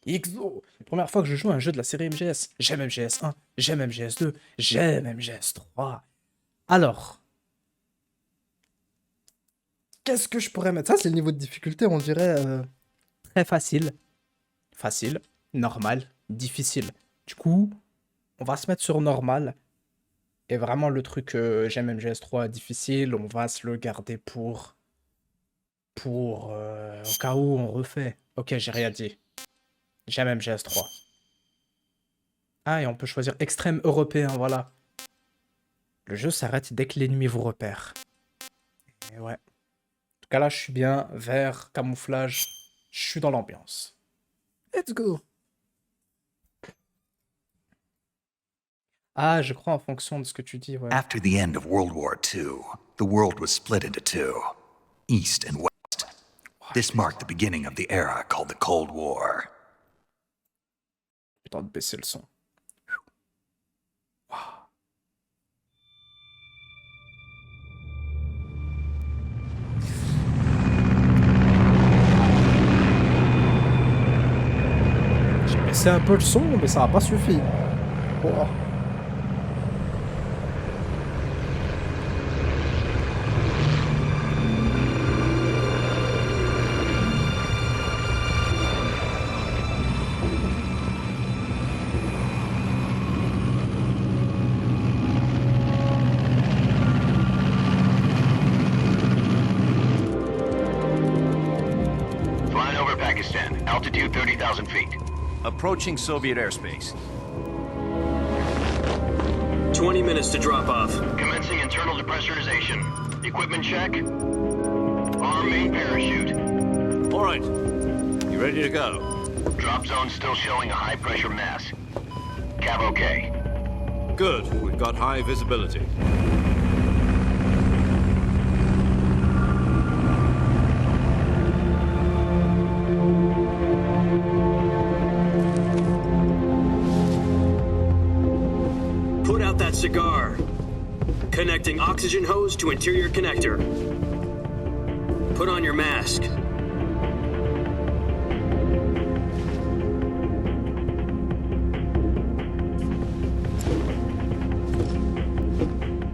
XO, première fois que je joue à un jeu de la série MGS. J'aime MGS 1, j'aime MGS 2, j'aime MGS 3. Alors, qu'est-ce que je pourrais mettre? Ça, c'est le niveau de difficulté, on dirait très facile. Facile, normal, difficile. Du coup, on va se mettre sur normal. Et vraiment, le truc j'aime MGS3 difficile, on va se le garder pour au cas où on refait. Ok, j'ai rien dit. J'aime MGS3. Ah, et on peut choisir extrême européen, voilà. Le jeu s'arrête dès que l'ennemi vous repère. Et ouais. En tout cas, là, je suis bien. Vert, camouflage. Je suis dans l'ambiance. Let's go. Ah, je crois en fonction de ce que tu dis, ouais. After the end of World War II, the world was split into two, East and West. This marked the beginning of the era called the Cold War. J'ai le temps de baisser le son. Wow. J'ai baissé un peu le son, mais ça n'a pas suffi. Wow. Altitude 30,000 feet. Approaching Soviet airspace. 20 minutes to drop off. Commencing internal depressurization. Equipment check. Arm main parachute. All right. You ready to go? Drop zone still showing a high pressure mass. Cav okay. Good. We've got high visibility. Cigar. Connecting oxygen hose to interior connector. Put on your mask.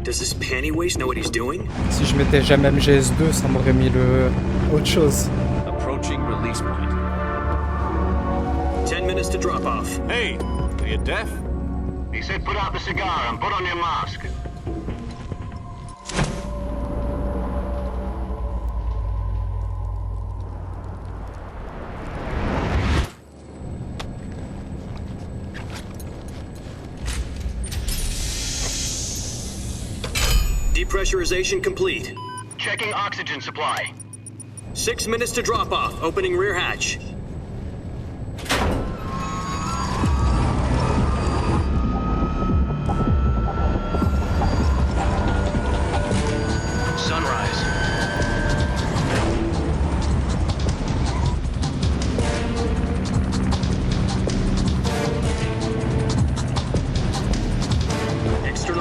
Does this panty waste know what he's doing? Si je mettais jamais MGS2, ça m'aurait mis le autre chose. Approaching release point. 10 minutes to drop off. Hey, are you deaf? He said put out the cigar and put on your mask. Depressurization complete. Checking oxygen supply. 6 minutes to drop off. Opening rear hatch.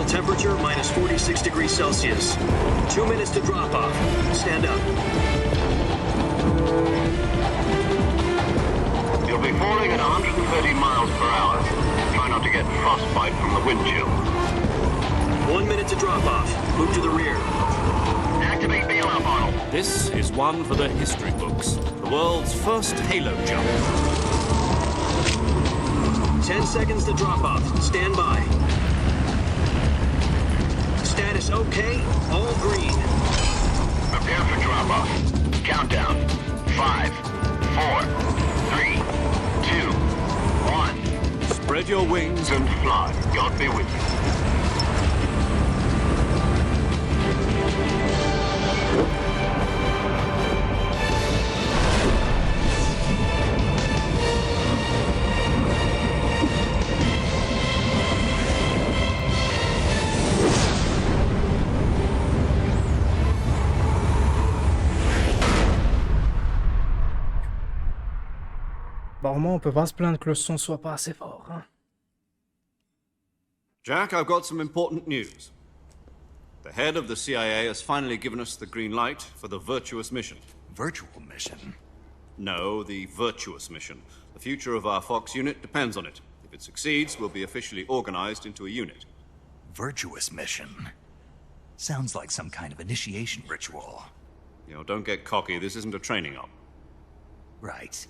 Temperature minus 46 degrees Celsius. 2 minutes to drop off. Stand up. You'll be falling at 130 miles per hour. Try not to get frostbite from the wind chill. 1 minute to drop off. Move to the rear. Activate bailout model. This is one for the history books. The world's first halo jump. 10 seconds to drop off. Stand by. Status okay, all green. Prepare for drop-off. Countdown. 5, 4, 3, 2, 1. Spread your wings And fly. God be with you. Apparemment, on peut pas se plaindre que le son soit pas assez fort. Hein. Jack, I've got some important news. The head of the CIA has finally given us the green light for the virtuous mission. Virtual mission? No, the virtuous mission. The future of our Fox unit depends on it. If it succeeds, we'll be officially organized into a unit. Virtuous mission. Sounds like some kind of initiation ritual. You know, don't get cocky. This isn't a training op. Right.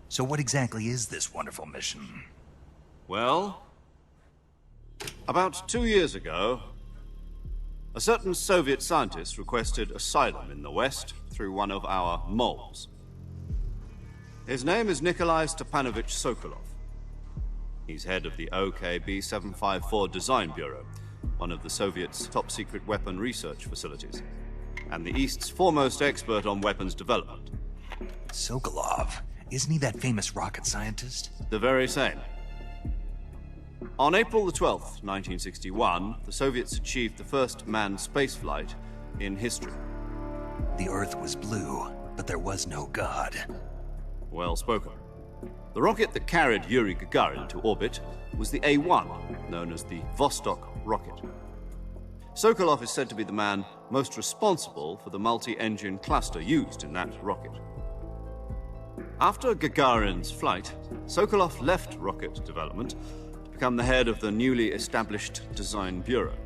So what exactly is this wonderful mission? Well, about 2 years ago, a certain Soviet scientist requested asylum in the West through one of our moles. His name is Nikolai Stepanovich Sokolov. He's head of the OKB 754 Design Bureau, one of the Soviets' top-secret weapon research facilities, and the East's foremost expert on weapons development. Sokolov? Isn't he that famous rocket scientist? The very same. On April the 12th, 1961, the Soviets achieved the first manned spaceflight in history. The Earth was blue, but there was no God. Well spoken. The rocket that carried Yuri Gagarin to orbit was the A-1, known as the Vostok rocket. Sokolov is said to be the man most responsible for the multi-engine cluster used in that rocket. After Gagarin's flight, Sokolov left rocket development to become the head of the newly established Design Bureau.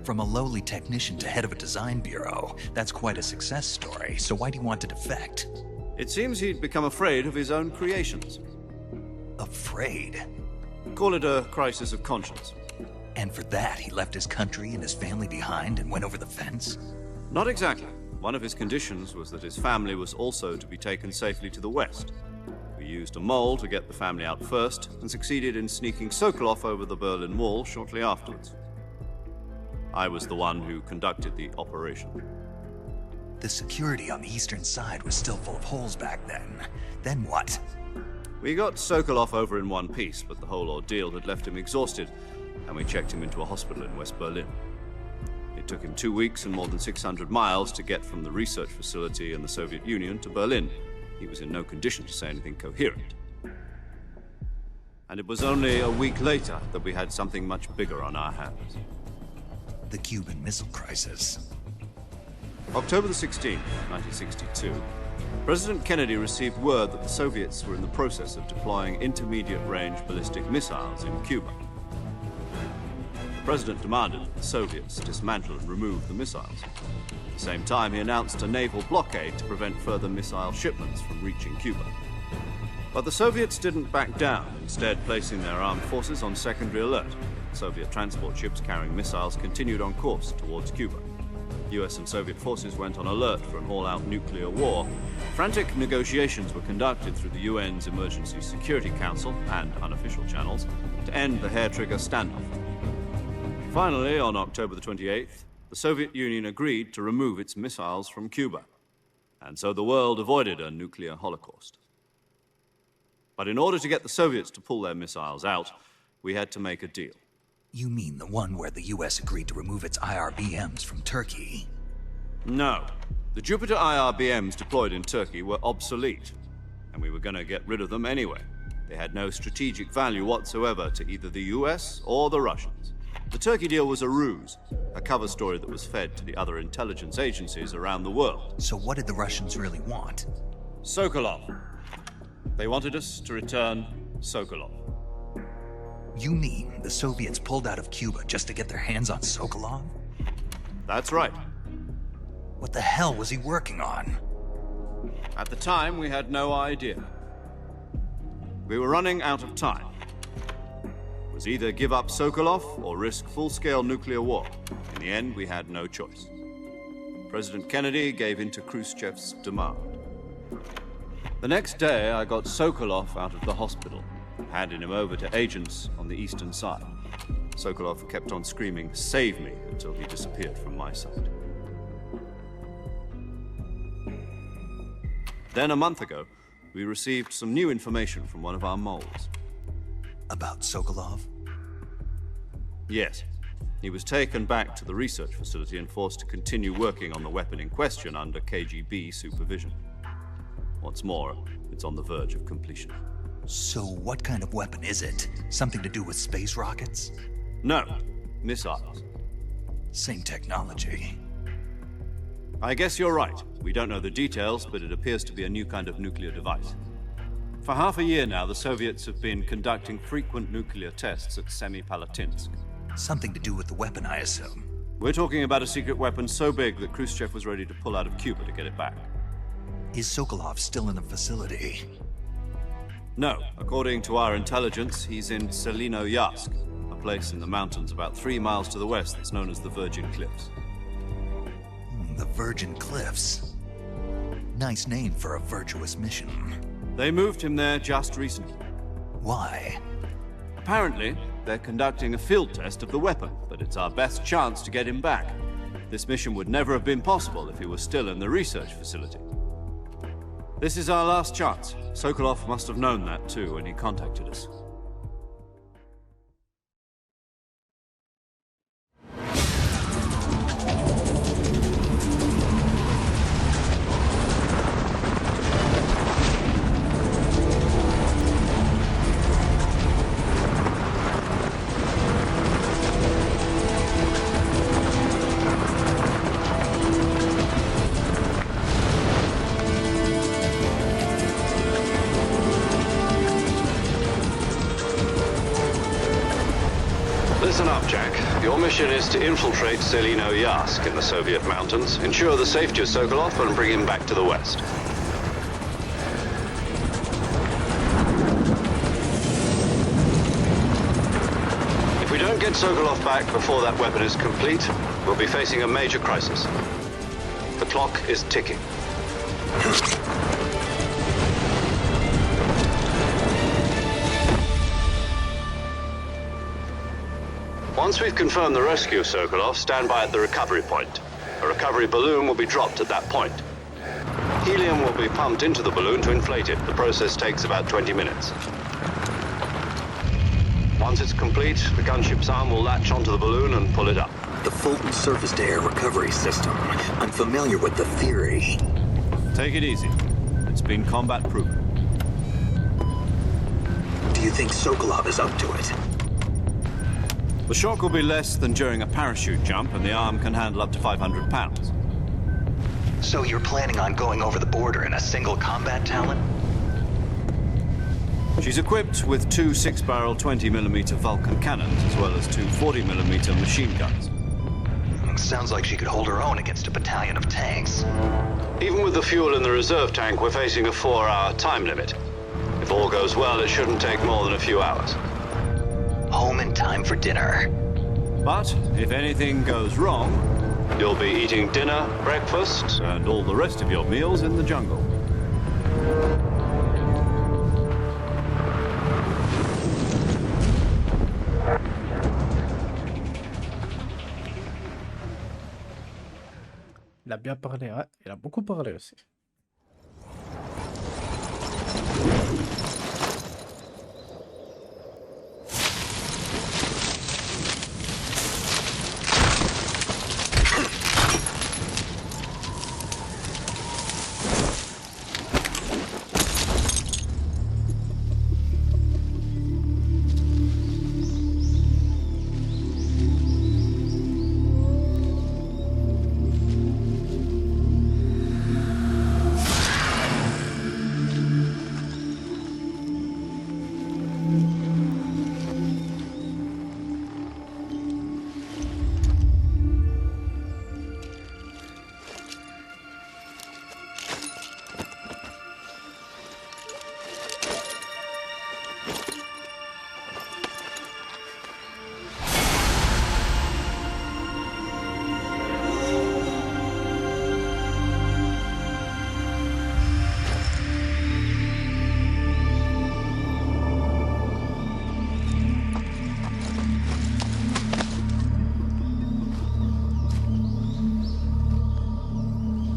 From a lowly technician to head of a design bureau, that's quite a success story, so why'd he want to defect? It seems he'd become afraid of his own creations. Afraid? Call it a crisis of conscience. And for that, he left his country and his family behind and went over the fence? Not exactly. One of his conditions was that his family was also to be taken safely to the West. We used a mole to get the family out first and succeeded in sneaking Sokolov over the Berlin Wall shortly afterwards. I was the one who conducted the operation. The security on the eastern side was still full of holes back then. Then what? We got Sokolov over in one piece, but the whole ordeal had left him exhausted, and we checked him into a hospital in West Berlin. It took him 2 weeks and more than 600 miles to get from the research facility in the Soviet Union to Berlin. He was in no condition to say anything coherent. And it was only a week later that we had something much bigger on our hands. The Cuban Missile Crisis. October the 16th, 1962, President Kennedy received word that the Soviets were in the process of deploying intermediate-range ballistic missiles in Cuba. The President demanded that the Soviets dismantle and remove the missiles. At the same time, he announced a naval blockade to prevent further missile shipments from reaching Cuba. But the Soviets didn't back down, instead placing their armed forces on secondary alert. Soviet transport ships carrying missiles continued on course towards Cuba. US and Soviet forces went on alert for an all-out nuclear war. Frantic negotiations were conducted through the UN's Emergency Security Council and unofficial channels to end the hair-trigger standoff. Finally, on October the 28th, the Soviet Union agreed to remove its missiles from Cuba, and so the world avoided a nuclear holocaust. But in order to get the Soviets to pull their missiles out, we had to make a deal. You mean the one where the US agreed to remove its IRBMs from Turkey? No. The Jupiter IRBMs deployed in Turkey were obsolete, and we were going to get rid of them anyway. They had no strategic value whatsoever to either the US or the Russians. The Turkey deal was a ruse, a cover story that was fed to the other intelligence agencies around the world. So what did the Russians really want? Sokolov. They wanted us to return Sokolov. You mean the Soviets pulled out of Cuba just to get their hands on Sokolov? That's right. What the hell was he working on? At the time, we had no idea. We were running out of time. It was either give up Sokolov or risk full-scale nuclear war. In the end, we had no choice. President Kennedy gave in to Khrushchev's demand. The next day, I got Sokolov out of the hospital, handing him over to agents on the eastern side. Sokolov kept on screaming, "Save me," until he disappeared from my sight. Then a month ago, we received some new information from one of our moles. About Sokolov? Yes. He was taken back to the research facility and forced to continue working on the weapon in question under KGB supervision. What's more, it's on the verge of completion. So what kind of weapon is it? Something to do with space rockets? No, missiles. Same technology. I guess you're right. We don't know the details, but it appears to be a new kind of nuclear device. For half a year now, the Soviets have been conducting frequent nuclear tests at Semipalatinsk. Something to do with the weapon, I assume. We're talking about a secret weapon so big that Khrushchev was ready to pull out of Cuba to get it back. Is Sokolov still in the facility? No, according to our intelligence, he's in Selino-Yarsk, a place in the mountains about 3 miles to the west that's known as the Virgin Cliffs. The Virgin Cliffs. Nice name for a virtuous mission. They moved him there just recently. Why? Apparently, they're conducting a field test of the weapon, but it's our best chance to get him back. This mission would never have been possible if he was still in the research facility. This is our last chance. Sokolov must have known that too when he contacted us. Listen up, Jack. Your mission is to infiltrate Selino-Yarsk in the Soviet mountains, ensure the safety of Sokolov, and bring him back to the west. If we don't get Sokolov back before that weapon is complete, we'll be facing a major crisis. The clock is ticking. Once we've confirmed the rescue of Sokolov, stand by at the recovery point. A recovery balloon will be dropped at that point. Helium will be pumped into the balloon to inflate it. The process takes about 20 minutes. Once it's complete, the gunship's arm will latch onto the balloon and pull it up. The Fulton surface-to-air recovery system. I'm familiar with the theory. Take it easy. It's been combat-proven. Do you think Sokolov is up to it? The shock will be less than during a parachute jump, and the arm can handle up to 500 pounds. So you're planning on going over the border in a single combat talon? She's equipped with 2 6-barrel 20mm Vulcan cannons, as well as 2 40mm machine guns. Sounds like she could hold her own against a battalion of tanks. Even with the fuel in the reserve tank, we're facing a 4-hour time limit. If all goes well, it shouldn't take more than a few hours. Home in time for dinner. But if anything goes wrong, you'll be eating dinner, breakfast, and all the rest of your meals in the jungle. Il a bien parlé, ouais. Il a beaucoup parlé aussi.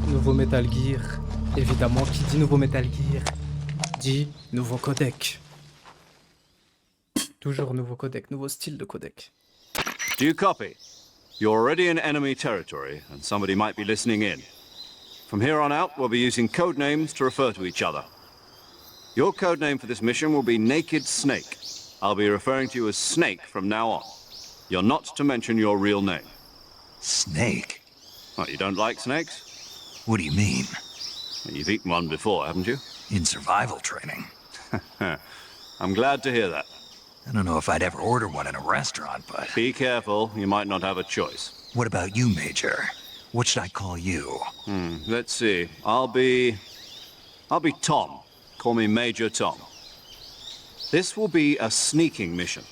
Nouveau Metal Gear. Évidemment, qui dit nouveau Metal Gear dit nouveau codec. Toujours nouveau codec, nouveau style de codec. Do you copy? You're already in enemy territory, and somebody might be listening in. From here on out, we'll be using code names to refer to each other. Your code name for this mission will be Naked Snake. I'll be referring to you as Snake from now on. You're not to mention your real name. Snake? What, you don't like snakes? What do you mean? You've eaten one before, haven't you? In survival training? I'm glad to hear that. I don't know if I'd ever order one in a restaurant, but... Be careful, you might not have a choice. What about you, Major? What should I call you? Let's see. I'll be Tom. Call me Major Tom. This will be a sneaking mission.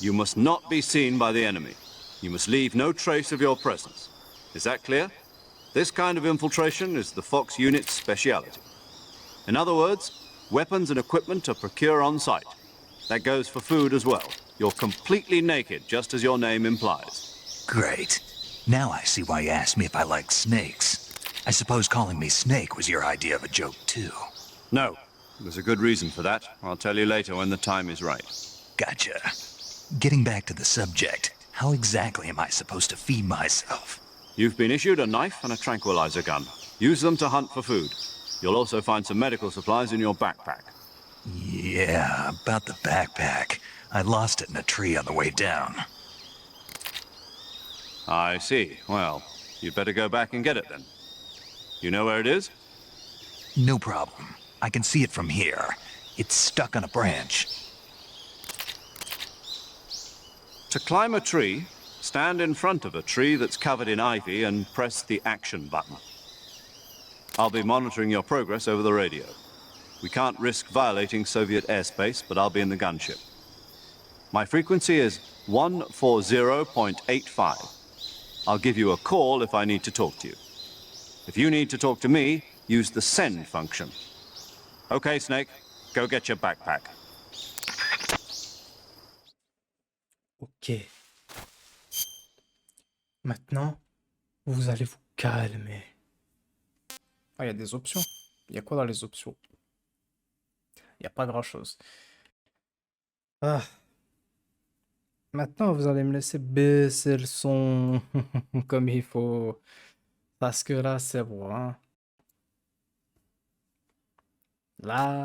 You must not be seen by the enemy. You must leave no trace of your presence. Is that clear? This kind of infiltration is the Fox unit's speciality. In other words, weapons and equipment are procured on site. That goes for food as well. You're completely naked, just as your name implies. Great. Now I see why you asked me if I like snakes. I suppose calling me Snake was your idea of a joke, too. No, there's a good reason for that. I'll tell you later when the time is right. Gotcha. Getting back to the subject, how exactly am I supposed to feed myself? You've been issued a knife and a tranquilizer gun. Use them to hunt for food. You'll also find some medical supplies in your backpack. Yeah, about the backpack. I lost it in a tree on the way down. I see. Well, you'd better go back and get it then. You know where it is? No problem. I can see it from here. It's stuck on a branch. To climb a tree, stand in front of a tree that's covered in ivy and press the action button. I'll be monitoring your progress over the radio. We can't risk violating Soviet airspace, but I'll be in the gunship. My frequency is 140.85. I'll give you a call if I need to talk to you. If you need to talk to me, use the send function. Okay, Snake, go get your backpack. Ok. Maintenant, vous allez vous calmer. Ah, il y a des options. Il y a quoi dans les options? Il n'y a pas grand-chose. Ah. Maintenant, vous allez me laisser baisser le son comme il faut. Parce que là, c'est bon, hein. Là,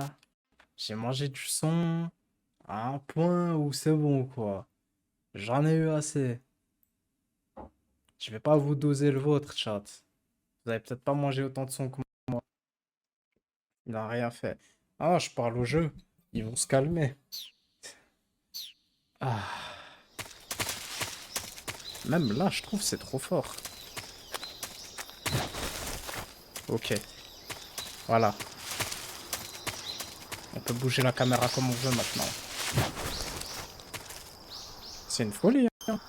j'ai mangé du son à un point où c'est bon, quoi. J'en ai eu assez. Je vais pas vous doser le vôtre, chat. Vous avez peut-être pas mangé autant de son que moi. Il n'a rien fait. Ah, je parle au jeu. Ils vont se calmer. Ah. Même là, je trouve c'est trop fort. Ok. Voilà. On peut bouger la caméra comme on veut maintenant. C'est une folie, hein.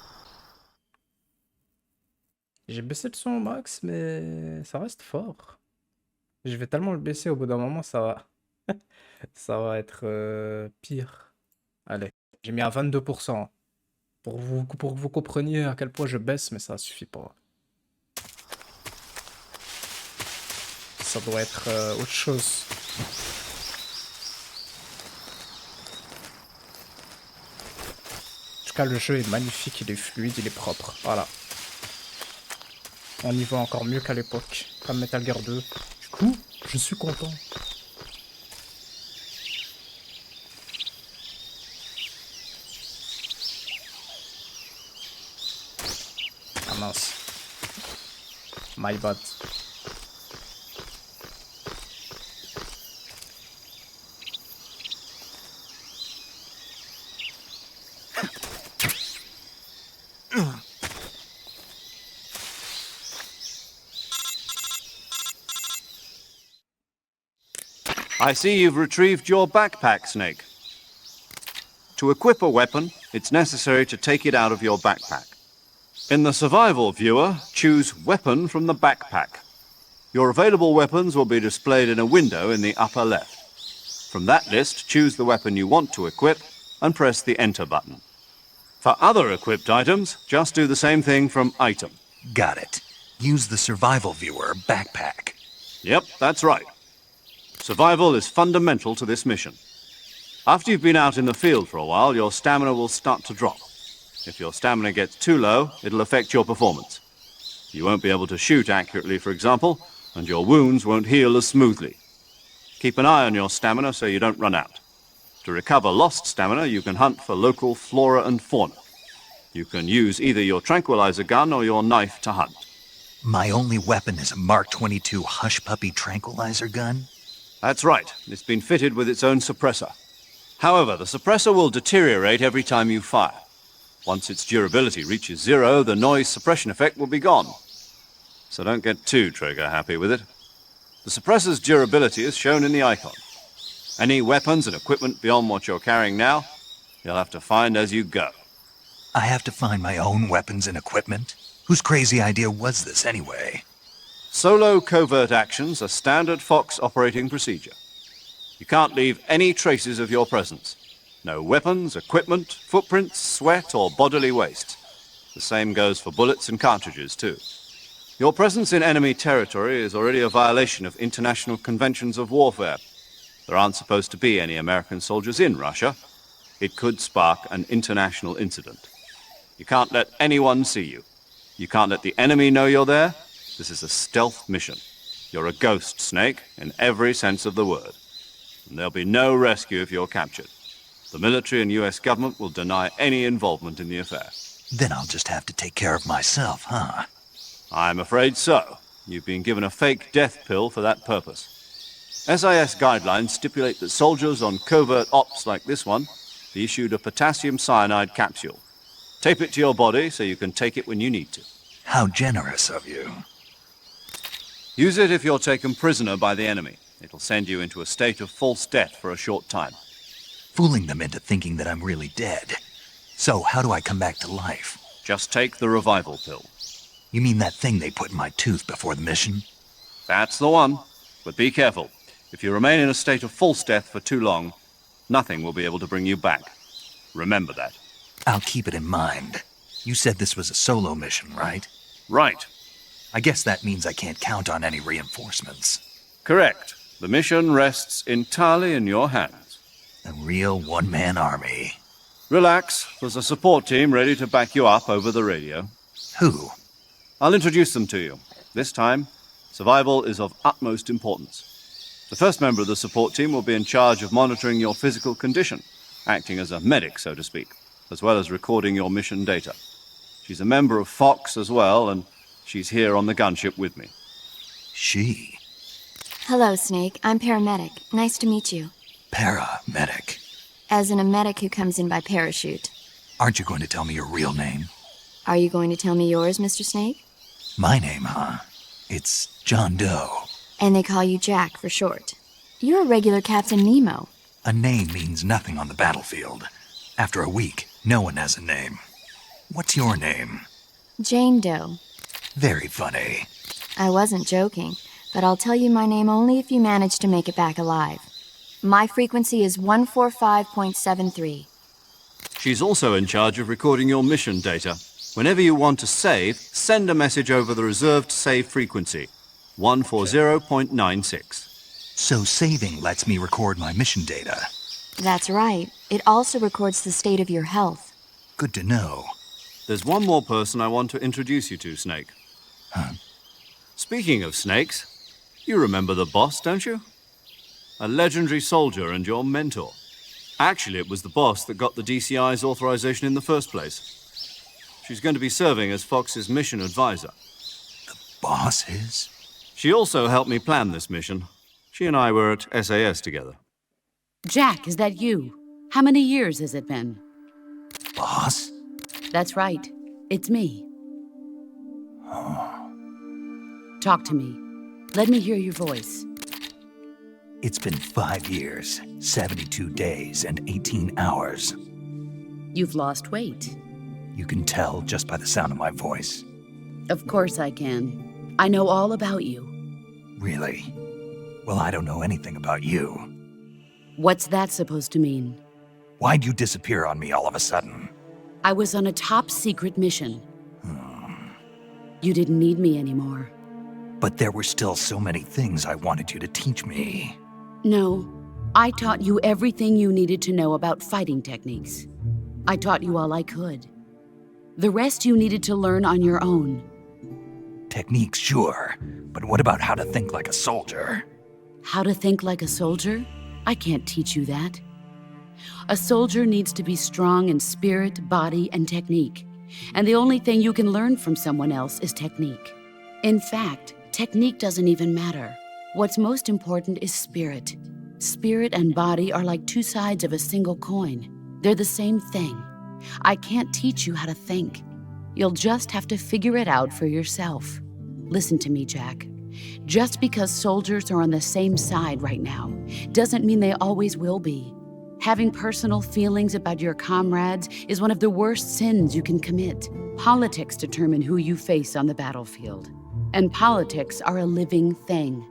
J'ai baissé le son au max, mais ça reste fort. Je vais tellement le baisser, au bout d'un moment, ça va... ça va être pire. Allez, j'ai mis à 22%. Pour que vous compreniez à quel point je baisse, mais ça suffit pas. Ça doit être autre chose. En tout cas, le jeu est magnifique, il est fluide, il est propre. Voilà. On y va encore mieux qu'à l'époque, comme Metal Gear 2. Du coup, je suis content. Ah mince. My bad. I see you've retrieved your backpack, Snake. To equip a weapon, it's necessary to take it out of your backpack. In the survival viewer, choose Weapon from the backpack. Your available weapons will be displayed in a window in the upper left. From that list, choose the weapon you want to equip and press the Enter button. For other equipped items, just do the same thing from Item. Got it. Use the survival viewer backpack. Yep, that's right. Survival is fundamental to this mission. After you've been out in the field for a while, your stamina will start to drop. If your stamina gets too low, it'll affect your performance. You won't be able to shoot accurately, for example, and your wounds won't heal as smoothly. Keep an eye on your stamina so you don't run out. To recover lost stamina, you can hunt for local flora and fauna. You can use either your tranquilizer gun or your knife to hunt. My only weapon is a Mark 22 Hush Puppy tranquilizer gun? That's right. It's been fitted with its own suppressor. However, the suppressor will deteriorate every time you fire. Once its durability reaches 0, the noise suppression effect will be gone. So don't get too trigger happy with it. The suppressor's durability is shown in the icon. Any weapons and equipment beyond what you're carrying now, you'll have to find as you go. I have to find my own weapons and equipment? Whose crazy idea was this anyway? Solo covert actions are standard Fox operating procedure. You can't leave any traces of your presence. No weapons, equipment, footprints, sweat, or bodily waste. The same goes for bullets and cartridges, too. Your presence in enemy territory is already a violation of international conventions of warfare. There aren't supposed to be any American soldiers in Russia. It could spark an international incident. You can't let anyone see you. You can't let the enemy know you're there. This is a stealth mission. You're a ghost, Snake, in every sense of the word. And there'll be no rescue if you're captured. The military and US government will deny any involvement in the affair. Then I'll just have to take care of myself, huh? I'm afraid so. You've been given a fake death pill for that purpose. SIS guidelines stipulate that soldiers on covert ops like this one be issued a potassium cyanide capsule. Tape it to your body so you can take it when you need to. How generous of you. Use it if you're taken prisoner by the enemy. It'll send you into a state of false death for a short time. Fooling them into thinking that I'm really dead. So, how do I come back to life? Just take the revival pill. You mean that thing they put in my tooth before the mission? That's the one. But be careful. If you remain in a state of false death for too long, nothing will be able to bring you back. Remember that. I'll keep it in mind. You said this was a solo mission, right? Right. I guess that means I can't count on any reinforcements. Correct. The mission rests entirely in your hands. A real one-man army. Relax. There's a support team ready to back you up over the radio. Who? I'll introduce them to you. This time, survival is of utmost importance. The first member of the support team will be in charge of monitoring your physical condition, acting as a medic, so to speak, as well as recording your mission data. She's a member of Fox as well, and she's here on the gunship with me. She? Hello, Snake. I'm paramedic. Nice to meet you. Paramedic. As in a medic who comes in by parachute. Aren't you going to tell me your real name? Are you going to tell me yours, Mr. Snake? My name, huh? It's John Doe. And they call you Jack for short. You're a regular Captain Nemo. A name means nothing on the battlefield. After a week, no one has a name. What's your name? Jane Doe. Very funny. I wasn't joking, but I'll tell you my name only if you manage to make it back alive. My frequency is 145.73. She's also in charge of recording your mission data. Whenever you want to save, send a message over the reserved save frequency, 140.96. So saving lets me record my mission data. That's right. It also records the state of your health. Good to know. There's one more person I want to introduce you to, Snake. Huh? Speaking of snakes, you remember the boss, don't you? A legendary soldier and your mentor. Actually, it was the boss that got the DCI's authorization in the first place. She's going to be serving as Fox's mission advisor. The boss is? She also helped me plan this mission. She and I were at SAS together. Jack, is that you? How many years has it been? Boss? That's right. It's me. Talk to me. Let me hear your voice. It's been 5 years, 72 days, and 18 hours. You've lost weight. You can tell just by the sound of my voice. Of course I can. I know all about you. Really? Well, I don't know anything about you. What's that supposed to mean? Why'd you disappear on me all of a sudden? I was on a top-secret mission. You didn't need me anymore. But there were still so many things I wanted you to teach me. No, I taught you everything you needed to know about fighting techniques. I taught you all I could. The rest you needed to learn on your own. Techniques, sure. But what about how to think like a soldier? How to think like a soldier? I can't teach you that. A soldier needs to be strong in spirit, body, and technique. And the only thing you can learn from someone else is technique. In fact, technique doesn't even matter. What's most important is spirit. Spirit and body are like two sides of a single coin. They're the same thing. I can't teach you how to think. You'll just have to figure it out for yourself. Listen to me, Jack. Just because soldiers are on the same side right now doesn't mean they always will be. Having personal feelings about your comrades is one of the worst sins you can commit. Politics determine who you face on the battlefield. And politics are a living thing.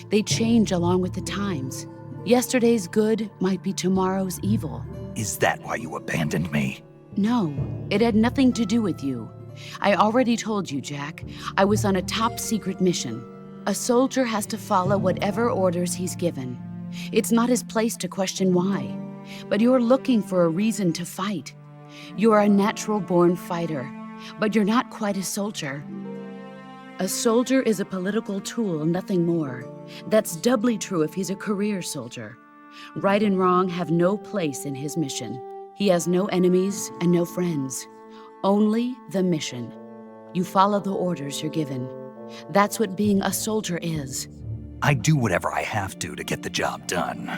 They change along with the times. Yesterday's good might be tomorrow's evil. Is that why you abandoned me? No, it had nothing to do with you. I already told you, Jack. I was on a top-secret mission. A soldier has to follow whatever orders he's given. It's not his place to question why. But you're looking for a reason to fight. You're a natural-born fighter, but you're not quite a soldier. A soldier is a political tool, nothing more. That's doubly true if he's a career soldier. Right and wrong have no place in his mission. He has no enemies and no friends. Only the mission. You follow the orders you're given. That's what being a soldier is. I do whatever I have to get the job done.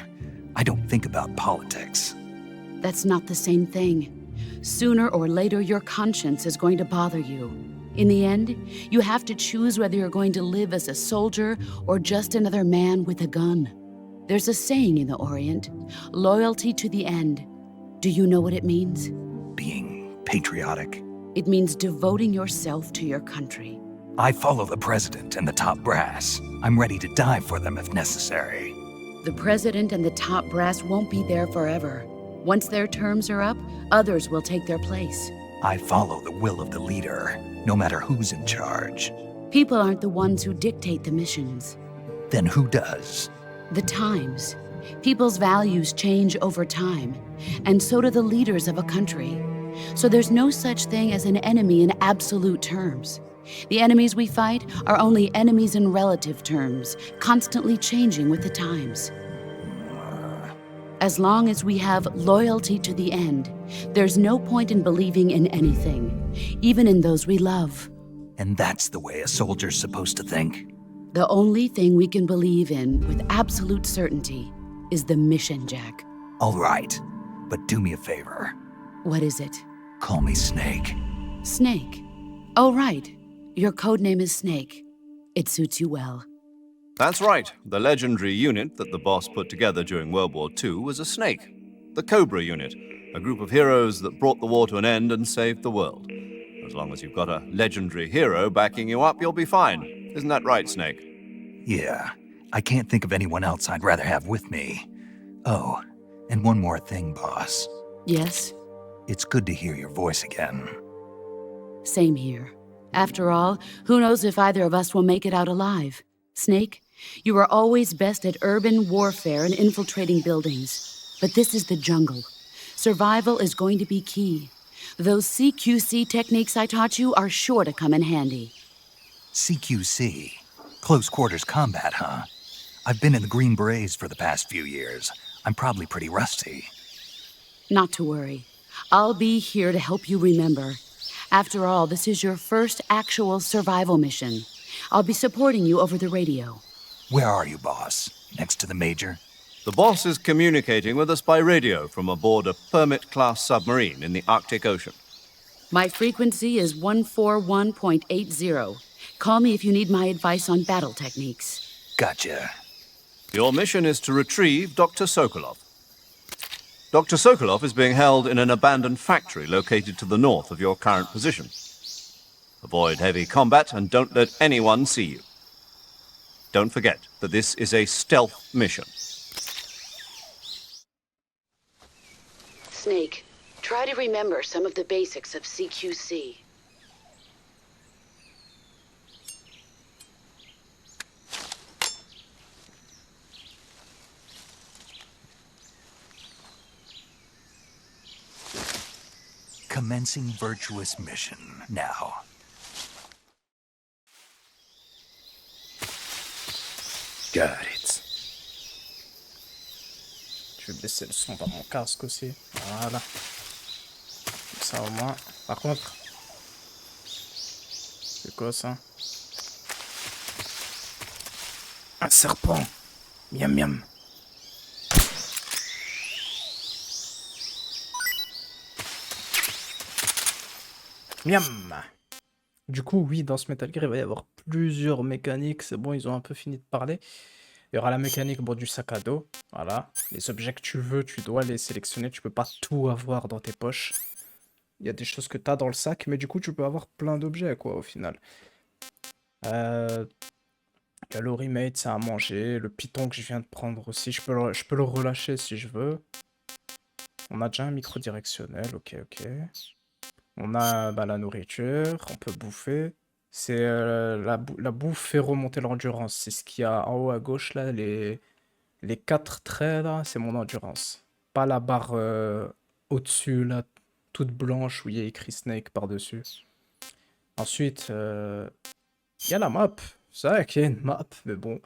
I don't think about politics. That's not the same thing. Sooner or later, your conscience is going to bother you. In the end, you have to choose whether you're going to live as a soldier or just another man with a gun. There's a saying in the Orient, loyalty to the end. Do you know what it means? Being patriotic. It means devoting yourself to your country. I follow the president and the top brass. I'm ready to die for them if necessary. The president and the top brass won't be there forever. Once their terms are up, others will take their place. I follow the will of the leader, no matter who's in charge. People aren't the ones who dictate the missions. Then who does? The times. People's values change over time, and so do the leaders of a country. So there's no such thing as an enemy in absolute terms. The enemies we fight are only enemies in relative terms, constantly changing with the times. As long as we have loyalty to the end, there's no point in believing in anything, even in those we love. And that's the way a soldier's supposed to think? The only thing we can believe in with absolute certainty is the mission, Jack. All right, but do me a favor. What is it? Call me Snake. Snake. Oh, right. Your code name is Snake. It suits you well. That's right. The legendary unit that the boss put together during World War II was a snake. The Cobra unit, a group of heroes that brought the war to an end and saved the world. As long as you've got a legendary hero backing you up, you'll be fine. Isn't that right, Snake? Yeah, I can't think of anyone else I'd rather have with me. Oh, and one more thing, boss. Yes? It's good to hear your voice again. Same here. After all, who knows if either of us will make it out alive? Snake, you are always best at urban warfare and infiltrating buildings. But this is the jungle. Survival is going to be key. Those CQC techniques I taught you are sure to come in handy. CQC? Close quarters combat, huh? I've been in the Green Berets for the past few years. I'm probably pretty rusty. Not to worry. I'll be here to help you remember. After all, this is your first actual survival mission. I'll be supporting you over the radio. Where are you, boss? Next to the Major? The boss is communicating with us by radio from aboard a Permit-class submarine in the Arctic Ocean. My frequency is 141.80. Call me if you need my advice on battle techniques. Gotcha. Your mission is to retrieve Dr. Sokolov. Dr. Sokolov is being held in an abandoned factory located to the north of your current position. Avoid heavy combat and don't let anyone see you. Don't forget that this is a stealth mission. Snake, try to remember some of the basics of CQC. Commencing virtuous mission now. Got it. Je vais baisser le son dans mon casque aussi. Voilà. Comme ça au moins. Par contre. C'est quoi ça? serpent. Miam miam. Miam. Du coup, oui, dans ce Metal Gear, il va y avoir plusieurs mécaniques. C'est bon, ils ont un peu fini de parler. Il y aura la mécanique bon, du sac à dos. Voilà. Les objets que tu veux, tu dois les sélectionner. Tu peux pas tout avoir dans tes poches. Il y a des choses que tu as dans le sac, mais du coup, tu peux avoir plein d'objets, quoi, au final. Il y a l'orimate, c'est à manger. Le python que je viens de prendre aussi, je peux le relâcher si je veux. On a déjà un micro directionnel, ok, ok. On a bah, la nourriture, on peut bouffer. C'est la bouffe fait remonter l'endurance. C'est ce qu'il y a en haut à gauche là, les 4 traits là, c'est mon endurance. Pas la barre au-dessus là, toute blanche où il y a écrit Snake par-dessus. Ensuite, il y a la map. C'est vrai qu'il y a une map, mais bon,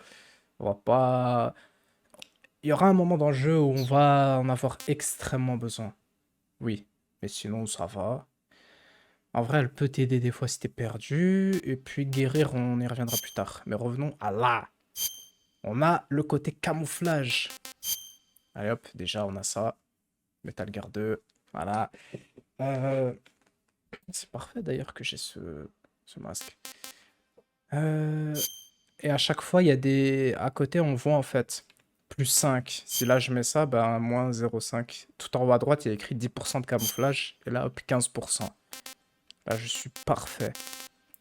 on va pas. Il y aura un moment dans le jeu où on va en avoir extrêmement besoin. Oui, mais sinon ça va. En vrai, elle peut t'aider des fois si t'es perdu. Et puis guérir, on y reviendra plus tard. Mais revenons à là. On a le côté camouflage. Allez hop, déjà on a ça. Metal Gear 2. Voilà. Euh, C'est parfait d'ailleurs que j'ai ce masque. Et à chaque fois, il y a des... À côté, on voit en fait plus 5. Si là je mets ça, ben moins 0,5. Tout en haut à droite, il y a écrit 10% de camouflage. Et là, hop, 15%. Là, je suis parfait.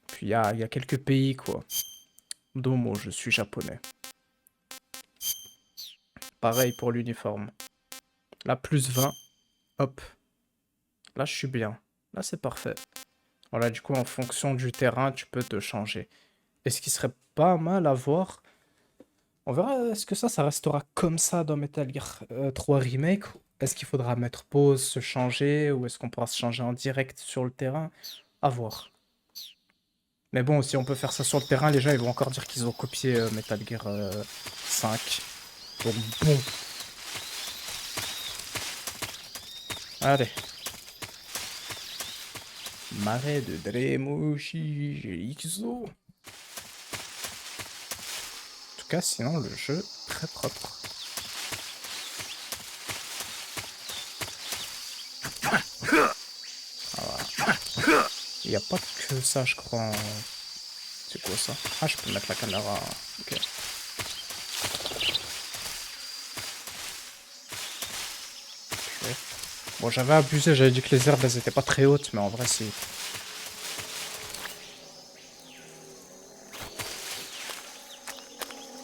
Puis il y a quelques pays, quoi. Domo, je suis japonais. Pareil pour l'uniforme. Là, plus 20. Hop. Là, je suis bien. Là, c'est parfait. Voilà, du coup, en fonction du terrain, tu peux te changer. Et ce qui serait pas mal à voir... On verra, est-ce que ça restera comme ça dans Metal Gear 3 Remake? Est-ce qu'il faudra mettre pause, se changer? Ou est-ce qu'on pourra se changer en direct sur le terrain? À voir. Mais bon, si on peut faire ça sur le terrain, les gens ils vont encore dire qu'ils ont copié Metal Gear 5. Donc bon. Allez. Marais de Dremushi Ixo. En tout cas, sinon le jeu très propre. Il n'y a pas que ça, je crois. C'est quoi ça? Ah, je peux mettre la caméra. Ok. Bon, j'avais abusé, j'avais dit que les herbes, elles étaient pas très hautes, mais en vrai, si.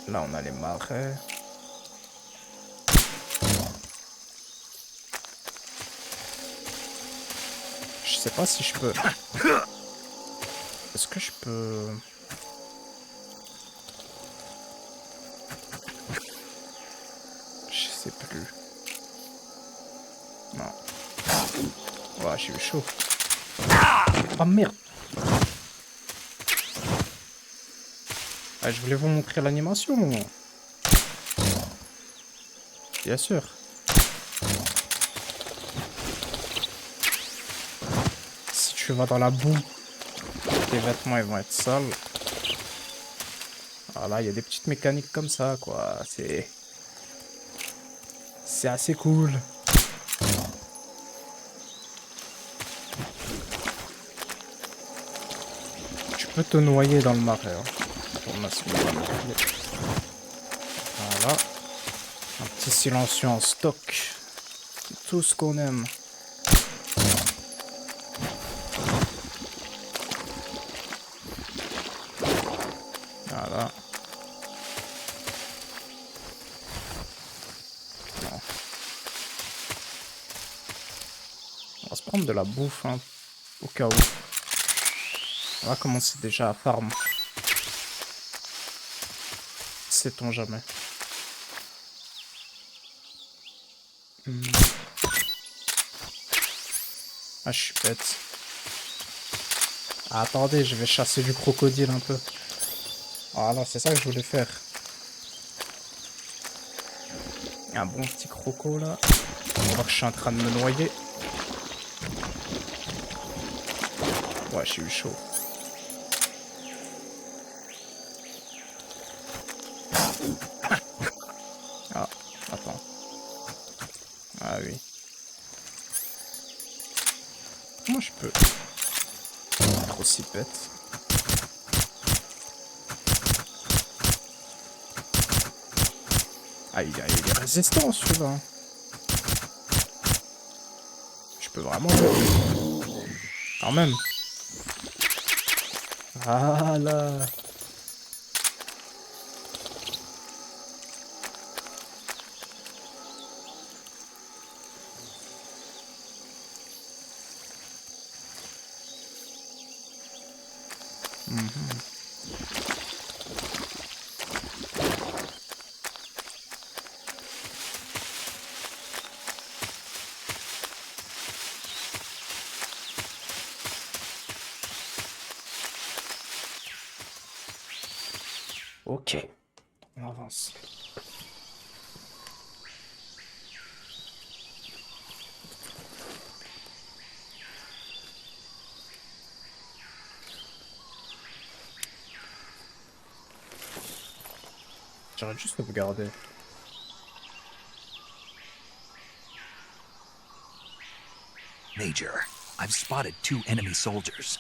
Là, on a les marais. Je sais pas si je peux... Est-ce que je peux... Je sais plus. Non. Ouais, j'ai eu chaud. Oh merde. Ah, je voulais vous montrer l'animation. Bien sûr. Si tu vas dans la boue, tes vêtements ils vont être sales. Voilà, il y a des petites mécaniques comme ça, quoi. C'est assez cool. Tu peux te noyer dans le marais. Hein. Voilà. Un petit silencieux en stock. C'est tout ce qu'on aime. Voilà. Non. On va se prendre de la bouffe, hein, au cas où. On va commencer déjà à farm. Sait-on jamais. Ah, je suis bête. Ah, attendez, je vais chasser du crocodile un peu. Voilà, c'est ça que je voulais faire. Un bon petit croco là. On voit que je suis en train de me noyer. Ouais, j'ai eu chaud. Comment je peux... Trop si bête. Ah, il est résistant celui-là. Je peux vraiment... Quand même. Ah là. Ok, on avance. J'aurais juste sauvegardé. Major, I've spotted 2 enemy soldiers.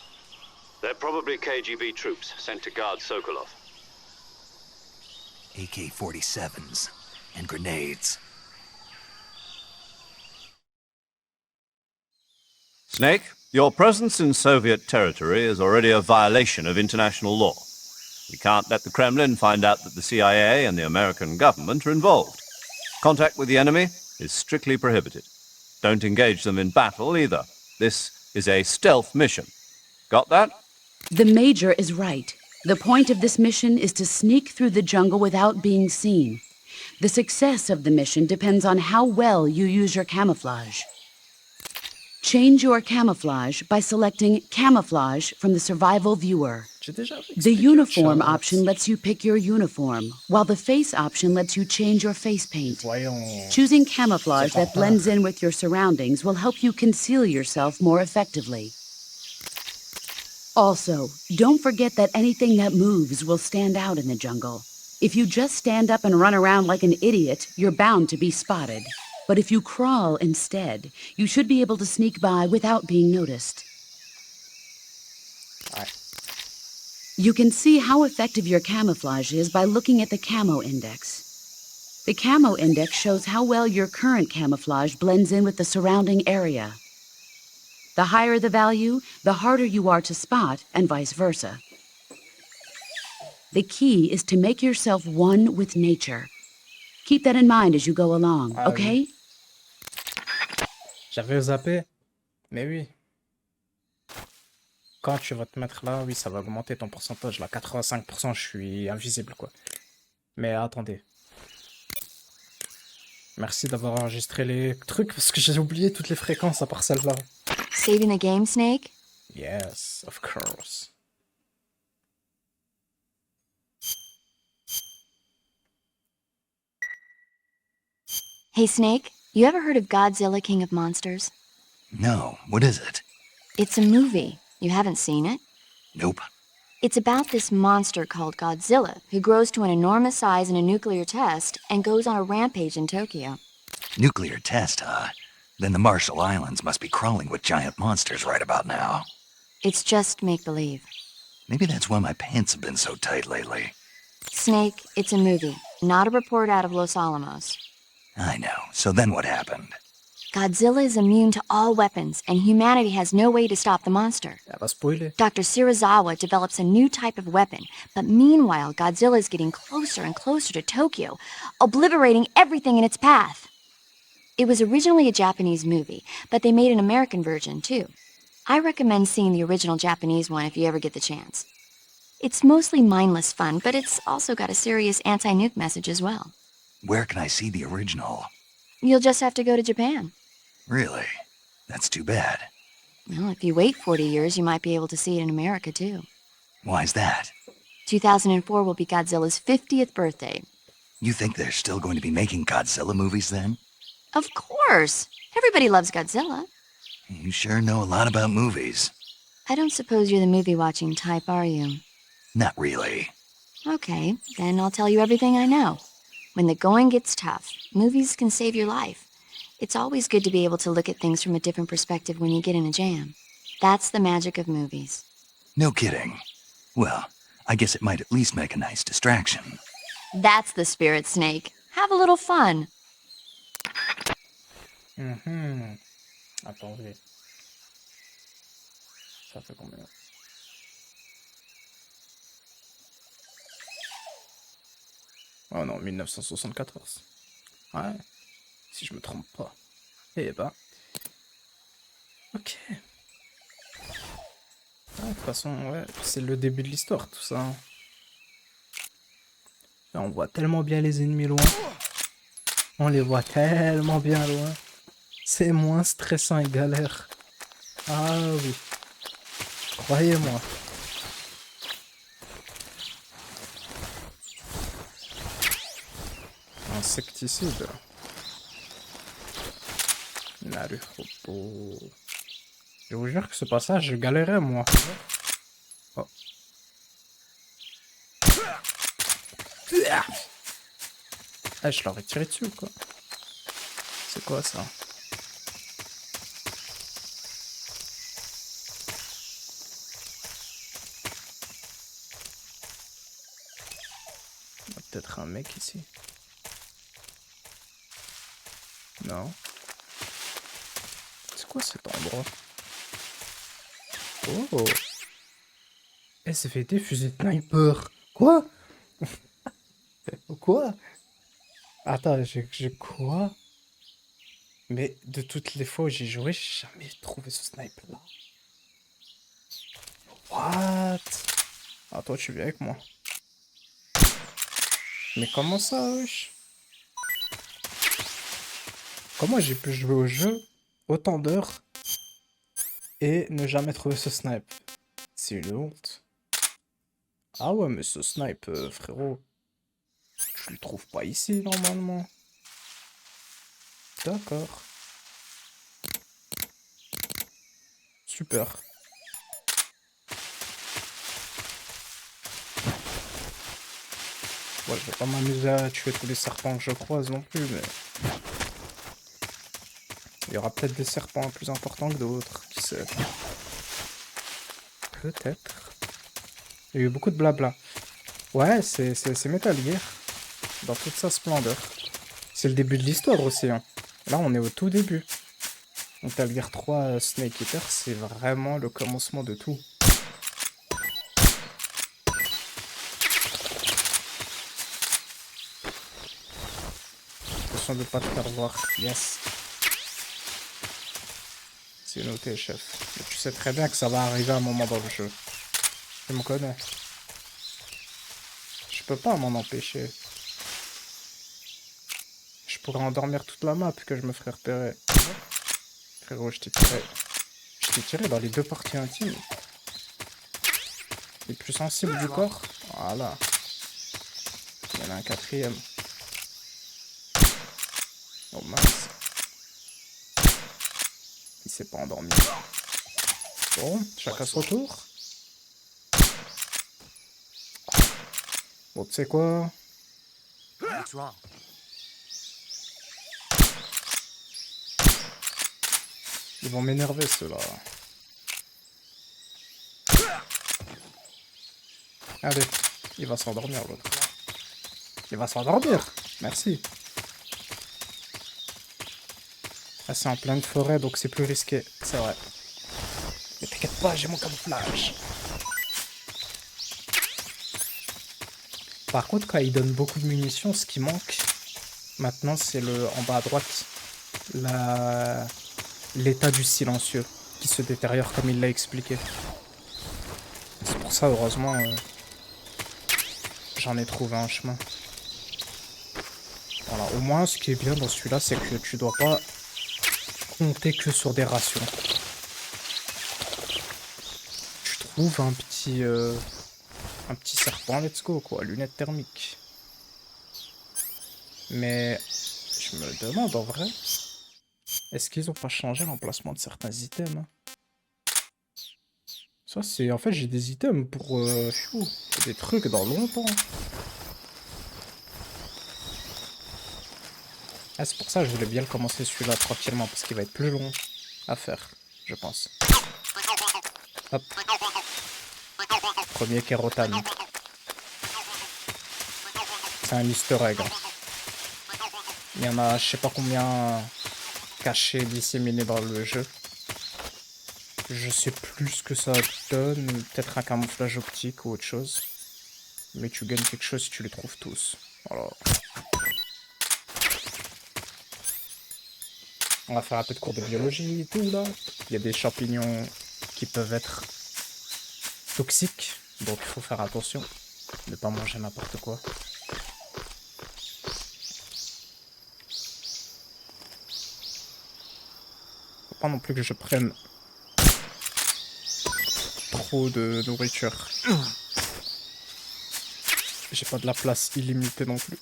They're probably KGB troops sent to guard Sokolov. AK-47s and grenades. Snake, your presence in Soviet territory is already a violation of international law. We can't let the Kremlin find out that the CIA and the American government are involved. Contact with the enemy is strictly prohibited. Don't engage them in battle either. This is a stealth mission. Got that? The Major is right. The point of this mission is to sneak through the jungle without being seen. The success of the mission depends on how well you use your camouflage. Change your camouflage by selecting Camouflage from the Survival Viewer. J'ai déjà The expliqué Uniform autre chose. option lets you pick your uniform, while the Face option lets you change your face paint. Voyons. Choosing camouflage C'est pas that blends in with your surroundings will help you conceal yourself more effectively. Also, don't forget that anything that moves will stand out in the jungle. If you just stand up and run around like an idiot, you're bound to be spotted. But if you crawl instead, you should be able to sneak by without being noticed. Ouais. You can see how effective your camouflage is by looking at the Camo Index. The Camo Index shows how well your current camouflage blends in with the surrounding area. The higher the value, the harder you are to spot, and vice versa. The key is to make yourself one with nature. Keep that in mind as you go along, Ah, okay? J'avais zappé. Mais oui. Quand tu vas te mettre là, oui, ça va augmenter ton pourcentage. Là, 85%, je suis invisible, quoi. Mais attendez. Merci d'avoir enregistré les trucs, parce que j'ai oublié toutes les fréquences à part celle-là. Saving the game, Snake? Yes, of course. Hey, Snake, you ever heard of Godzilla King of Monsters? No, what is it? It's a movie. You haven't seen it? Nope. It's about this monster called Godzilla who grows to an enormous size in a nuclear test and goes on a rampage in Tokyo. Nuclear test, huh? Then the Marshall Islands must be crawling with giant monsters right about now. It's just make-believe. Maybe that's why my pants have been so tight lately. Snake, it's a movie, not a report out of Los Alamos. I know. So then what happened? Godzilla is immune to all weapons, and humanity has no way to stop the monster. Elle va spoiler. Dr. Shirazawa develops a new type of weapon, but meanwhile, Godzilla is getting closer and closer to Tokyo, obliterating everything in its path. It was originally a Japanese movie, but they made an American version, too. I recommend seeing the original Japanese one if you ever get the chance. It's mostly mindless fun, but it's also got a serious anti-nuke message as well. Where can I see the original? You'll just have to go to Japan. Really? That's too bad. Well, if you wait 40 years, you might be able to see it in America, too. Why's that? 2004 will be Godzilla's 50th birthday. You think they're still going to be making Godzilla movies then? Of course! Everybody loves Godzilla. You sure know a lot about movies. I don't suppose you're the movie-watching type, are you? Not really. Okay, then I'll tell you everything I know. When the going gets tough, movies can save your life. It's always good to be able to look at things from a different perspective when you get in a jam. That's the magic of movies. No kidding. Well, I guess it might at least make a nice distraction. That's the spirit, Snake. Have a little fun. Attendez. Ça fait combien? Oh non, 1974. Ouais, si je me trompe pas. Eh ben. Ok. De toute façon, ouais, c'est le début de l'histoire, tout ça. Là, on voit tellement bien les ennemis loin. On les voit tellement bien loin. C'est moins stressant et galère. Ah oui. Croyez-moi. Insecticide. Naruhodo. Je vous jure que ce passage, je galérais moi. Oh. Ah, je l'aurais tiré dessus ou quoi? C'est quoi ça? Il y a peut-être un mec ici. Non. C'est quoi cet endroit? Oh! SVT fusil de sniper. Quoi? Quoi? Attends, j'ai quoi? Mais de toutes les fois où j'ai joué, j'ai jamais trouvé ce sniper là. What? Ah, toi, tu viens avec moi. Mais comment ça, wesh? Comment j'ai pu jouer au jeu autant d'heures et ne jamais trouver ce snipe? C'est une honte. Ah ouais, mais ce snipe, frérot, je le trouve pas ici, normalement. D'accord. Super. Ouais, je vais pas m'amuser à tuer tous les serpents que je croise non plus, mais... Il y aura peut-être des serpents plus importants que d'autres, qui sait. Peut-être. Il y a eu beaucoup de blabla. Ouais, c'est Metal Gear. Dans toute sa splendeur. C'est le début de l'histoire aussi, hein. Là, on est au tout début. Metal Gear 3 Snake Eater, c'est vraiment le commencement de tout. Attention de pas te faire voir. Yes. C'est noté, chef. Mais tu sais très bien que ça va arriver à un moment dans le jeu. Tu me connais. Je peux pas m'en empêcher. Je pourrais endormir toute la map que je me ferais repérer. Frérot, je t'ai tiré. Je t'ai tiré dans les deux parties intimes. Les plus sensibles du corps. Voilà. Il y en a un quatrième. Oh mince. Il s'est pas endormi. Bon, chacun son tour. Bon, tu sais quoi? Ils vont m'énerver, ceux-là. Allez, il va s'endormir, l'autre. Il va s'endormir. Merci. Ah, c'est en pleine forêt, donc c'est plus risqué. C'est vrai. Mais t'inquiète pas, j'ai mon camouflage. Par contre, quand il donne beaucoup de munitions, ce qui manque, maintenant, c'est le en bas à droite. L'état du silencieux, qui se détériore comme il l'a expliqué. C'est pour ça, heureusement, j'en ai trouvé un chemin. Voilà, au moins, ce qui est bien dans celui-là, c'est que tu dois pas compter que sur des rations. Tu trouves un petit serpent, let's go, quoi, lunettes thermiques. Mais je me demande, en vrai, est-ce qu'ils ont pas changé l'emplacement de certains items, hein? Ça, c'est... En fait, j'ai des items pour des trucs dans longtemps. Ah, c'est pour ça que je voulais bien le commencer celui-là tranquillement, parce qu'il va être plus long à faire, je pense. Hop. Premier kérotan. C'est un easter egg. Hein. Il y en a je sais pas combien cachés, disséminés dans le jeu. Je sais plus ce que ça donne. Peut-être un camouflage optique ou autre chose. Mais tu gagnes quelque chose si tu les trouves tous. Voilà. On va faire un peu de cours de biologie et tout là. Il y a des champignons qui peuvent être toxiques. Donc il faut faire attention. Ne pas manger n'importe quoi. Faut pas non plus que je prenne trop de nourriture. J'ai pas de la place illimitée non plus.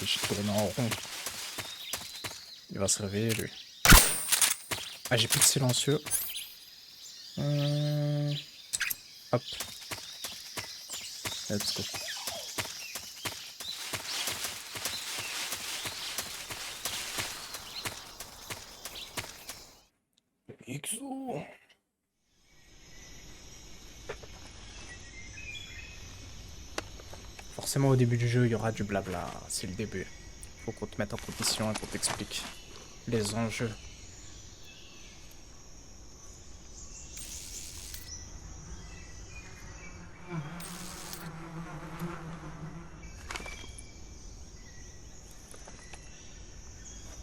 Je tourne en rond. Il va se réveiller lui. Ah, j'ai plus de silencieux. Hop. Let's go. XO. Forcément au début du jeu il y aura du blabla, c'est le début. Faut qu'on te mette en condition et qu'on t'explique les enjeux.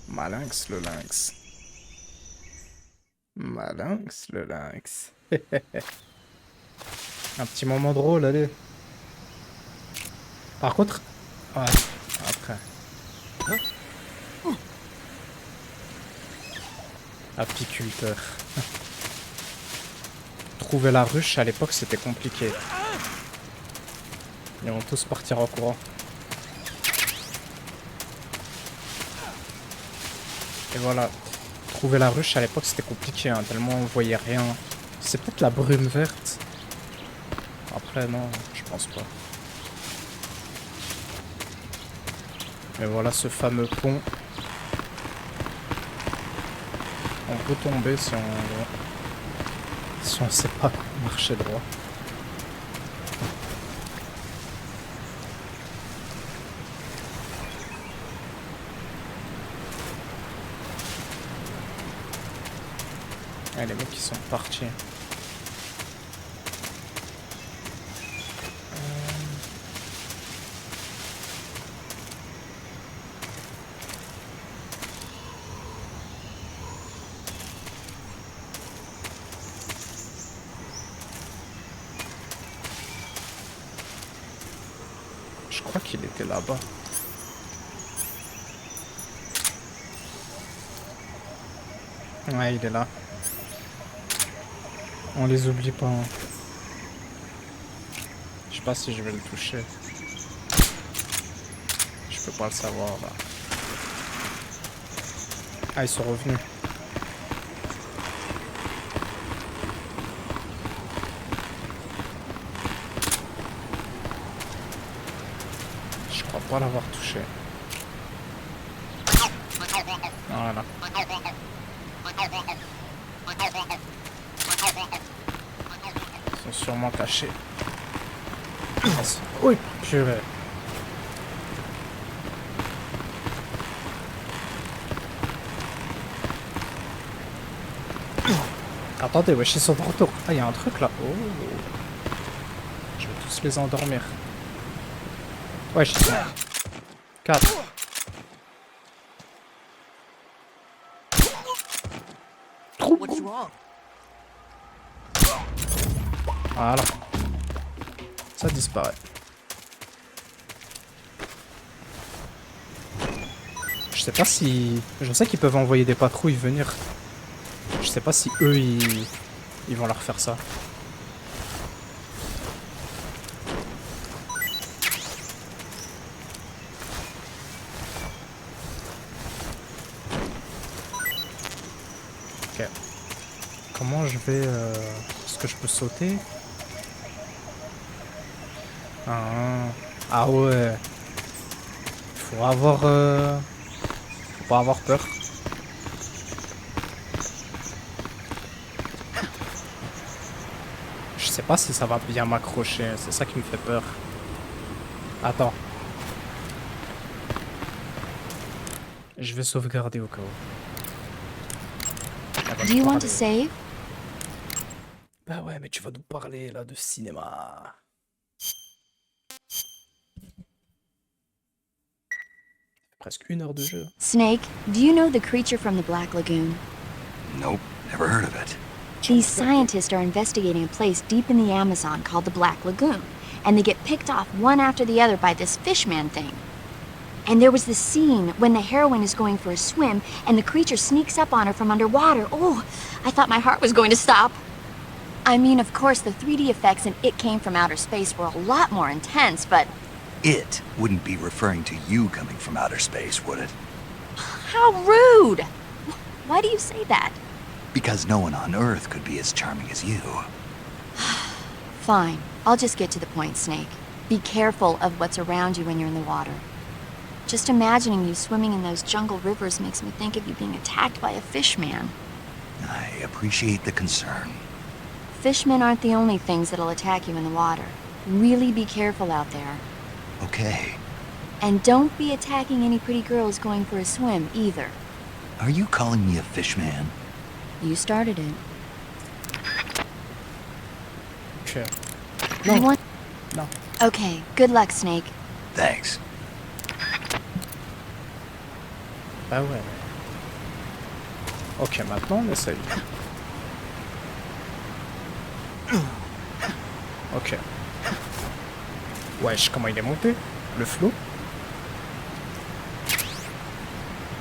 Malinx le lynx. Malinx le lynx. Un petit moment drôle, allez. Par contre... Ouais, après. Apiculteur. Trouver la ruche, à l'époque, c'était compliqué. Ils vont tous partir en courant. Et voilà. Trouver la ruche, à l'époque, c'était compliqué, hein, tellement on voyait rien. C'est peut-être la brume verte. Après, non, je pense pas. Et voilà ce fameux pont. On peut tomber si on sait pas marcher droit. Ah, les mecs ils sont partis. Je crois qu'il était là-bas. Ouais, il est là. On les oublie pas. Hein. Je sais pas si je vais le toucher. Je peux pas le savoir là. Ah, ils sont revenus. Je crois pas l'avoir touché. Voilà. Ils sont sûrement cachés. Oui, purée. Attendez, wesh, ils sont de retour. Ah, il y a un truc là. Oh. Je vais tous les endormir. Wesh, ils sont 4. Voilà. Ça disparaît. Je sais pas si... Je sais qu'ils peuvent envoyer des patrouilles venir. Je sais pas si eux, ils vont leur faire ça. Ok. Comment je vais... Est-ce que je peux sauter? Ah ouais. Faut avoir... Faut pas avoir peur. sais pas si ça va bien m'accrocher, c'est ça qui me fait peur. Attends. Je vais sauvegarder au cas où. Elle va Do nous you want parler. to save? Bah ouais, mais tu vas nous parler là de cinéma. Presque 1 heure de jeu. Snake, do you know the creature from the Black Lagoon? Nope, never heard of it. These scientists are investigating a place deep in the Amazon called the Black Lagoon, and they get picked off one after the other by this fishman thing. And there was this scene when the heroine is going for a swim and the creature sneaks up on her from underwater. Oh, I thought my heart was going to stop. I mean, of course, the 3D effects in It Came from Outer Space were a lot more intense, but It wouldn't be referring to you coming from outer space, would it? how rude! Why do you say that? Because no one on Earth could be as charming as you. Fine, I'll just get to the point, Snake. Be careful of what's around you when you're in the water. Just imagining you swimming in those jungle rivers makes me think of you being attacked by a fishman. I appreciate the concern. Fishmen aren't the only things that'll attack you in the water. Really be careful out there. Okay. And don't be attacking any pretty girls going for a swim, either. Are you calling me a fish man? You started it. Ok. You want... Non. Okay, good luck, Snake. Thanks. Bah ouais. Ok, maintenant on essaye. Ok. Wesh, comment il est monté? Le flow?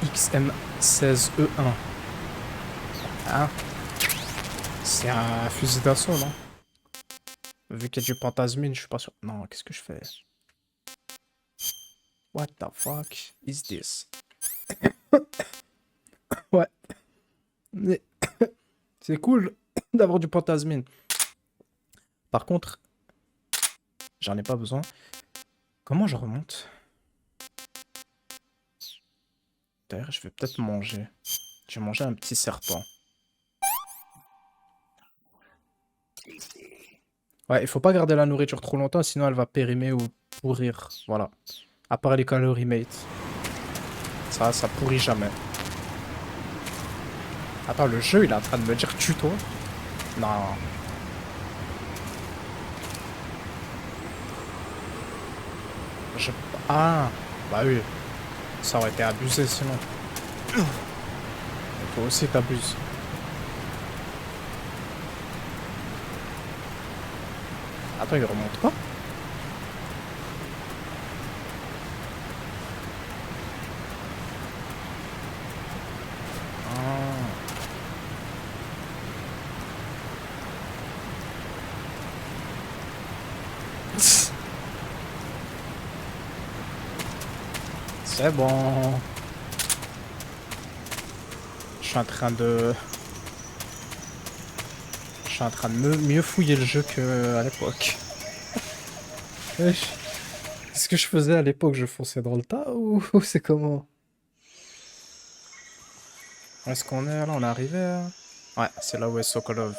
XM16E1. Hein? C'est un fusil d'assaut, non? Vu qu'il y a du fantasmine, je suis pas sûr. Non, qu'est-ce que je fais? What the fuck is this? Ouais. Mais c'est cool d'avoir du fantasmine. Par contre, j'en ai pas besoin. Comment je remonte? D'ailleurs, je vais peut-être manger. Je vais manger un petit serpent. Ouais, il faut pas garder la nourriture trop longtemps, sinon elle va périmer ou pourrir. Voilà. À part les calories mate. Ça pourrit jamais. Attends, le jeu, il est en train de me dire tue-toi. Non. Je... Ah, bah oui. Ça aurait été abusé sinon. Et toi aussi t'abuses. Attends, il remonte pas? C'est bon. Je suis en train de mieux fouiller le jeu qu'à l'époque. Wesh. Qu'est-ce que je faisais à l'époque? Je fonçais dans le tas ou c'est comment? Où est-ce qu'on est là? On est arrivé là? Ouais, c'est là où est Sokolov.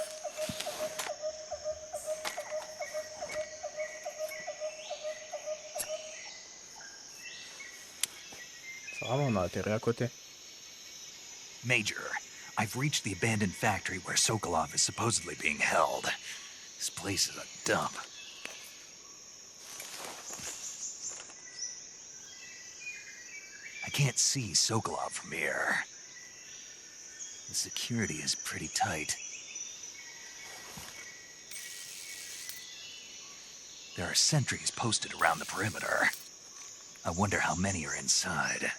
C'est vraiment, on a atterri à côté. Major, I've reached the abandoned factory where Sokolov is supposedly being held. This place is a dump. I can't see Sokolov from here. The security is pretty tight. There are sentries posted around the perimeter. I wonder how many are inside.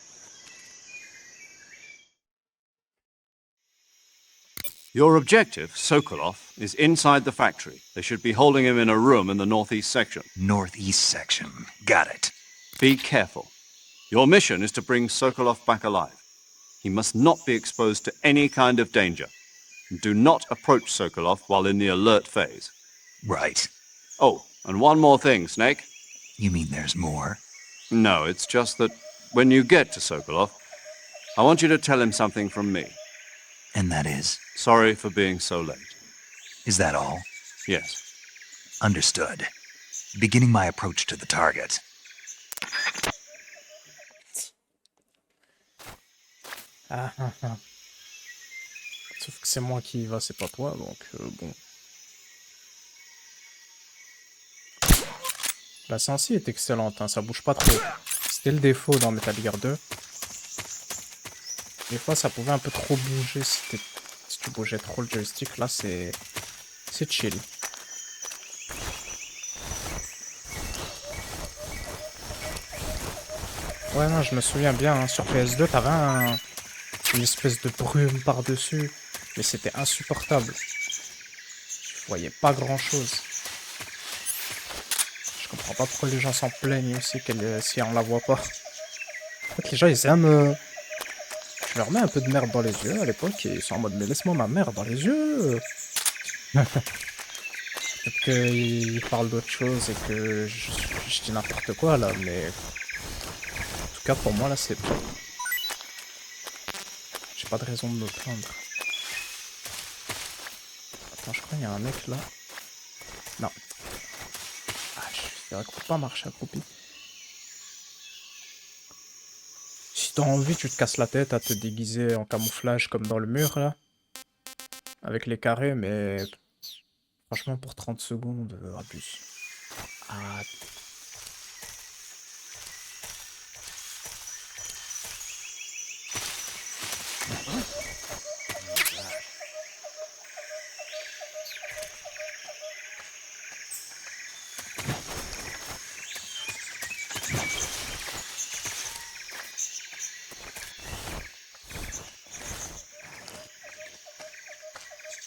Your objective, Sokolov, is inside the factory. They should be holding him in a room in the northeast section. Northeast section. Got it. Be careful. Your mission is to bring Sokolov back alive. He must not be exposed to any kind of danger. Do not approach Sokolov while in the alert phase. Right. Oh, and one more thing, Snake. You mean there's more? No, it's just that when you get to Sokolov, I want you to tell him something from me. And that is? Sorry for being so late. Is that all? Yes. Understood. Beginning my approach to the target. Ah, ah, ah. Sauf que c'est moi qui y va, c'est pas toi, donc bon. La sensi est excellente, hein, ça bouge pas trop. C'était le défaut dans Metal Gear 2. Des fois, ça pouvait un peu trop bouger si tu bougeais trop le joystick. Là, c'est chill. Ouais, non, je me souviens bien, hein, sur PS2, t'avais une espèce de brume par-dessus. Mais c'était insupportable. Je voyais pas grand-chose. Je comprends pas pourquoi les gens s'en plaignent aussi si on la voit pas. En fait, les gens, ils aiment... Je leur mets un peu de merde dans les yeux à l'époque et ils sont en mode mais laisse-moi ma merde dans les yeux. Peut-être qu'ils parlent d'autre chose et que je dis n'importe quoi là, mais en tout cas pour moi là c'est pas. J'ai pas de raison de me plaindre. Attends, je crois qu'il y a un mec là. Non. Ah, je dirais qu'on peut pas marcher accroupi. Si t'as envie, tu te casses la tête à te déguiser en camouflage comme dans le mur là. Avec les carrés, mais franchement pour 30 secondes, abuse. Ah.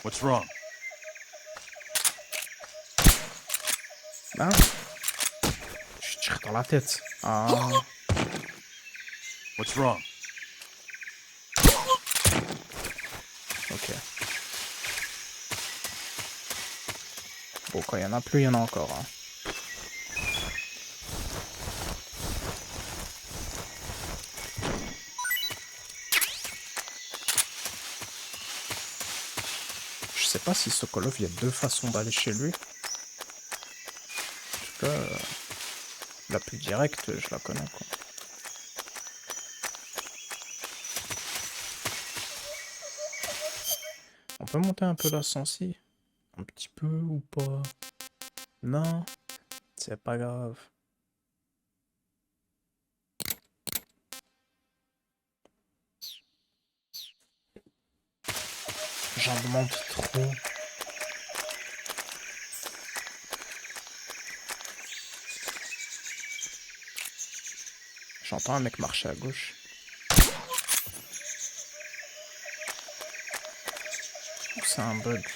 What's wrong? Ah. Je tire dans la tête. Ah. What's wrong? Ok. Bon, quand il y en a plus, il y en a encore. Hein. Je sais pas si Sokolov, il y a deux façons d'aller chez lui. En tout cas, la plus directe, je la connais quoi. On peut monter un peu la sensi? Un petit peu ou pas? Non, c'est pas grave. J'en demande trop. J'entends un mec marcher à gauche. C'est un bug.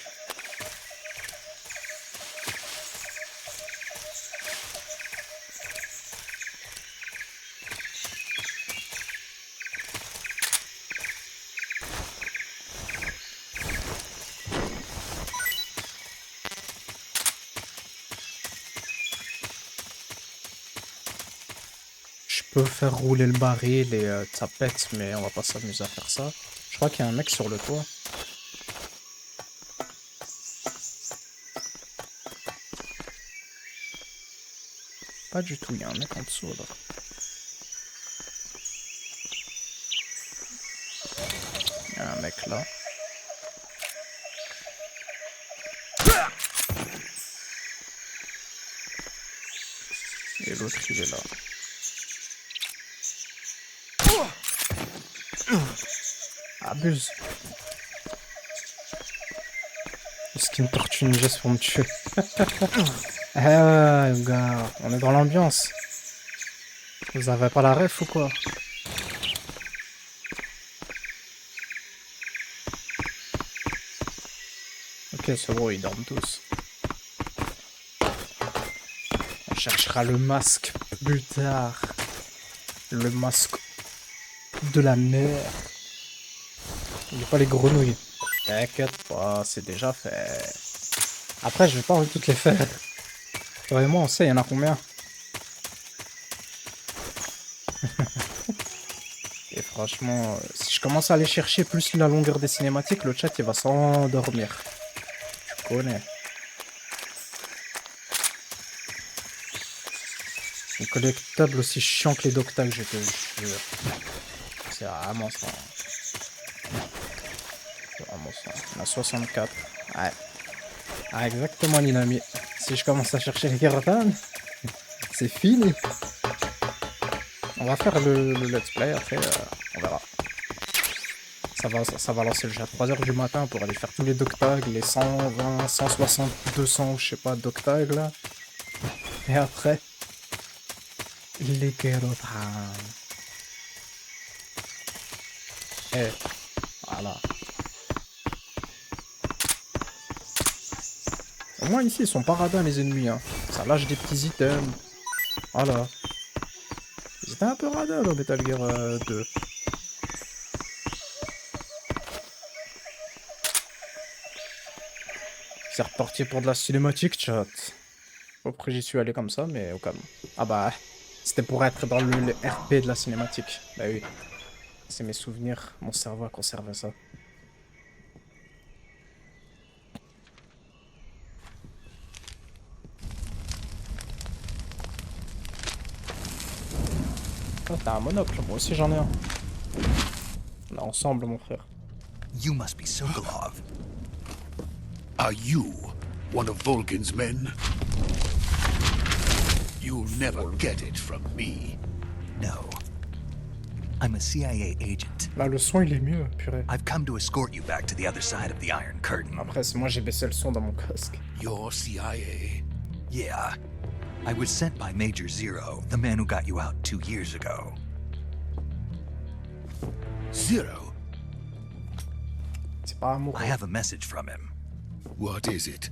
Je peux faire rouler le baril et ça pète, mais on va pas s'amuser à faire ça. Je crois qu'il y a un mec sur le toit. Pas du tout, il y a un mec en dessous là. Il y a un mec là. Et l'autre il est là. Abuse. Est-ce qu'il y a une tortue ninja pour me tuer? Eh ouais, gars, on est dans l'ambiance. Vous avez pas la ref ou quoi? Ok, c'est bon, ils dorment tous. On cherchera le masque plus tard. Le masque de la mer. Il pas les grenouilles. T'inquiète pas, c'est déjà fait. Après, je vais pas envie de toutes les faire. Vraiment, on sait, il y en a combien? Et franchement, si je commence à aller chercher plus la longueur des cinématiques, le chat il va s'endormir. Tu connais. collectable aussi chiant que les doctags, je te jure. C'est vraiment ça. C'est vraiment ça. On a 64. Ouais. Ah, exactement, Ninami. Si je commence à chercher les caravanes, c'est fini. On va faire le let's play, après, on verra. Ça va lancer le jeu à 3 h du matin pour aller faire tous les doctags, les 120, 160, 200, je sais pas, doctags, là. Et après, les caravanes. Et voilà. Au moins ici, ils sont pas radins les ennemis. Hein. Ça lâche des petits items. Voilà. Ils étaient un peu radins dans Metal Gear 2. C'est reparti pour de la cinématique, chat. Après, j'y suis allé comme ça, mais au calme. Ah bah, c'était pour être dans le RP de la cinématique. Bah oui. C'est mes souvenirs. Mon cerveau a conservé ça. Oh, t'as un monocle, moi aussi j'en ai un. Là, ensemble, mon frère. You must be Sokolov. Are you one of Volgin's men? You'll never get it from me. No. I'm a CIA agent. Là, le son, il est mieux, purée. I've come to escort you back to the other side of the Iron Curtain. Après, c'est moi, j'ai baissé le son dans mon casque. You're CIA? Yeah. I was sent by Major Zero, the man who got you out 2 years ago. Zero? C'est pas amoureux. I have a message from him. What is it?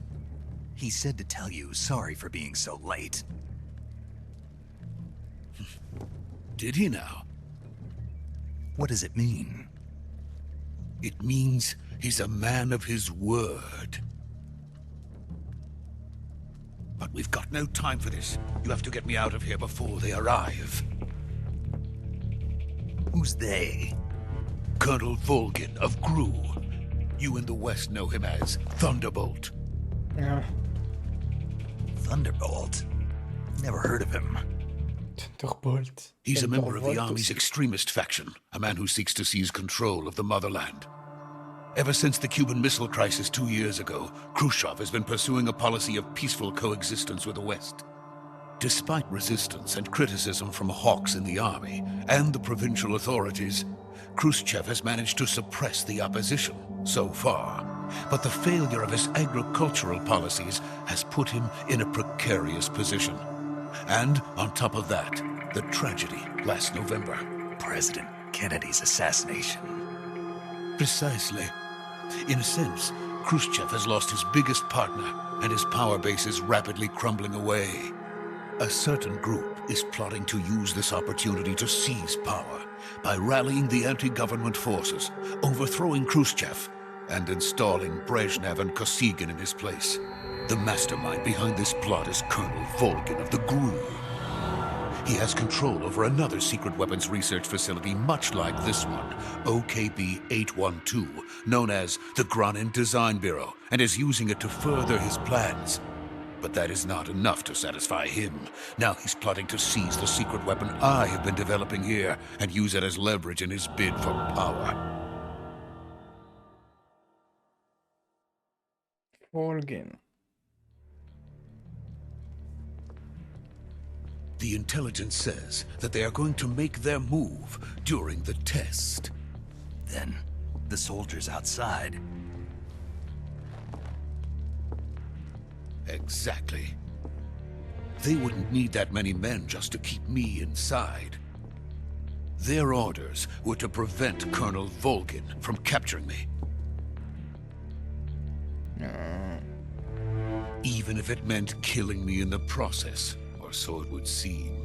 He said to tell you sorry for being so late. Did he now? What does it mean? It means he's a man of his word. But we've got no time for this. You have to get me out of here before they arrive. Who's they? Colonel Volgin of Gru. You in the West know him as Thunderbolt. Yeah. Thunderbolt? Never heard of him. Thunderbolt. He's a member of the Thunderbolt Army's aussi. extremist faction, a man who seeks to seize control of the motherland. Ever since the Cuban Missile Crisis 2 years ago, Khrushchev has been pursuing a policy of peaceful coexistence with the West. Despite resistance and criticism from hawks in the army and the provincial authorities, Khrushchev has managed to suppress the opposition so far. But the failure of his agricultural policies has put him in a precarious position. And on top of that, the tragedy last November. President Kennedy's assassination. Precisely. In a sense, Khrushchev has lost his biggest partner, and his power base is rapidly crumbling away. A certain group is plotting to use this opportunity to seize power by rallying the anti-government forces, overthrowing Khrushchev, and installing Brezhnev and Kosygin in his place. The mastermind behind this plot is Colonel Volgin of the GRU. He has control over another secret weapons research facility much like this one, OKB-812, known as the Granin Design Bureau, and is using it to further his plans. But that is not enough to satisfy him. Now he's plotting to seize the secret weapon I have been developing here and use it as leverage in his bid for power. Volgin. The intelligence says that they are going to make their move during the test. Then, the soldiers outside. Exactly. They wouldn't need that many men just to keep me inside. Their orders were to prevent Colonel Volgin from capturing me. Even if it meant killing me in the process, or so it would seem.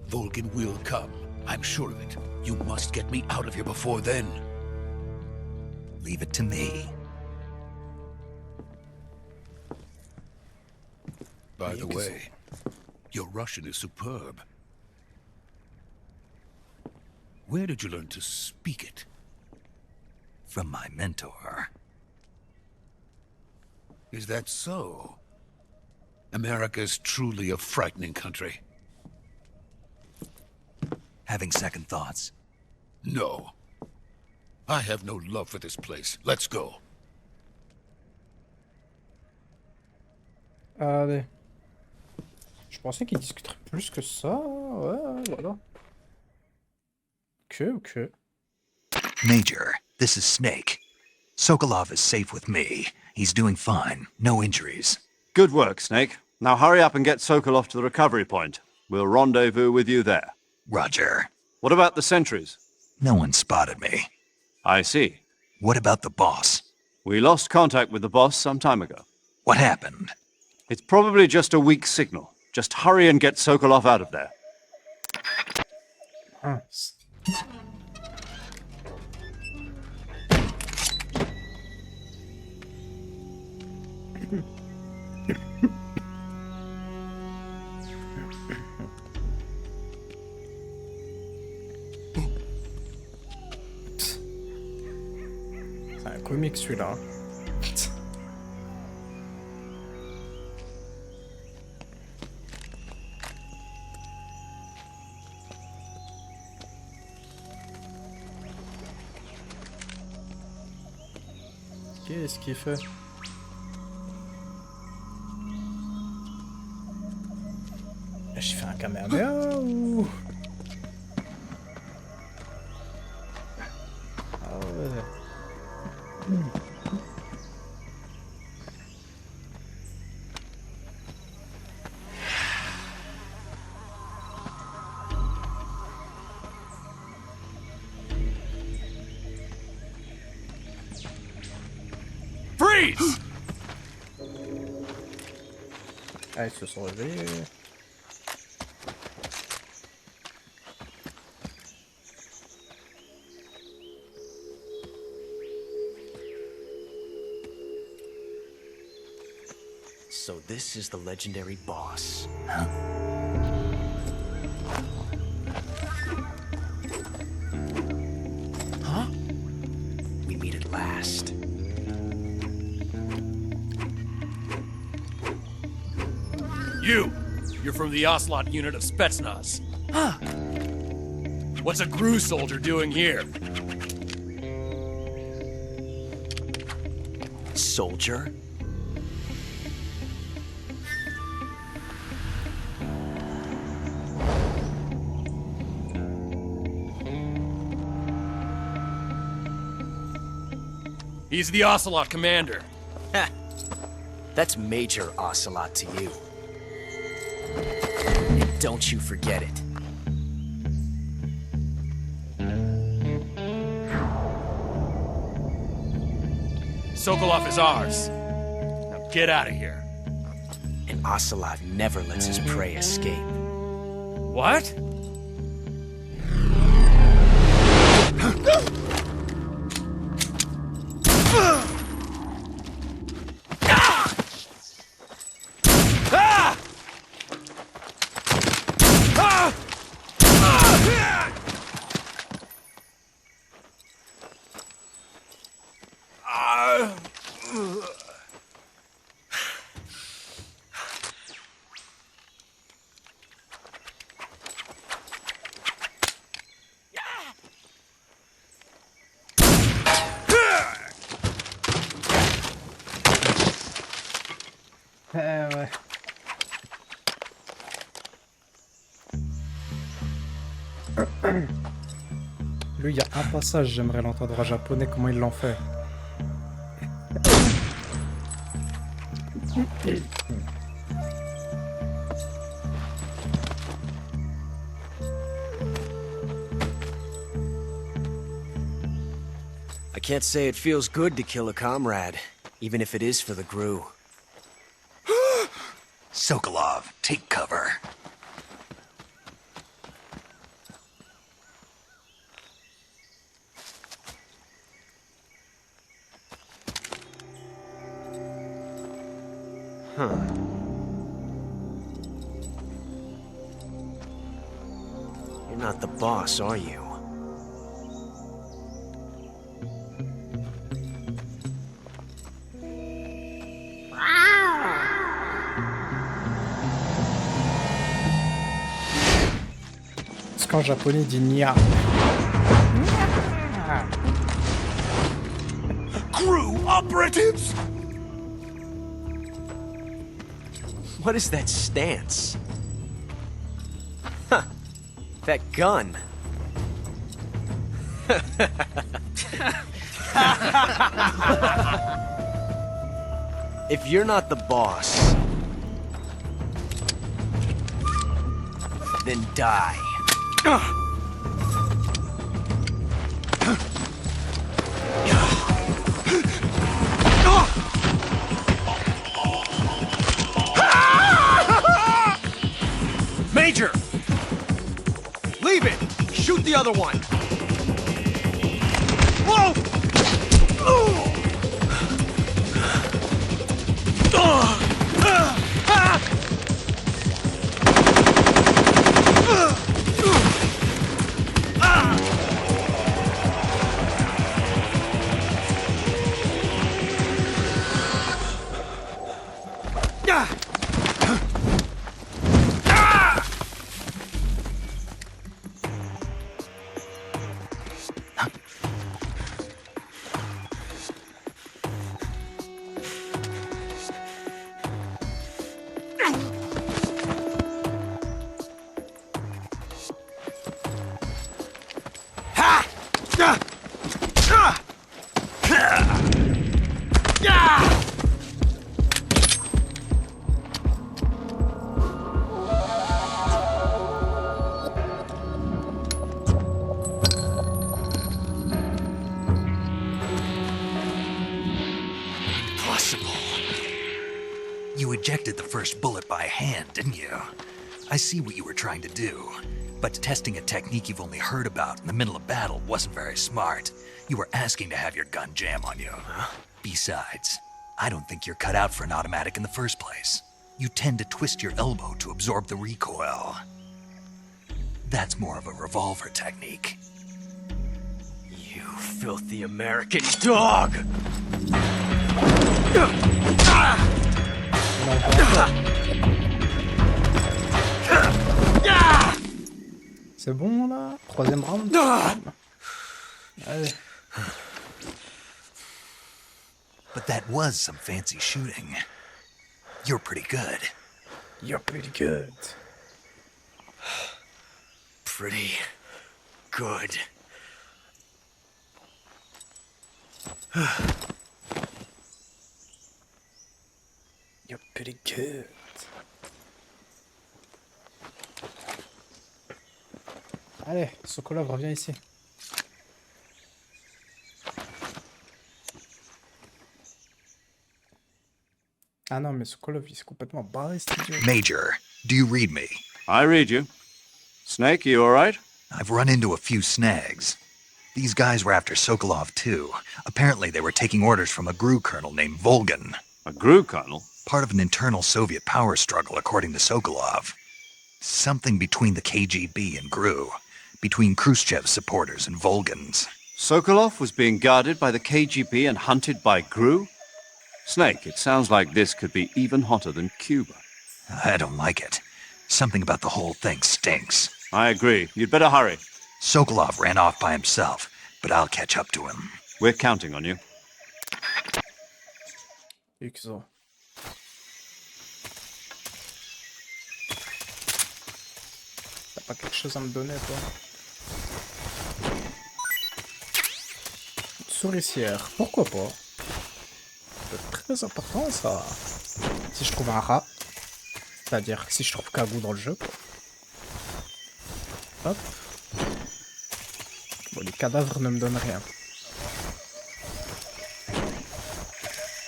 Volgin will come. I'm sure of it. You must get me out of here before then. Leave it to me. By the way, your Russian is superb. Where did you learn to speak it? From my mentor. Is that so? America's truly a frightening country. Having second thoughts? No. I have no love for this place. Let's go. Allez. Je pensais qu'il discuterait plus que ça. Ouais, voilà. Ok. Major, this is Snake. Sokolov is safe with me. He's doing fine. No injuries. Good work, Snake. Now hurry up and get Sokolov to the recovery point. We'll rendezvous with you there. Roger. What about the sentries? No one spotted me. I see. What about the boss? We lost contact with the boss some time ago. What happened? It's probably just a weak signal. Just hurry and get Sokolov out of there. Mince. C'est un comique celui-là. Qu'est-ce qu'il fait? J'ai fait un caméra ou... Ah ouais. Freeze! Ah, ils se sont réveillés. So this is the legendary boss. Huh? We meet at last. You're from the Ocelot unit of Spetsnaz. Huh. What's a GRU soldier doing here? Soldier? He's the Ocelot commander. Heh. That's Major Ocelot to you. And don't you forget it. Sokolov is ours. Now get out of here. And Ocelot never lets his prey escape. What? Ouais. Lui, il y a un passage, j'aimerais l'entendre en japonais, comment ils l'ont fait. I can't say it feels good to kill a comrade, even if it is for the GRU. Sokolov, take cover. Huh. You're not the boss, are you? En japonais, il dit nia. Crew operatives! What is that stance? Huh. That gun. If you're not the boss, then die. Major! Leave it! Shoot the other one! Whoa! You ejected the first bullet by hand, didn't you? I see what you were trying to do. But testing a technique you've only heard about in the middle of battle wasn't very smart. You were asking to have your gun jam on you. Besides, I don't think you're cut out for an automatic in the first place. You tend to twist your elbow to absorb the recoil. That's more of a revolver technique. You filthy American dog! C'est bon là? Troisième round? Allez. But that was some fancy shooting. You're pretty good. You're pretty good. Pretty good. You're pretty good. Allez, Sokolov, reviens ici. Ah non, mais Sokolov, il s'est complètement barré, cet idiot. Major, do you read me? I read you. Snake, you all right? I've run into a few snags. These guys were after Sokolov too. Apparently they were taking orders from a GRU colonel named Volgan. A GRU colonel? Part of an internal Soviet power struggle, according to Sokolov. Something between the KGB and GRU. Between Khrushchev's supporters and Volgan's. Sokolov was being guarded by the KGB and hunted by GRU? Snake, it sounds like this could be even hotter than Cuba. I don't like it. Something about the whole thing stinks. I agree. You'd better hurry. Sokolov ran off by himself, but I'll catch up to him. We're counting on you. XO. T'as pas quelque chose à me donner, toi? Une souricière, pourquoi pas? C'est très important, ça. Si je trouve un rat. C'est-à-dire que si je trouve Kagou dans le jeu, quoi. Hop. Bon, les cadavres ne me donnent rien.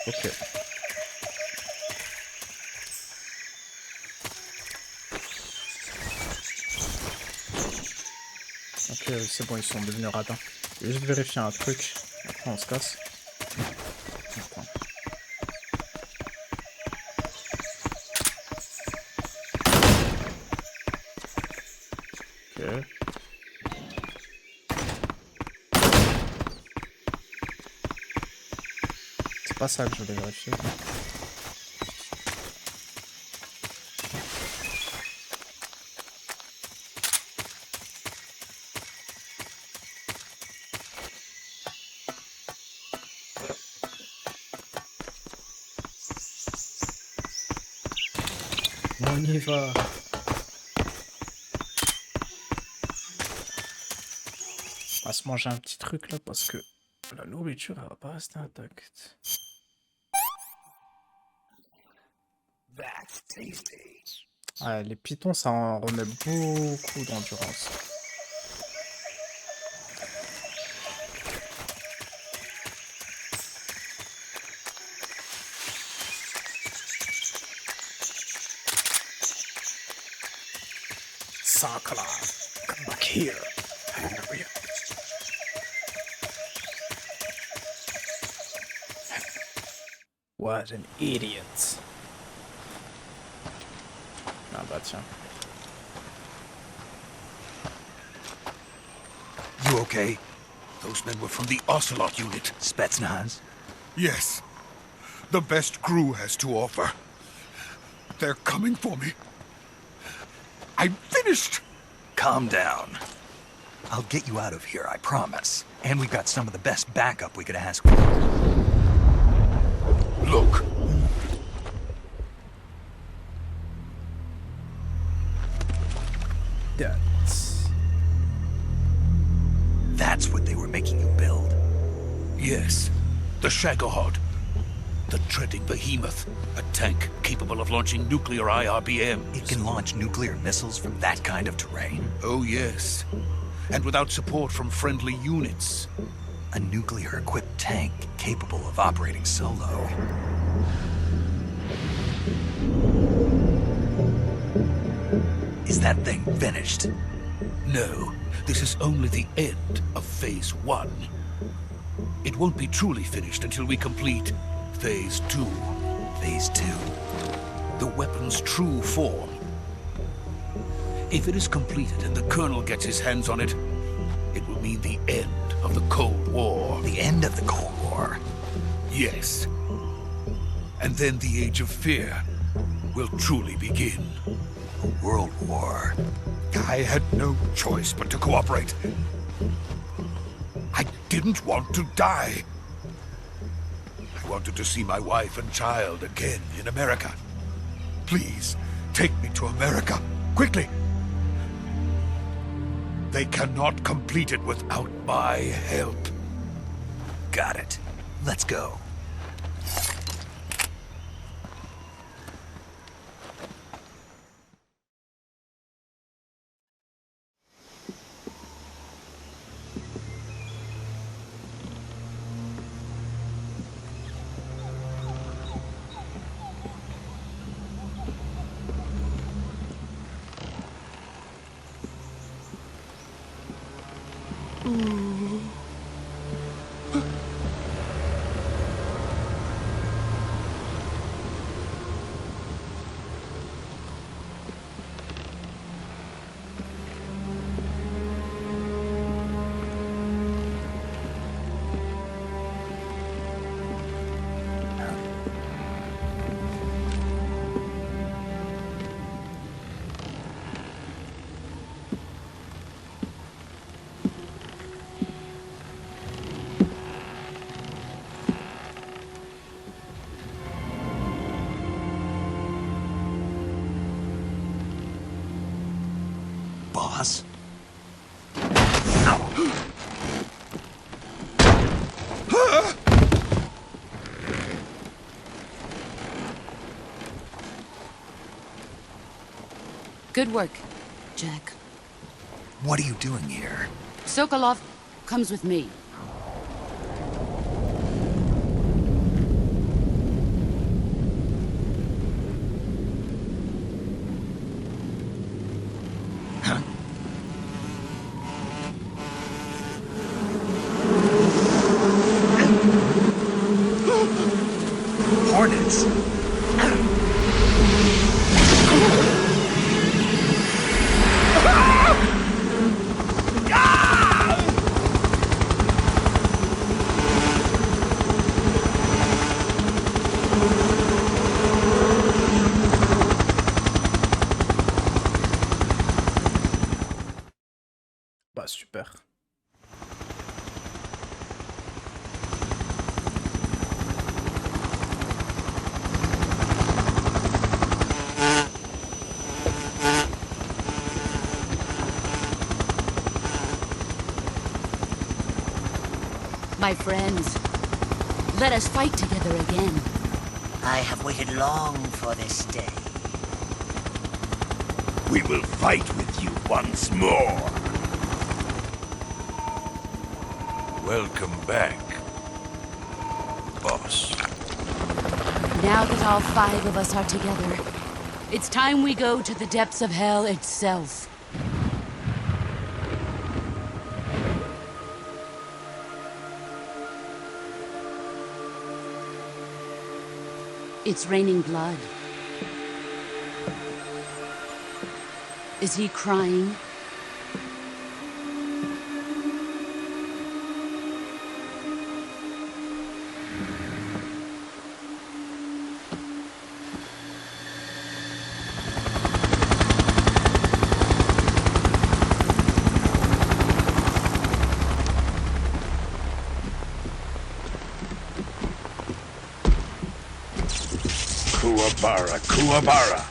Ok. Ok, c'est bon, ils sont devenus radins. Je vais juste vérifier un truc. Après, on se casse. Attends. Ok. C'est pas ça que je voulais vérifier. y va. On va se manger un petit truc là parce que la nourriture elle va pas rester intacte. Ouais, les pitons ça en remet beaucoup d'endurance. Sakura, come back here. Hallelujah. What an idiot. Ah bah tiens. You okay? Those men were from the Ocelot unit. Spetsnaz? Yes. The best crew has to offer. They're coming for me. I'm finished! Calm down. I'll get you out of here, I promise. And we've got some of the best backup we could ask for. Look. That's what they were making you build. Yes. The Shagohod. The treading behemoth. A tank capable of launching nuclear IRBMs. It can launch nuclear missiles from that kind of terrain. Oh, yes. And without support from friendly units. A nuclear-equipped tank capable of operating solo. Is that thing finished? No, this is only the end of Phase 1. It won't be truly finished until we complete Phase 2. Phase 2. The weapon's true form. If it is completed and the Colonel gets his hands on it, it will mean the end of the Cold War. The end of the Cold War? Yes. And then the Age of Fear will truly begin. A world war. I had no choice but to cooperate. I didn't want to die. I wanted to see my wife and child again in America. Please, take me to America, quickly. They cannot complete it without my help. Got it. Let's go. Boss? Good work, Jack. What are you doing here? Sokolov comes with me. Hornets! Bah super. My friends, let us fight together again. I have waited long for this day. We will fight with you once more. Welcome back, boss. Now that all 5 of us are together, it's time we go to the depths of hell itself. It's raining blood. Is he crying? Kuwabara, Kuwabara.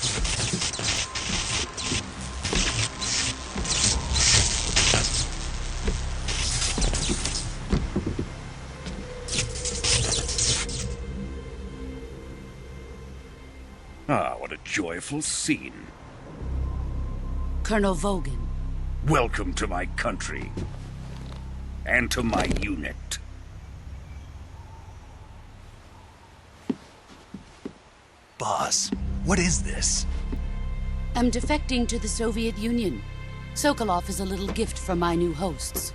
Ah, what a joyful scene. Colonel Vogan. Welcome to my country. And to my unit. Boss, what is this? I'm defecting to the Soviet Union. Sokolov is a little gift from my new hosts.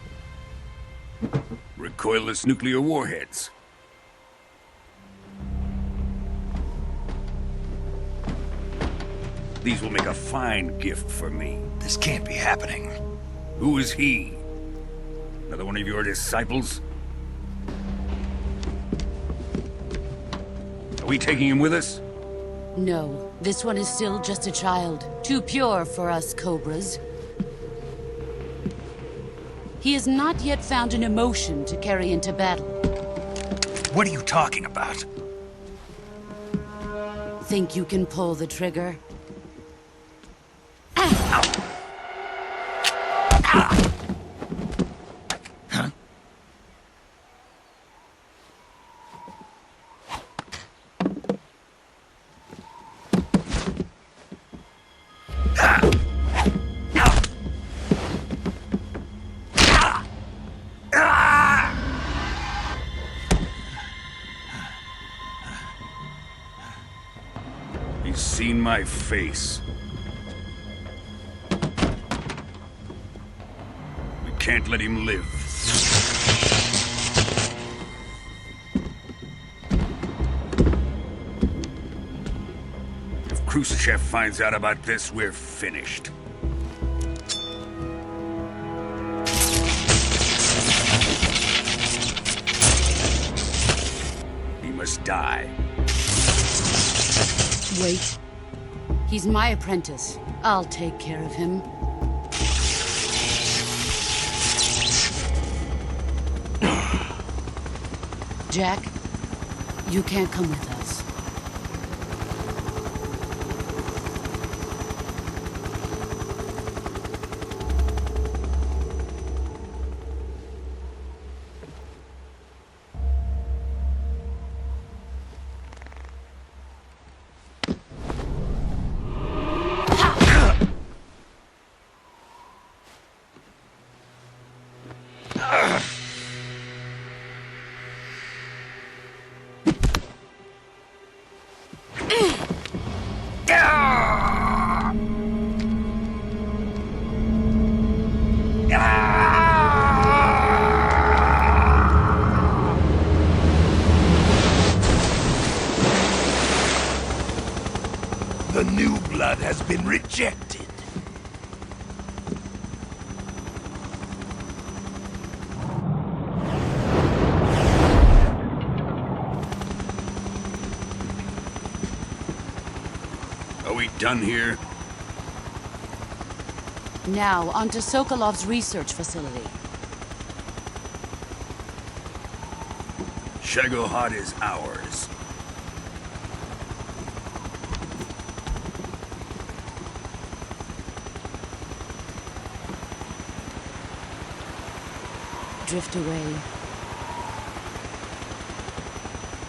Recoilless nuclear warheads. These will make a fine gift for me. This can't be happening. Who is he? Another one of your disciples? Are we taking him with us? No, this one is still just a child. Too pure for us Cobras. He has not yet found an emotion to carry into battle. What are you talking about? Think you can pull the trigger? He's seen my face. We can't let him live. If Khrushchev finds out about this, we're finished. He must die. Wait. He's my apprentice. I'll take care of him. Jack, you can't come with us. The new blood has been rejected. Are we done here? Now, onto Sokolov's research facility. Shagohod is ours. Drift away.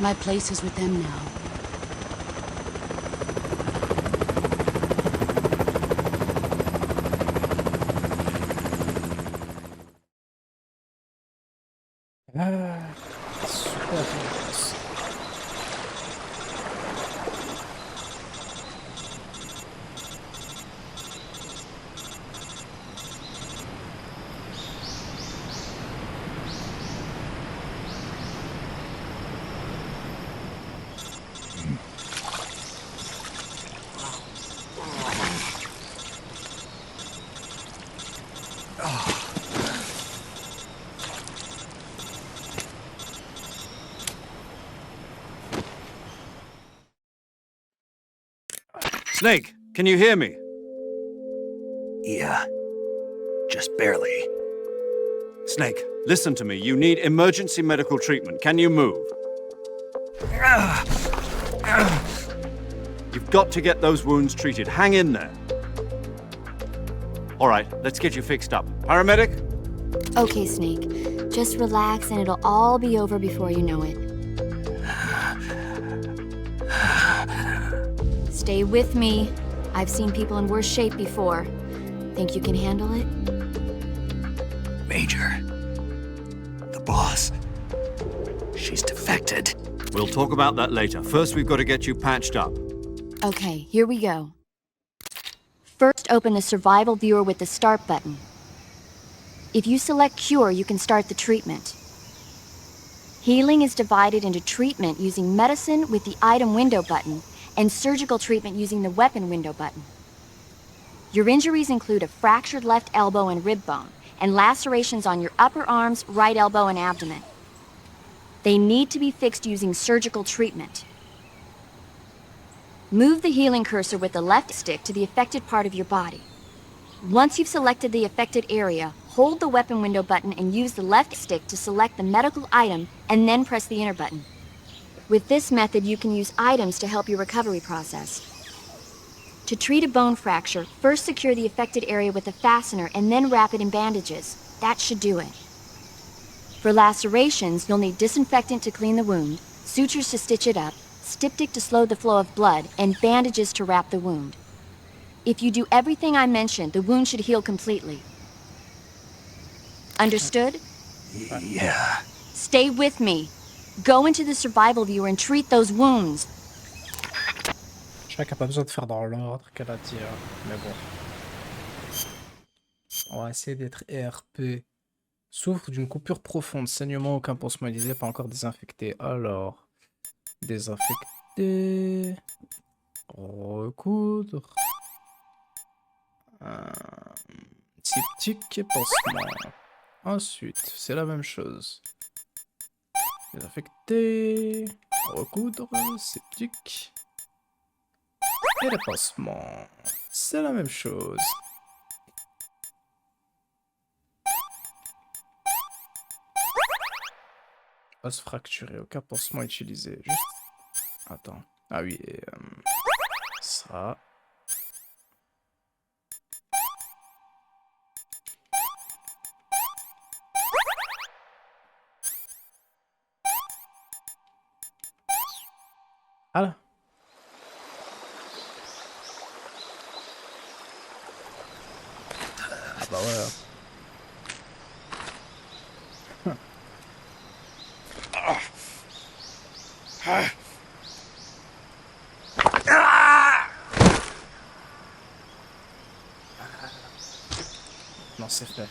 My place is with them now. Ah, super. Snake, can you hear me? Yeah. Just barely. Snake, listen to me. You need emergency medical treatment. Can you move? You've got to get those wounds treated. Hang in there. All right, let's get you fixed up. Paramedic? Okay, Snake. Just relax and it'll all be over before you know it. Stay with me. I've seen people in worse shape before. Think you can handle it? Major. The boss. She's defected. We'll talk about that later. First, we've got to get you patched up. Okay, here we go. First, open the survival viewer with the start button. If you select cure, you can start the treatment. Healing is divided into treatment using medicine with the item window button and surgical treatment using the weapon window button. Your injuries include a fractured left elbow and rib bone, and lacerations on your upper arms, right elbow, and abdomen. They need to be fixed using surgical treatment. Move the healing cursor with the left stick to the affected part of your body. Once you've selected the affected area, hold the weapon window button and use the left stick to select the medical item and then press the enter button. With this method, you can use items to help your recovery process. To treat a bone fracture, first secure the affected area with a fastener and then wrap it in bandages. That should do it. For lacerations, you'll need disinfectant to clean the wound, sutures to stitch it up, styptic to slow the flow of blood, and bandages to wrap the wound. If you do everything I mentioned, the wound should heal completely. Understood? Yeah. Stay with me. Go into the survival viewer and treat those wounds. Je crois qu'il n'y a pas besoin de faire dans l'ordre qu'elle a dit, hein. Mais bon. On va essayer d'être ERP. Souffre d'une coupure profonde, saignement, aucun pansement utilisé, pas encore désinfecté. Alors, désinfecter, recoudre, styptique et pansement. Ensuite, c'est la même chose. Désinfecter, recoudre, styptique et le pansement. C'est la même chose. Os fracturé, aucun pansement utilisé. Juste. Attends. Ah oui, et ça. Ah là. Ah bah ouais. Non, c'est fait.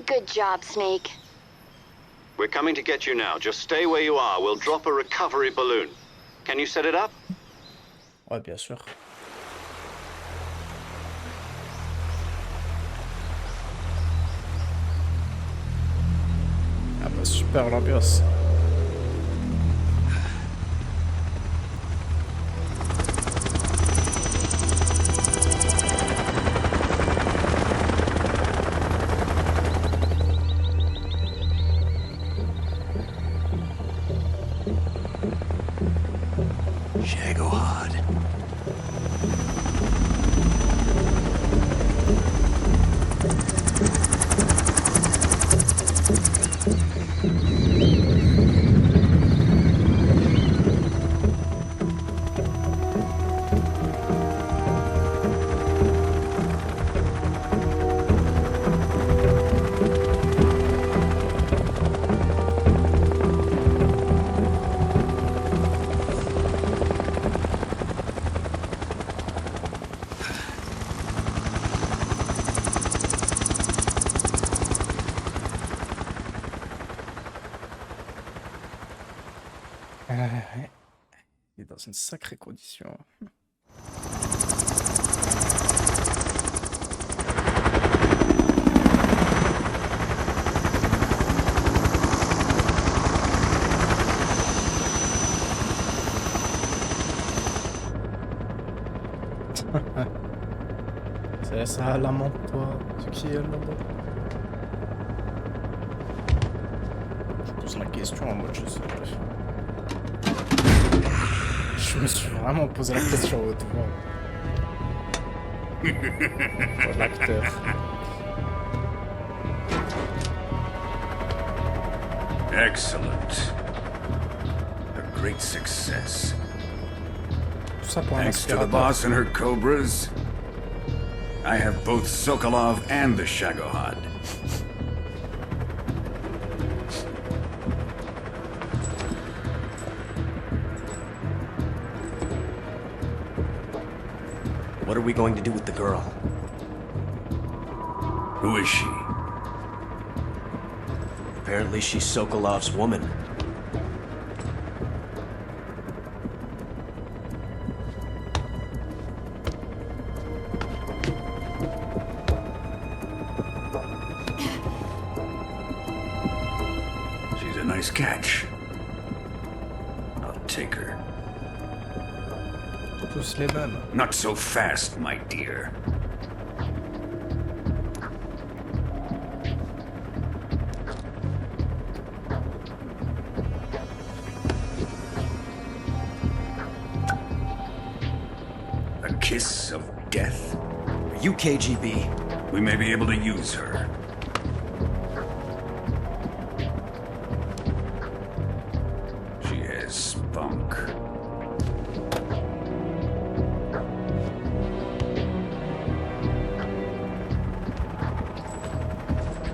Good job, Snake. We're coming to get you now. Just stay where you are. We'll drop a recovery balloon. Can you set it up? Ouais, bien sûr. Super l'ambiance. Shagohod. Ouais. Il est dans une sacrée condition. C'est ça, lamente-toi. Ce qui est là-bas. Je pose la question en mode je sais. Je me suis vraiment posé la question à haute voix. Oh, l'acteur. Excellent. A great success. Tout ça pour un Thanks to the aspirateur. boss and her cobras, I have both Sokolov and the Shagohod. What are we going to do with the girl? Who is she? Apparently she's Sokolov's woman. She's a nice catch. I'll take her. Tous les mêmes. Not so fast, my dear. A kiss of death? Are you KGB? We may be able to use her. She has spunk.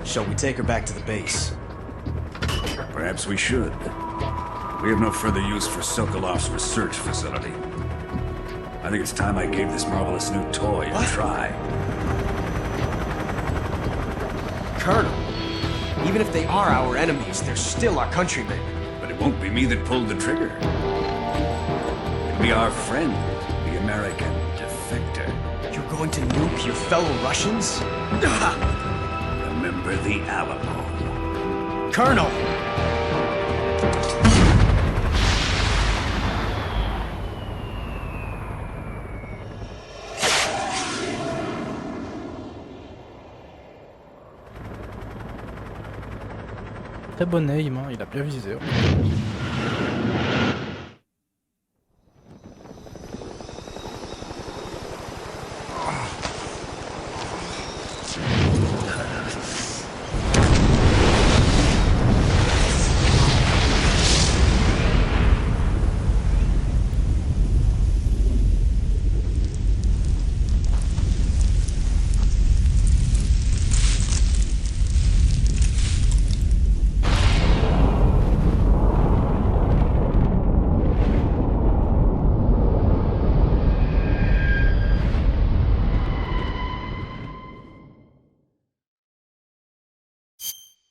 Shall we take her back to the base? Perhaps we should. We have no further use for Sokolov's research facility. I think it's time I gave this marvelous new toy a try. Colonel, even if they are our enemies, they're still our countrymen. But it won't be me that pulled the trigger. It'll be our friend, the American defector. You're going to nuke your fellow Russians? Remember the Alamo. Colonel! Très bon aim, hein, il a bien visé.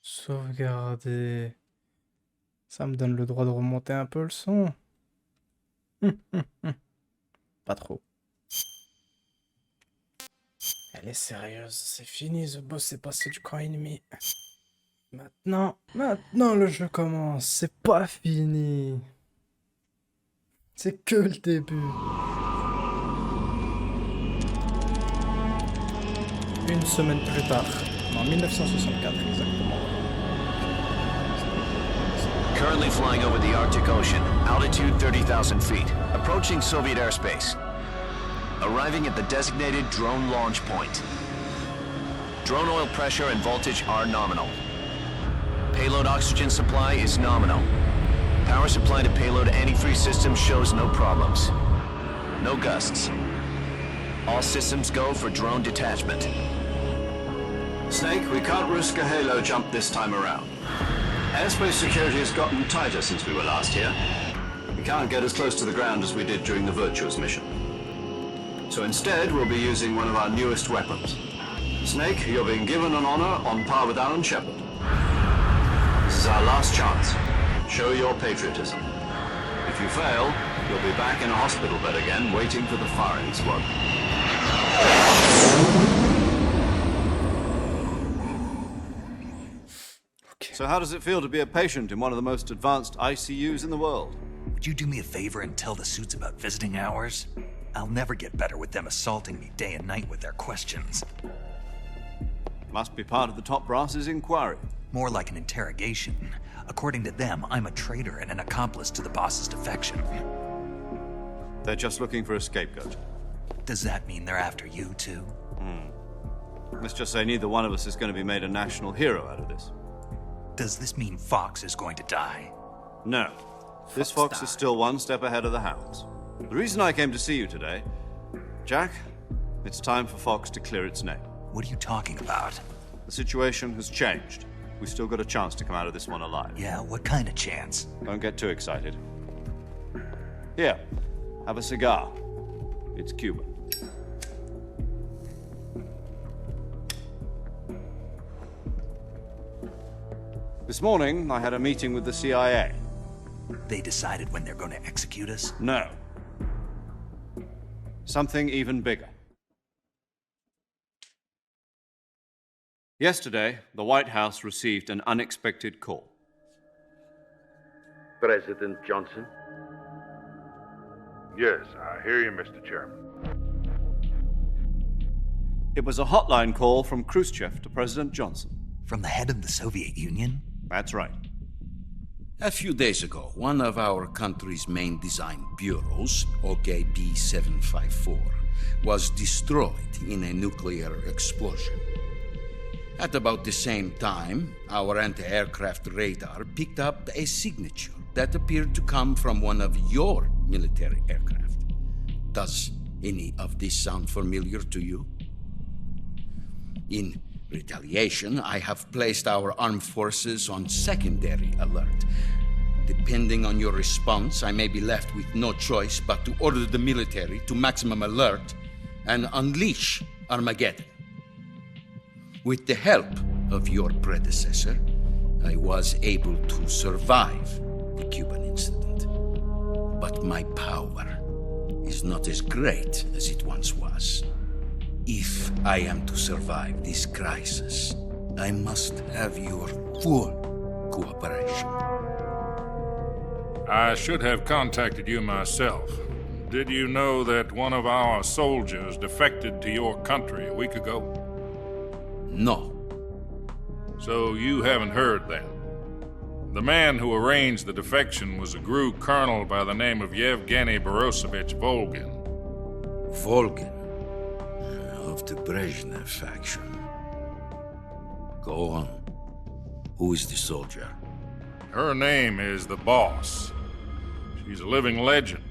Sauvegarder. Ça me donne le droit de remonter un peu le son. Pas trop. Elle est sérieuse, c'est fini, The Boss est passé du camp ennemi. Maintenant le jeu commence. C'est pas fini. C'est que le début. Une semaine plus tard, en 1964 exactement. Currently flying over the Arctic Ocean, altitude 30,000 feet, approaching Soviet airspace. Arriving at the designated drone launch point. Drone oil pressure and voltage are nominal. Payload oxygen supply is nominal. Power supply to payload antifreeze system shows no problems. No gusts. All systems go for drone detachment. Snake, we can't risk a halo jump this time around. Airspace security has gotten tighter since we were last here. We can't get as close to the ground as we did during the Virtuous mission. So instead, we'll be using one of our newest weapons. Snake, you're being given an honor on par with Alan Shepard. This is our last chance. Show your patriotism. If you fail, you'll be back in a hospital bed again, waiting for the firing squad. So how does it feel to be a patient in one of the most advanced ICUs in the world? Would you do me a favor and tell the suits about visiting hours? I'll never get better with them assaulting me day and night with their questions. Must be part of the top brass's inquiry. More like an interrogation. According to them, I'm a traitor and an accomplice to the boss's defection. They're just looking for a scapegoat. Does that mean they're after you, too? Let's just say neither one of us is going to be made a national hero out of this. Does this mean Fox is going to die? No. This Fox is still one step ahead of the Hounds. The reason I came to see you today, Jack, it's time for Fox to clear its name. What are you talking about? The situation has changed. We've still got a chance to come out of this one alive. Yeah, what kind of chance? Don't get too excited. Here, have a cigar. It's Cuba. This morning, I had a meeting with the CIA. They decided when they're going to execute us? No. Something even bigger. Yesterday, the White House received an unexpected call. President Johnson? Yes, I hear you, Mr. Chairman. It was a hotline call from Khrushchev to President Johnson. From the head of the Soviet Union? That's right. A few days ago, one of our country's main design bureaus, OKB 754, was destroyed in a nuclear explosion. At about the same time, our anti-aircraft radar picked up a signature that appeared to come from one of your military aircraft. Does any of this sound familiar to you? In retaliation, I have placed our armed forces on secondary alert. Depending on your response, I may be left with no choice but to order the military to maximum alert and unleash Armageddon. With the help of your predecessor, I was able to survive the Cuban incident. But my power is not as great as it once was. If I am to survive this crisis, I must have your full cooperation. I should have contacted you myself. Did you know that one of our soldiers defected to your country a week ago? No. So you haven't heard then. The man who arranged the defection was a GRU colonel by the name of Yevgeny Borosovich Volgin. Volgin? Of the Brezhnev faction. Go on. Who is the soldier? Her name is the Boss. She's a living legend.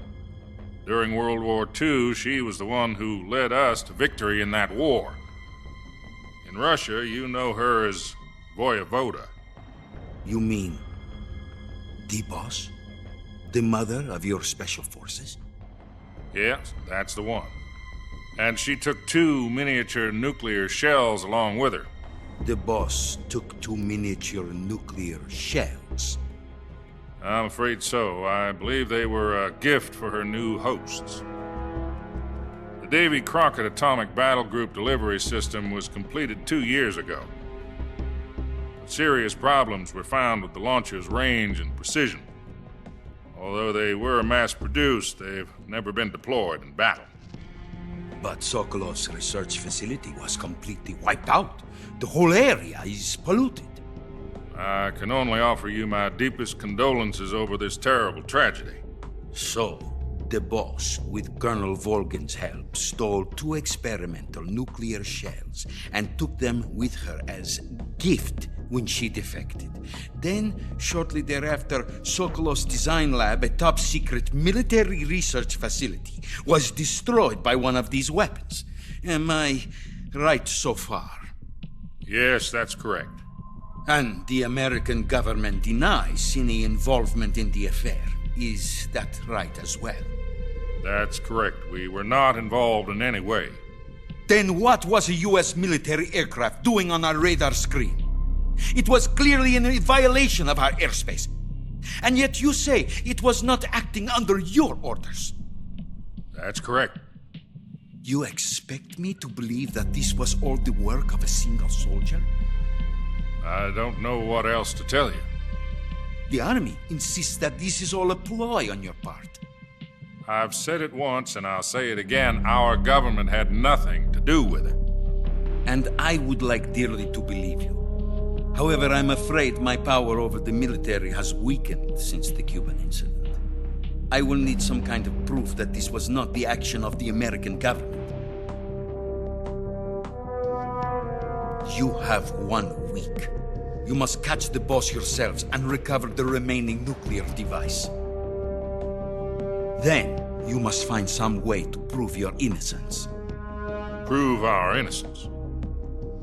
During World War II, she was the one who led us to victory in that war. In Russia, you know her as Voyevoda. You mean the Boss? The mother of your special forces? Yes, that's the one. And she took 2 miniature nuclear shells along with her. The Boss took 2 miniature nuclear shells? I'm afraid so. I believe they were a gift for her new hosts. The Davy Crockett Atomic Battle Group delivery system was completed 2 years ago. serious problems were found with the launcher's range and precision. Although they were mass-produced, they've never been deployed in battle. But Sokolov's research facility was completely wiped out. The whole area is polluted. I can only offer you my deepest condolences over this terrible tragedy. So, the boss, with Colonel Volgin's help, stole 2 experimental nuclear shells and took them with her as gift when she defected. Then, shortly thereafter, Sokolov's design lab, a top-secret military research facility, was destroyed by one of these weapons. Am I right so far? Yes, that's correct. And the American government denies any involvement in the affair. Is that right as well? That's correct. We were not involved in any way. Then what was a U.S. military aircraft doing on our radar screen? It was clearly in violation of our airspace. And yet you say it was not acting under your orders. That's correct. You expect me to believe that this was all the work of a single soldier? I don't know what else to tell you. The army insists that this is all a ploy on your part. I've said it once and I'll say it again. Our government had nothing to do with it. And I would like dearly to believe you. However, I'm afraid my power over the military has weakened since the Cuban incident. I will need some kind of proof that this was not the action of the American government. You have 1 week. You must catch the boss yourselves and recover the remaining nuclear device. Then, you must find some way to prove your innocence. Prove our innocence?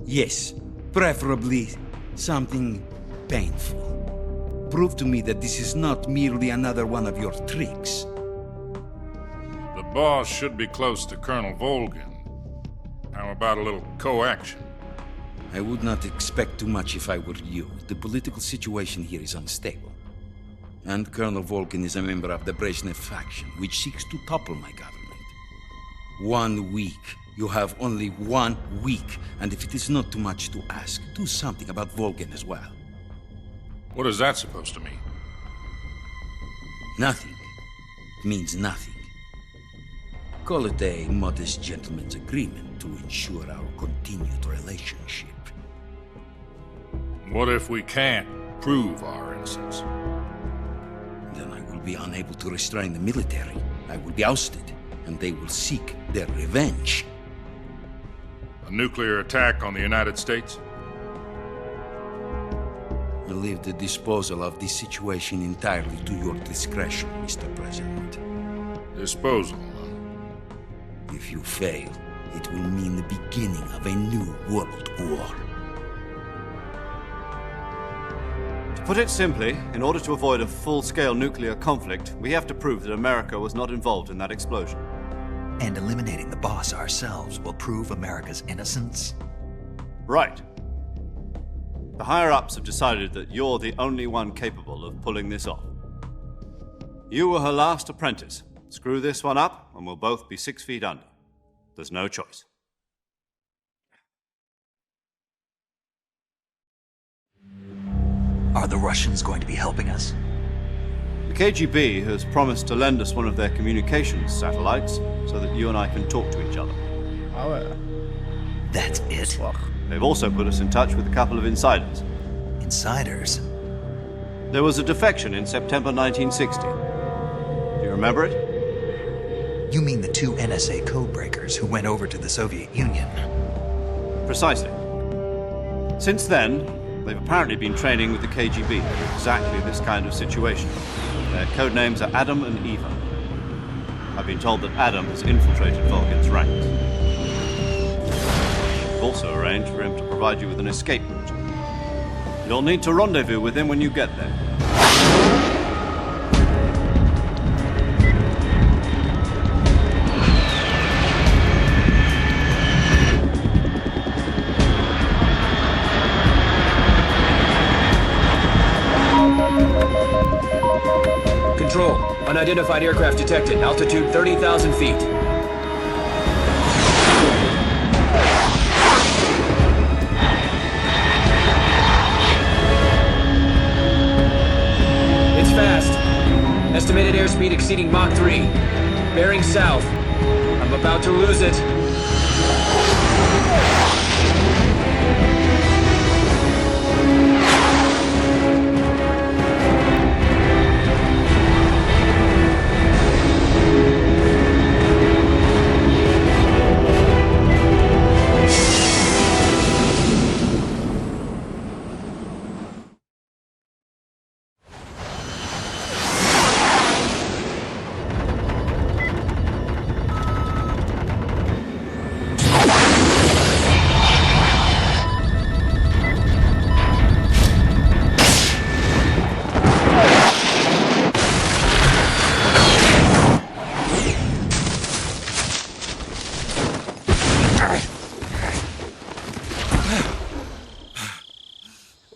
Yes, preferably something painful. Prove to me that this is not merely another one of your tricks. The boss should be close to Colonel Volgin. How about a little coaction? I would not expect too much if I were you. The political situation here is unstable. And Colonel Volgin is a member of the Brezhnev faction, which seeks to topple my government. 1 week. You have only 1 week, and if it is not too much to ask, do something about Volgin as well. What is that supposed to mean? Nothing. It means nothing. Call it a modest gentleman's agreement to ensure our continued relationship. What if we can't prove our innocence? Then I will be unable to restrain the military. I will be ousted, and they will seek their revenge. A nuclear attack on the United States? I leave the disposal of this situation entirely to your discretion, Mr. President. Disposal? If you fail, it will mean the beginning of a new world war. To put it simply, in order to avoid a full-scale nuclear conflict, we have to prove that America was not involved in that explosion. And eliminating the boss ourselves will prove America's innocence? Right. The higher-ups have decided that you're the only one capable of pulling this off. You were her last apprentice. Screw this one up, and we'll both be 6 feet under. There's no choice. Are the Russians going to be helping us? The KGB has promised to lend us one of their communications satellites so that you and I can talk to each other. Ah ouais. That's it? They've also put us in touch with a couple of insiders. Insiders? There was a defection in September 1960. Do you remember it? You mean the 2 NSA codebreakers who went over to the Soviet Union? Precisely. Since then, they've apparently been training with the KGB for exactly this kind of situation. Their code names are Adam and Eva. I've been told that Adam has infiltrated Volgin's ranks. We've also arranged for him to provide you with an escape route. You'll need to rendezvous with him when you get there. Control. Unidentified aircraft detected. Altitude 30,000 feet. Estimated airspeed exceeding Mach 3. Bearing south. I'm about to lose it.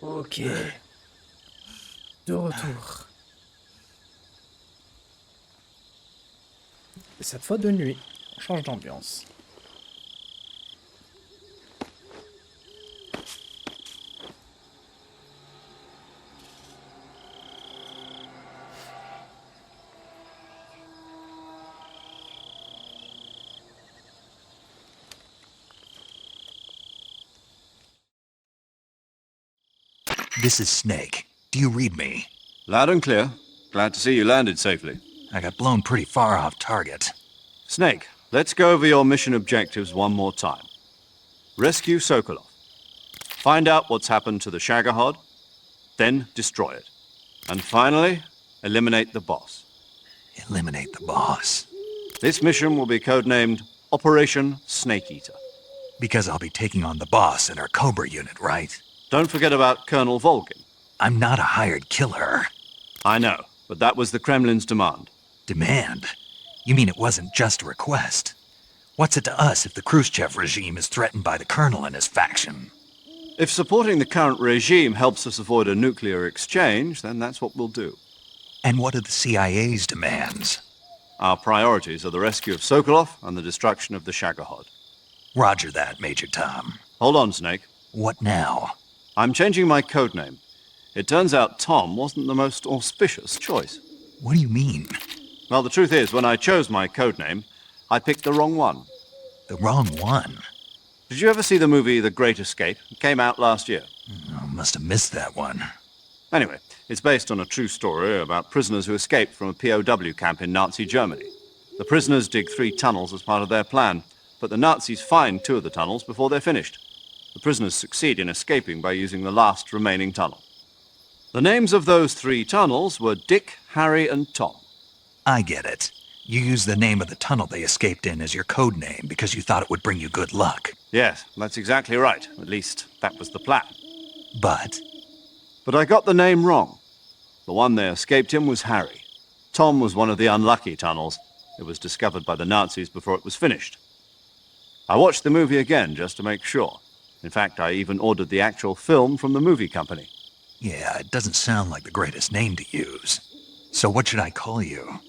Ok. De retour. Et cette fois de nuit. On change d'ambiance. This is Snake. Do you read me? Loud and clear. Glad to see you landed safely. I got blown pretty far off target. Snake, let's go over your mission objectives one more time. Rescue Sokolov. Find out what's happened to the Shagohod, then destroy it. And finally, eliminate the boss. Eliminate the boss. This mission will be codenamed Operation Snake Eater. Because I'll be taking on the boss in our Cobra unit, right? Don't forget about Colonel Volgin. I'm not a hired killer. I know, but that was the Kremlin's demand. Demand? You mean it wasn't just a request? What's it to us if the Khrushchev regime is threatened by the Colonel and his faction? If supporting the current regime helps us avoid a nuclear exchange, then that's what we'll do. And what are the CIA's demands? Our priorities are the rescue of Sokolov and the destruction of the Shagohod. Roger that, Major Tom. Hold on, Snake. What now? I'm changing my codename. It turns out Tom wasn't the most auspicious choice. What do you mean? Well, the truth is, when I chose my codename, I picked the wrong one. The wrong one? Did you ever see the movie The Great Escape? It came out last year. I must have missed that one. Anyway, it's based on a true story about prisoners who escaped from a POW camp in Nazi Germany. The prisoners dig 3 tunnels as part of their plan, but the Nazis find 2 of the tunnels before they're finished. The prisoners succeed in escaping by using the last remaining tunnel. The names of those 3 tunnels were Dick, Harry, and Tom. I get it. You used the name of the tunnel they escaped in as your code name because you thought it would bring you good luck. Yes, that's exactly right. At least, that was the plan. But I got the name wrong. The one they escaped in was Harry. Tom was one of the unlucky tunnels. It was discovered by the Nazis before it was finished. I watched the movie again just to make sure. In fact, I even ordered the actual film from the movie company. yeah, it doesn't sound like the greatest name to use. So what should I call you?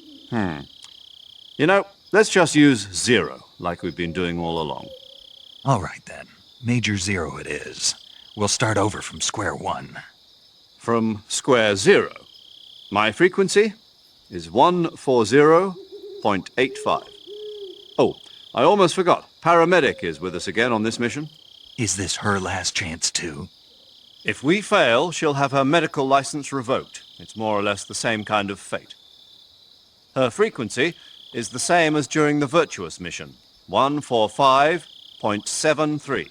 You know, let's just use Zero, like we've been doing all along. All right, then. Major Zero it is. We'll start over from square one. From square zero. My frequency is 140.85. Oh, I almost forgot. Paramedic is with us again on this mission. Is this her last chance, too? If we fail, she'll have her medical license revoked. It's more or less the same kind of fate. Her frequency is the same as during the Virtuous mission, 145.73.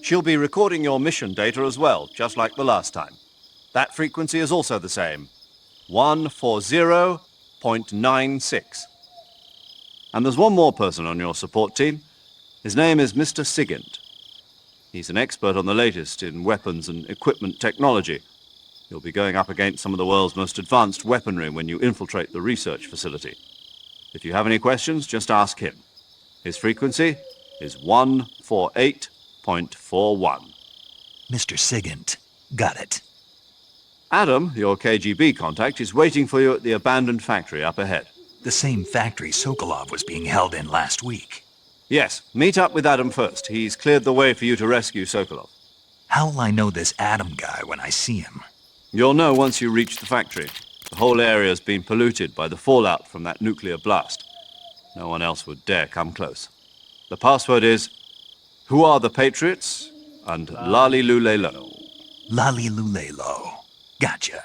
She'll be recording your mission data as well, just like the last time. That frequency is also the same, 140.96. And there's one more person on your support team. His name is Mr. Sigint. He's an expert on the latest in weapons and equipment technology. You'll be going up against some of the world's most advanced weaponry when you infiltrate the research facility. If you have any questions, just ask him. His frequency is 148.41. Mr. Sigint. Got it. Adam, your KGB contact, is waiting for you at the abandoned factory up ahead. The same factory Sokolov was being held in last week. Yes, meet up with Adam first. He's cleared the way for you to rescue Sokolov. How will I know this Adam guy when I see him? You'll know once you reach the factory. The whole area's been polluted by the fallout from that nuclear blast. No one else would dare come close. The password is, who are the Patriots? And Lali Lulelo. Lali Lulelo. Gotcha.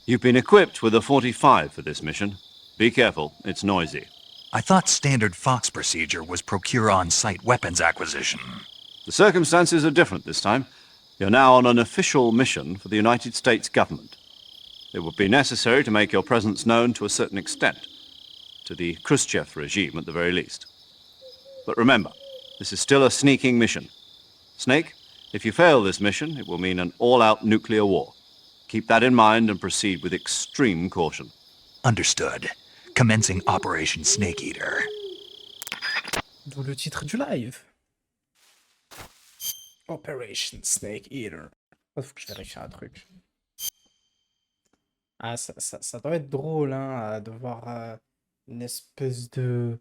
You've been equipped with a 45 for this mission. Be careful, it's noisy. I thought standard Fox procedure was procure on-site weapons acquisition. The circumstances are different this time. You're now on an official mission for the United States government. It would be necessary to make your presence known to a certain extent, to the Khrushchev regime at the very least. But remember, this is still a sneaking mission. Snake, if you fail this mission, it will mean an all-out nuclear war. Keep that in mind and proceed with extreme caution. Understood. Commencing Operation Snake Eater. D'où le titre du live. Operation Snake Eater. Oh, faut que je vérifie un truc. Ah, ça doit être drôle, hein, de voir une espèce de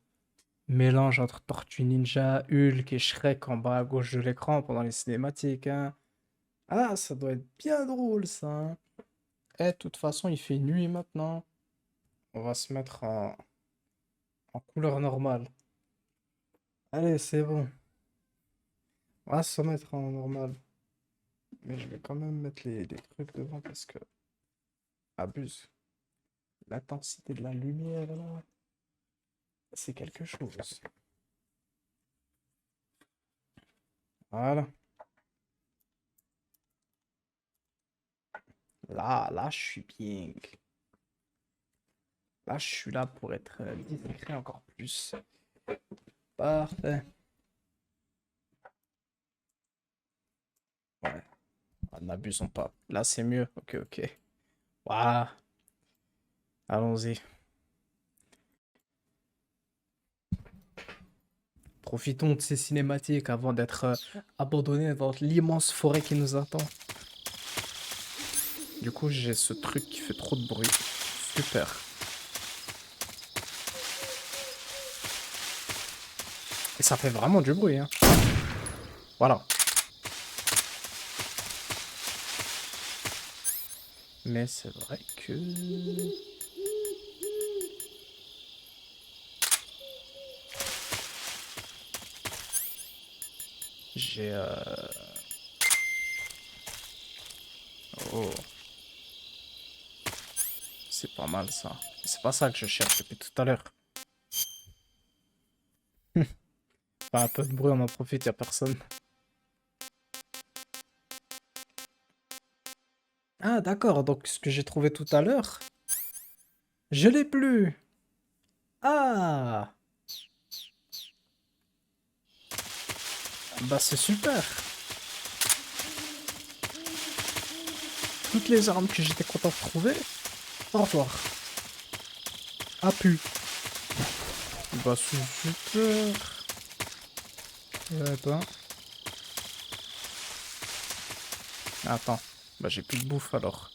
mélange entre Tortue Ninja, Hulk et Shrek en bas à gauche de l'écran pendant les cinématiques, hein. Ah, ça doit être bien drôle, ça, hein. Eh, de toute façon, il fait nuit maintenant. On va se mettre en couleur normale. Allez, c'est bon. On va se mettre en normal. Mais je vais quand même mettre les trucs devant parce que... Abuse. L'intensité de la lumière, là, c'est quelque chose. Voilà. Là, je suis bien. Là, je suis là pour être discret encore plus. Parfait. Ouais. N'abusons pas. Là, c'est mieux. Ok, ok. Voilà. Allons-y. Profitons de ces cinématiques avant d'être abandonnés dans l'immense forêt qui nous attend. Du coup, j'ai ce truc qui fait trop de bruit. Super. Et ça fait vraiment du bruit, hein. Voilà. Mais c'est vrai que... J'ai... Oh. C'est pas mal, ça. C'est pas ça que je cherche depuis tout à l'heure. Pas un peu de bruit, on en profite, y a personne. Ah, d'accord, donc ce que j'ai trouvé tout à l'heure, je l'ai plus. Ah. Bah, c'est super. Toutes les armes que j'étais content de trouver, au revoir. Ah, pu. Bah, c'est super. Attends. Attends. Bah, j'ai plus de bouffe alors.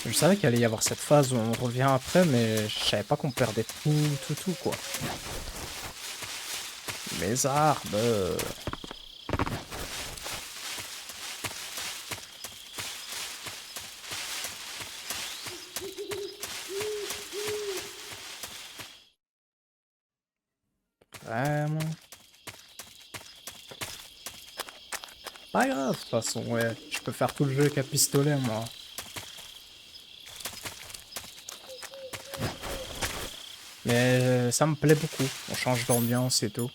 Je savais qu'il allait y avoir cette phase où on revient après, mais je savais pas qu'on perdait tout, quoi. Mes armes. Vraiment. Pas grave, de toute façon, ouais. Je peux faire tout le jeu avec un pistolet, moi. Mais ça me plaît beaucoup. On change d'ambiance et tout.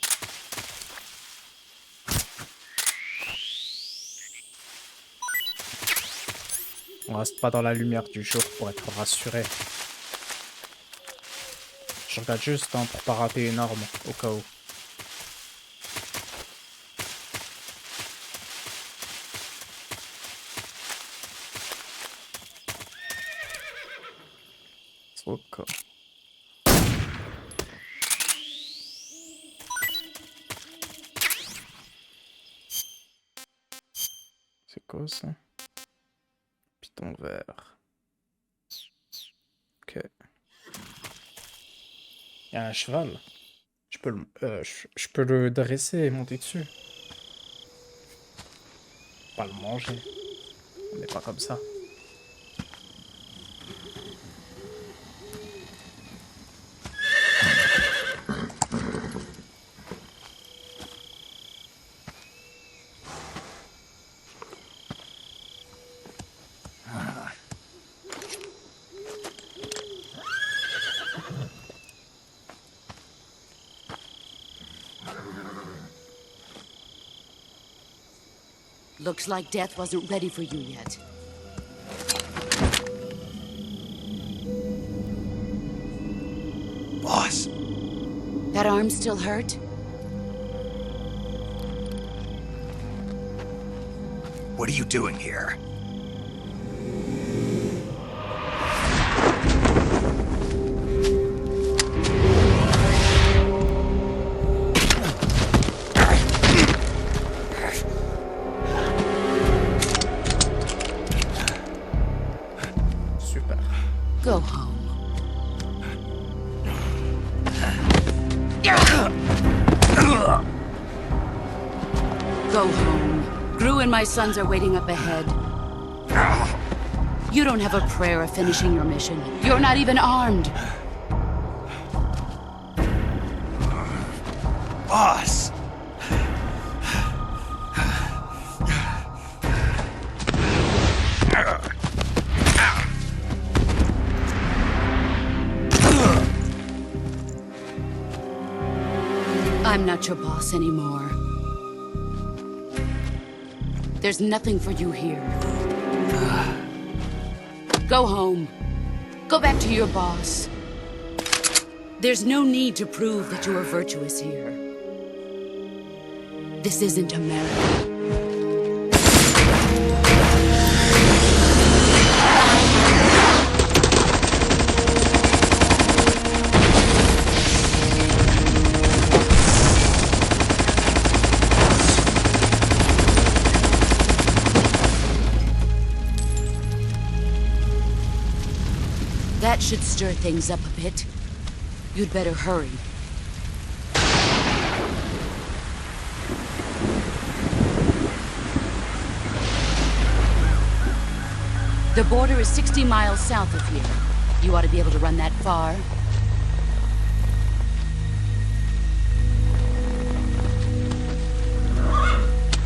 On reste pas dans la lumière du jour pour être rassuré. Je regarde juste hein, pour pas rater une arme, au cas où. Au cas. C'est quoi ça? Piton vert. Ok. Il y a un cheval. Je peux le dresser et monter dessus. Pas le manger. On n'est pas comme ça. Looks like death wasn't ready for you yet. Boss. That arm still hurt? What are you doing here? Super. Go home. Go home. Gru and my sons are waiting up ahead. You don't have a prayer of finishing your mission. You're not even armed. Boss! I'm not your boss anymore. There's nothing for you here. Go home. Go back to your boss. There's no need to prove that you are virtuous here. This isn't America. That should stir things up a bit. You'd better hurry. The border is 60 miles south of here. You ought to be able to run that far.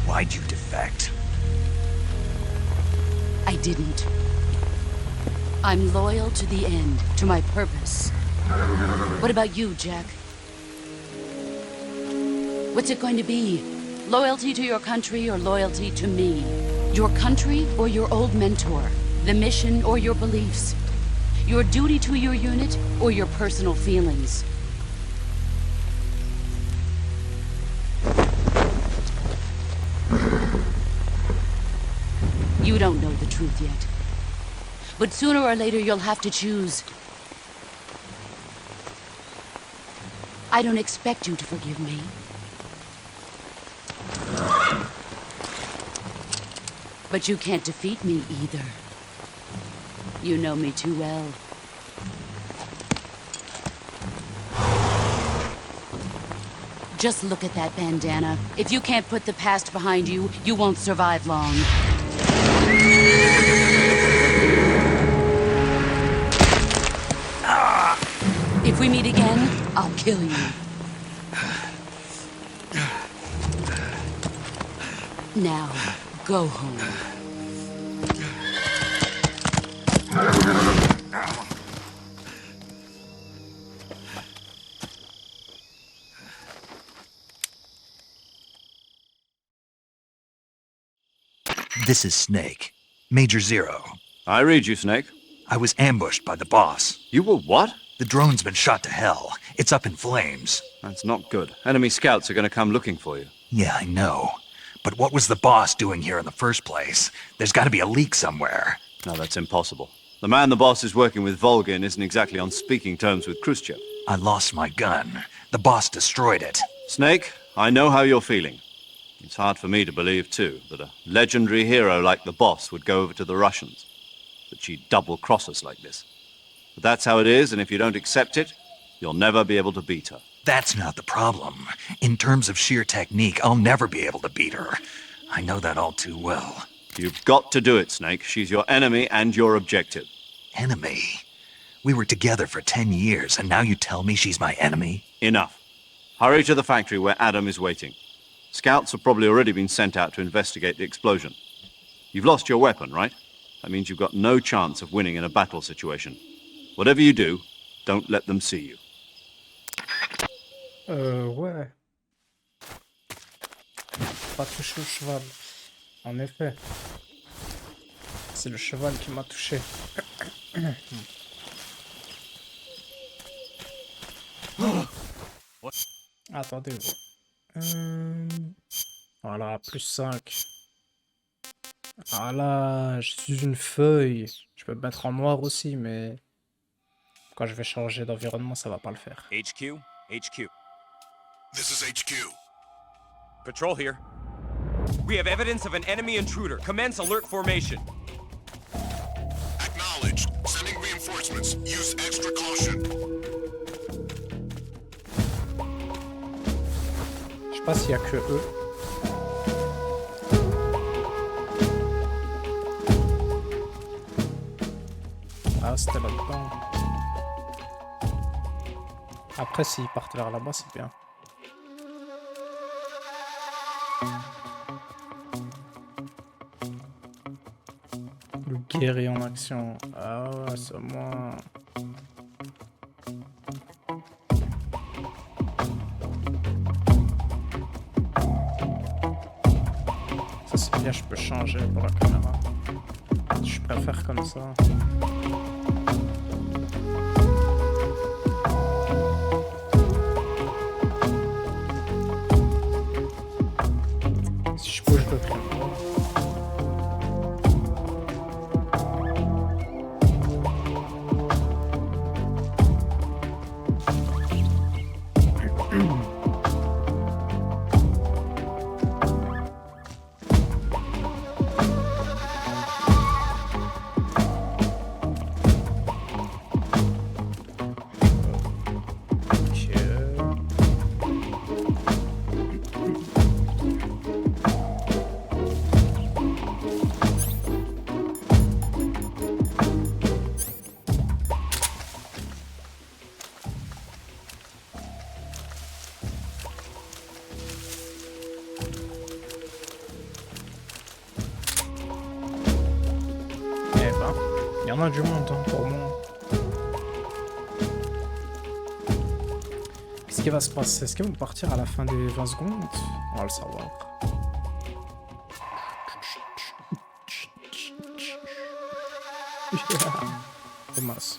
Why'd you defect? I didn't. I'm loyal to the end, to my purpose. What about you, Jack? What's it going to be? Loyalty to your country or loyalty to me? Your country or your old mentor? The mission or your beliefs? Your duty to your unit or your personal feelings? You don't know the truth yet. But sooner or later, you'll have to choose. I don't expect you to forgive me. But you can't defeat me either. You know me too well. Just look at that bandana. If you can't put the past behind you, you won't survive long. If we meet again, I'll kill you. Now, go home. This is Snake. Major Zero. I read you, Snake. I was ambushed by the boss. You were what? The drone's been shot to hell. It's up in flames. That's not good. Enemy scouts are going to come looking for you. Yeah, I know. But what was the boss doing here in the first place? There's got to be a leak somewhere. No, that's impossible. The man the boss is working with, Volgin, isn't exactly on speaking terms with Khrushchev. I lost my gun. The boss destroyed it. Snake, I know how you're feeling. It's hard for me to believe, too, that a legendary hero like the boss would go over to the Russians. That she'd double-cross us like this. But that's how it is, and if you don't accept it, you'll never be able to beat her. That's not the problem. In terms of sheer technique, I'll never be able to beat her. I know that all too well. You've got to do it, Snake. She's your enemy and your objective. Enemy? We were together for 10 years, and now you tell me she's my enemy? Enough. Hurry to the factory where Adam is waiting. Scouts have probably already been sent out to investigate the explosion. You've lost your weapon, right? That means you've got no chance of winning in a battle situation. Whatever you do, don't let them see you. Ouais. Pas touché au cheval. En effet. C'est le cheval qui m'a touché. Attendez. Voilà, plus 5. Voilà, je suis une feuille. Je peux me mettre en noir aussi, mais quand je vais changer d'environnement, ça va pas le faire. HQ, HQ. This is HQ. Patrol here. We have evidence of an enemy intruder. Commence alert formation. Acknowledged. Sending reinforcements. Use extra caution. Je sais pas s'il y a que eux. Ah, c'était là-dedans. Après, s'ils partent vers là-bas, c'est bien. Le guerrier en action. Ah ouais, c'est moi. Ça c'est bien, je peux changer pour la caméra. Je préfère comme ça. Si je bouge le plus. Il y en a du monde hein, pour moi. Qu'est-ce qui va se passer? Est-ce qu'ils vont partir à la fin des 20 secondes? On va le savoir. C'est masse.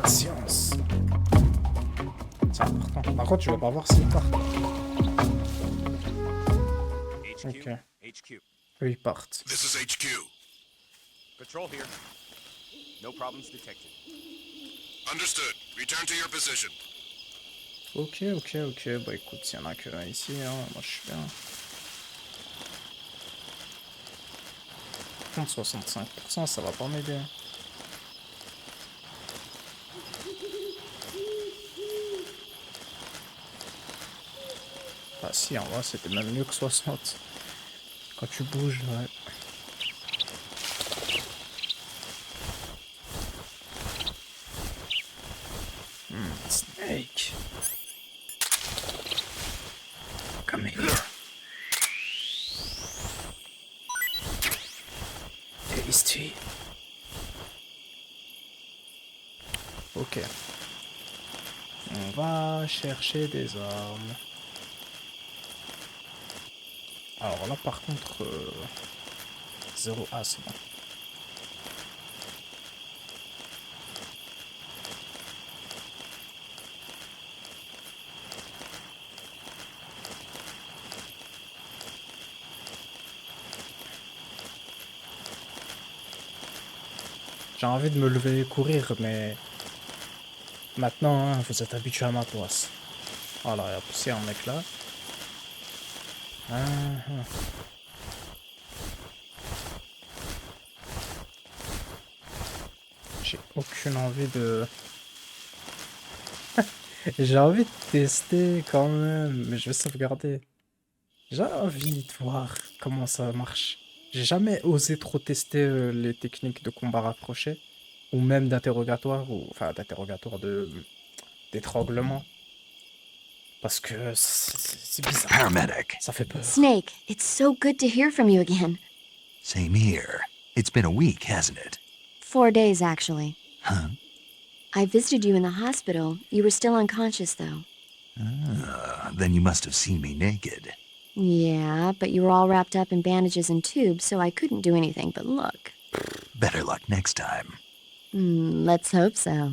Patience. C'est important. Par contre, je vais pas voir s'ils partent. Ok. Eux, ils partent. This is HQ. Patrol here. No problems detected. Understood. Return to your position. Ok. Bah écoute, s'il y en a que un ici, hein, moi je suis bien. Contre 65%, ça va pas m'aider. Ah si, en vrai, c'était même mieux que 60. Quand tu bouges, ouais. Snake. Come here. Tasty. Ok. On va chercher des armes. Alors là par contre 0 A c'est bon. J'ai envie de me lever et courir mais maintenant hein, vous êtes habitué à ma place. Voilà, il y a poussé un mec là. J'ai aucune envie de... J'ai envie de tester quand même, mais je vais sauvegarder. J'ai envie de voir comment ça marche. J'ai jamais osé trop tester les techniques de combat rapproché, ou même d'interrogatoire, ou enfin d'interrogatoire d'étranglement. Parce que c'est bizarre. Paramedic. Ça fait peur. Snake, it's so good to hear from you again. Same here. It's been a week, hasn't it? 4 days, actually. Huh? I visited you in the hospital. You were still unconscious, though. Then you must have seen me naked. Yeah, but you were all wrapped up in bandages and tubes, so I couldn't do anything but look. Better luck next time. Let's hope so.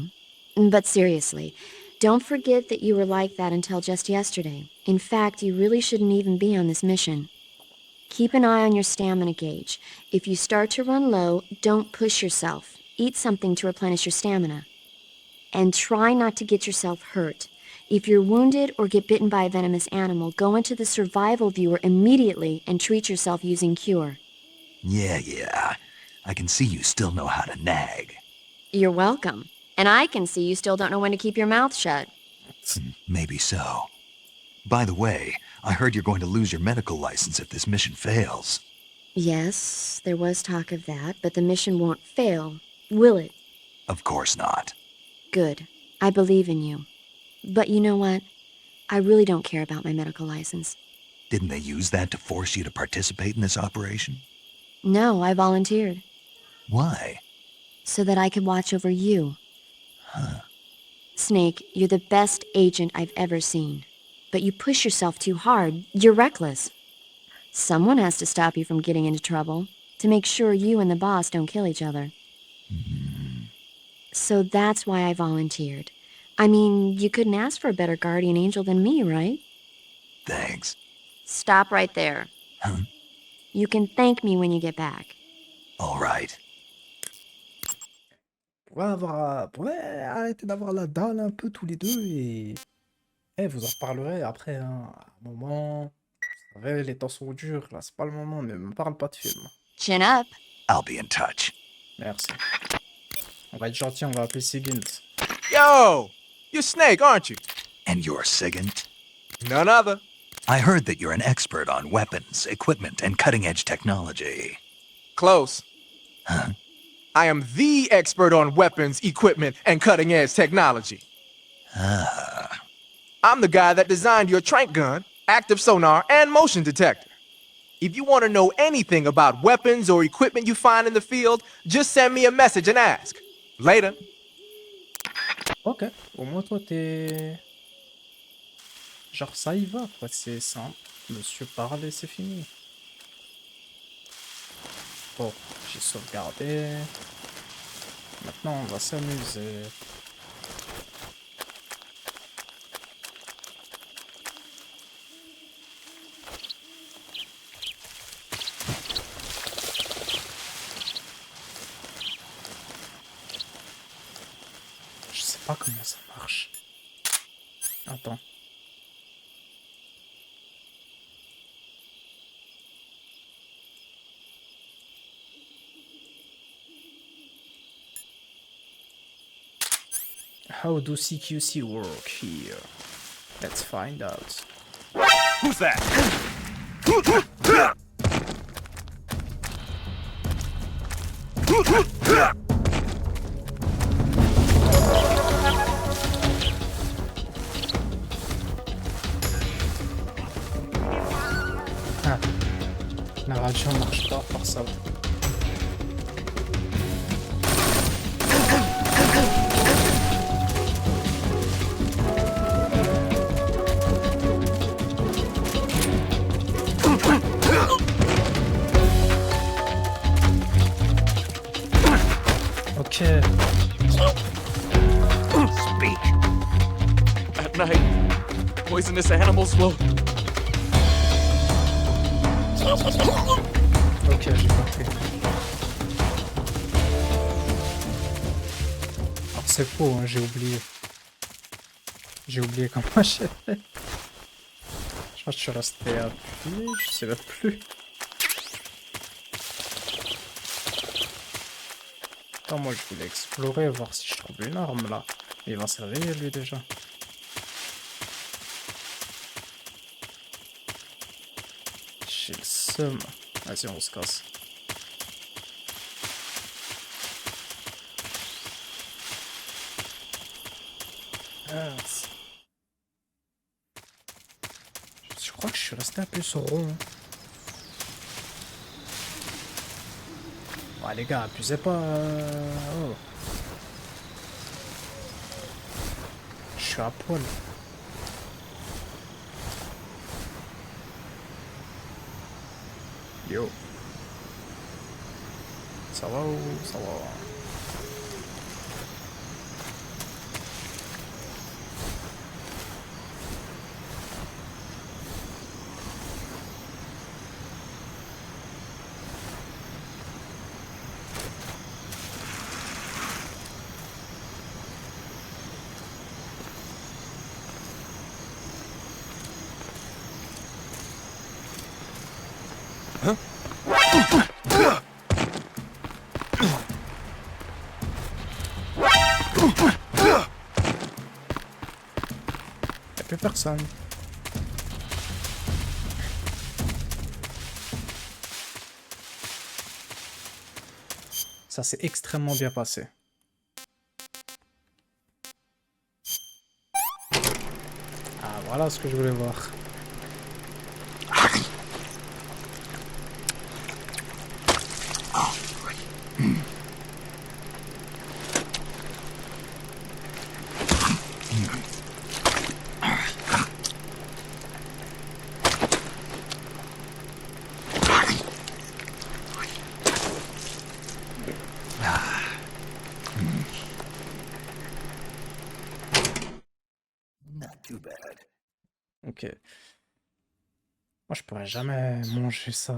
But seriously, don't forget that you were like that until just yesterday. In fact, you really shouldn't even be on this mission. Keep an eye on your stamina gauge. If you start to run low, don't push yourself. Eat something to replenish your stamina. And try not to get yourself hurt. If you're wounded or get bitten by a venomous animal, go into the survival viewer immediately and treat yourself using Cure. Yeah. I can see you still know how to nag. You're welcome. And I can see you still don't know when to keep your mouth shut. Maybe so. By the way, I heard you're going to lose your medical license if this mission fails. Yes, there was talk of that, but the mission won't fail, will it? Of course not. Good. I believe in you. But you know what? I really don't care about my medical license. Didn't they use that to force you to participate in this operation? No, I volunteered. Why? So that I could watch over you. Huh. Snake, you're the best agent I've ever seen. But you push yourself too hard. You're reckless. Someone has to stop you from getting into trouble, to make sure you and the boss don't kill each other. So that's why I volunteered. I mean, you couldn't ask for a better guardian angel than me, right? Thanks. Stop right there. Huh? You can thank me when you get back. All right. Pourrait arrêter d'avoir la dalle un peu tous les deux et... vous en reparlerez après, hein. À un moment... Vous savez, les temps sont durs, là, c'est pas le moment, mais me parle pas de film. Chin up. I'll be in touch. Merci. On va être gentil, on va appeler Sigint. Yo! You're Snake, aren't you? And you're Sigint? None other. I heard that you're an expert on weapons, equipment, and cutting-edge technology. Close. Huh? I am the expert on weapons, equipment, and cutting-edge technology. Ah. I'm the guy that designed your trank gun, active sonar, and motion detector. If you want to know anything about weapons or equipment you find in the field, just send me a message and ask. Later. Ok, au moins toi t'es... Genre ça y va, quoi, c'est simple. Monsieur parle et c'est fini. Bon, j'ai sauvegardé. Maintenant on va s'amuser. Je sais pas comment ça marche. Attends. How do CQC work here? Let's find out. Who's that? Ah. La radio marche pas, par ça. Ok. Speak. At night, poisonous animals will... Ok, j'ai compris. Alors c'est faux, hein, j'ai oublié. J'ai oublié comment j'ai fait. Je crois que je suis resté appuyé, je sais même plus. Attends, moi je voulais explorer, voir si je trouve une arme là. Il va se réveiller lui déjà. J'ai le seum. Vas-y, on se casse. Ah, je crois que je suis resté un peu sur rond. Ouais, les gars, abusez pas. Oh. Je suis à poil. Yo. Ça va ou ça va? Y'a plus personne. Ça s'est extrêmement bien passé. Ah, voilà ce que je voulais voir. Ok. Moi, je pourrais jamais manger ça.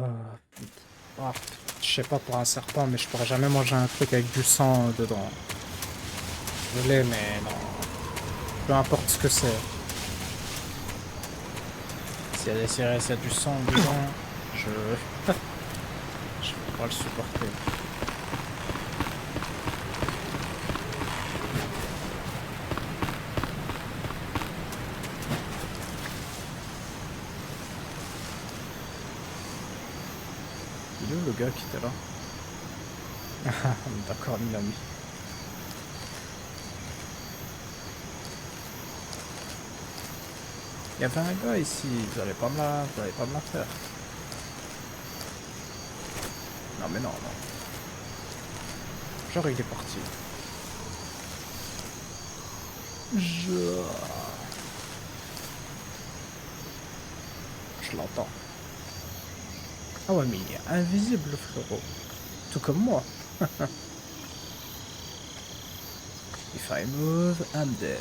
Ah, je sais pas pour un serpent, mais je pourrais jamais manger un truc avec du sang dedans. Désolé, mais non. Peu importe ce que c'est. S'il y a des céréales, s'il y a du sang dedans, je peux pas le supporter. Il est où le gars qui était là? D'accord, il l'a mis. Il y avait un gars ici, vous allez pas me la faire. Non mais non, non. Genre il est parti. Je l'entends. Ah ouais mais il est invisible le frérot. Tout comme moi. If I move, I'm dead.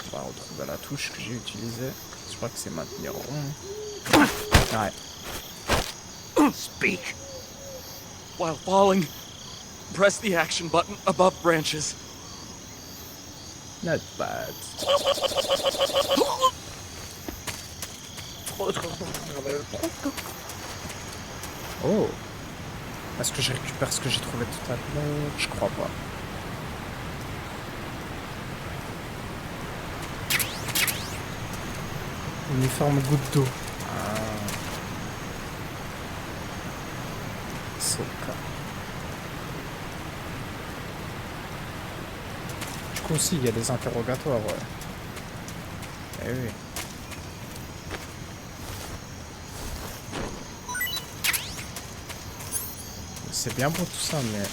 On va retrouver la touche que j'ai utilisée. Je crois que c'est maintenir rond. Ouais. Speak. While falling, press the action button above branches. Not bad. Oh. Est-ce que je récupère ce que j'ai trouvé tout à l'heure? Je crois pas. Uniforme goutte d'eau. Ah. Soka. Du coup aussi il y a des interrogatoires, ouais. Eh oui. C'est bien beau tout ça, mais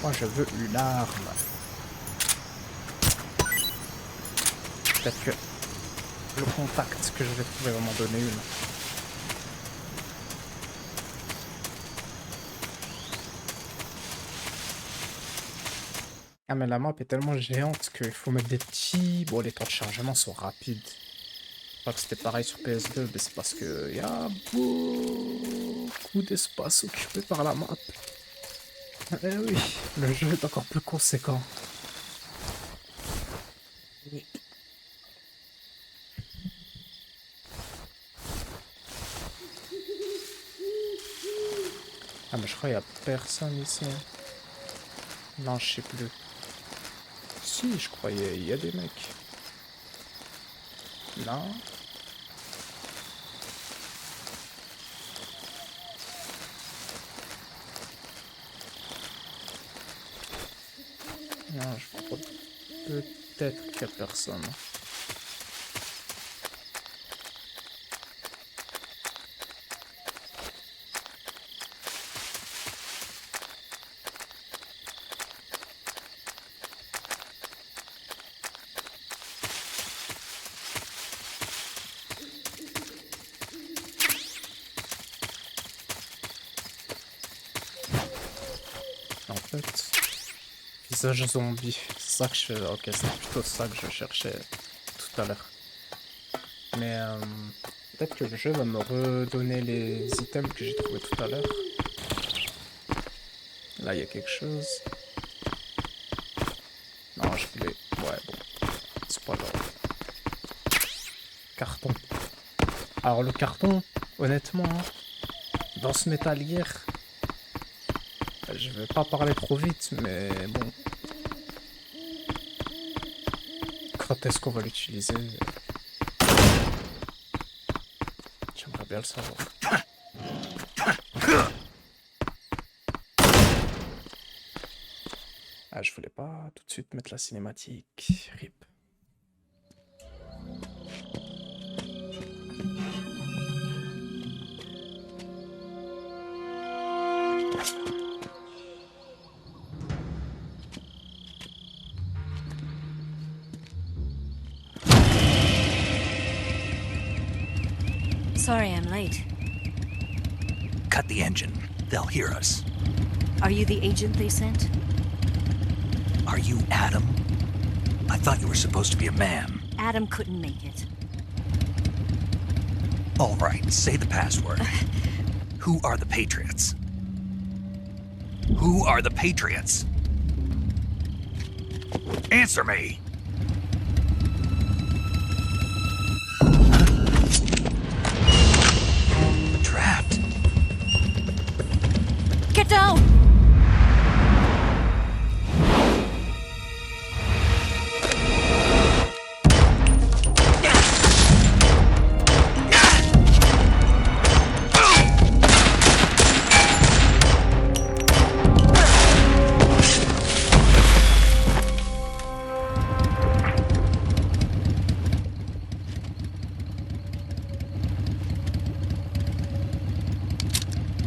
moi je veux une arme. Peut-être que le contact que je vais trouver va m'en donner une. Ah mais la map est tellement géante qu'il faut mettre des petits... Bon, les temps de chargement sont rapides. Je crois que c'était pareil sur PS2, mais c'est parce que y a beaucoup d'espace occupé par la map. Eh oui, le jeu est encore plus conséquent. Oui. Ah, mais je crois qu'il y a personne ici. Non, je sais plus. Si, je croyais, il y a des mecs. Non. Non, je crois peut-être qu'il y a personne. En fait, visage zombie, c'est ça que je... Ok, c'est plutôt ça que je cherchais tout à l'heure. Mais peut-être que le jeu va me redonner les items que j'ai trouvés tout à l'heure. Là, il y a quelque chose. Non, je voulais... Ouais, bon, c'est pas grave. Carton. Alors le carton, honnêtement, hein, dans ce Metal Gear, je vais pas parler trop vite, mais bon. Quand est-ce qu'on va l'utiliser? J'aimerais bien le savoir. Ah, je voulais pas tout de suite mettre la cinématique. RIP. Sorry I'm late. Cut the engine. They'll hear us. Are you the agent they sent? Are you Adam? I thought you were supposed to be a man. Adam couldn't make it. All right, say the password. Who are the Patriots? Who are the Patriots? Answer me! Trapped. Get down!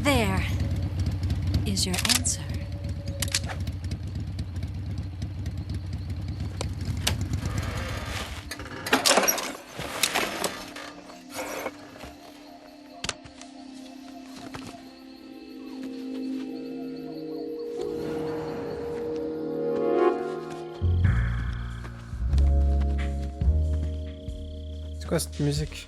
There is your answer. C'est quoi cette musique?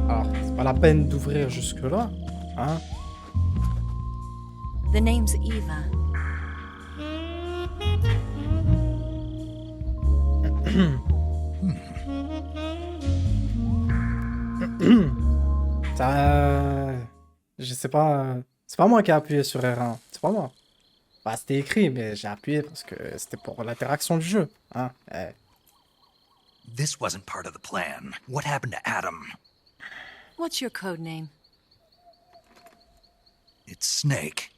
Alors, c'est pas la peine d'ouvrir jusque-là, hein? The name's Eva. Ça... Je sais pas... C'est pas moi qui ai appuyé sur R1, c'est pas moi. Bah, c'était écrit, mais j'ai appuyé parce que c'était pour l'interaction du jeu, hein? This wasn't part of the plan. What happened to Adam? What's your code name? It's Snake.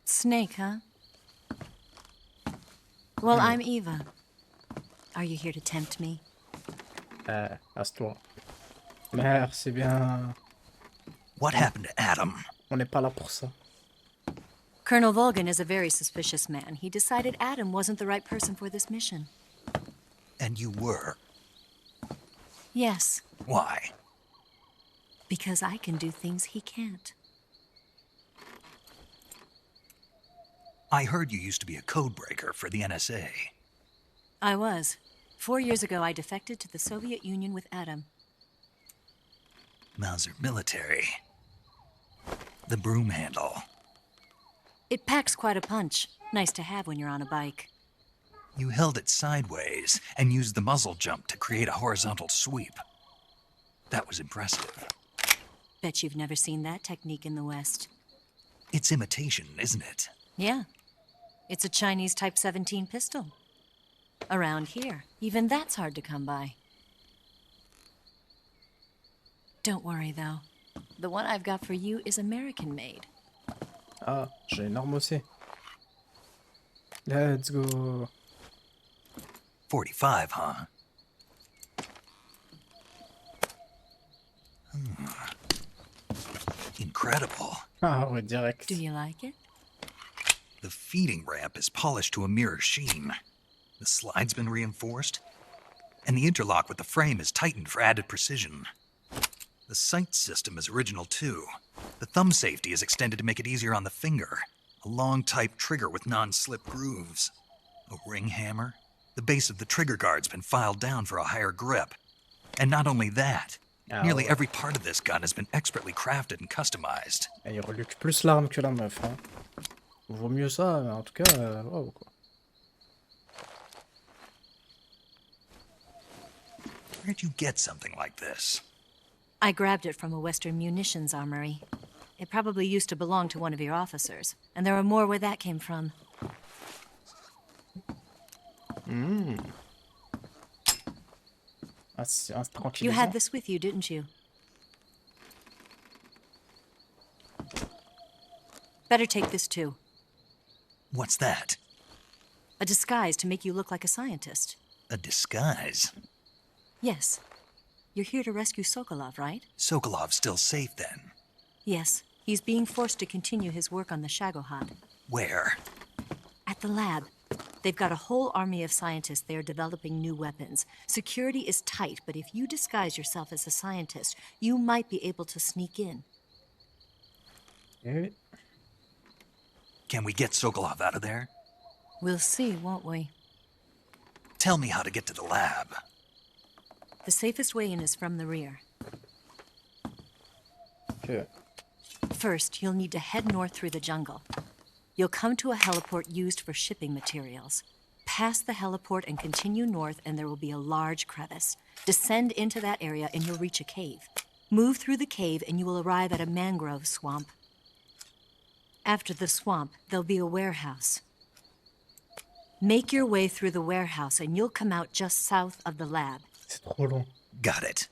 Snake, huh? Well, I'm Eva. Are you here to tempt me? Astoi. Merci bien. What happened to Adam? On n'est pas là pour ça. Colonel Volgan is a very suspicious man. He decided Adam wasn't the right person for this mission. And you were. Yes, Why? because I can do things he can't. I heard you used to be a codebreaker for the NSA. I was. 4 years ago, I defected to the Soviet Union with Adam. Mauser military. The broom handle. It packs quite a punch. Nice to have when you're on a bike. You held it sideways and used the muzzle jump to create a horizontal sweep. That was impressive. Bet you've never seen that technique in the West. It's imitation, isn't it? Yeah. It's a Chinese Type 17 pistol. Around here, even that's hard to come by. Don't worry, though. The one I've got for you is American-made. Ah, j'ai une arme aussi. Let's go. 45, huh? Incredible. Ah ouais, direct. Do you like it? The feeding ramp is polished to a mirror sheen. The slide's been reinforced, and the interlock with the frame is tightened for added precision. The sight system is original too. The thumb safety is extended to make it easier on the finger. A long type trigger with non-slip grooves. A ring hammer. The base of the trigger guard's been filed down for a higher grip. And not only that, nearly every part of this gun has been expertly crafted and customized. Et il reluque plus l'arme que la meuf, hein. Vaut mieux ça, mais en tout cas, wow, quoi. Where'd you get something like this? I grabbed it from a Western munitions armory. It probably used to belong to one of your officers, and there are more where that came from. Ah, c'est un tranquillisant. You had this with you, didn't you? Better take this too. What's that? A disguise to make you look like a scientist. A disguise? Yes. You're here to rescue Sokolov, right? Sokolov's still safe then? Yes. He's being forced to continue his work on the Shagohod. Where? At the lab. They've got a whole army of scientists there developing new weapons. Security is tight, but if you disguise yourself as a scientist, you might be able to sneak in. Can we get Sokolov out of there? We'll see, won't we? Tell me how to get to the lab. The safest way in is from the rear. Okay. First, you'll need to head north through the jungle. You'll come to a heliport used for shipping materials. Pass the heliport and continue north, and there will be a large crevice. Descend into that area, and you'll reach a cave. Move through the cave, and you will arrive at a mangrove swamp. After the swamp, there'll be a warehouse. Make your way through the warehouse, and you'll come out just south of the lab. C'est trop long. Got it.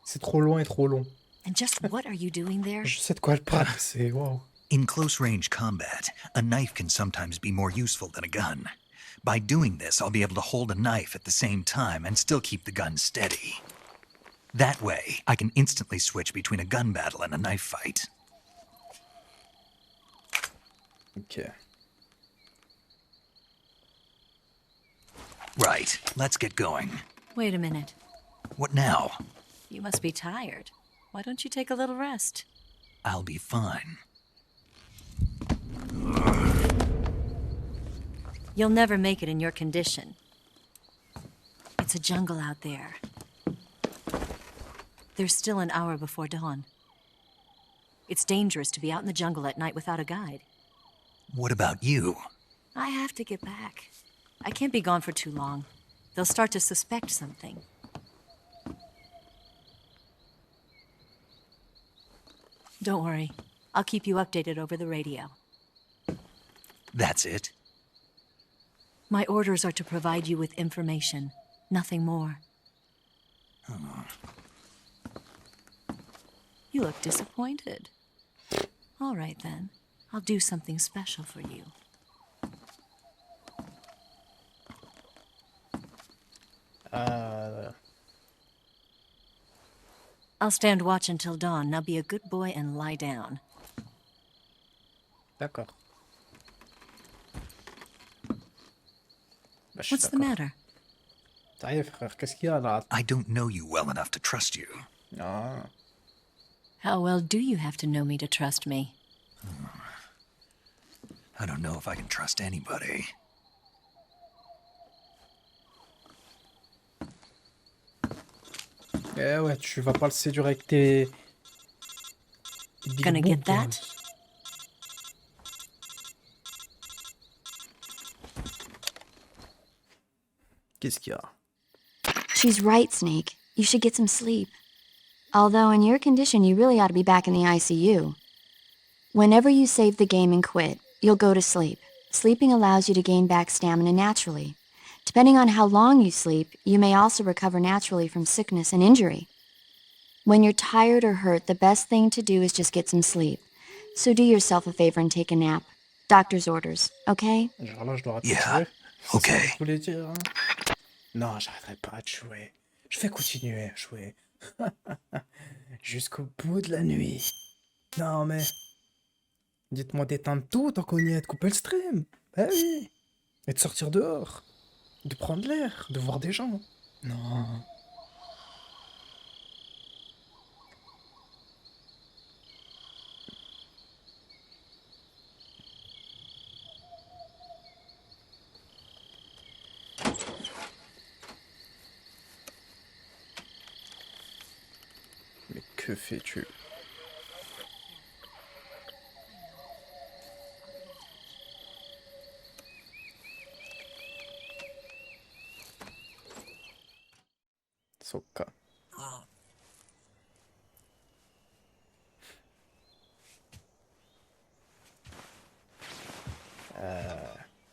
C'est trop loin et trop long. And just what are you doing there? Je sais de quoi elle parle, c'est wow. In close-range combat, a knife can sometimes be more useful than a gun. By doing this, I'll be able to hold a knife at the same time and still keep the gun steady. That way, I can instantly switch between a gun battle and a knife fight. Okay. Right, let's get going. Wait a minute. What now? You must be tired. Why don't you take a little rest? I'll be fine. You'll never make it in your condition. It's a jungle out there. There's still an hour before dawn. It's dangerous to be out in the jungle at night without a guide. What about you? I have to get back. I can't be gone for too long. They'll start to suspect something. Don't worry. I'll keep you updated over the radio. That's it? My orders are to provide you with information. Nothing more. You look disappointed. All right, then. I'll do something special for you. I'll stand watch until dawn. Now be a good boy and lie down. D'accord. Bah, What's the matter? Ça y est, frère, qu'est-ce qu'il y a là? I don't know you well enough to trust you. Ah. How well do you have to know me to trust me? I don't know if I can trust anybody. Eh ouais, tu vas pas le séduire avec tes... Gonna get that? Qu'est-ce qu'il y a? She's right, Snake. You should get some sleep. Although in your condition, you really ought to be back in the ICU. Whenever you save the game and quit, you'll go to sleep. Sleeping allows you to gain back stamina naturally. Depending on how long you sleep, you may also recover naturally from sickness and injury. When you're tired or hurt, the best thing to do is just get some sleep. So do yourself a favor and take a nap. Doctor's orders, okay? Genre là, je dois arrêter Yeah, de jouer. C'est okay. ça que je voulais dire. Hein. Non, j'arrêterai pas de jouer. Je vais continuer à jouer. Jusqu'au bout de la nuit. Non, mais... Dites-moi d'éteindre tout tant qu'on y est, de couper le stream. Eh oui. Et de sortir dehors. De prendre l'air, de voir des gens. Non. Mais que fais-tu? Soka.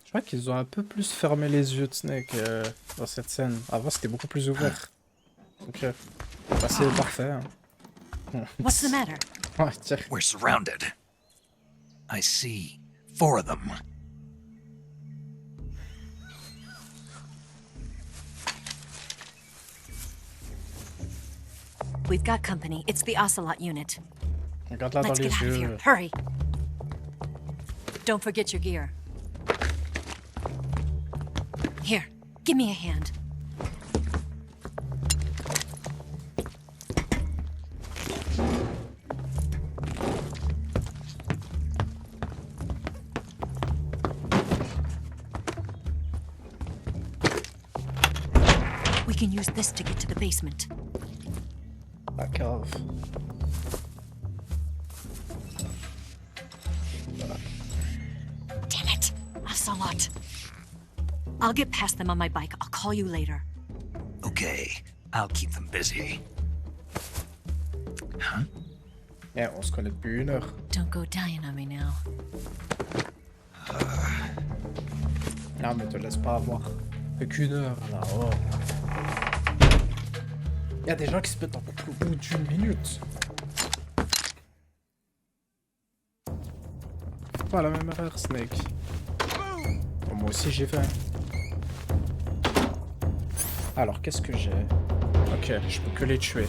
Je crois qu'ils ont un peu plus fermé les yeux de Snake dans cette scène. Avant, c'était beaucoup plus ouvert. Donc, bah, c'est parfait. Hein. What's the matter? Ouais, tiens. We're surrounded. I see 4 of them. We've got company. It's the Ocelot unit. Regarde là dans Let's les get out of here. yeux. Hurry. Don't forget your gear. Here, give me a hand. We can use this to get to the basement. Pas grave. Damn it! Ocelot. I'll get past them on my bike. I'll call you later. Okay, I'll keep them busy. Huh? Yeah, on se connaît depuis 1 heure. Don't go dying on me now. Non, mais te laisse pas avoir. Fait qu'1 heure, là. Oh. Il y a des gens qui se mettent en couple au bout d'1 minute. Pas la même erreur, Snake. Bon, moi aussi j'ai fait. Alors, qu'est-ce que j'ai? Ok, je peux que les tuer.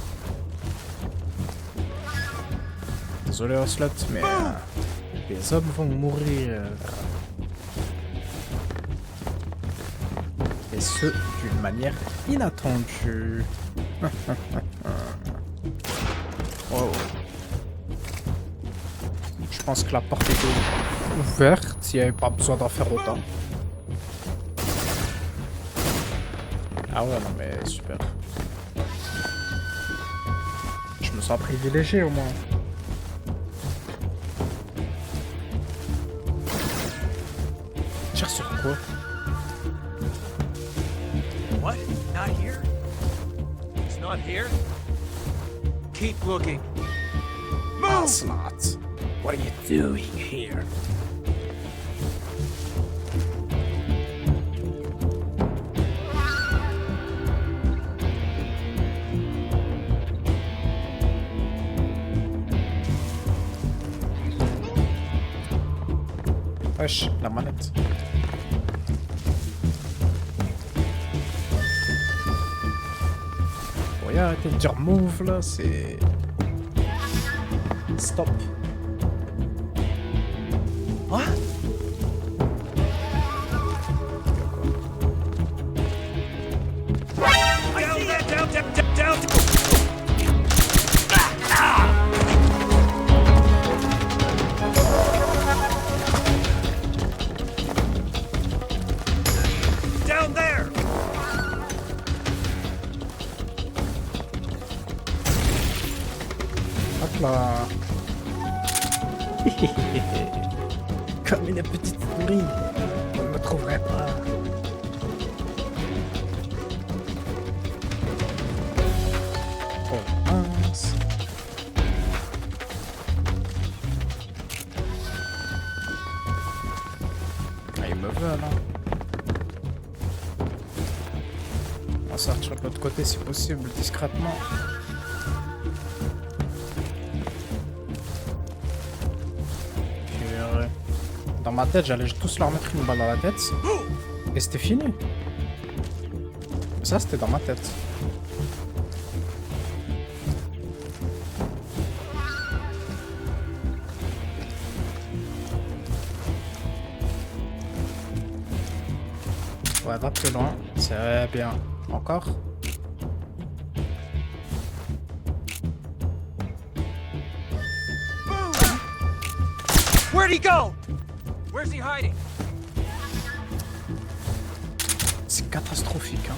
Désolé, Ocelot, mais les hommes vont mourir. Et ce, d'une manière inattendue. Wow. Je pense que la porte était ouverte, il n'y avait pas besoin d'en faire autant. Ah ouais, non mais super. Je me sens privilégié au moins. Tire sur quoi? What? Not here? It's not here? Keep looking. Move! Ocelot, what are you doing here? Wesh, la manette. Ouais, arrêtez de dire move là, c'est... Stop. What? Down there! Hop là. Comme une petite souris. On ne me trouverait pas. me veulent. Hein. On va sortir de l'autre côté si possible, discrètement. Purée. Dans ma tête, j'allais tous leur mettre une balle dans la tête. Et c'était fini. Ça, c'était dans ma tête. Ouais, va plus loin. C'est bien. Encore. Where'd he go? Where's he hiding? C'est catastrophique, hein.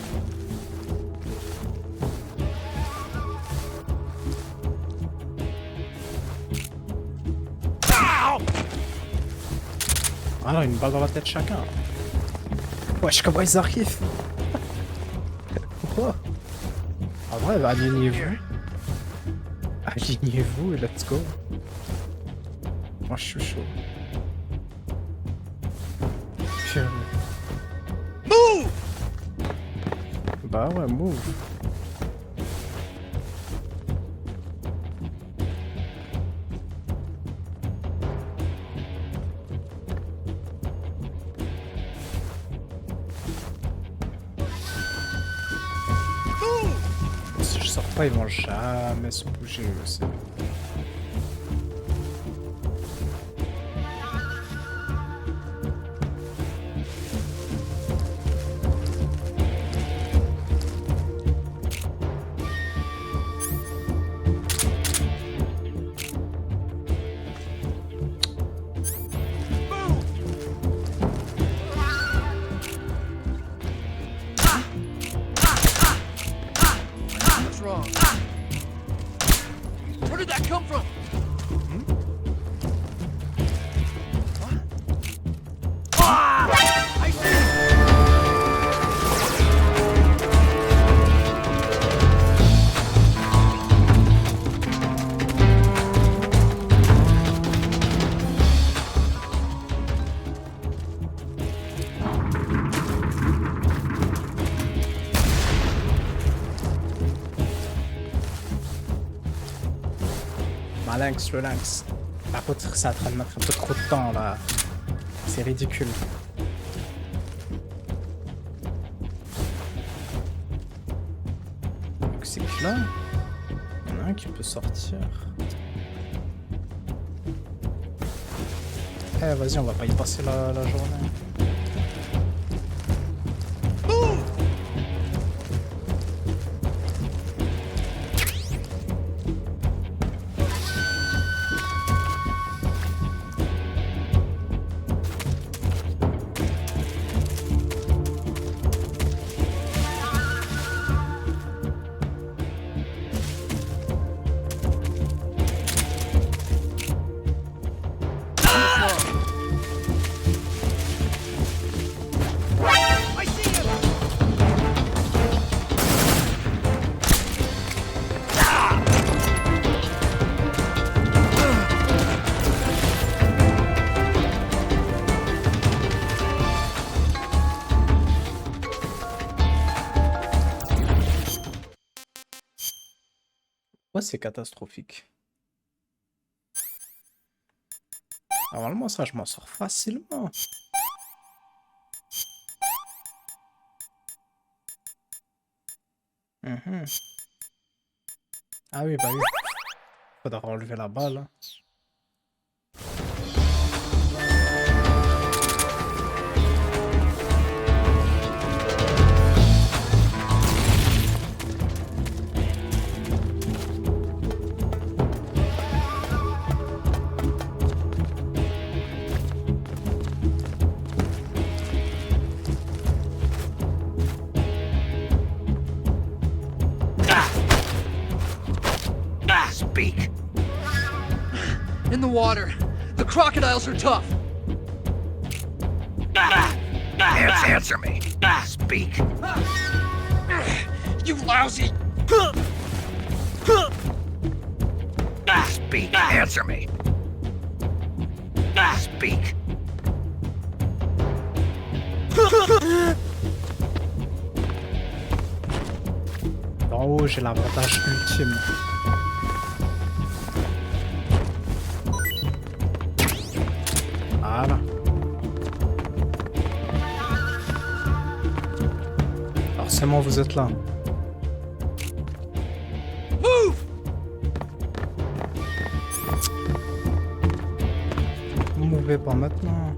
Alors, une balle dans la tête chacun. Wesh, comment ils arrivent? Oh. En vrai, bah, alignez-vous. Alignez-vous et let's go. Moi, je suis chaud. Purée. Move! Bah ouais, move. Si je sors pas, ils vont jamais se bouger aussi. What's wrong? Where did that come from? What? Ah! I see! Malinx, relax. Par contre, ça est en train de mettre un peu trop de temps là. C'est ridicule. Donc c'est que là, il y en a un qui peut sortir. Eh vas-y, on va pas y passer la journée. Ouais, c'est catastrophique. Normalement, ça, je m'en sors facilement. Ah oui, bah oui. Faudra enlever la balle. Hein. Speak. In the water. The crocodiles are tough. Answer me. Speak. You lousy. Speak. Answer me. Speak. Oh, j'ai l'avantage ultime. Voilà. Forcément, vous êtes là. Vous mouvez pas maintenant.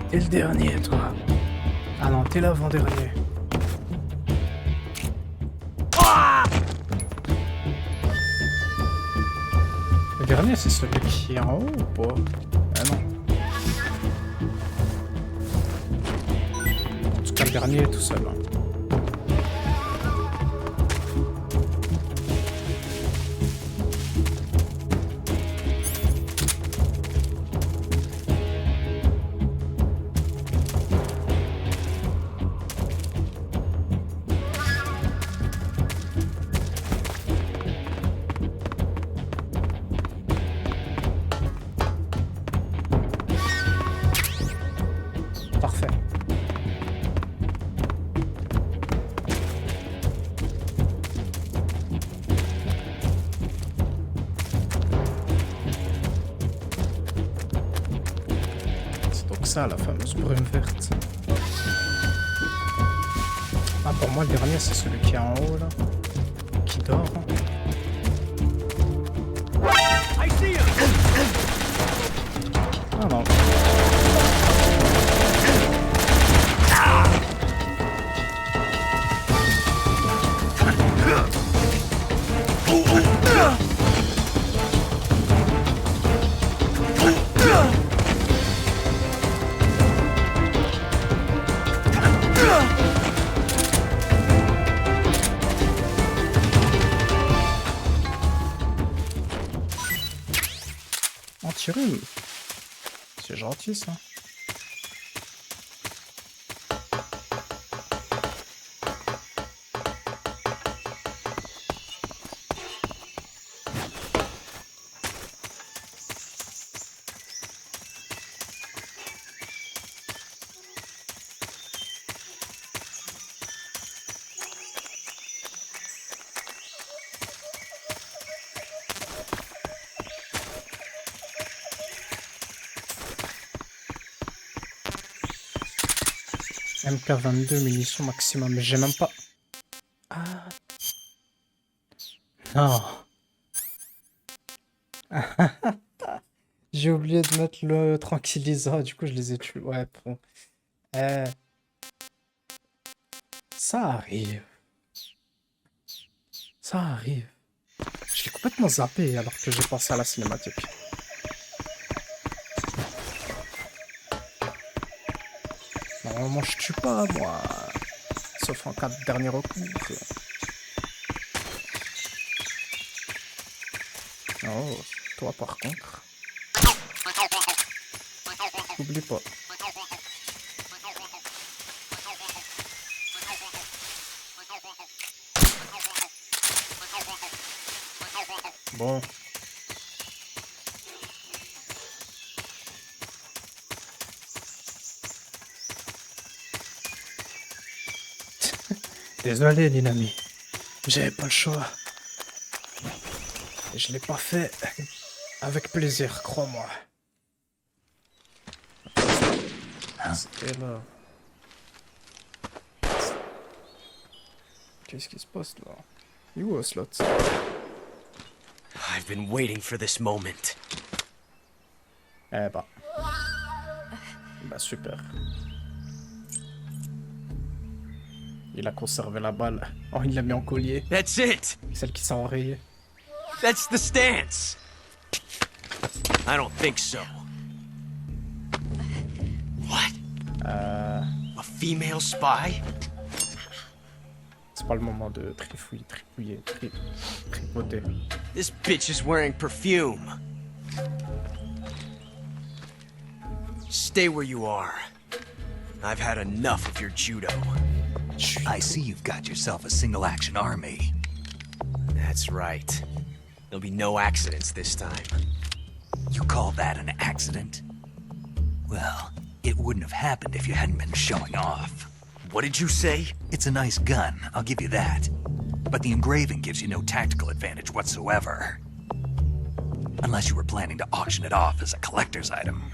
T'es le dernier, toi. Ah non, t'es l'avant-dernier. Le dernier, c'est celui qui est en haut ou pas? Ah non. En tout cas, le dernier est tout seul. Hein. Parfait. C'est donc ça la fameuse brume verte. Ah, pour moi le dernier c'est celui qui est en haut là. Qui dort. Ah non. Anti-rhume. C'est gentil ça. MK22 munitions maximum, mais j'ai même pas. Ah. Non. J'ai oublié de mettre le tranquillisant, du coup je les ai tués. Ouais, bon. Ça arrive. Ça arrive. Je l'ai complètement zappé alors que j'ai pensé à la cinématique. Normalement je tue pas moi. Sauf en cas de dernier recours. Oh, toi par contre. N'oublie pas. Bon. Désolé, Ninami. J'avais pas le choix. Et je l'ai pas fait avec plaisir, crois-moi. C'était là. Qu'est-ce qui se passe là? Il est où, Slot? I've been waiting for this moment. Eh bah. Bah super. Il a conservé la balle. Oh, il l'a mis en collier. That's it! Celle qui s'est enrayée. That's the stance! I don't think so. What? A female spy? C'est pas le moment de tripoter. This bitch is wearing perfume. Stay where you are. I've had enough of your judo. I see you've got yourself a single-action army. That's right. There'll be no accidents this time. You call that an accident? Well, it wouldn't have happened if you hadn't been showing off. What did you say? It's a nice gun, I'll give you that. But the engraving gives you no tactical advantage whatsoever. Unless you were planning to auction it off as a collector's item.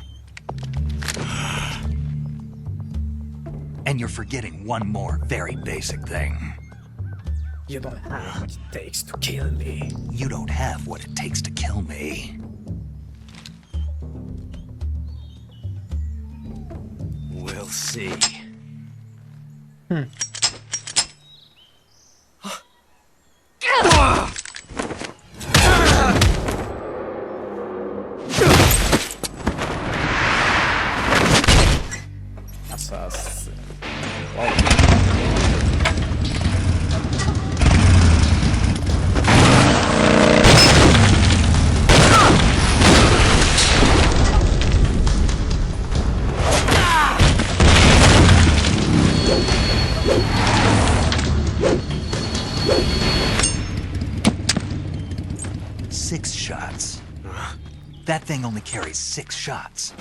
And you're forgetting one more very basic thing. You don't have what it takes to kill me. You don't have what it takes to kill me. We'll see. Ça, c'est... Six shots. That thing only carries 6 shots.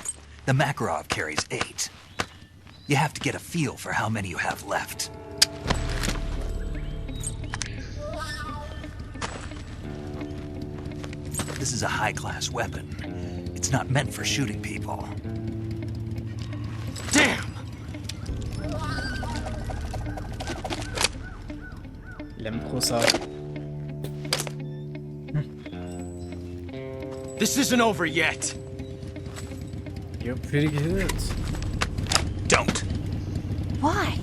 The Makarov carries 8. You have to get a feel for how many you have left. This is a high-class weapon. It's not meant for shooting people. Damn! Il aime trop ça. This isn't over yet. You're pretty good. Don't. Why?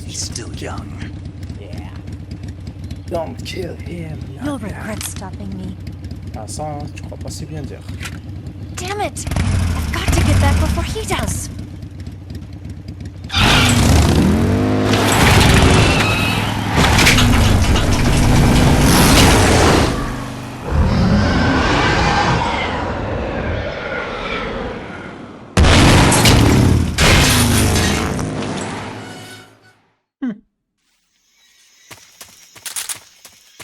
He's still young. Yeah. Don't kill him. You'll regret stopping me. Ah ça, hein, tu crois pas si bien dire. Damn it! I've got to get back before he does.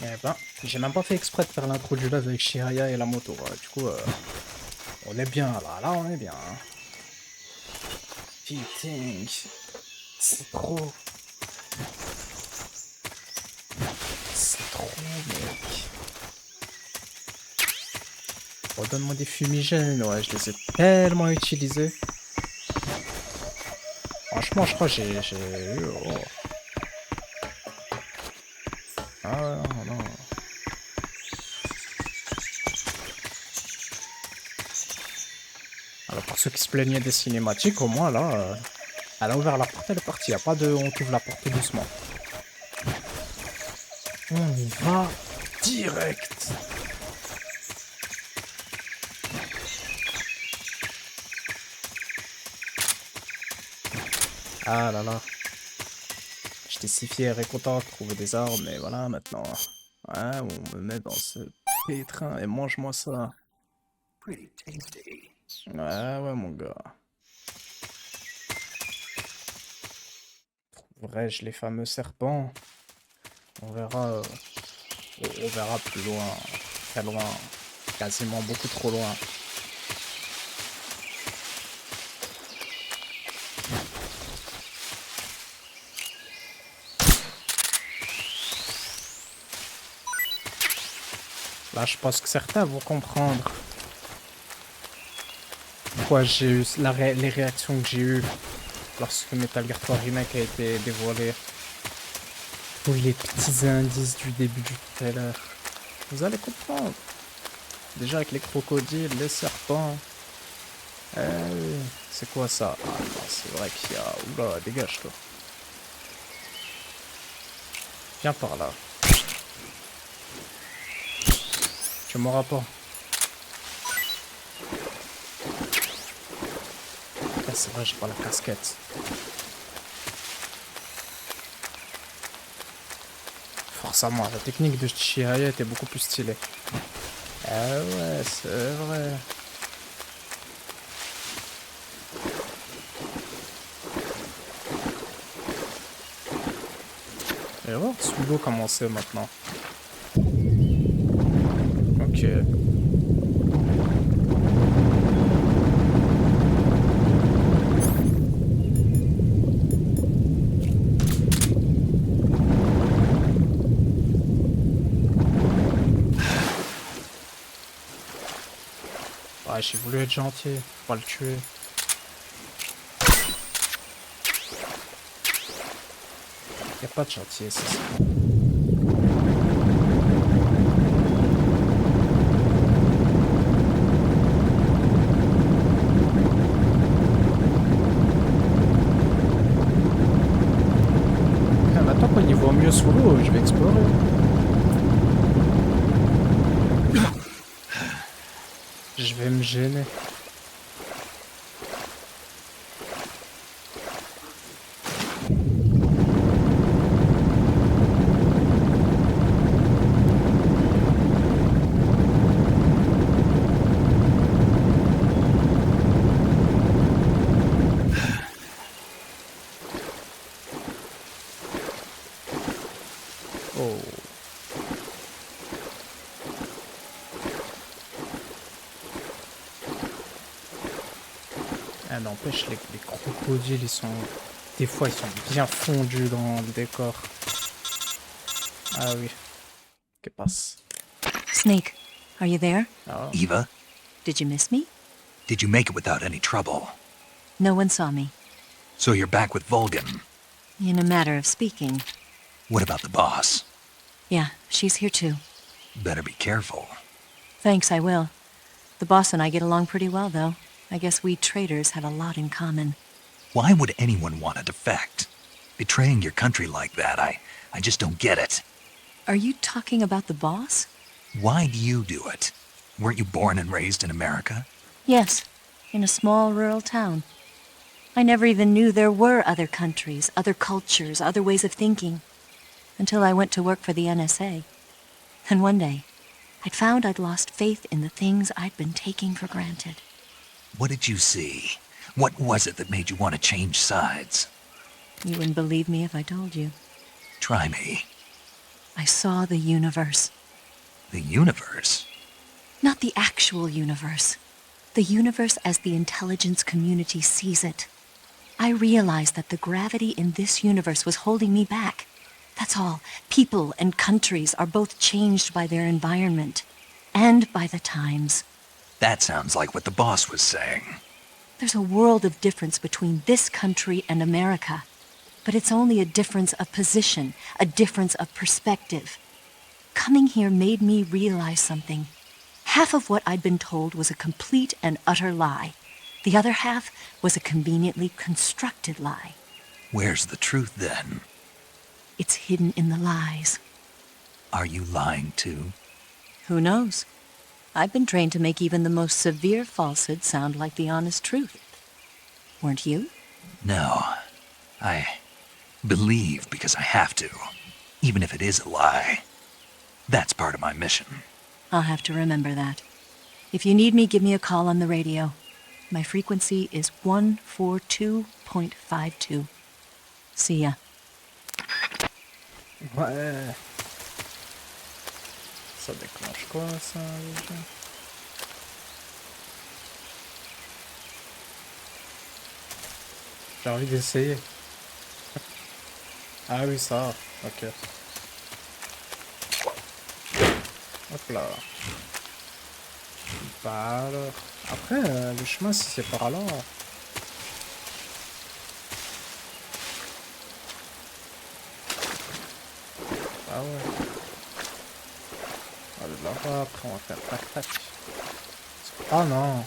Eh ben, j'ai même pas fait exprès de faire l'intro du live avec Shiraya et la moto. Du coup, on est bien là. Là, on est bien. Hein. Putain, c'est trop. C'est trop, mec. Redonne-moi des fumigènes. Ouais, je les ai tellement utilisés. Franchement, je crois que j'ai eu... Oh. Ah non. Alors pour ceux qui se plaignaient des cinématiques, au moins là, elle a ouvert la porte, elle est partie. Y a pas de on ouvre la porte doucement. On y va direct. Ah là là. J'étais si fier et content de trouver des armes, mais voilà, maintenant, ouais, on me met dans ce pétrin et mange-moi ça. Ouais, mon gars. Trouverai-je les fameux serpents? On verra plus loin, très loin, quasiment beaucoup trop loin. Là, je pense que certains vont comprendre pourquoi j'ai eu les réactions que j'ai eues lorsque Metal Gear 3 Remake a été dévoilé. Tous les petits indices du début du trailer. Vous allez comprendre. Déjà avec les crocodiles, les serpents. Eh oui, c'est quoi ça? Ah non, c'est vrai qu'il y a... Oula, dégage toi. Viens par là. Tu m'auras pas. Ah, c'est vrai, j'ai pas la casquette. Forcément, la technique de Chihaya était beaucoup plus stylée. Ah ouais, c'est vrai. Et voir Sugo comment c'est maintenant. chier. Ouais, j'ai voulu être gentil, pas le tuer. Y'a pas de gentil, c'est ça. Maintenant qu'on y voit mieux sous l'eau, je vais explorer. Je vais me gêner. Oh. Ah, n'empêche, les crocodiles, ils sont... Des fois, ils sont bien fondus dans le décor. Ah oui. Que passe? Snake, are you there? Oh. Eva, Did you miss me? did you make it without any trouble? No one saw me. So you're back with Vulcan. In a matter of speaking. What about the boss? Yeah, she's here too. Better be careful. Thanks, I will. The boss and I get along pretty well, though. I guess we traitors have a lot in common. Why would anyone want to defect? Betraying your country like that, I just don't get it. Are you talking about the boss? Why do you do it? Weren't you born and raised in America? Yes, in a small rural town. I never even knew there were other countries, other cultures, other ways of thinking. Until I went to work for the NSA. And one day, I'd found I'd lost faith in the things I'd been taking for granted. What did you see? What was it that made you want to change sides? You wouldn't believe me if I told you. Try me. I saw the universe. The universe? Not the actual universe. The universe as the intelligence community sees it. I realized that the gravity in this universe was holding me back. That's all. People and countries are both changed by their environment. And by the times. That sounds like what the boss was saying. There's a world of difference between this country and America. But it's only a difference of position, a difference of perspective. Coming here made me realize something. Half of what I'd been told was a complete and utter lie. The other half was a conveniently constructed lie. Where's the truth then? It's hidden in the lies. Are you lying too? Who knows? I've been trained to make even the most severe falsehood sound like the honest truth. Weren't you? No. I believe because I have to, even if it is a lie. That's part of my mission. I'll have to remember that. If you need me, give me a call on the radio. My frequency is 142.52. See ya. Ouais. Ça déclenche quoi, ça, déjà? J'ai envie d'essayer. Ah oui, ça. Ok. Hop là. Bah alors. Après, le chemin, si c'est par là. Ah ouais. Allez là-bas, après on va faire tac tac. Ah non.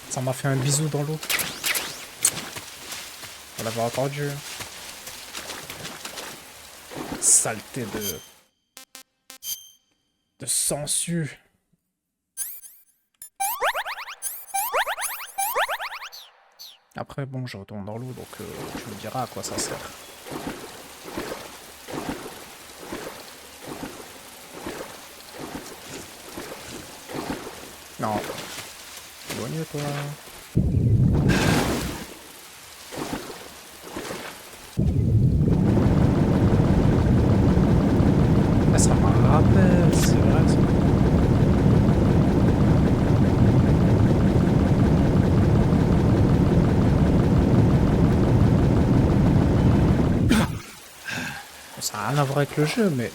Ça m'a fait un bisou dans l'eau. On l'avait entendu. Saleté de sangsue. Après bon, je retourne dans l'eau, donc tu me diras à quoi ça sert. Non. Éloigne-toi. Ah, ça me rappelle, c'est vrai ça. Ça n'a rien à voir avec le jeu, mais...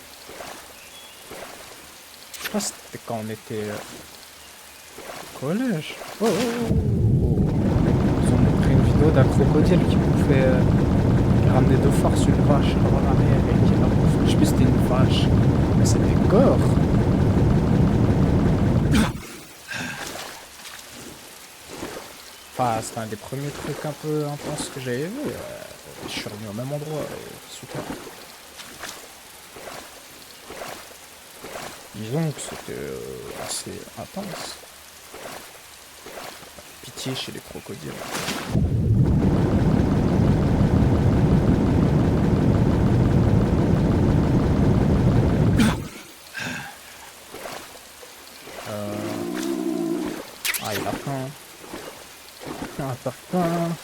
Je crois que c'était quand on était... au collège. Oh, oh, oh, oh. Ils ont montré une vidéo d'un crocodile qui pouvait ramener de force une vache dans la mer et qui la bouffait. Je sais plus si c'était une vache, mais c'était gore. Enfin, c'était un des premiers trucs un peu intenses que j'avais vu. Je suis revenu au même endroit. Super. Disons que c'était assez intense. Pitié chez les crocodiles. Ah, il a faim. Ah, t'as faim.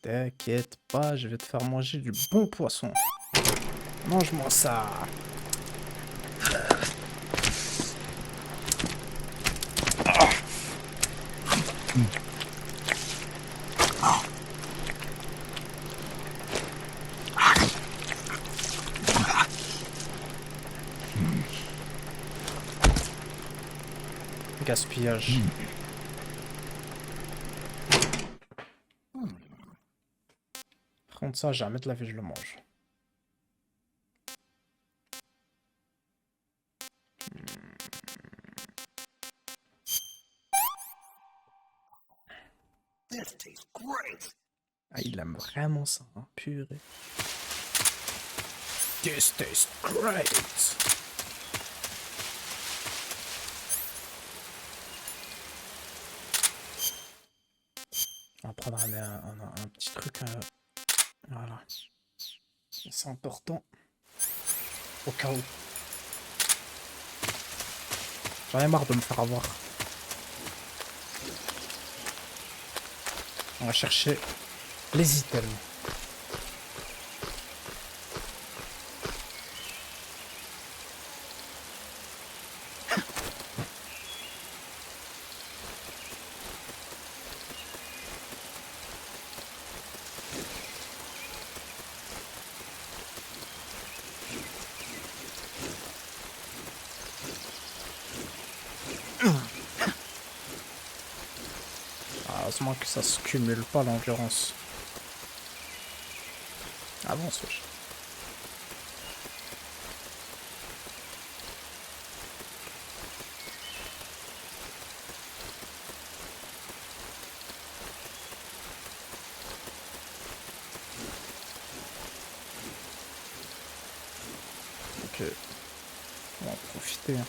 T'inquiète pas, je vais te faire manger du bon poisson. Mange-moi ça. Gaspillage. Par contre ça, jamais de la vie je le mange. Ah, il aime vraiment ça, hein, purée. This tastes great. On va prendre un petit truc. Voilà. C'est important. Au cas où. J'en ai marre de me faire avoir. On va chercher les items. Heureusement que ça se cumule pas l'endurance. Avance, wesh. Ok. On va en profiter. Hein.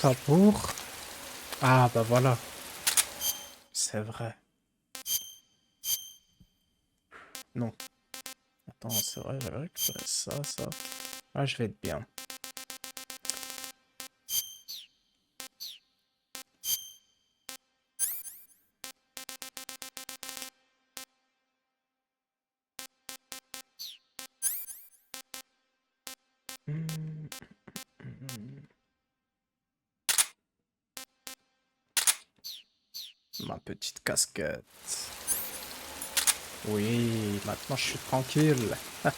Ça pour... Ah bah voilà. C'est vrai. Non. Attends, c'est vrai, j'avais récupéré ça. Ah, je vais être bien. Ma petite casquette. Oui, maintenant je suis tranquille. Alors,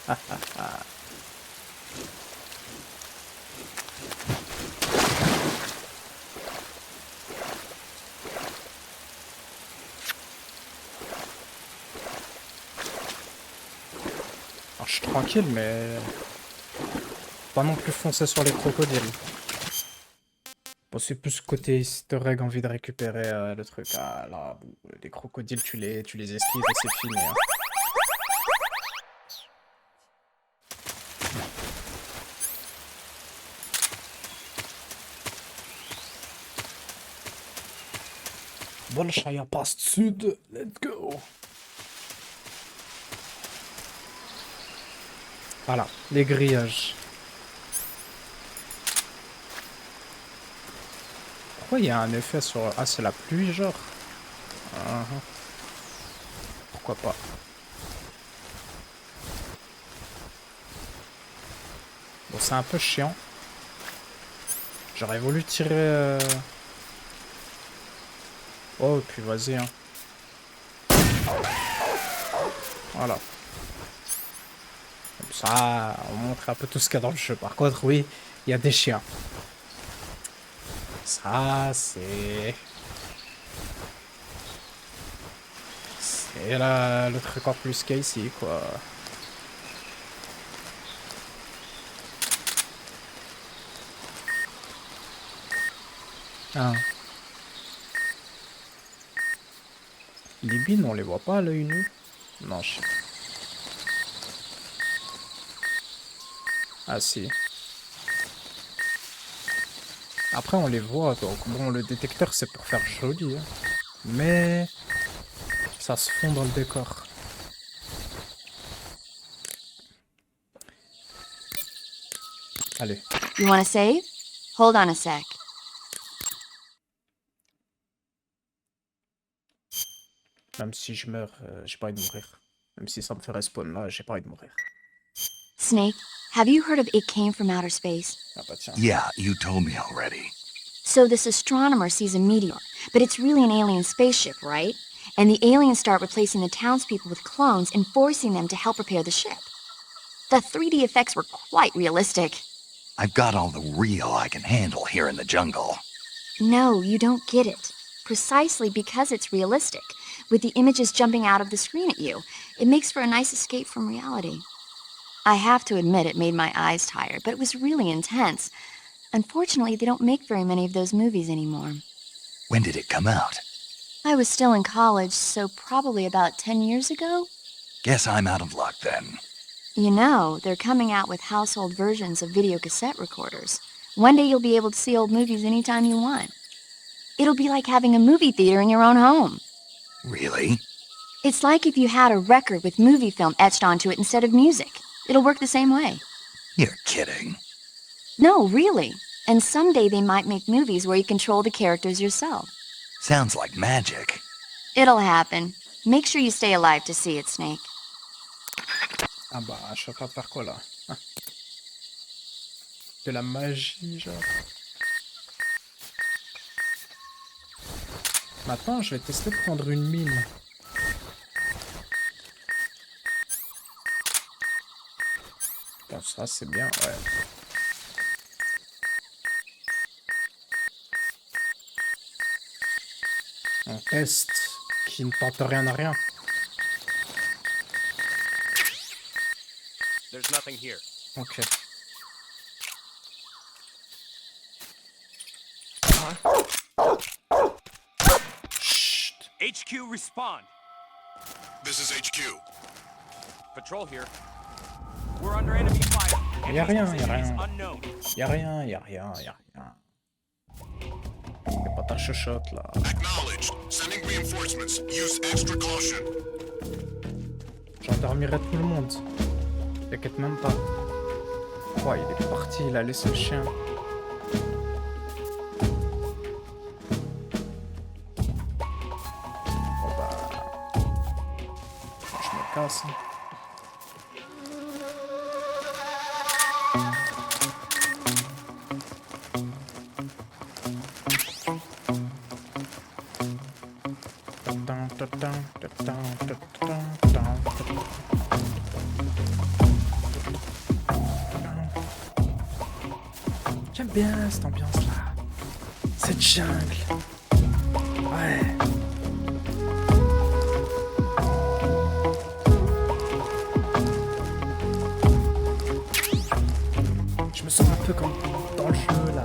je suis tranquille, mais pas non plus foncer sur les crocodiles. Bon, c'est plus côté easter egg, envie de récupérer le truc. Ah là, bon, les crocodiles, tu les esquives et c'est fini. Hein. Bolshaya passe sud, let's go. Voilà, les grillages. Pourquoi il y a un effet sur... Ah, c'est la pluie, genre. Pourquoi pas. Bon, c'est un peu chiant. J'aurais voulu tirer... Oh, puis vas-y, hein. Voilà. Comme ça, on montre un peu tout ce qu'il y a dans le jeu. Par contre, oui, il y a des chiens. Ça, c'est... C'est là le truc en plus qu'il y a ici, quoi. Ah. Les bines, on les voit pas à l'œil nu? Non, je sais. Ah si. Après, on les voit, donc bon, le détecteur, c'est pour faire joli, hein. Mais... ça se fond dans le décor. Allez. You wanna save? Hold on a sec. Même si je meurs, j'ai pas envie de mourir. Même si ça me fait respawn là, j'ai pas envie de mourir. Snake, have you heard of It Came from Outer Space? Ah bah tiens. Yeah, you told me already. So this astronomer sees a meteor, but it's really an alien spaceship, right? And the aliens start replacing the townspeople with clones and forcing them to help repair the ship. The 3D effects were quite realistic. I've got all the real I can handle here in the jungle. No, you don't get it. Precisely because it's realistic, with the images jumping out of the screen at you, it makes for a nice escape from reality. I have to admit it made my eyes tired, but it was really intense. Unfortunately, they don't make very many of those movies anymore. When did it come out? I was still in college, so probably about 10 years ago. Guess I'm out of luck then. You know, they're coming out with household versions of video cassette recorders. One day you'll be able to see old movies anytime you want. It'll be like having a movie theater in your own home. Really? It's like if you had a record with movie film etched onto it instead of music. It'll work the same way. You're kidding. No, really. And someday they might make movies where you control the characters yourself. Sounds like magic. It'll happen. Make sure you stay alive to see it, Snake. Ah bah, je suis en train de faire quoi là? Ah. De la magie, genre. Maintenant, je vais tester de prendre une mine. Bon, ça c'est bien, ouais. Un test qui ne tente rien à rien. There's nothing here. Ok. HQ, respond. This is HQ. Patrol here. We're under enemy fire. Y'a rien, Enemy y'a position rien. is unknown. Y'a rien, y'a rien, y'a rien. Y'a pas ta chuchote là. Acknowledged. Sending reinforcements. Use extra caution. J'endormirai tout le monde. T'inquiète même pas. Oh, il est parti, il a laissé le chien. Bon bah... je me casse. J'aime bien cette ambiance-là. Cette jungle. Ouais. Je me sens un peu comme dans le jeu, là.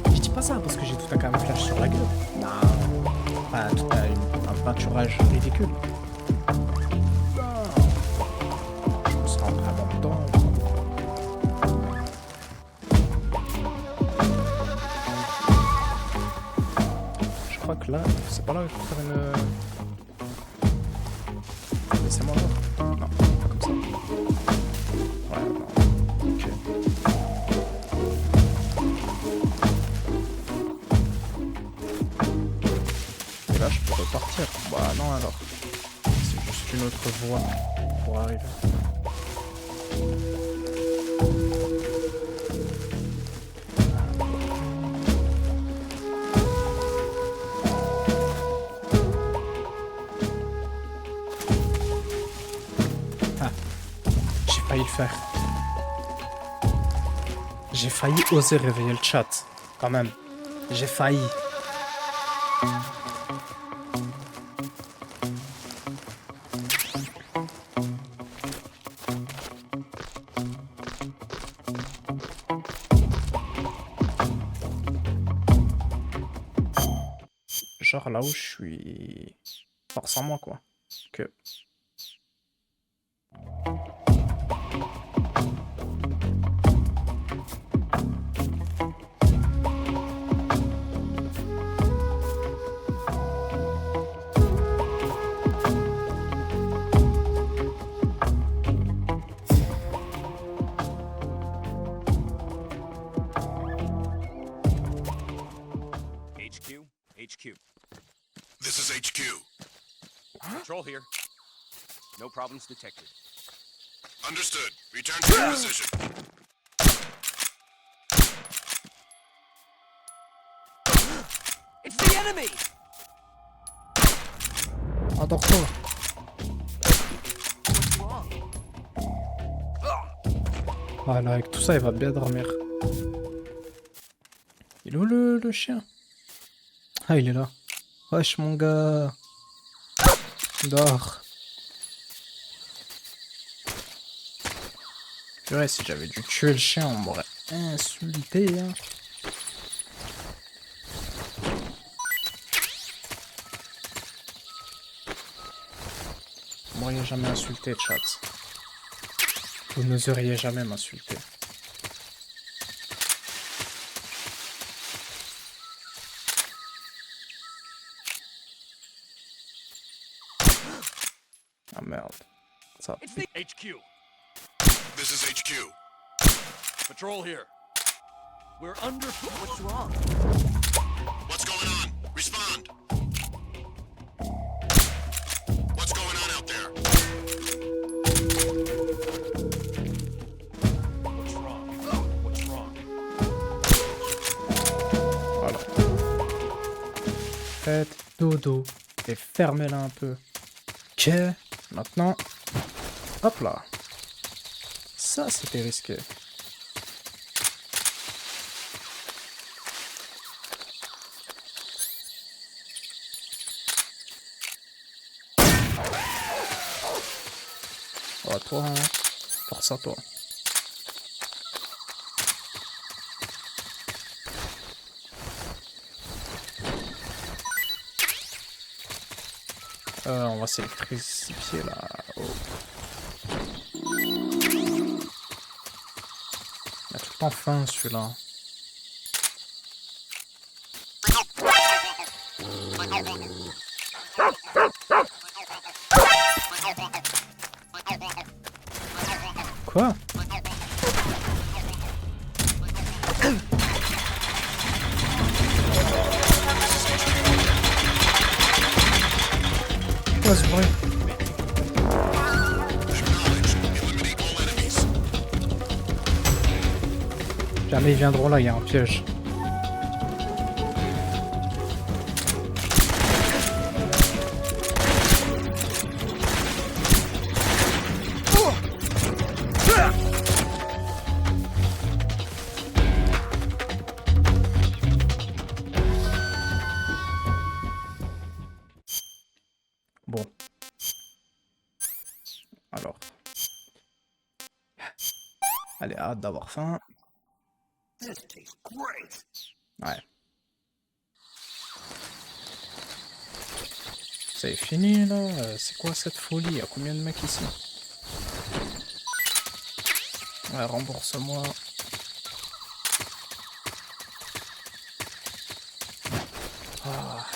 Je dis pas ça parce que j'ai tout un camouflage sur la gueule. Non. Enfin, tout un peinturage ridicule. Non. Je me sens vraiment dedans. Je crois que là, c'est pas là qu'il faut faire une... Laissez-moi voir. Non, pas comme ça. Ouais, non. Ok. Et là, là, je peux repartir. Bah non alors. C'est juste une autre voie pour arriver. Ah, j'ai failli le faire. J'ai failli oser réveiller le chat, quand même. J'ai failli. Genre là où je suis... Force en moi, quoi. Que... HQ. This is HQ. Patrol here. No problems detected. Understood. Return to your position. It's the enemy! Endors-toi. Voilà, avec tout ça, il va bien dormir. Il est où le chien? Ah, il est là. Wesh, mon gars. Dors. Purée, si j'avais dû tuer le chien, on m'aurait insulté, hein. Vous m'auriez jamais insulté, chat. Vous n'oseriez jamais m'insulter. Ah merde. Ça. It's the HQ. This is HQ. Patrol here. We're under... What's wrong? What's going on? Respond. What's going on out there? What's wrong? What's wrong? Voilà. Faites dodo et fermez-la un peu. Ok, maintenant, hop là. Ça, c'était risqué. Oh, à toi, hein. Force à toi. On va s'électrifier là. Oh. Il a tout le temps faim celui-là. Quoi? Quoi ce bruit? Jamais ils viendront là, il y a un piège. Bon. Alors. Allez, hâte d'avoir faim. Ouais. C'est fini là. C'est quoi cette folie? Il y a combien de mecs ici? Ouais, rembourse-moi. Ah.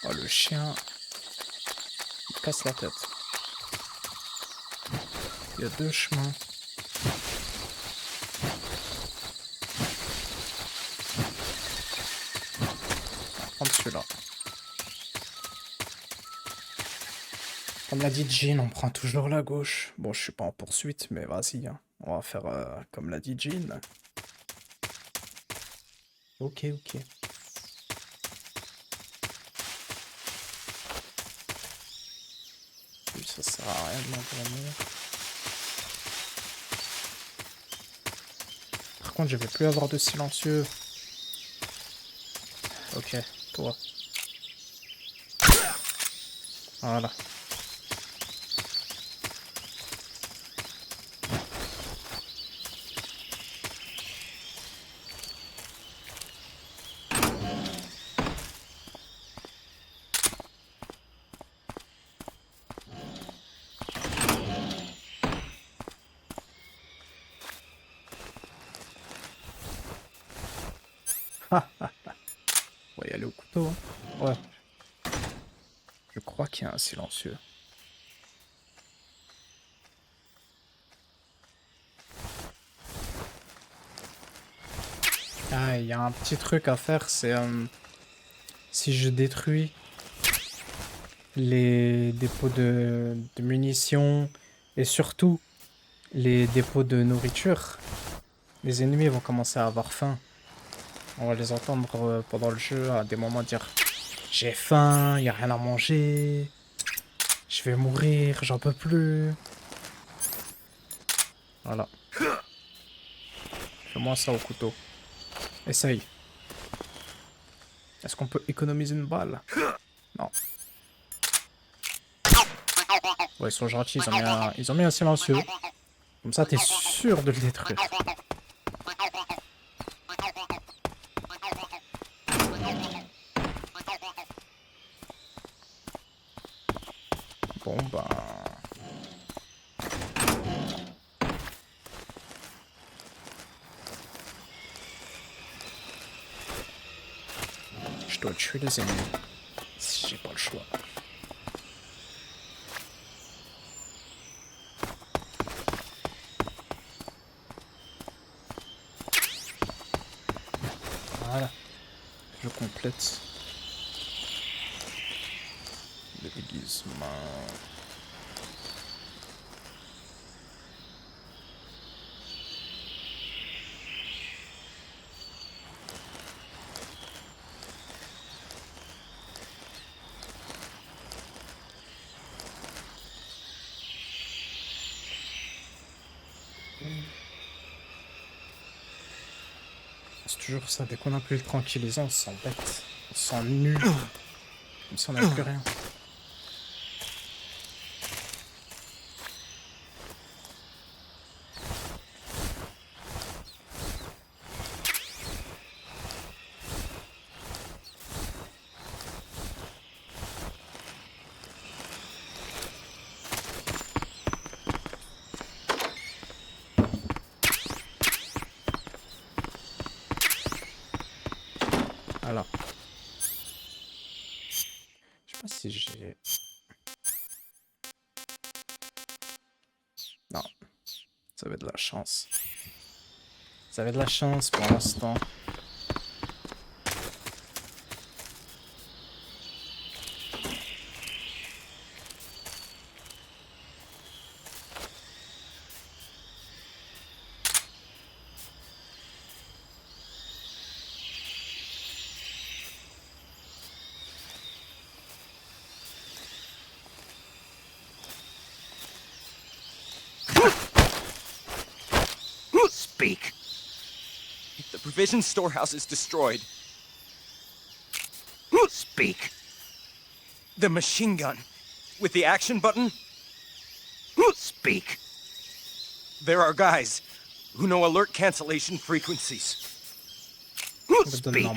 Oh, le chien. Il casse la tête. Il y a deux chemins. celui-là. Comme l'a dit Jean, on prend toujours la gauche. Bon, je suis pas en poursuite, mais vas-y, hein. On va faire comme l'a dit Jean. Ok, ok. Lui, ça sert à rien de m'entendre. Par contre, je vais plus avoir de silencieux. Ok, toi. Voilà. On va y aller au couteau. Hein. Ouais. Je crois qu'il y a un silencieux. Ah, il y a un petit truc à faire, c'est si je détruis les dépôts de munitions et surtout les dépôts de nourriture, les ennemis vont commencer à avoir faim. On va les entendre pendant le jeu à des moments dire j'ai faim, il n'y a rien à manger, je vais mourir, j'en peux plus. Voilà. Fais-moi ça au couteau. Essaye. Est-ce qu'on peut économiser une balle? Non. Ouais, ils sont gentils, ils ont mis un silencieux. Comme ça, t'es sûr de le détruire. Bon, ben... Je dois tuer les ennemis. Si j'ai pas le choix. Voilà. Je complète. Le déguisement. C'est toujours ça, dès qu'on a plus le tranquillisant, on se sent bête. On se sent nul. Comme si on n'avait plus rien. Voilà. Je sais pas si j'ai... Non. Ça avait de la chance. Ça avait de la chance pour l'instant. Speak. If the provision storehouse is destroyed, speak. The machine gun with the action button, speak. There are guys who know alert cancellation frequencies. Speak.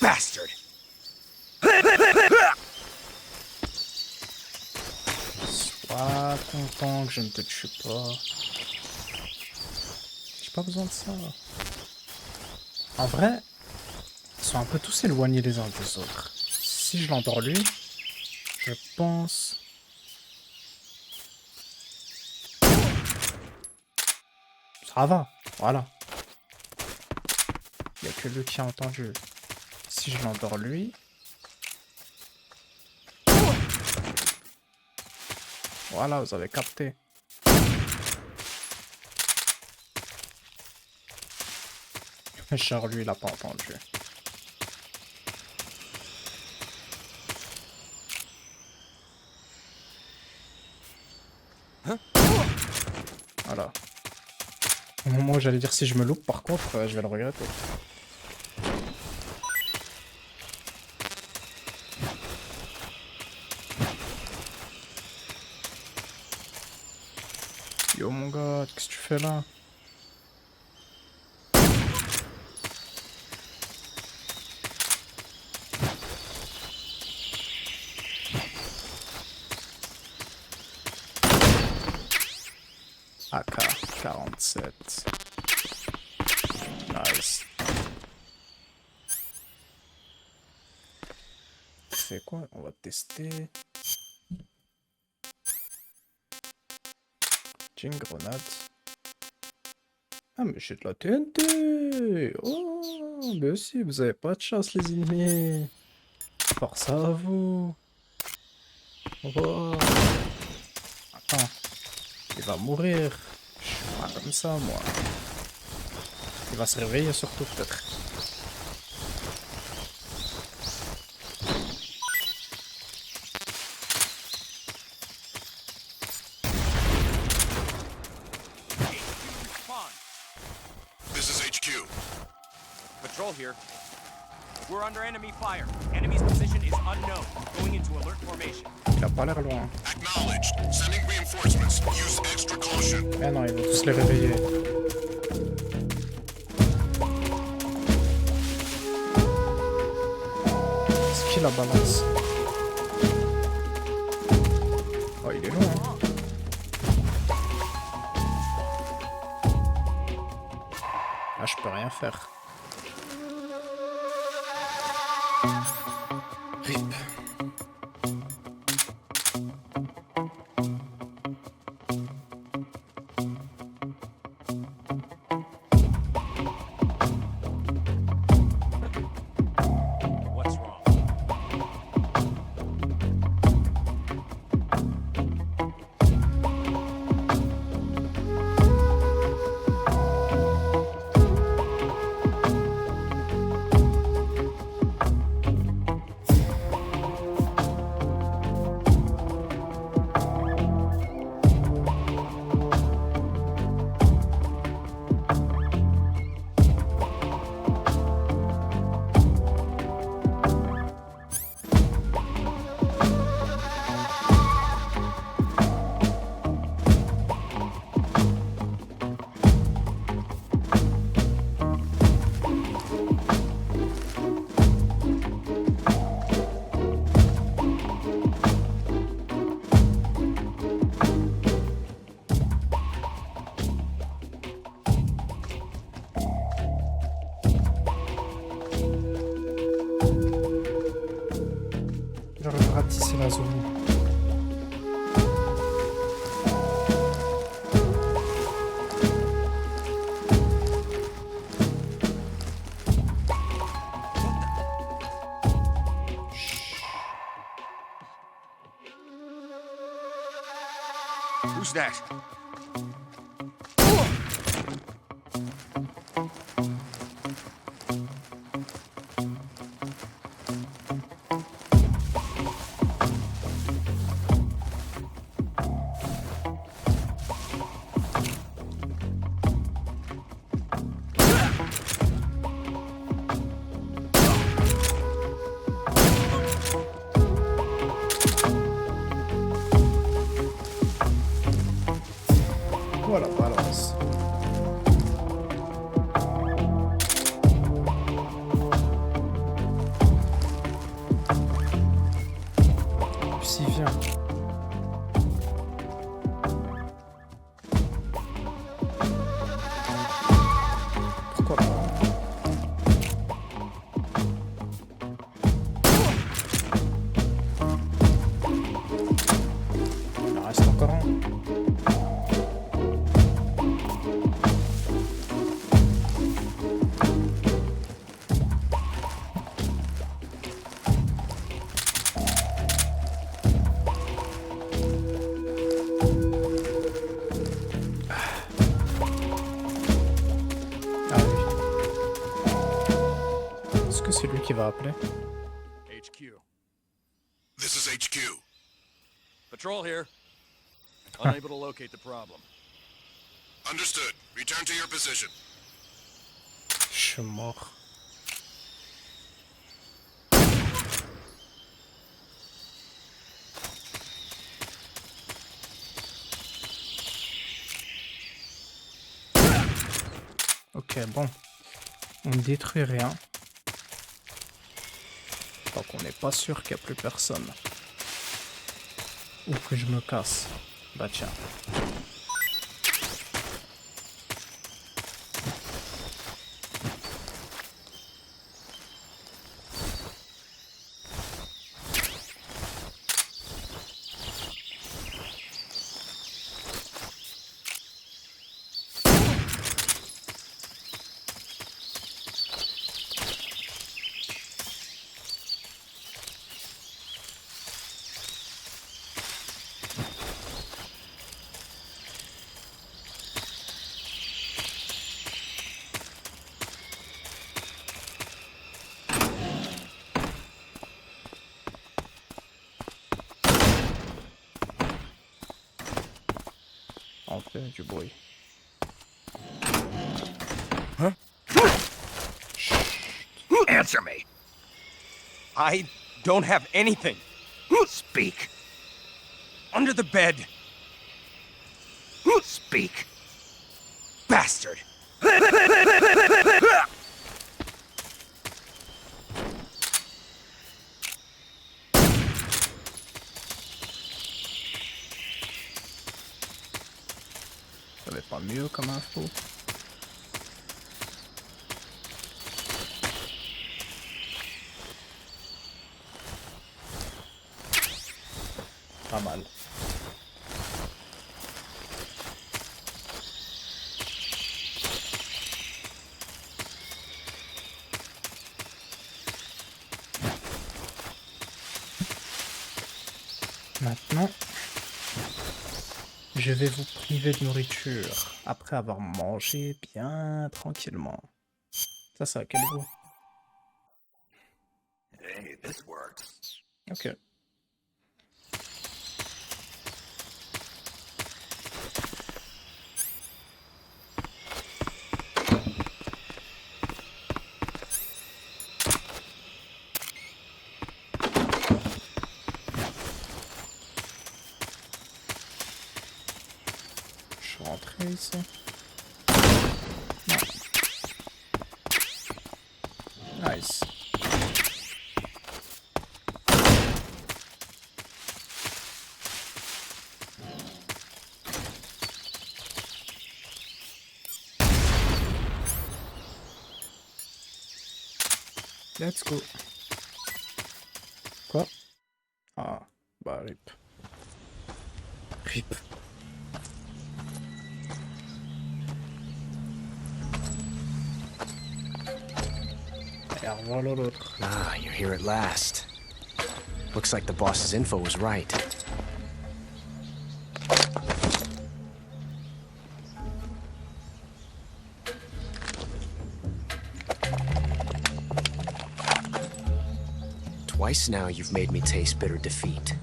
Bastard. Sois content que je ne te tue pas. J'ai pas besoin de ça. En vrai, ils sont un peu tous éloignés les uns des autres. Si je l'endors lui, je pense... Ça va, voilà. Il n'y a que lui qui a entendu. si je l'endors lui. Voilà, vous avez capté. Genre lui, il a pas entendu. Voilà. Au moment où j'allais dire si je me loupe, par contre, je vais le regretter. Yo mon gars, qu'est-ce que tu fais là? AK-47. Nice. C'est quoi? On va tester. J'ai une grenade. Ah mais j'ai de la TNT. Oh, mais aussi, vous avez pas de chance les ennemis. Force à vous. Oh. Attends. Il va mourir. Je suis pas comme ça, moi. Il va se réveiller surtout, peut-être. This is HQ. Patrol here. We're under enemy fire. Enemy's position is unknown. Going into alert formation. Il a pas l'air loin. Acknowledged. Sending reinforcements. Use extra caution. Eh non, ils vont tous les réveiller. C'est qui la balance? Oh, il est loin. Ah, je peux rien faire. RIP. What's wrong? Ratisser la zone. Who's that? que c'est lui qui va appeler? HQ. This is HQ. Patrol here. Unable to locate the problem. Understood. Return to your position. Je suis mort. Ok, bon. On ne détruit rien. Donc on n'est pas sûr qu'il n'y a plus personne. Ou que je me casse. Bah tiens. On fait du bruit. Huh? Answer me. I don't have anything. Speak. Under the bed. Speak. Bastard. Ça va pas mieux comme info. Pas mal. Maintenant, je vais vous priver de nourriture après avoir mangé bien tranquillement. Ça, c'est à quel goût? Hey, this works. Ok. Je suis rentré ici. Non. Nice. Let's go. Quoi? Ah, bah rip. Rip. Et revoilà l'autre. Ah, you're here at last. Looks like the boss's info was right. Twice now you've made me taste bitter defeat.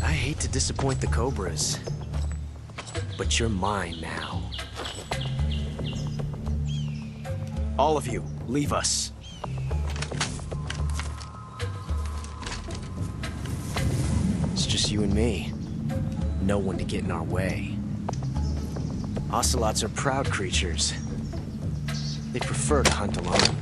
I hate to disappoint the Cobras, but you're mine now. All of you, leave us. It's just you and me. No one to get in our way. Ocelots are proud creatures. They prefer to hunt alone.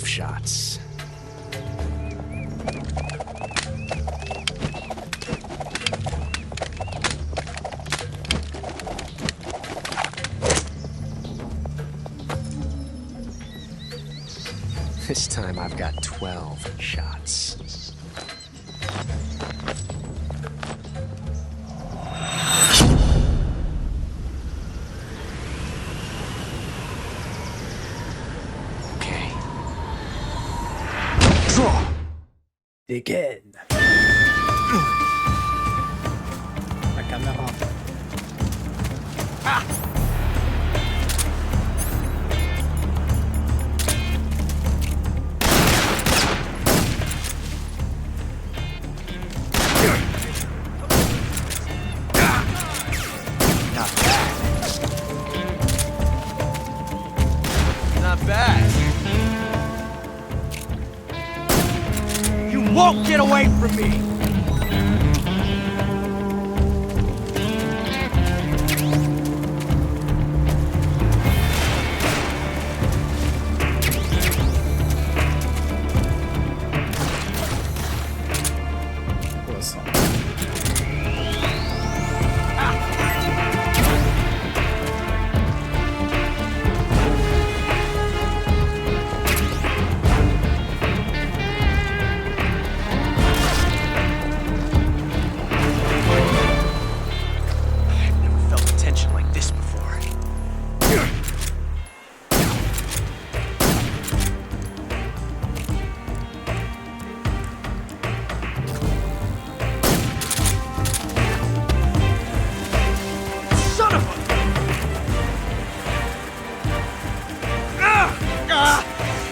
Shots. This time I've got 12 shots. Okay. Draw! Again. La caméra. Ah! Not bad. You won't get away from me! Quoi ça?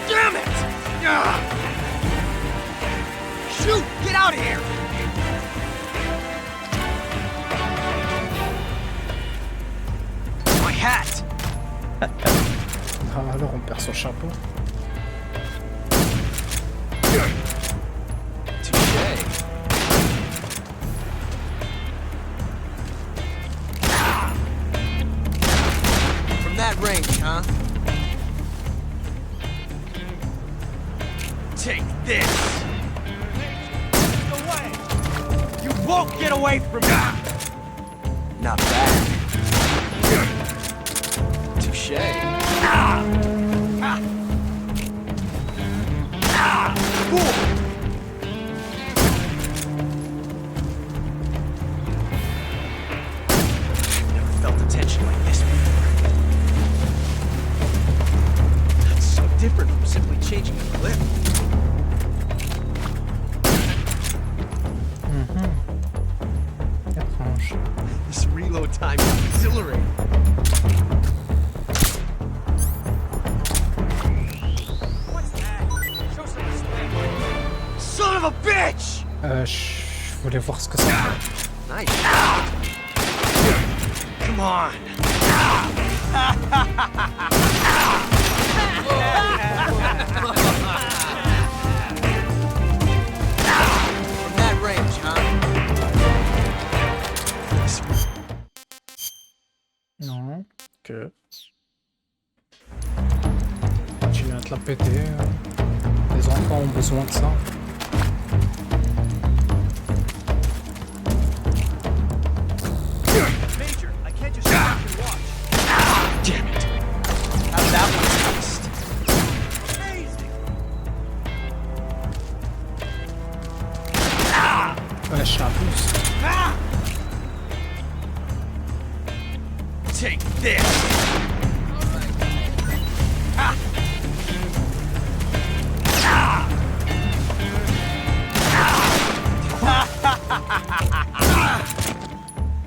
Damn it! Shoot! Get out of here! My hat! Ah, alors on perd son chapeau. Touché. From that range, huh? Take this! Away! You won't get away from me! Not bad. Touche. Never felt a tension like this before. That's so different from simply changing a clip. Étrange. This reload time is exhilarating. What's that? Show some respect. Son of a bitch! Je voulais voir ce que ça fait. Nice. Come on. From that range, huh? Non, que... Continue à te la péter. Les enfants ont besoin de ça. Major, I can't just stop and watch. Damn it. How's that one taste? Amazing. Ouais, je abuse. Take this. Ah.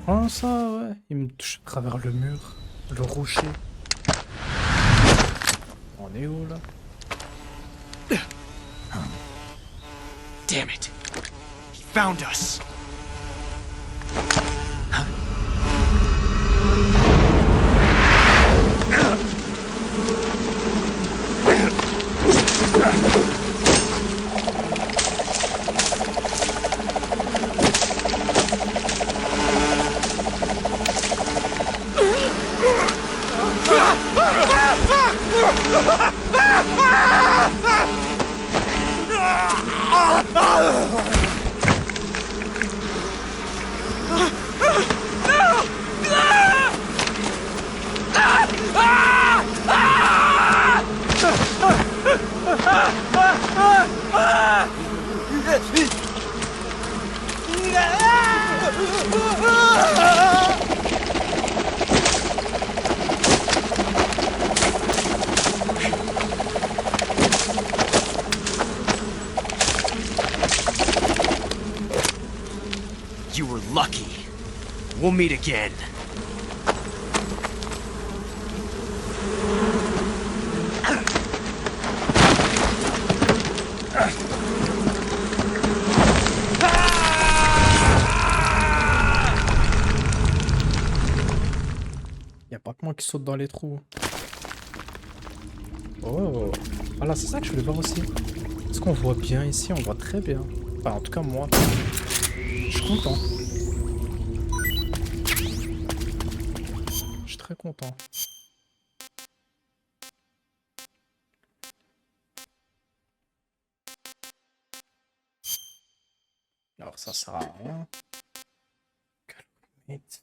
Oh ça, ouais. Il me touche à travers le mur. Le rocher. On est où, là? Damn it. He found us. We'll meet again. Y a pas que moi qui saute dans les trous. Oh, voilà, c'est ça que je voulais voir aussi. Est-ce qu'on voit bien ici? On voit très bien. Enfin, en tout cas, moi. Je suis content. Je suis très content. Alors, ça sert à rien. Calculate.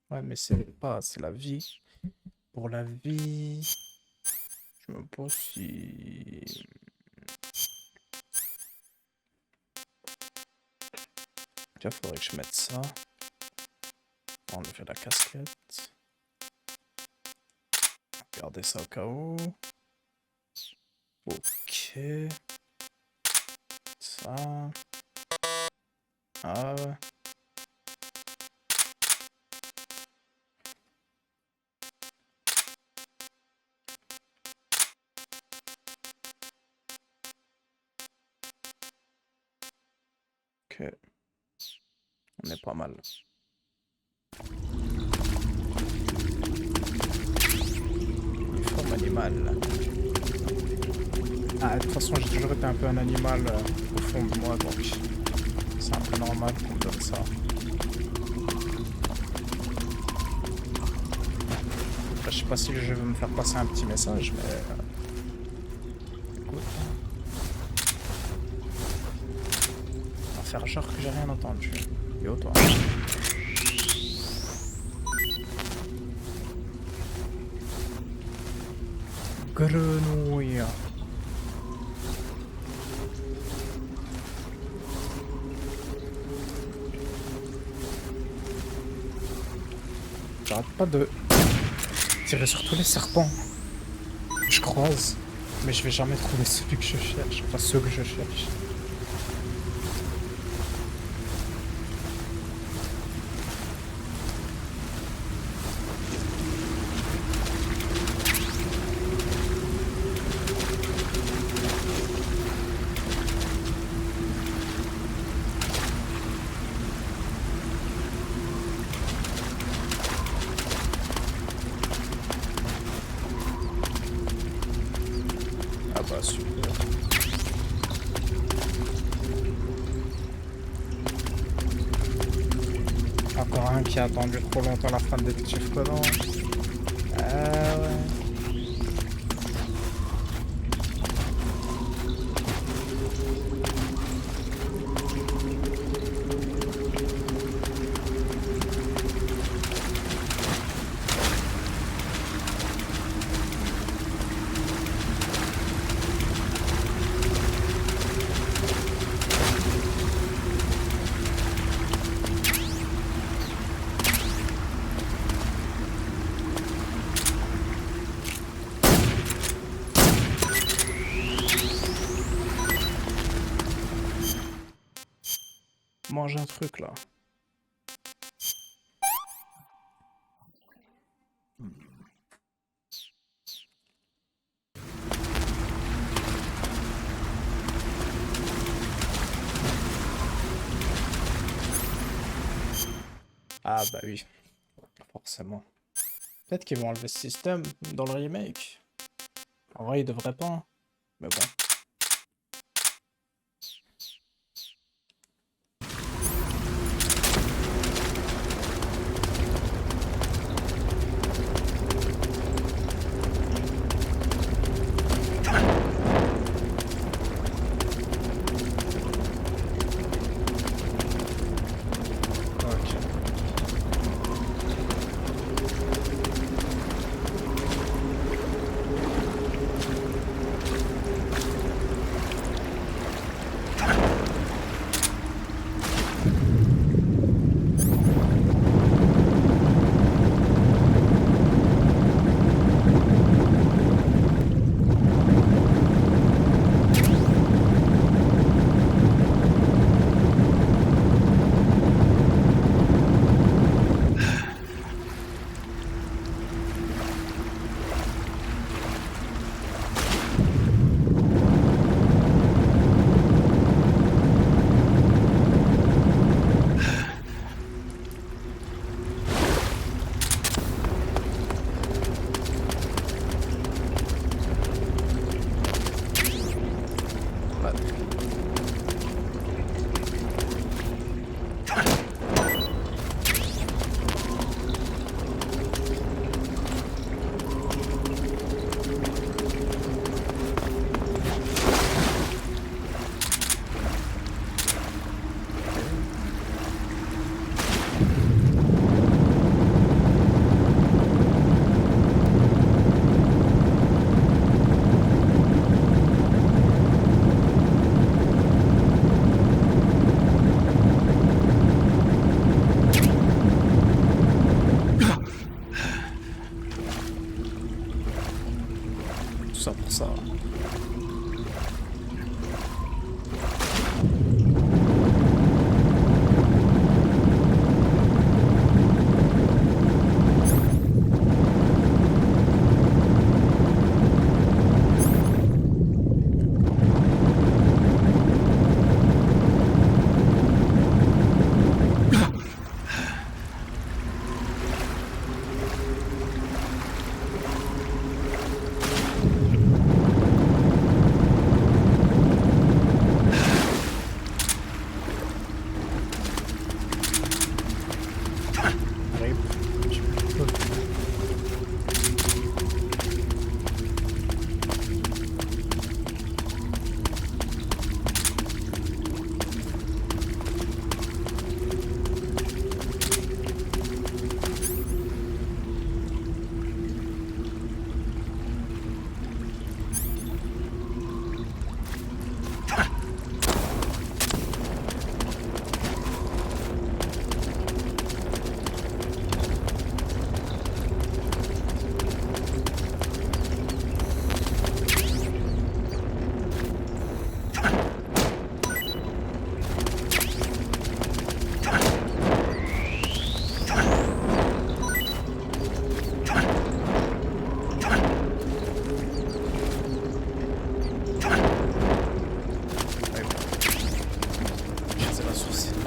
Ouais, mais c'est pas... C'est la vie. Pour la vie... Je me pose si... Tiens, faudrait que je mette ça. On va enlever la casquette. Garder ça au cas où. Ok. Ça. Ah ouais. Ok. On est pas mal. Uniforme animal. Ah, de toute façon, j'ai toujours été un peu un animal au fond de moi, donc c'est un peu normal qu'on me donne ça. Après, je sais pas si le jeu veut me faire passer un petit message, mais... écoute. On va faire genre que j'ai rien entendu. Yo, toi. Grenouille. J'arrête pas de tirer sur tous les serpents que je croise, mais je vais jamais trouver celui que je cherche, pas ceux que je cherche. Ah bah super. Encore un qui a attendu trop longtemps la fin de Détective Conan. Ah ouais. Mange un truc là. Ah bah oui, forcément. Peut-être qu'ils vont enlever ce système dans le remake. En vrai, ils devraient pas. Mais bon.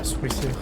La souricière.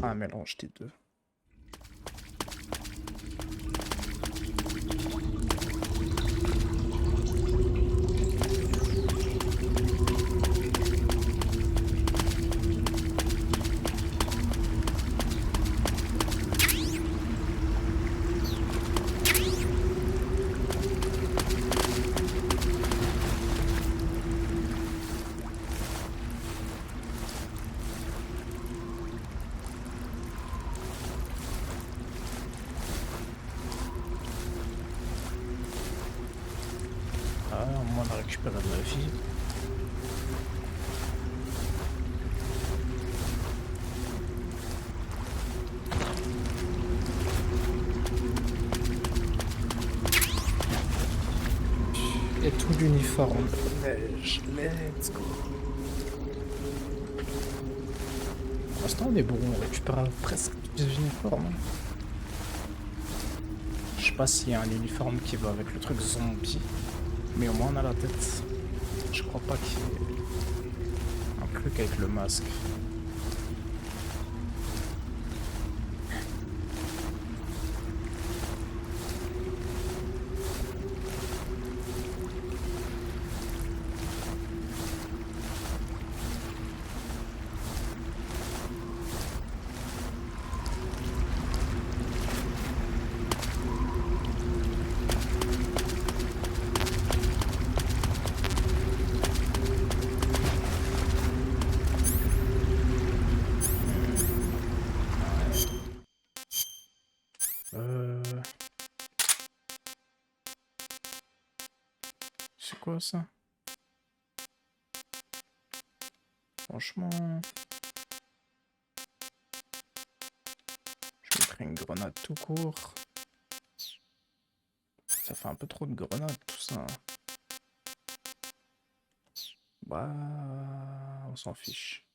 Un mélange des deux. Au moins on a récupéré de la vie. Et tout l'uniforme de neige, let's go. Pour l'instant on est bon, on récupère presque tous les uniformes. Je sais pas s'il y a un uniforme qui va avec le truc zombie. Mais au moins on a la tête. Je crois pas qu'il y ait un truc avec le masque. C'est quoi ça? Franchement... Je mettrais une grenade tout court. Ça fait un peu trop de grenades tout ça. Bah... On s'en fiche.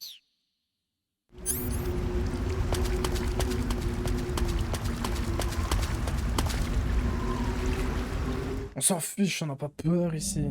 On s'en fiche, on n'a pas peur ici.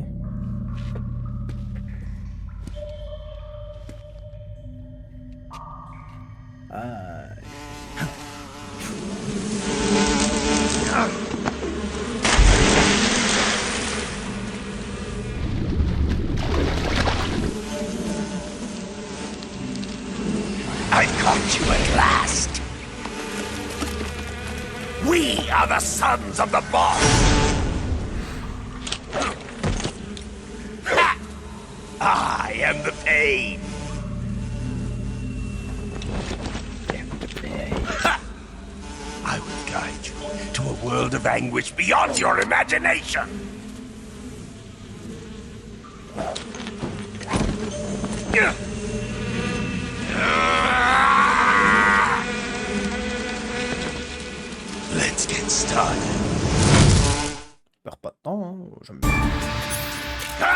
I caught you at last. We are the sons of the boss. I am the pain. I will guide you to a world of anguish beyond your imagination. Let's get started. Perds pas de temps, hein. J'aime bien. Go!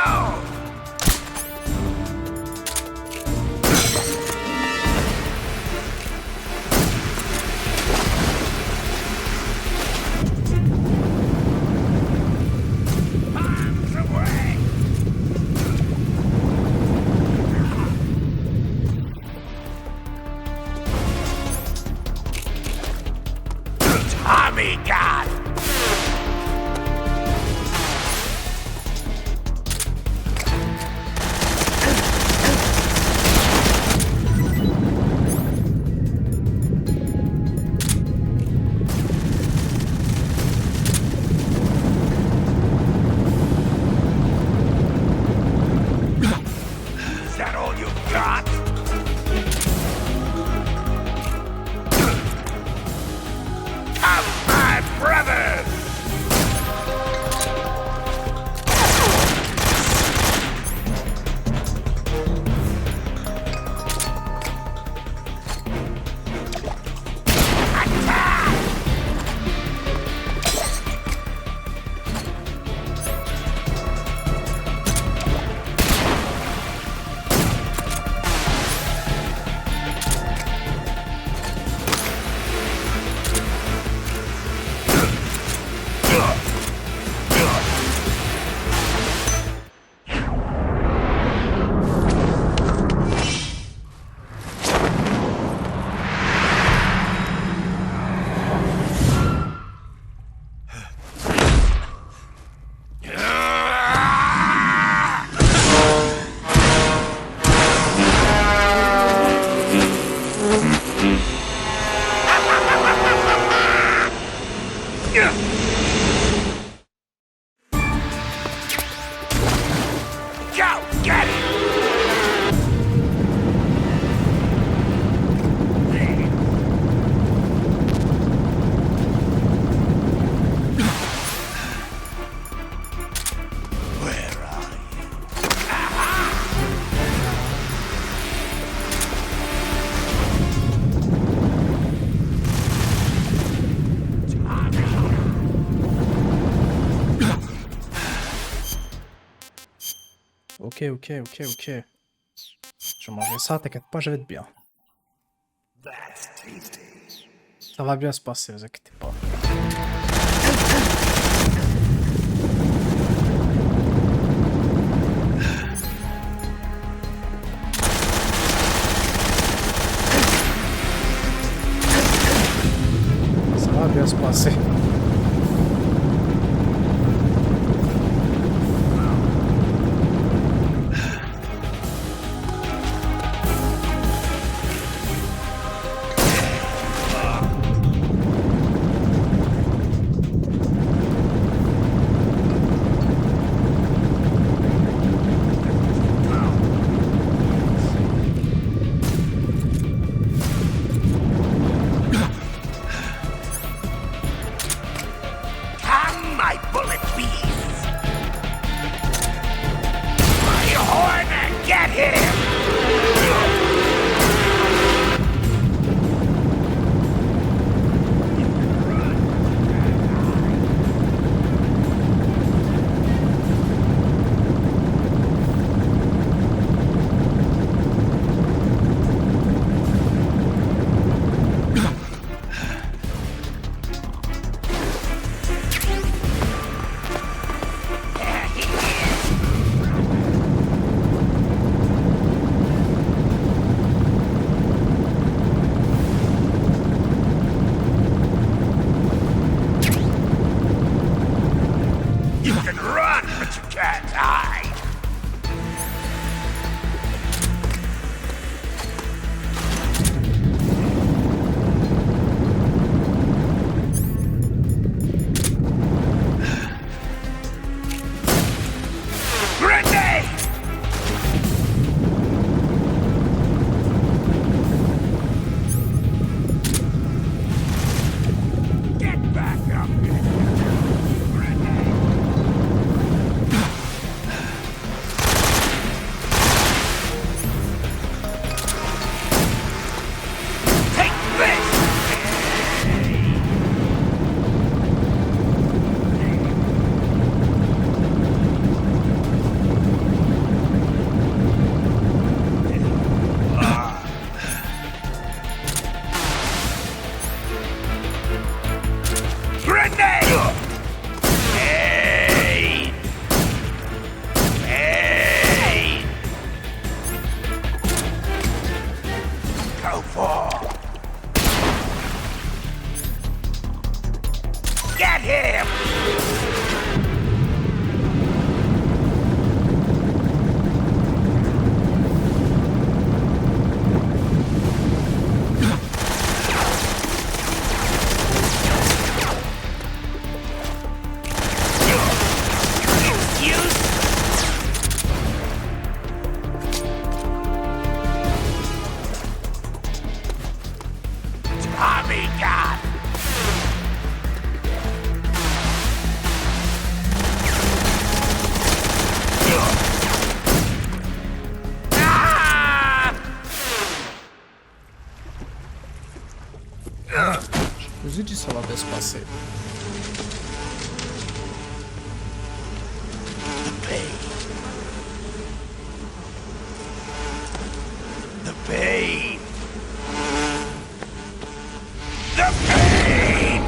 God! Is that all you've got? Come, my brothers! Go, get it! Where are you? Ok, ok, ok, ok. Je vais manger ça, t'inquiète pas, je vais être bien. Ça va bien se passer, vous inquiétez pas. Ça va bien se passer. Je vous ai dit ça va bien se passer. The pain. The pain. The pain.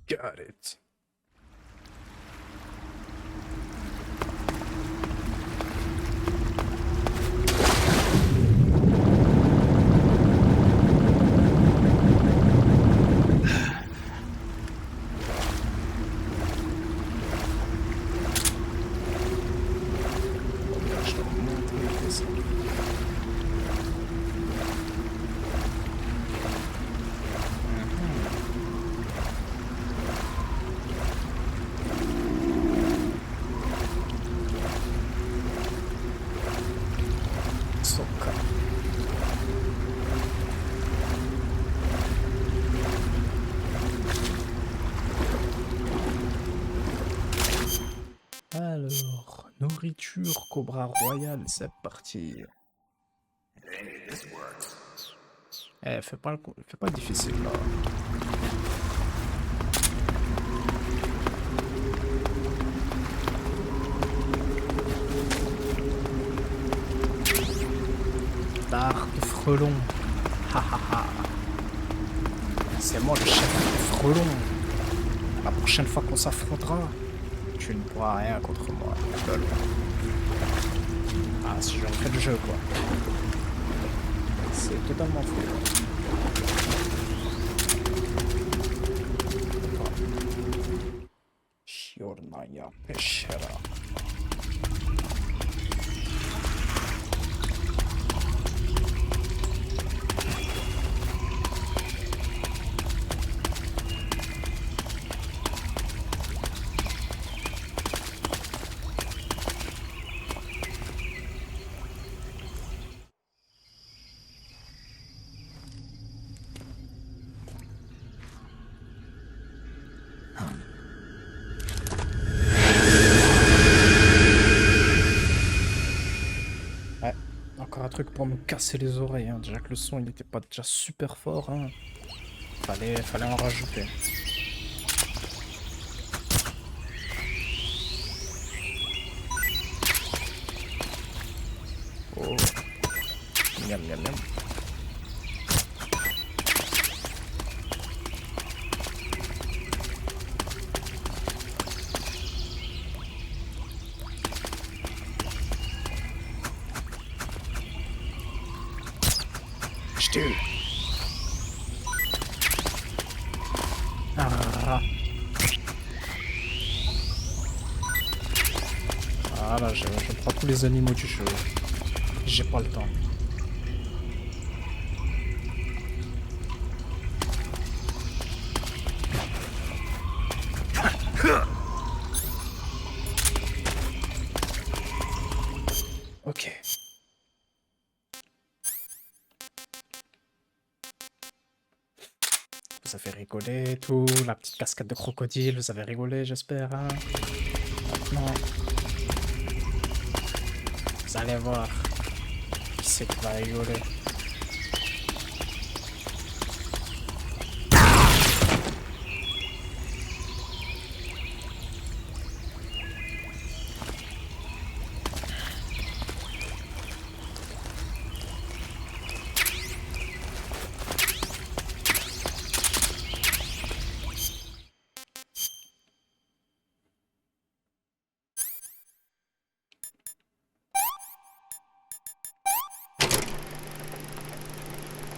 Got it. Alors, nourriture Cobra Royal, c'est parti. Eh, fais pas difficile là. Tarte de frelon. Ha ha ha. C'est moi le chef de frelon. La prochaine fois qu'on s'affrontera, tu ne pourras rien contre moi. Lol. Ah, si je refais le jeu, quoi. C'est totalement fou. Shiornaya Peshera. Encore un truc pour me casser les oreilles, hein. Déjà que le son il était pas déjà super fort, hein. Fallait en rajouter. Oh. Miam miam miam. Still. Ah. Voilà, je prends tous les animaux du jeu. J'ai pas le temps. Ok. Vous avez rigolé et tout, la petite cascade de crocodile, vous avez rigolé, j'espère, hein. Maintenant, vous allez voir qui c'est qui va rigoler.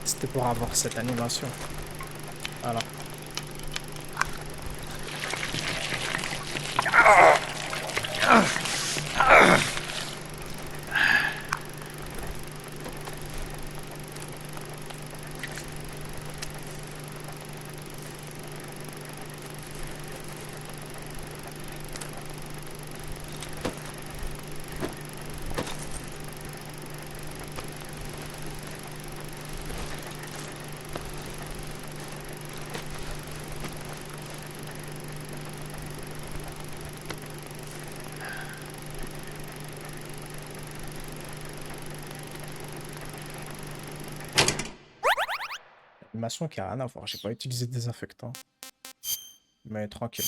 C'était pour avoir cette animation. Voilà. Animation qui a rien à voir. J'ai pas utilisé de désinfectant. Mais tranquille.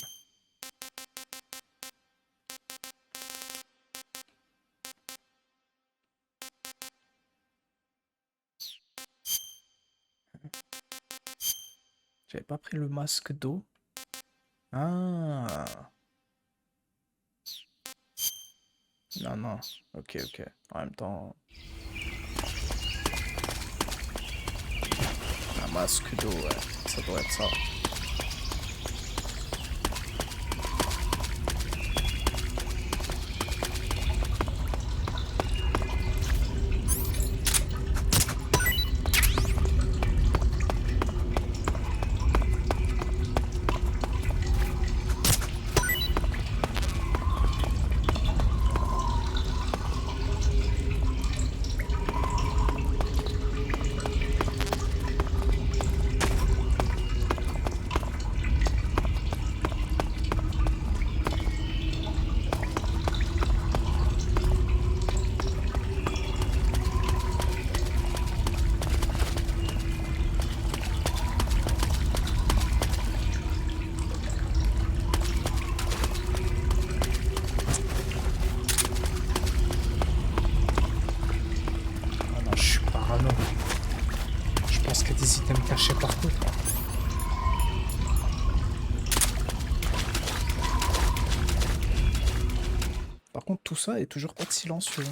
J'avais pas pris le masque d'eau. Ah. Non, non. Ok, ok. En même temps... Un masque d'eau, ouais. Ça doit être ça. Des items cachés partout. Par contre, tout ça est toujours pas de silencieux.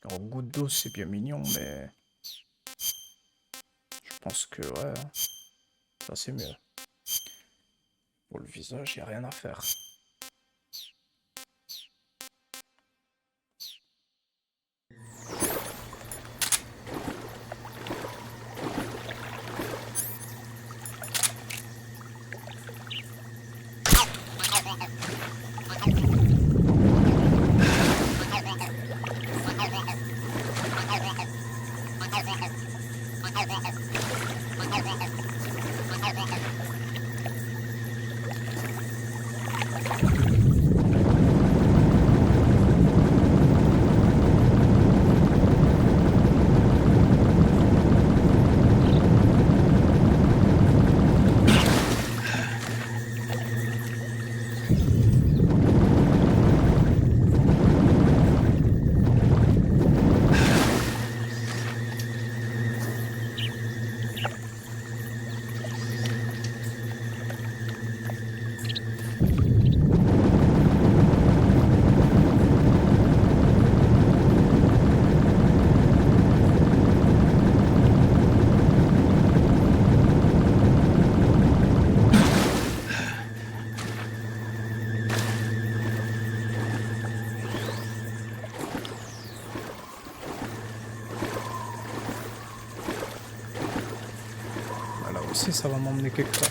Alors, goutte d'eau, c'est bien mignon, mais... Je pense que, ouais... Ça, c'est mieux. Pour le visage, y a rien à faire. Si ça va m'emmener quelque part.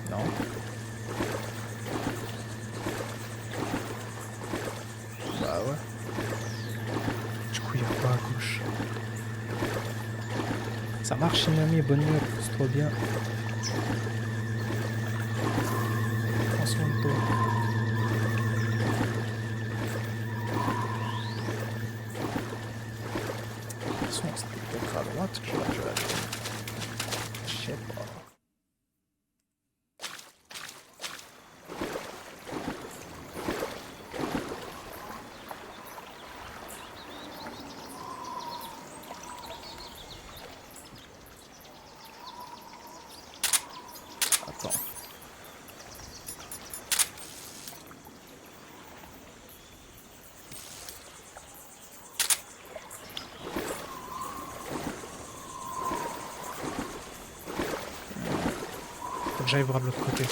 Non. Bah ouais. Du coup, il y a quoi à gauche? Ça marche, Inami, bonne nuit, c'est trop bien. Prends soin de toi. De toute façon, c'était peut-être à droite que j'aurais dû aller. Je sais pas. Attends. Faut que j'aille voir de l'autre côté.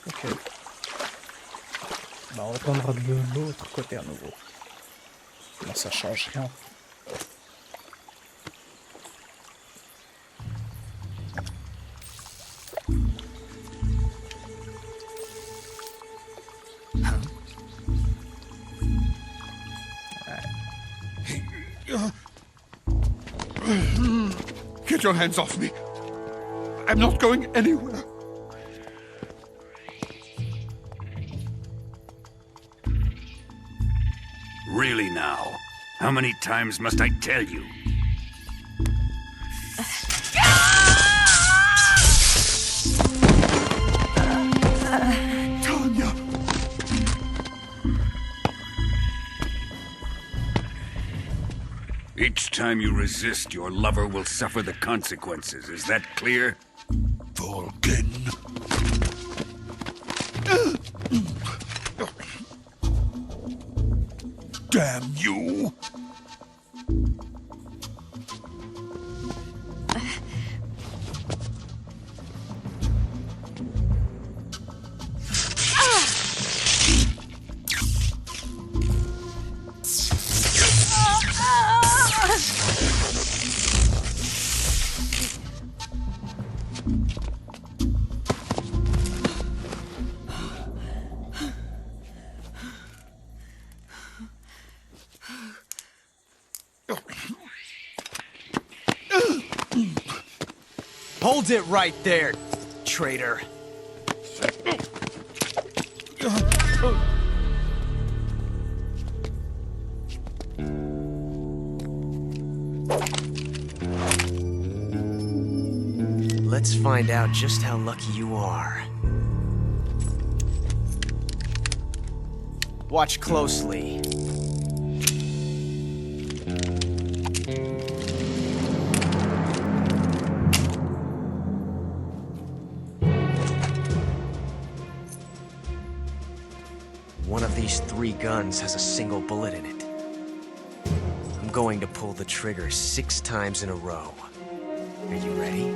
Ok. Bah on retournera de l'autre côté à nouveau. Bon, ça change rien. Get your hands off me. I'm not going anywhere. Really now? How many times must I tell you? Tanya! Each time you resist, your lover will suffer the consequences. Is that clear? Vulcan. Damn you! Hold it right there, traitor. Let's find out just how lucky you are. Watch closely. One of these 3 guns has a single bullet in it. I'm going to pull the trigger 6 times in a row. Are you ready?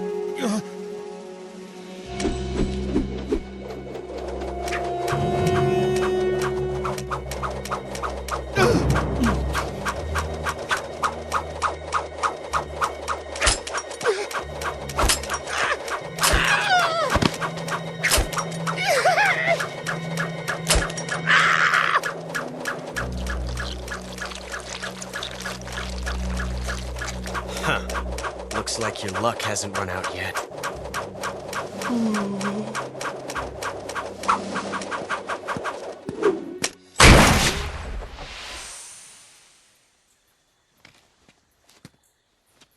Looks like your luck hasn't run out yet.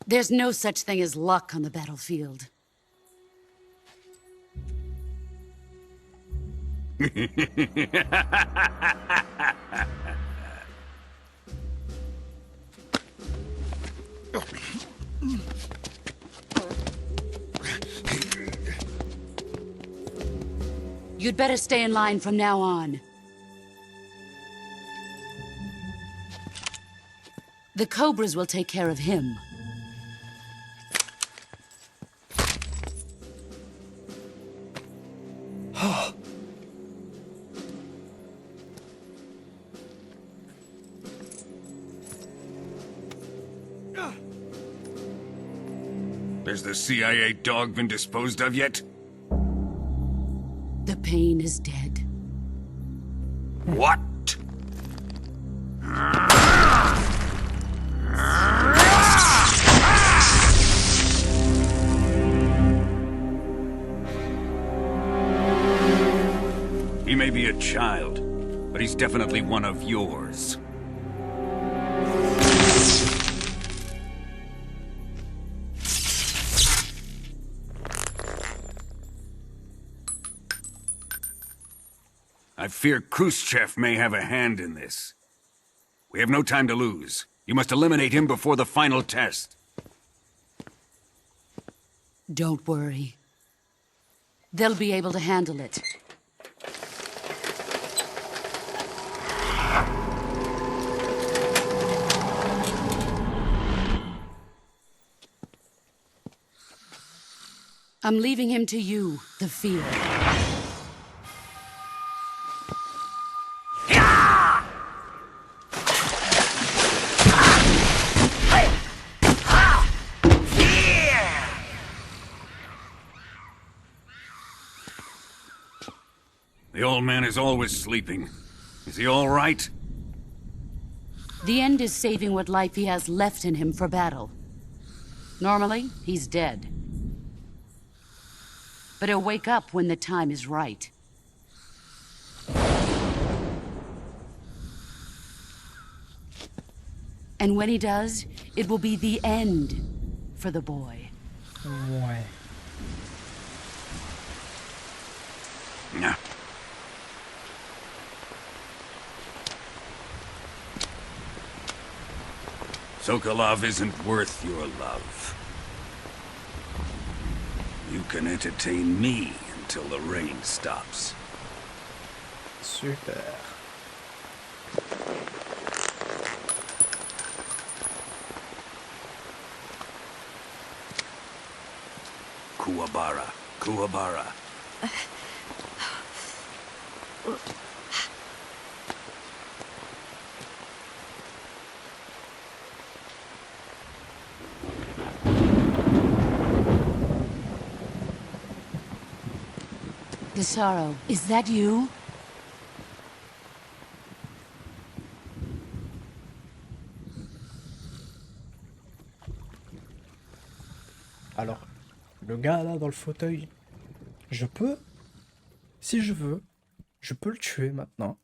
There's no such thing as luck on the battlefield. You'd better stay in line from now on. The Cobras will take care of him. Has the CIA dog been disposed of yet? The pain is dead. What? He may be a child, but he's definitely one of yours. I fear Khrushchev may have a hand in this. We have no time to lose. You must eliminate him before the final test. Don't worry. They'll be able to handle it. I'm leaving him to you, the field. The old man is always sleeping. Is he all right? The end is saving what life he has left in him for battle. Normally, he's dead. But he'll wake up when the time is right. And when he does, it will be the end for the boy. Ouais. Yeah. Sokolov isn't worth your love. You can entertain me until the rain stops. Super. Kuwabara. Kuwabara. Desaro, is that you? Alors, le gars là dans le fauteuil, je peux, si je veux, je peux le tuer maintenant.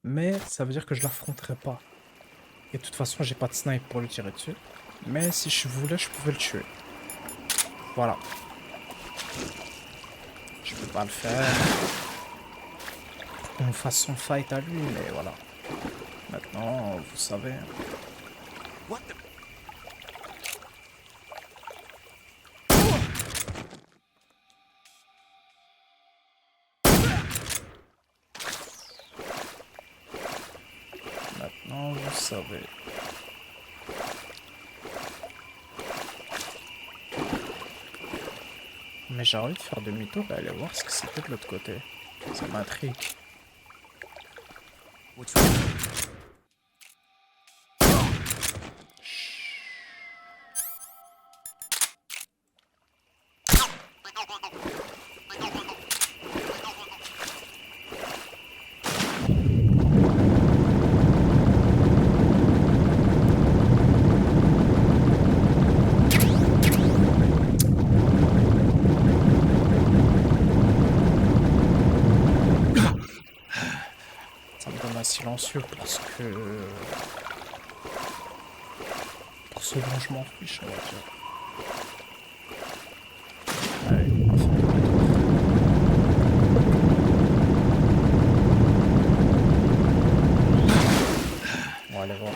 Mais ça veut dire que je l'affronterai pas. Et de toute façon, j'ai pas de snipe pour le tirer dessus. Mais si je voulais, je pouvais le tuer. Voilà. Je peux pas le faire. Pour qu'on fasse son fight à lui, mais voilà. Maintenant, vous savez. What the... Maintenant, vous savez. Mais j'ai envie de faire demi-tour et aller voir ce que c'était de l'autre côté. Ça m'intrigue. Silencieux parce que... Pour ce dont je m'en fiche, on va dire. Allez, on va faire demi-tour. On va aller voir.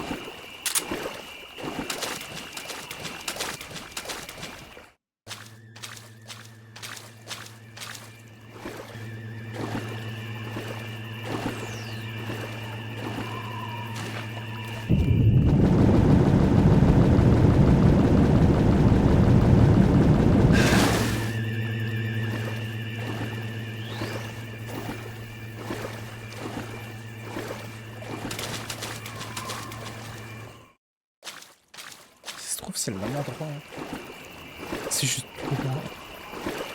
C'est le même endroit. C'est juste plus loin.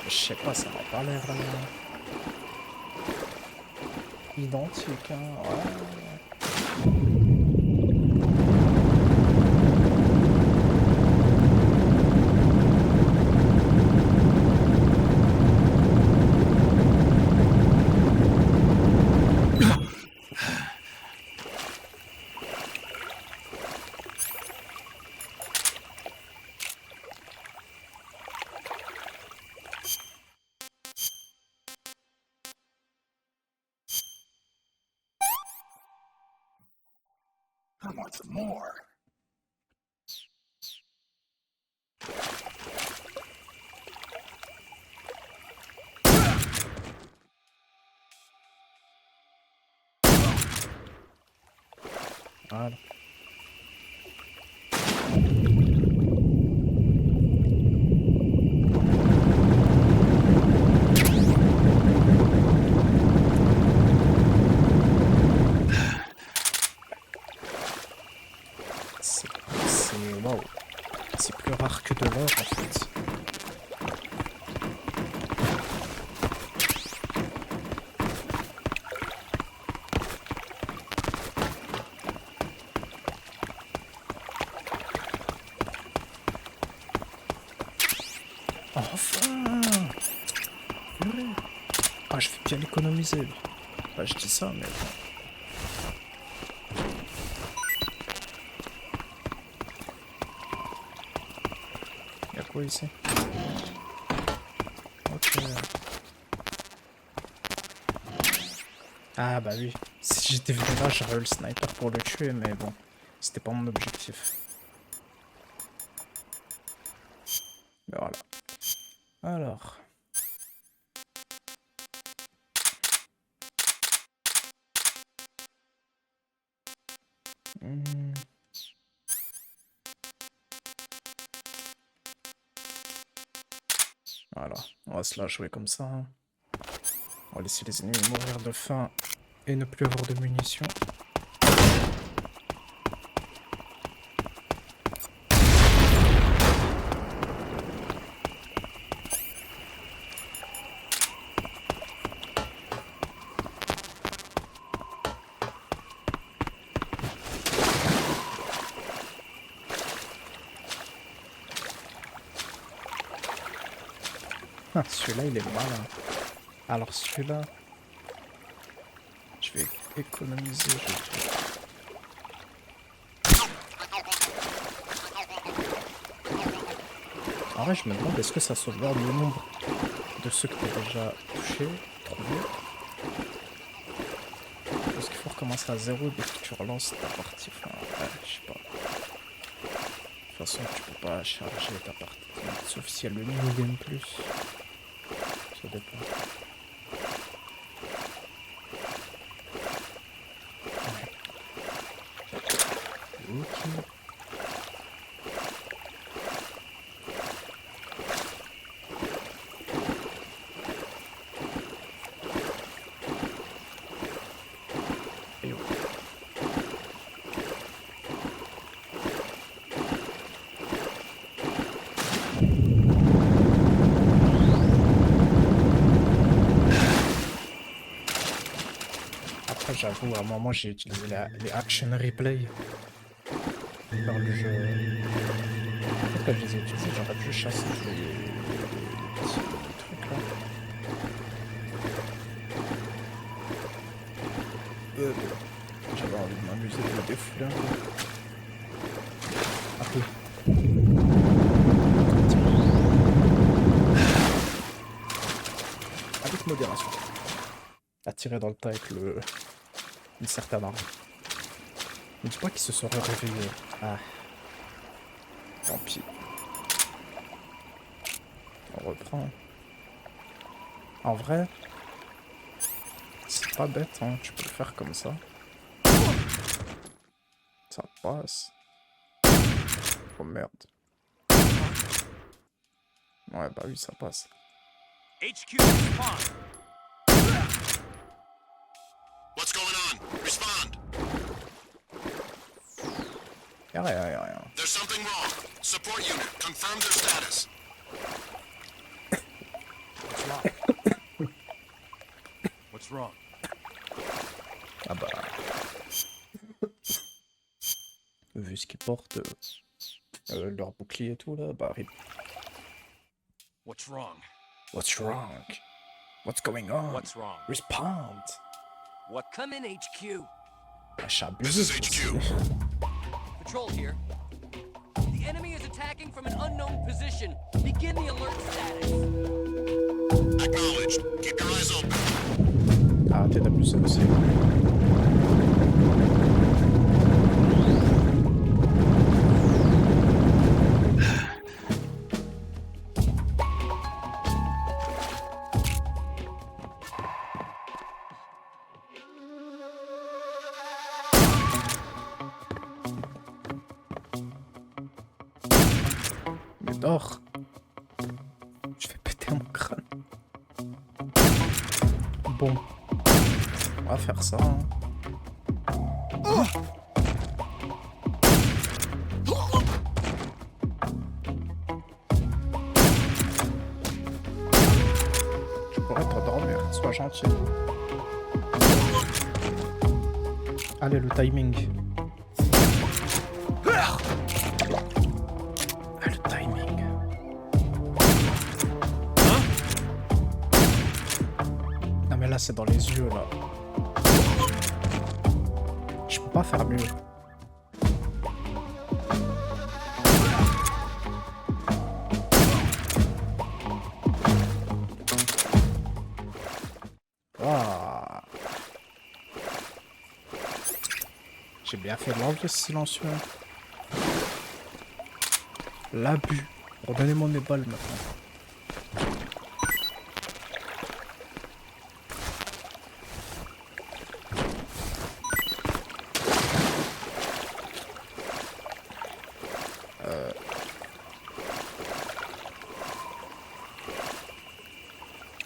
Je sais pas, ça m'a pas l'air identique. Hein. Ouais. I want some more. Voilà. Wow. C'est plus rare que de l'or en fait. Enfin. Purée. Ah, je vais bien l'économiser. Bah, je dis ça, mais bon. Y'a quoi ici? Ok. Ah bah oui. Si j'étais venu là, j'aurais eu le sniper pour le tuer, mais bon. C'était pas mon objectif. Mais voilà. Alors. Voilà, on va se la jouer comme ça. Hein. On va laisser les ennemis mourir de faim et ne plus avoir de munitions. Ah, celui-là, il est malin. Alors celui-là, je vais économiser. En vrai, je me demande, est-ce que ça sauvegarde le nombre de ceux que tu as déjà touchés, trouvés? Est-ce qu'il faut recommencer à zéro dès que tu relances ta partie? Enfin, ouais, je sais pas. De toute façon, tu peux pas charger ta partie, sauf si elle le New Game Plus. Ça dépend. Ouais. Ok. Et oh. J'avoue, à un moment j'ai utilisé les action replay dans le jeu. Pourquoi je les ai utilisés? J'aurais pu chasser les petits trucs là. J'avais envie de m'amuser, de me défouler un peu. Ah oui. Avec modération. À tirer dans le tas avec une certaine arme. Ne dis pas qu'il se serait réveillé. Ah. Tant pis. On reprend. En vrai, c'est pas bête, hein. Tu peux le faire comme ça. Ça passe. Oh merde. Ouais, bah oui, ça passe. HQ spawn. What's going on? Respond. Y'a rien. There's something wrong. Support unit, confirm their status. What's wrong? Ah bah... Vu ce qu'ils portent, leur bouclier et tout là, bah rip. What's wrong? What's wrong? What's going on? What's wrong? Respond. What? Come in, HQ. This is HQ. Patrol here. The enemy is attacking from an unknown position. Begin the alert status. Acknowledged. Keep your eyes open. Arrêtez d'abuser aussi. Mais dors. Je vais péter mon crâne. Bon. On va faire ça. Hein. Je pourrais t'endormir, sois gentil. Allez, le timing. Ah, le timing. là, c'est dans les yeux, là. Je peux pas faire mieux. Waouh. J'ai bien fait de l'enlever ce silencieux. L'abus. Redonnez-moi mes balles maintenant.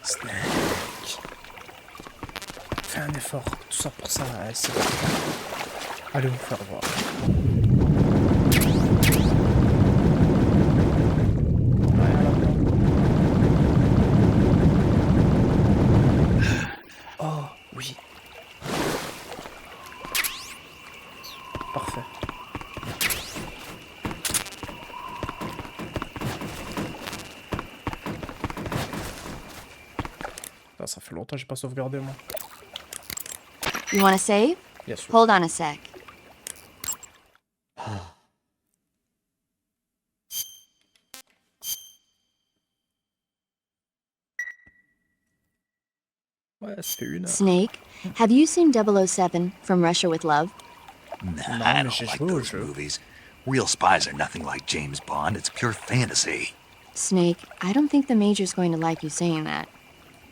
Snake. Fais un effort. Tout ça pour ça. C'est bon. Allez vous faire voir. Oh, oui. Parfait. Ah, ça fait longtemps que j'ai pas sauvegardé, moi. You want to save? Bien sûr. Hold on a sec. Ouais, c'était une heure. Snake, have you seen 007 From Russia with Love? Nah, I don't like those movies. Real spies are nothing like James Bond. It's pure fantasy. Snake, I don't think the Major's going to like you saying that.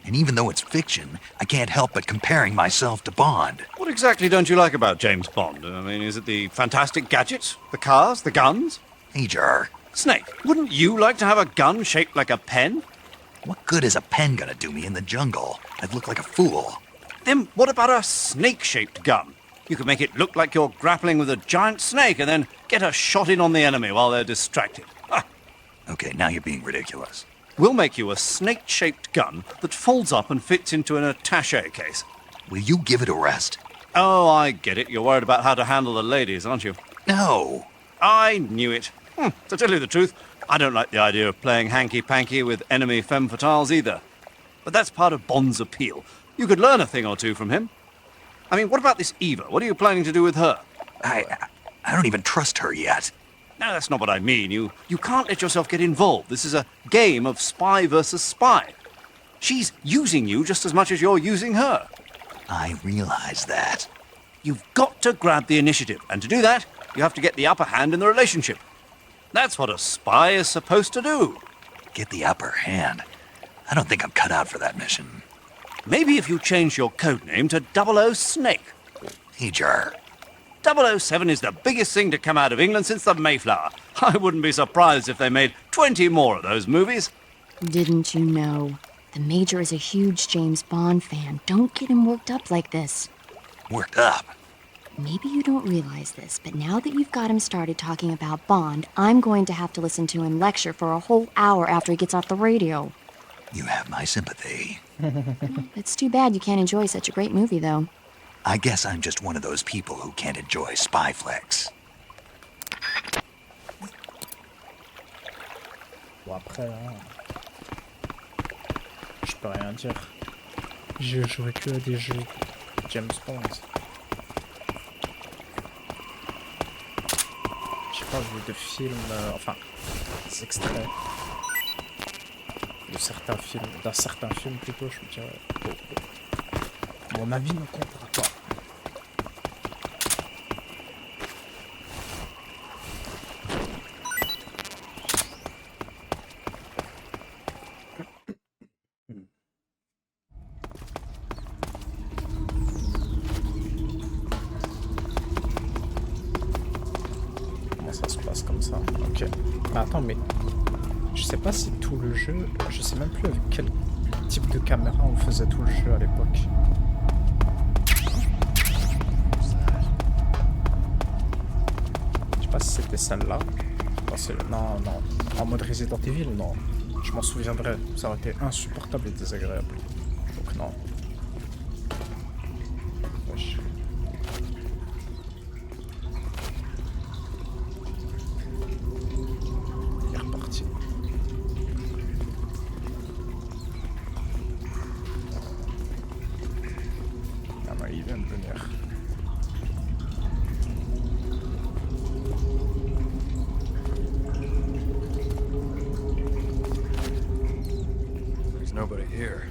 And even though it's fiction, I can't help but comparing myself to Bond. What exactly don't you like about James Bond? I mean, is it the fantastic gadgets? The cars? The guns? Major. Snake, wouldn't you like to have a gun shaped like a pen? What good is a pen gonna do me in the jungle? I'd look like a fool. Then what about a snake-shaped gun? You could make it look like you're grappling with a giant snake and then get a shot in on the enemy while they're distracted. Ah. Okay, now you're being ridiculous. We'll make you a snake-shaped gun that folds up and fits into an attaché case. Will you give it a rest? Oh, I get it. You're worried about how to handle the ladies, aren't you? No. I knew it. To tell you the truth, I don't like the idea of playing hanky-panky with enemy femme fatales either. But that's part of Bond's appeal. You could learn a thing or two from him. I mean, what about this Eva? What are you planning to do with her? I don't even trust her yet. No, that's not what I mean. You can't let yourself get involved. This is a game of spy versus spy. She's using you just as much as you're using her. I realize that. You've got to grab the initiative, and to do that, you have to get the upper hand in the relationship. That's what a spy is supposed to do. Get the upper hand? I don't think I'm cut out for that mission. Maybe if you change your code name to 00 Snake. Major. 007 is the biggest thing to come out of England since the Mayflower. I wouldn't be surprised if they made 20 more of those movies. Didn't you know? The Major is a huge James Bond fan. Don't get him worked up like this. Worked up? Maybe you don't realize this, but now that you've got him started talking about Bond, I'm going to have to listen to him lecture for a whole hour after he gets off the radio. You have my sympathy. It's too bad you can't enjoy such a great movie, though. I guess I'm just one of those people who can't enjoy spy flicks. Bon après, hein, je peux rien dire. J'ai joué que à des jeux James Bond. J'ai pas vu de films, enfin, des extraits de certains films, d'un certain film plutôt, je me dirais. Mon avis ne comptera pas. Comment ça se passe comme ça? Ok. Ah, attends, mais je sais pas si tout le jeu, je sais même plus avec quel type de caméra on faisait tout le jeu à l'époque. Je sais pas si c'était celle-là. Non, non. En mode Resident Evil, non. Je m'en souviendrai. Ça aurait été insupportable et désagréable. Donc non. Wesh. Il est reparti. Here.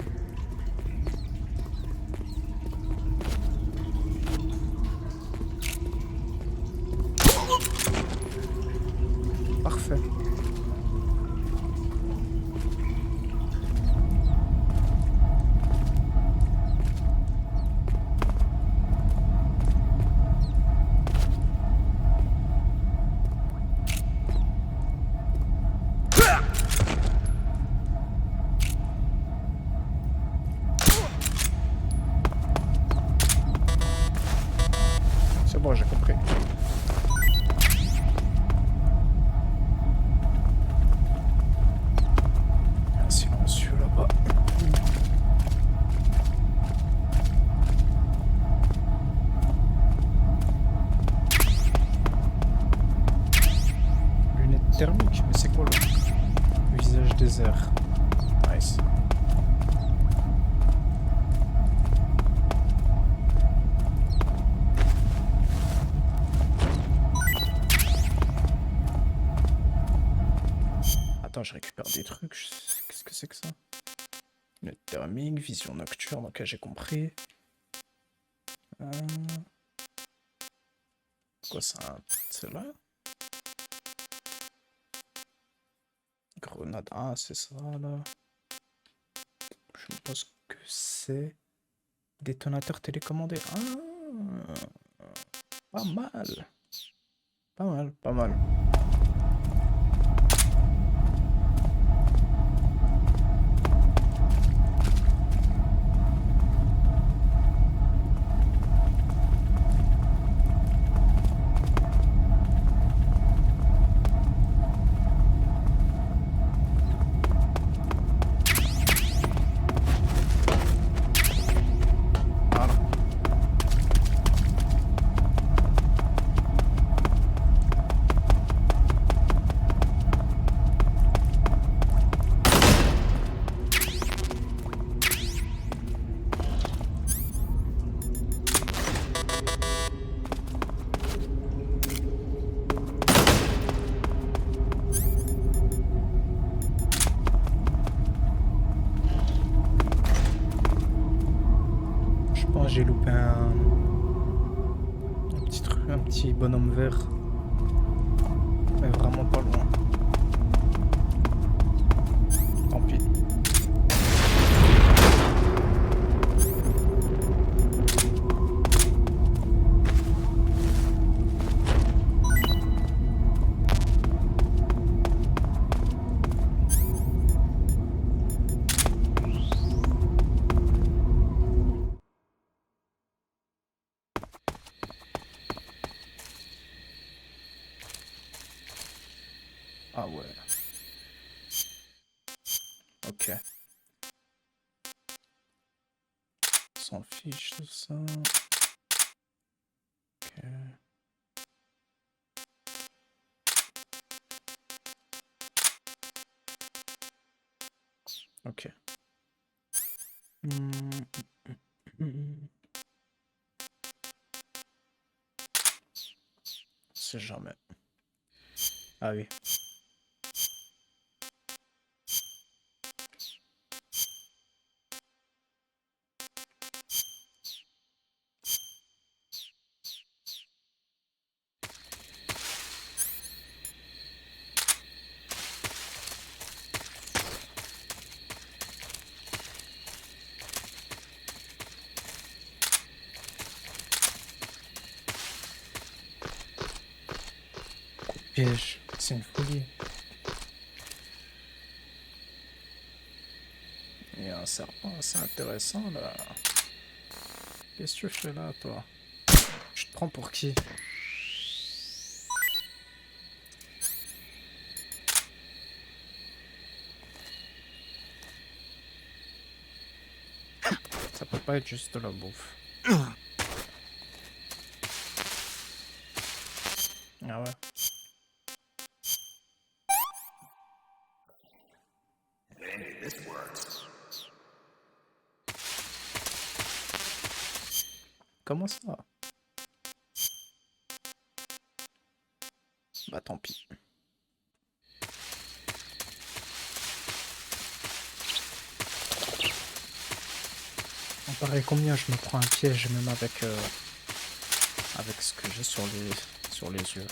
Parfait. C'est bon, j'ai compris. Un silencieux là-bas. Lunettes thermiques, mais c'est quoi le visage désert? Nice. Attends, je récupère des trucs. Qu'est-ce que c'est que ça? Lunettes thermiques, vision nocturne, ok, j'ai compris. Quoi ça? C'est là? Grenade, ah c'est ça là. Je sais pas ce que c'est. Détonateur télécommandé. Ah, pas mal. Pas mal, pas mal. J'ai loupé un petit truc, un petit bonhomme vert. Mais vraiment pas loin. Tant pis. Ah ouais. Ok. On s'en fiche de ça. Ok. Ok. C'est jamais. Ah oui. Piège, c'est une folie. Il y a un serpent assez intéressant là. Qu'est-ce que tu fais là, toi? Tu te prends pour qui? Ça peut pas être juste de la bouffe. Ah ouais. Comment ça? Bah tant pis. Pareil, combien je me prends un piège même avec ce que j'ai sur les yeux.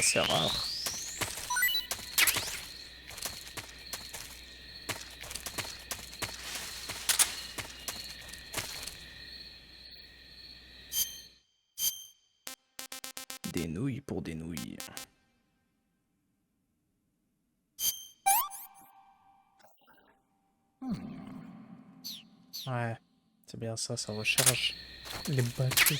C'est rare. Des nouilles pour des nouilles. Ouais, c'est bien ça, ça recharge les batteries.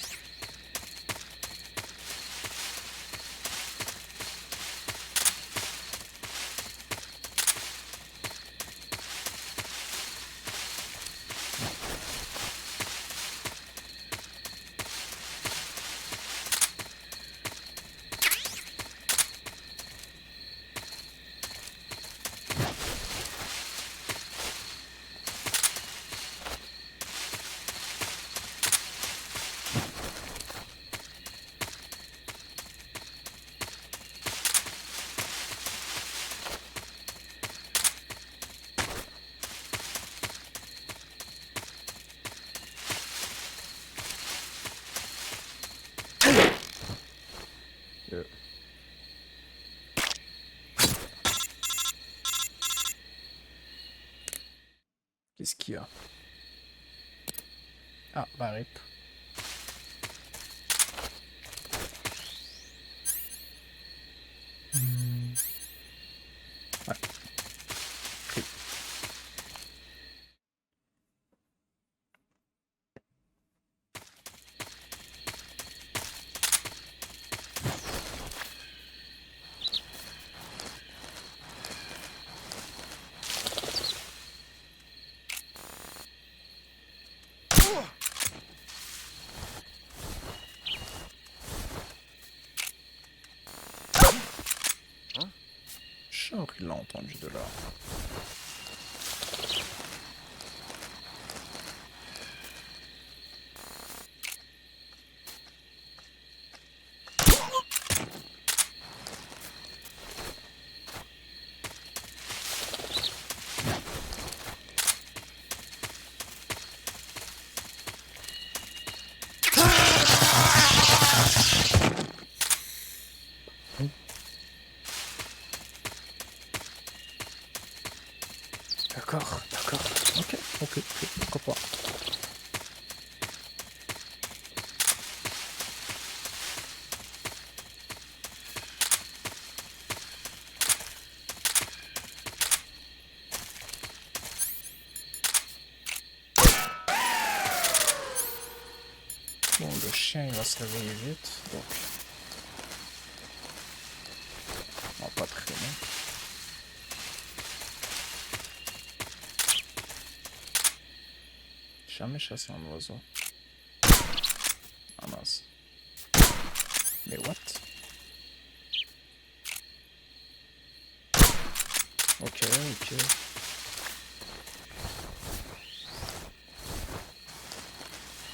Qu'est-ce qu'il y a? Ah, bah rip. Ouais. Rip. Genre, il l'a entendu de là. D'accord, d'accord. Ok, pourquoi pas. Bon, le chien il va se réveiller vite, donc on va pas traîner. Jamais chassé un oiseau. Ah mince. Mais what? Ok.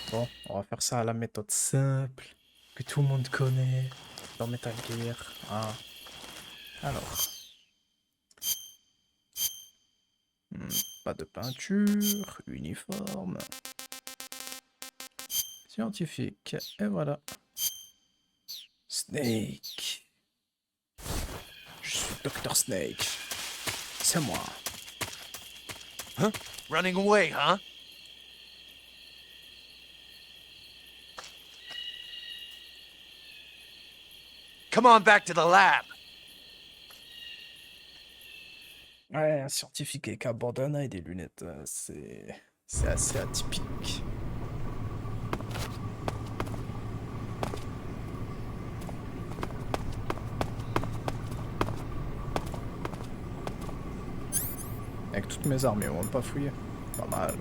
Bon, on va faire ça à la méthode simple, que tout le monde connaît, dans Metal Gear. Ah. Alors. Pas de peinture, uniforme. Scientifique, et voilà. Snake. Je suis Dr. Snake. C'est moi. Huh? Running away, huh? Come on back to the lab. Ouais, un scientifique qui abandonne et des lunettes, c'est assez atypique. Avec toutes mes armes, on va pas fouiller. Pas mal.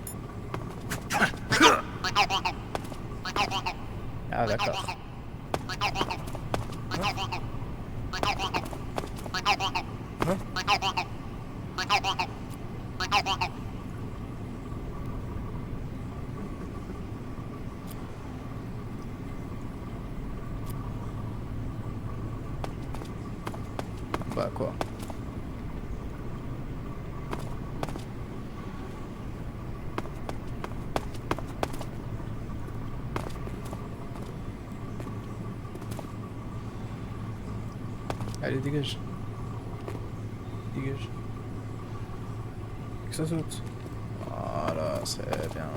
Ah, d'accord. Bah quoi? Allez, dégage. Dégage. Que ça saute. Voilà, c'est bien.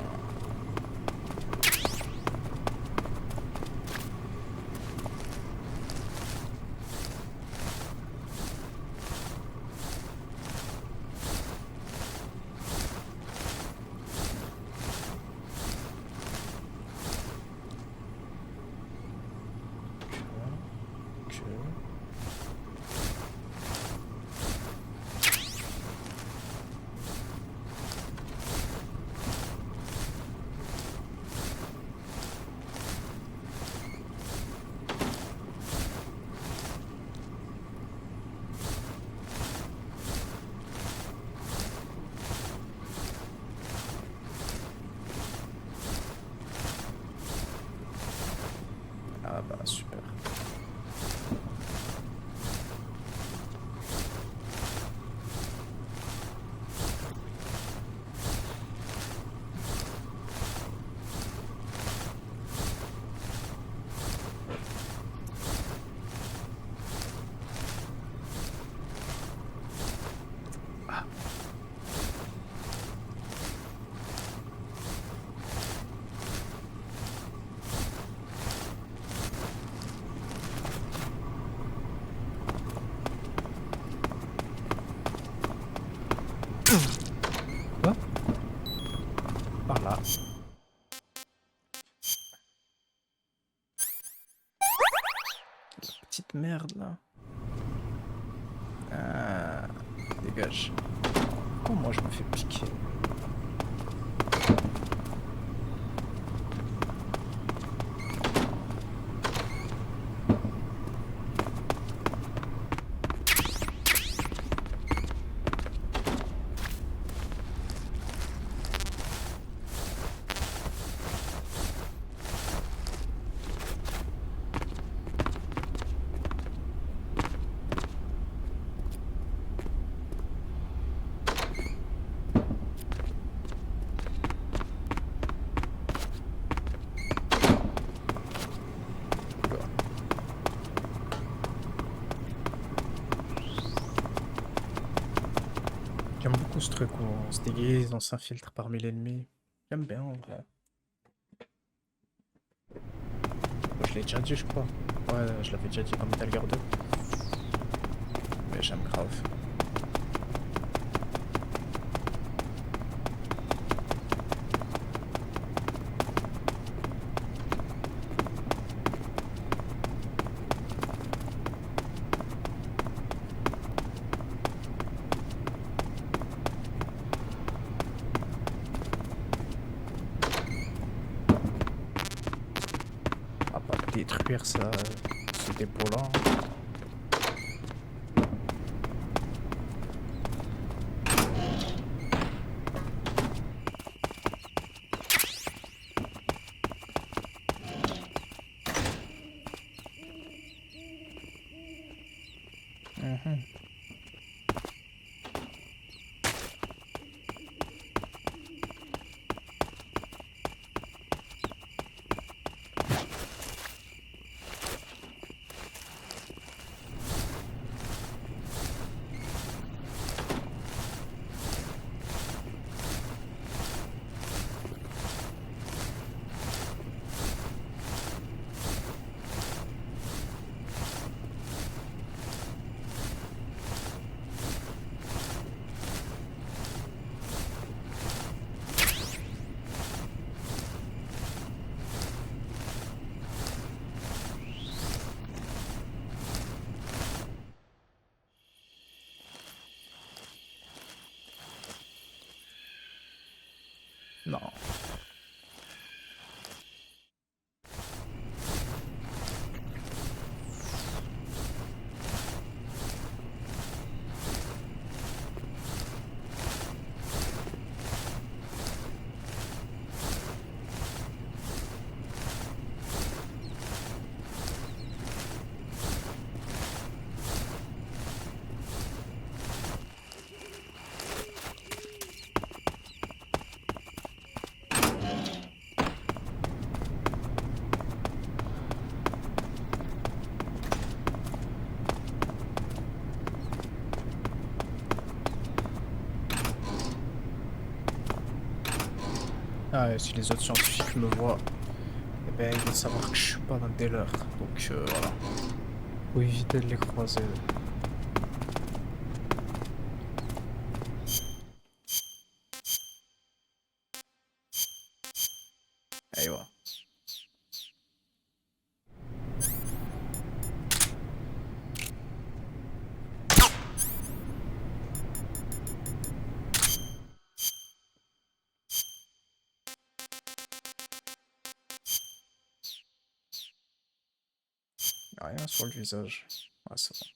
Ah bah super. Quoi? Par là. Petite merde là. Ah, dégage. Pourquoi moi je me fais piquer? J'aime beaucoup ce truc où on se déguise, on s'infiltre parmi l'ennemi. J'aime bien en vrai. Je l'ai déjà dit, je crois. Ouais, je l'avais déjà dit dans Metal Gear 2. Mais j'aime grave. On va pas détruire ça, ce dépôt-là. Ah, et si les autres scientifiques me voient, eh ben, ils vont savoir que je suis pas dans le délire. Donc voilà. Faut éviter de les croiser. أيوة. Rien sur le visage. Ah, c'est bon.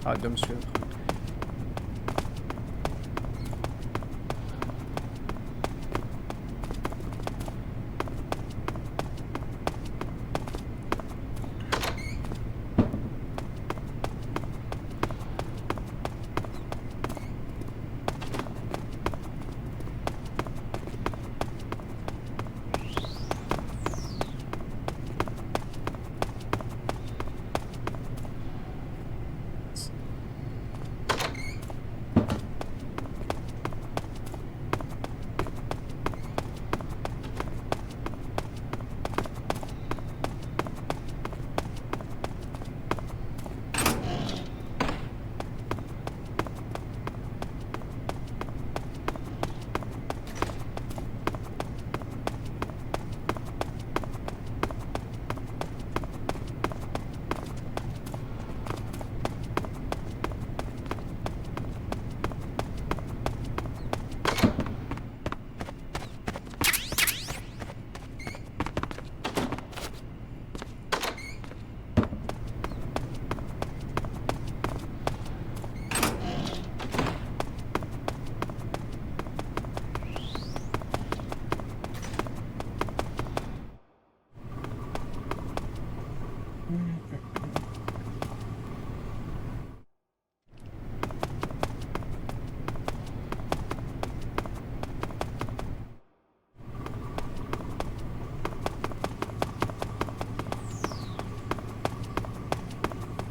Arrête de me suivre.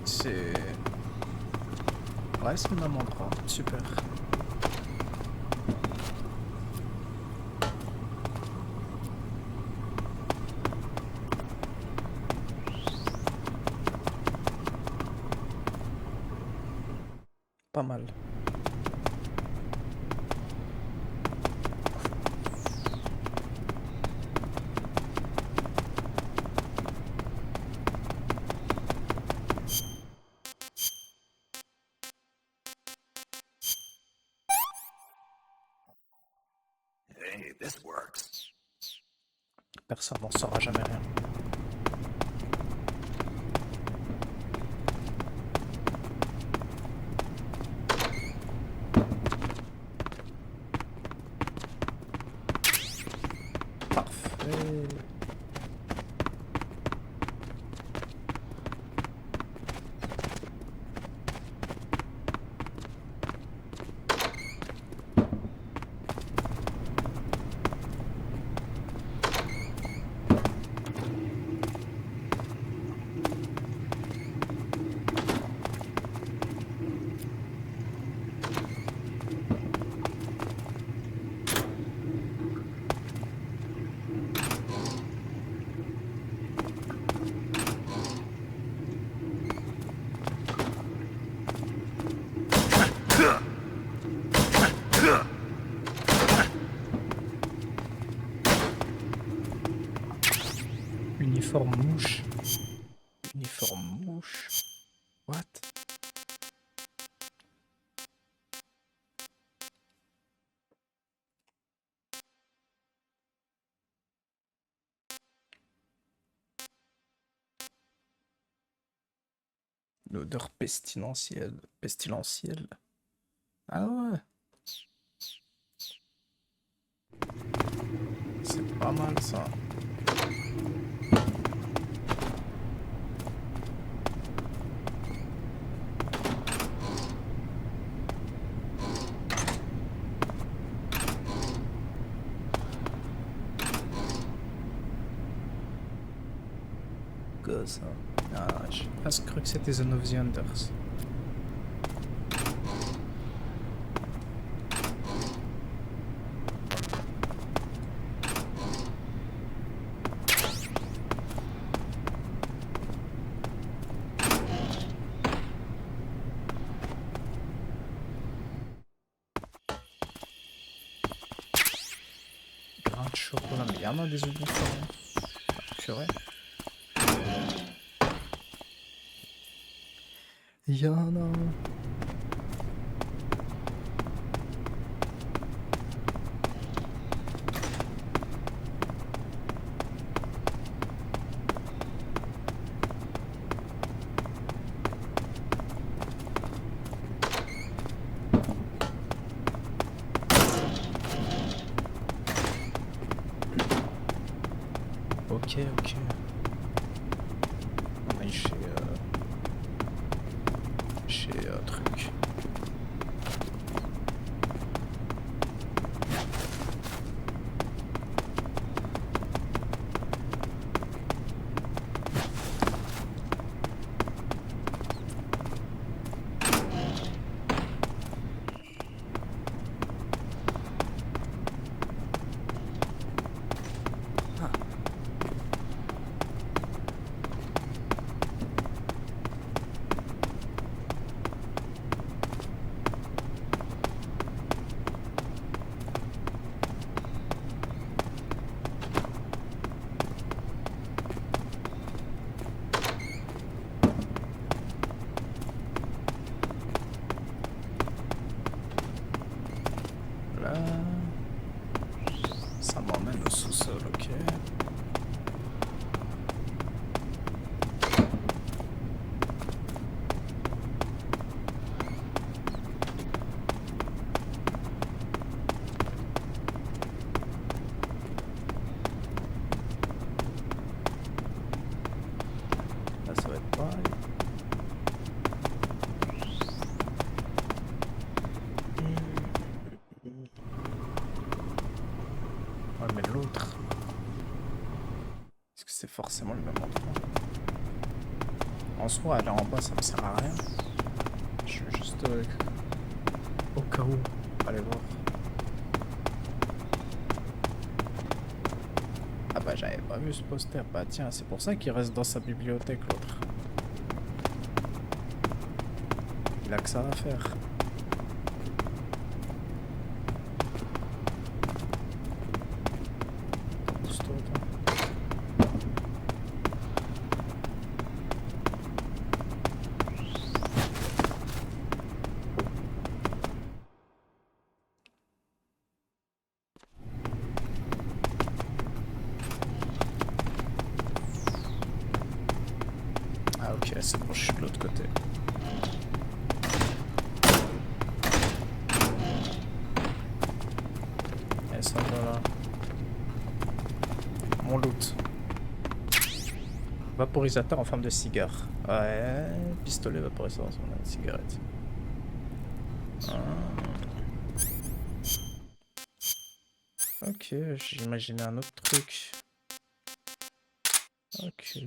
C'est... Ouais, c'est le même endroit. Super. Pas mal. Hey, this works. Personne n'en saura jamais rien. Parfait. Uniforme mouche. Uniforme mouche. What? L'odeur pestilentielle. Pestilentielle. Ah ouais. C'est pas mal ça. Glasgow, ça. Ah, j'ai presque cru que c'était Zone of the Enders. Grain de chocolat, mais il y en a des uniformes. Purée. Il y en a. Ok, ok. On est chez truc. Là, ça m'emmène au sous-sol, ok. Là, ça va être pareil. Ouais, mais l'autre... Est-ce que c'est forcément le même endroit? En soi, aller en bas, ça me sert à rien. Je veux juste... au cas où, aller voir. Ah bah j'avais pas vu ce poster. Bah tiens, c'est pour ça qu'il reste dans sa bibliothèque, l'autre. Il a que ça à faire. Pousse-toi, toi. Ah ok, c'est bon, je suis de l'autre côté. Et ça voilà. Mon loot. Vaporisateur en forme de cigare. Ouais, pistolet vaporisateur en forme de cigarette. Ok, j'imaginais un autre truc. Ok.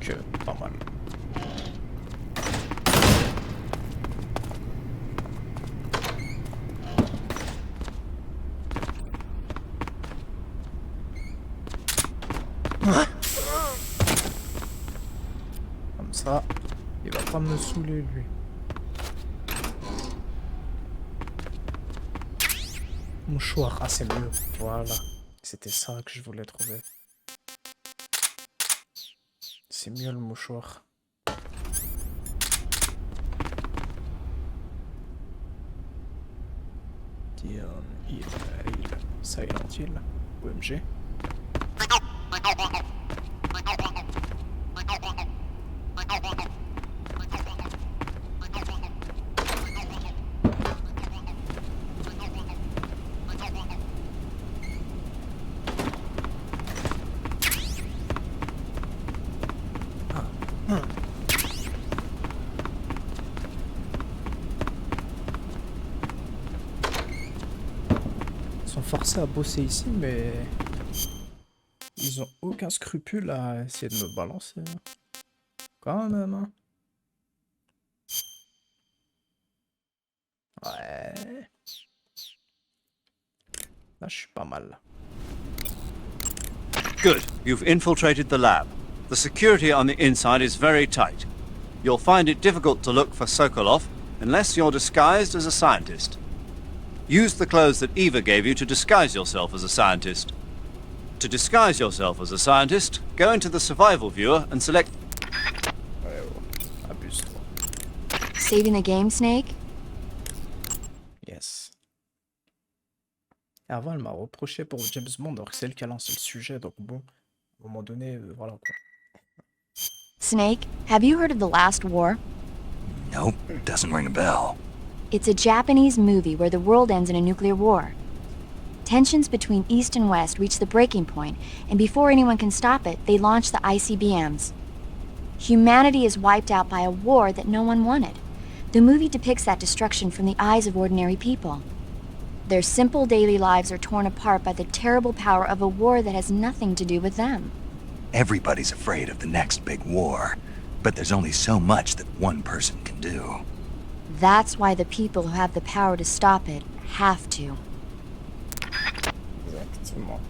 Que pas mal. Comme ça, il va pas me saouler lui. Mouchoir, ah c'est mieux, voilà. C'était ça que je voulais trouver. C'est mieux le mouchoir. Silent Hill. OMG. forcés à bosser ici, mais ils ont aucun scrupule à essayer de me balancer. Quand même, hein. Ouais. Là, je suis pas mal. Good. You've infiltrated the lab. The security on the inside is very tight. You'll find it difficult to look for Sokolov unless you're disguised as a scientist. Use the clothes that Eva gave you to disguise yourself as a scientist. To disguise yourself as a scientist, go into the survival viewer and select... Ouais, ouais. Abuse-toi. Saving the game, Snake? Yes. Et avant, elle m'a reproché pour James Bond, alors que c'est elle qui a lancé le sujet, donc bon, à un moment donné, voilà quoi. Snake, have you heard of The Last War? Nope, doesn't ring a bell. It's a Japanese movie where the world ends in a nuclear war. Tensions between East and West reach the breaking point, and before anyone can stop it, they launch the ICBMs. Humanity is wiped out by a war that no one wanted. The movie depicts that destruction from the eyes of ordinary people. Their simple daily lives are torn apart by the terrible power of a war that has nothing to do with them. Everybody's afraid of the next big war, but there's only so much that one person can do. That's why the people who have the power to stop it have to. Exactement.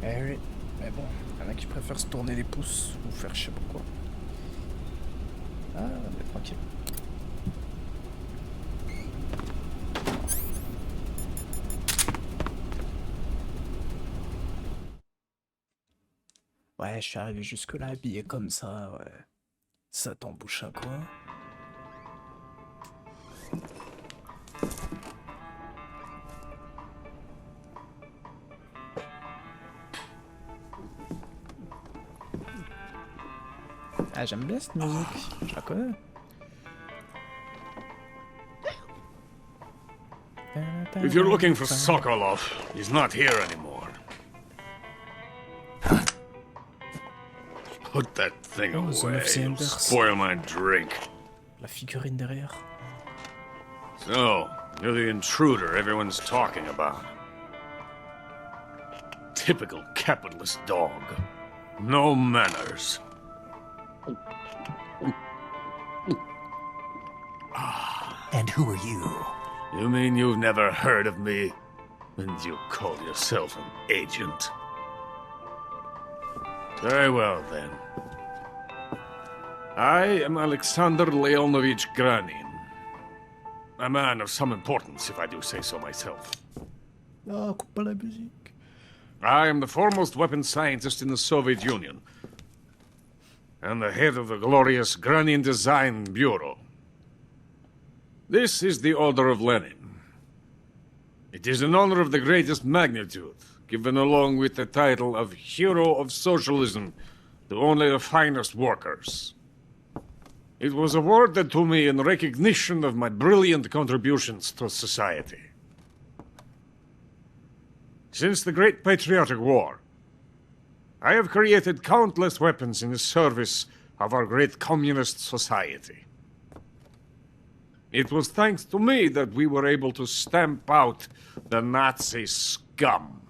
Eh oui, mais bon, il y en a qui préfèrent se tourner les pouces ou faire je sais pas quoi. Ah, mais tranquille. Ouais, je suis arrivé jusque-là habillé comme ça, ouais. Ça t'embouche à quoi? Ah, j'aime bien cette musique, je la connais. If you're looking for Sokolov, he's not here anymore. Put that thing Oh, The away. Neuf It'll Sanders. spoil my drink. La figurine derrière. So, you're the intruder everyone's talking about. Typical capitalist dog. No manners. And who are you? You mean you've never heard of me? And you call yourself an agent? Very well, then. I am Alexander Leonovich Granin. A man of some importance, if I do say so myself. Ah, coupe pas la musique. I am the foremost weapons scientist in the Soviet Union, and the head of the glorious Granin Design Bureau. This is the Order of Lenin. It is an honor of the greatest magnitude, given along with the title of Hero of Socialism to only the finest workers. It was awarded to me in recognition of my brilliant contributions to society. Since the Great Patriotic War, I have created countless weapons in the service of our great communist society. It was thanks to me that we were able to stamp out the Nazi scum.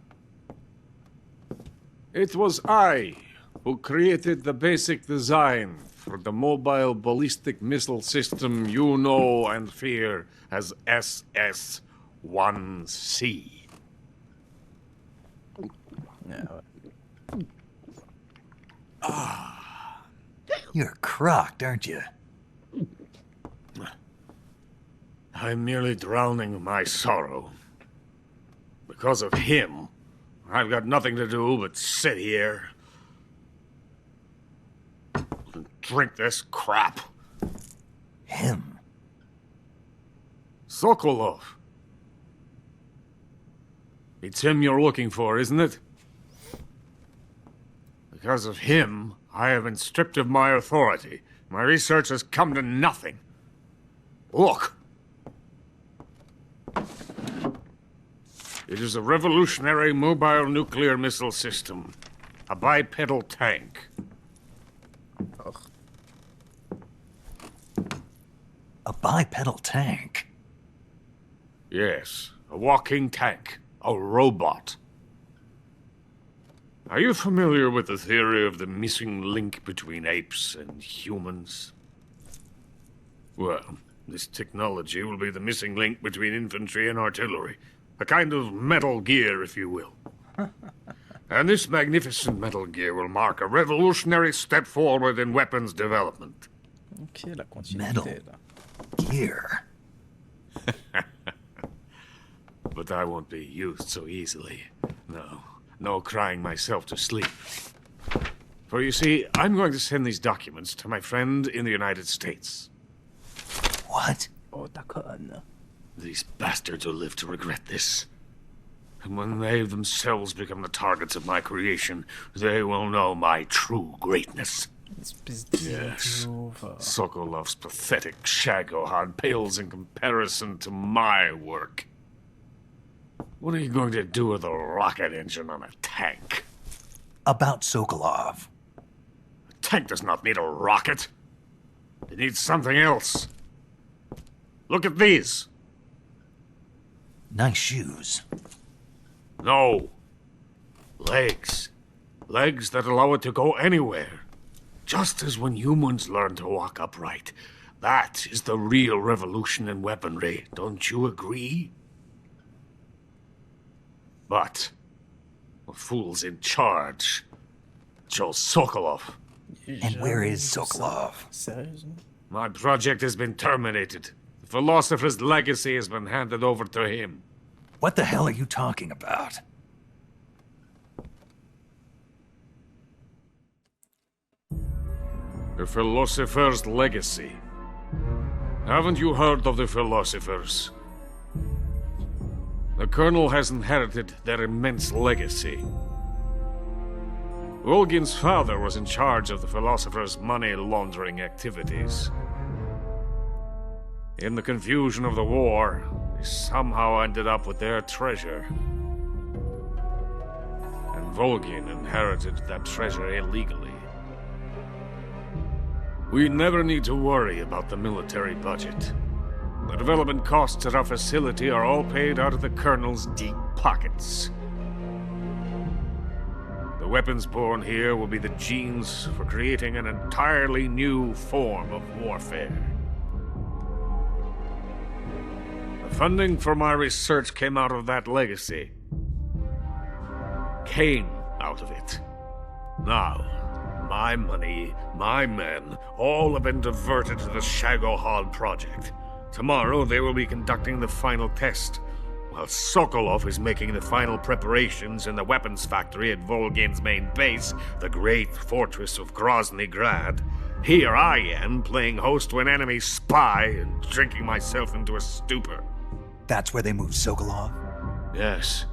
It was I who created the basic design for the mobile ballistic missile system you know and fear as SS-1C. You're crocked, aren't you? I'm merely drowning my sorrow. Because of him, I've got nothing to do but sit here and drink this crap. Him? Sokolov. It's him you're looking for, isn't it? Because of him, I have been stripped of my authority. My research has come to nothing. Look. It is a revolutionary mobile nuclear missile system. A bipedal tank. A bipedal tank? Yes, a walking tank. a robot. Are you familiar with the theory of the missing link between apes and humans? Well, this technology will be the missing link between infantry and artillery. A kind of Metal Gear, if you will. And this magnificent Metal Gear will mark a revolutionary step forward in weapons development. Ok, la continuité, Metal là. Gear. But I won't be used so easily. No crying myself to sleep. For you see, I'm going to send these documents to my friend in the United States. What? Oh, d'accord. These bastards will live to regret this. And when they themselves become the targets of my creation, they will know my true greatness. Yes. Sokolov's pathetic Shagohod pales in comparison to my work. What are you going to do with a rocket engine on a tank? About Sokolov. A tank does not need a rocket. It needs something else. Look at these. Nice shoes. No. Legs. Legs that allow it to go anywhere. Just as when humans learn to walk upright. That is the real revolution in weaponry. Don't you agree? But the fool's in charge. Joe Sokolov. And where is Sokolov? My project has been terminated. The philosopher's legacy has been handed over to him. What the hell are you talking about? The philosopher's legacy. Haven't you heard of the philosophers? The Colonel has inherited their immense legacy. Volgin's father was in charge of the philosophers' money laundering activities. In the confusion of the war, they somehow ended up with their treasure. And Volgin inherited that treasure illegally. We never need to worry about the military budget. The development costs at our facility are all paid out of the Colonel's deep pockets. The weapons born here will be the genes for creating an entirely new form of warfare. The funding for my research came out of that legacy. Came out of it. Now, my money, my men, all have been diverted to the Shagohod project. Tomorrow they will be conducting the final test, while Sokolov is making the final preparations in the weapons factory at Volgin's main base, the great fortress of Grozny Grad. Here I am, playing host to an enemy spy and drinking myself into a stupor. That's where they moved Sokolov? Yes.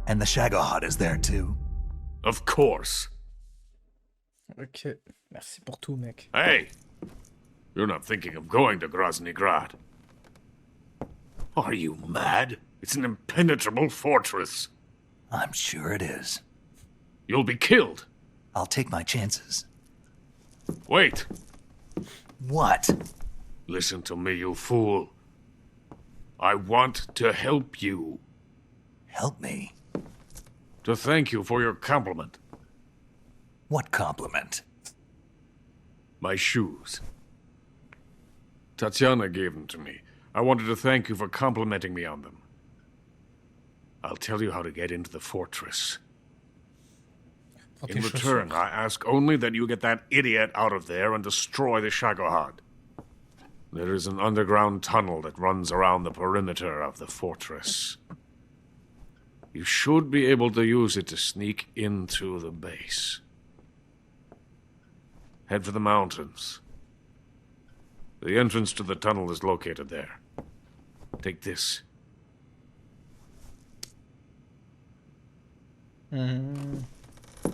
And the Shagohod is there too? Of course. Ok, merci pour tout, mec. Hey! You're not thinking of going to Grozny Grad. Are you mad? It's an impenetrable fortress. I'm sure it is. You'll be killed. I'll take my chances. Wait. What? Listen to me, you fool. I want to help you. Help me? To thank you for your compliment. What compliment? My shoes. Tatiana gave them to me. I wanted to thank you for complimenting me on them. I'll tell you how to get into the fortress. In return, I ask only that you get that idiot out of there and destroy the Shagohod. There is an underground tunnel that runs around the perimeter of the fortress. You should be able to use it to sneak into the base. Head for the mountains. The entrance to the tunnel is located there. Take this. Mais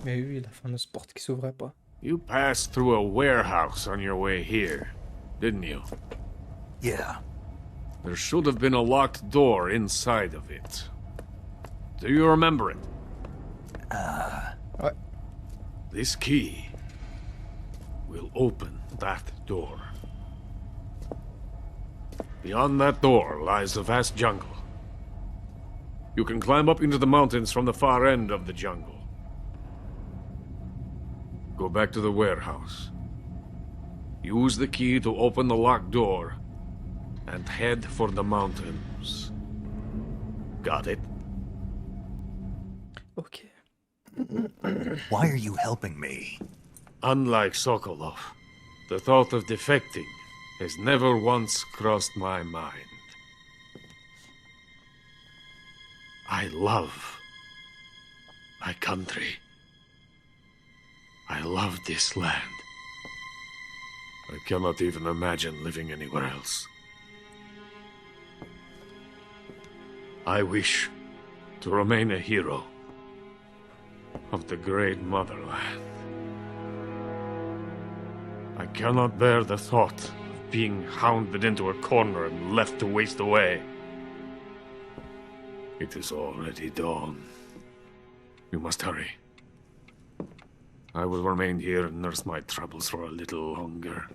oui, la fameuse porte qui s'ouvrait pas. You passed through a warehouse on your way here, didn't you? Yeah. There should have been a locked door inside of it. Do you remember it? Ouais. This key will open that door. Beyond that door lies the vast jungle. You can climb up into the mountains from the far end of the jungle. Go back to the warehouse. Use the key to open the locked door and head for the mountains. Got it? Ok. Why are you helping me? Unlike Sokolov, the thought of defecting has never once crossed my mind. I love my country. I love this land. I cannot even imagine living anywhere else. I wish to remain a hero of the great motherland. I cannot bear the thought of being hounded into a corner and left to waste away. It is already dawn. You must hurry. I will remain here and nurse my troubles for a little longer.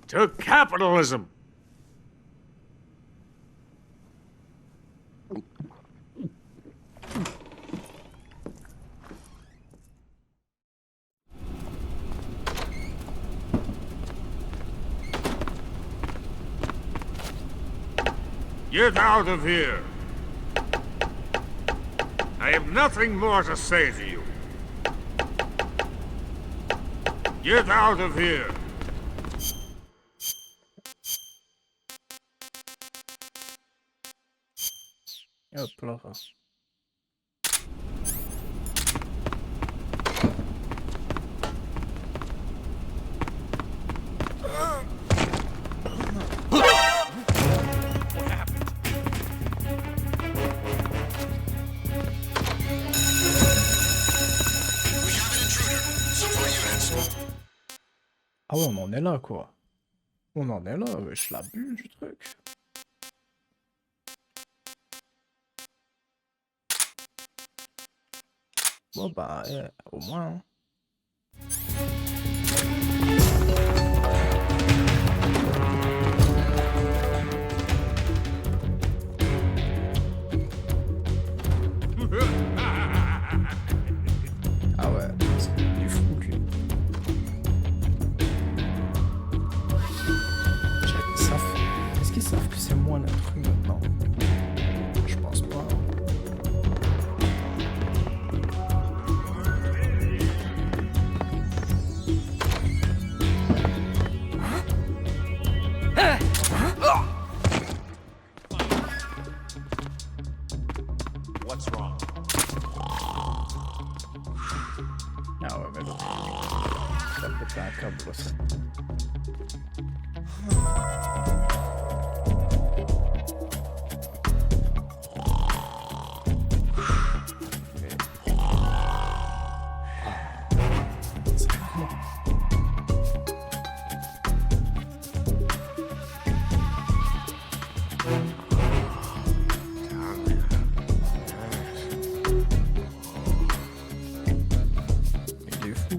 To capitalism! Get out of here! I have nothing more to say to you. Get out of here! Hop là. Ah ouais, on en est là, quoi. On en est là, wesh, l'abus du truc. Bon bah, au moins... hein. Ah ouais, c'est du fou, lui. Ils savent... Est-ce qu'ils savent que c'est moi l'intrus maintenant? Je pense pas. What's wrong? Ah ouais, mais l'autre, il a pété un câble aussi. Il est fou.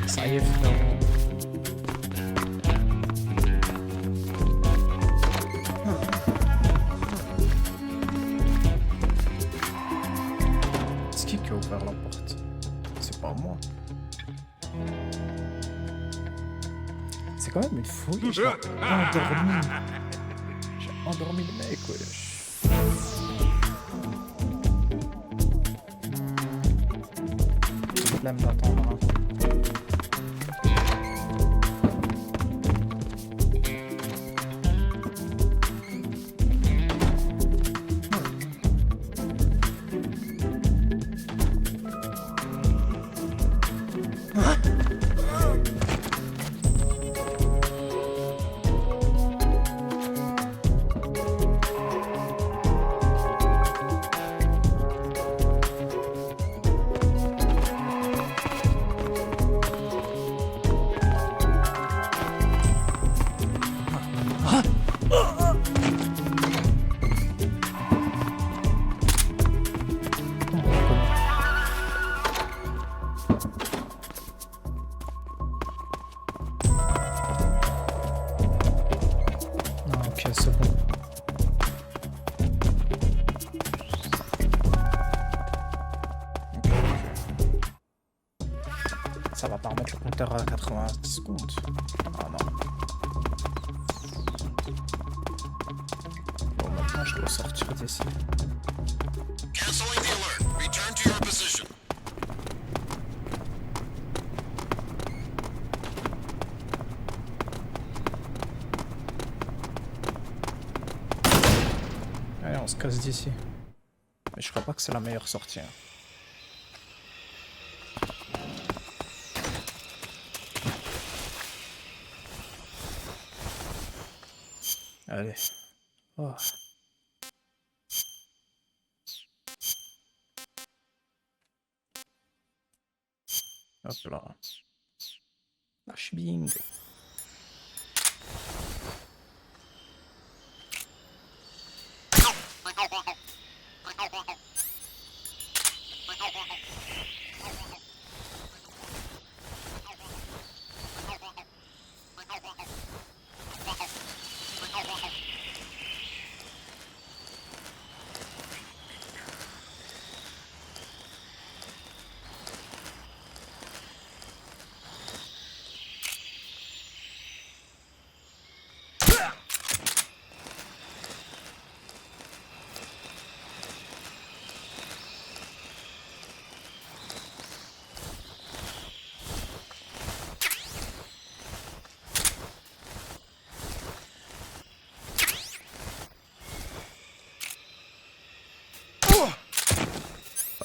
Ça y est, frérot. C'est qui a ouvert la porte? C'est pas moi. C'est quand même une folie, j'ai endormi. J'ai endormi le mec, wesh. J'ai flemme d'attendre. Hein. va pas remettre le compteur à 90 secondes. Ah non. Bon, maintenant je dois sortir d'ici. Canceling the alert. Return to your position. Allez, on se casse d'ici. Mais je crois pas que c'est la meilleure sortie. Hein. Allez. Oh. Hop là. Bing.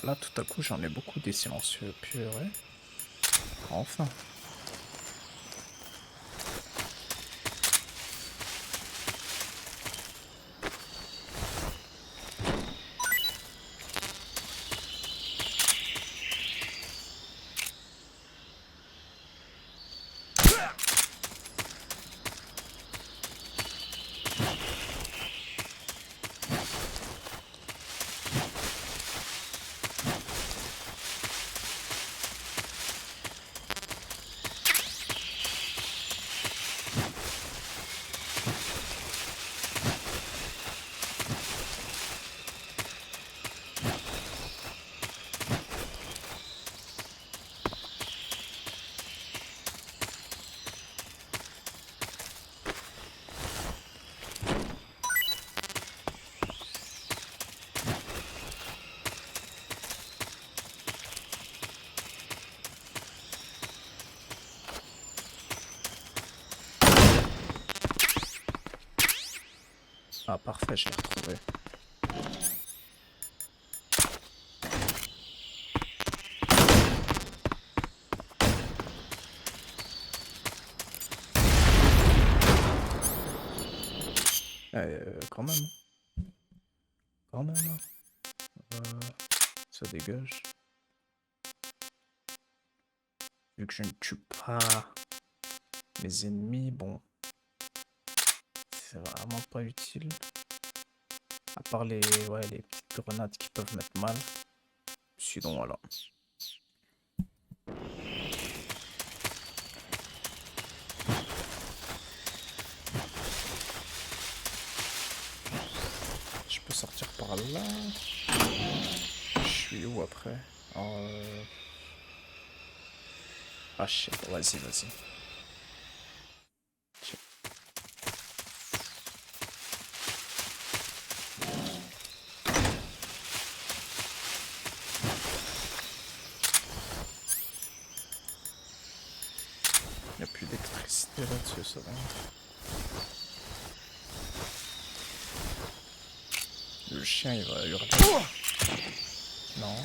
Là, tout à coup, j'en ai beaucoup des silencieux. Purée. Enfin. Ah parfait, je l'ai retrouvé. Quand même. Quand même. Ça dégage. Vu que je ne tue pas mes ennemis, bon. C'est vraiment pas utile. À part les petites grenades qui peuvent mettre mal. Sinon, voilà. Je peux sortir par là. Je suis où après? Ah, je sais pas. Vas-y, vas-y. Il n'y a plus d'électricité là-dessus, ça va. Le chien, il va hurler. Non.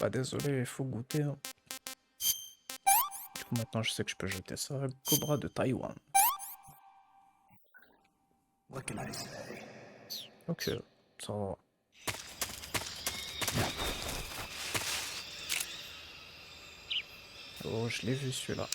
Bah désolé, il faut goûter. Hein. Du coup maintenant je sais que je peux jeter ça. Cobra de Taïwan. Ok, ça va. Oh, je l'ai vu celui-là.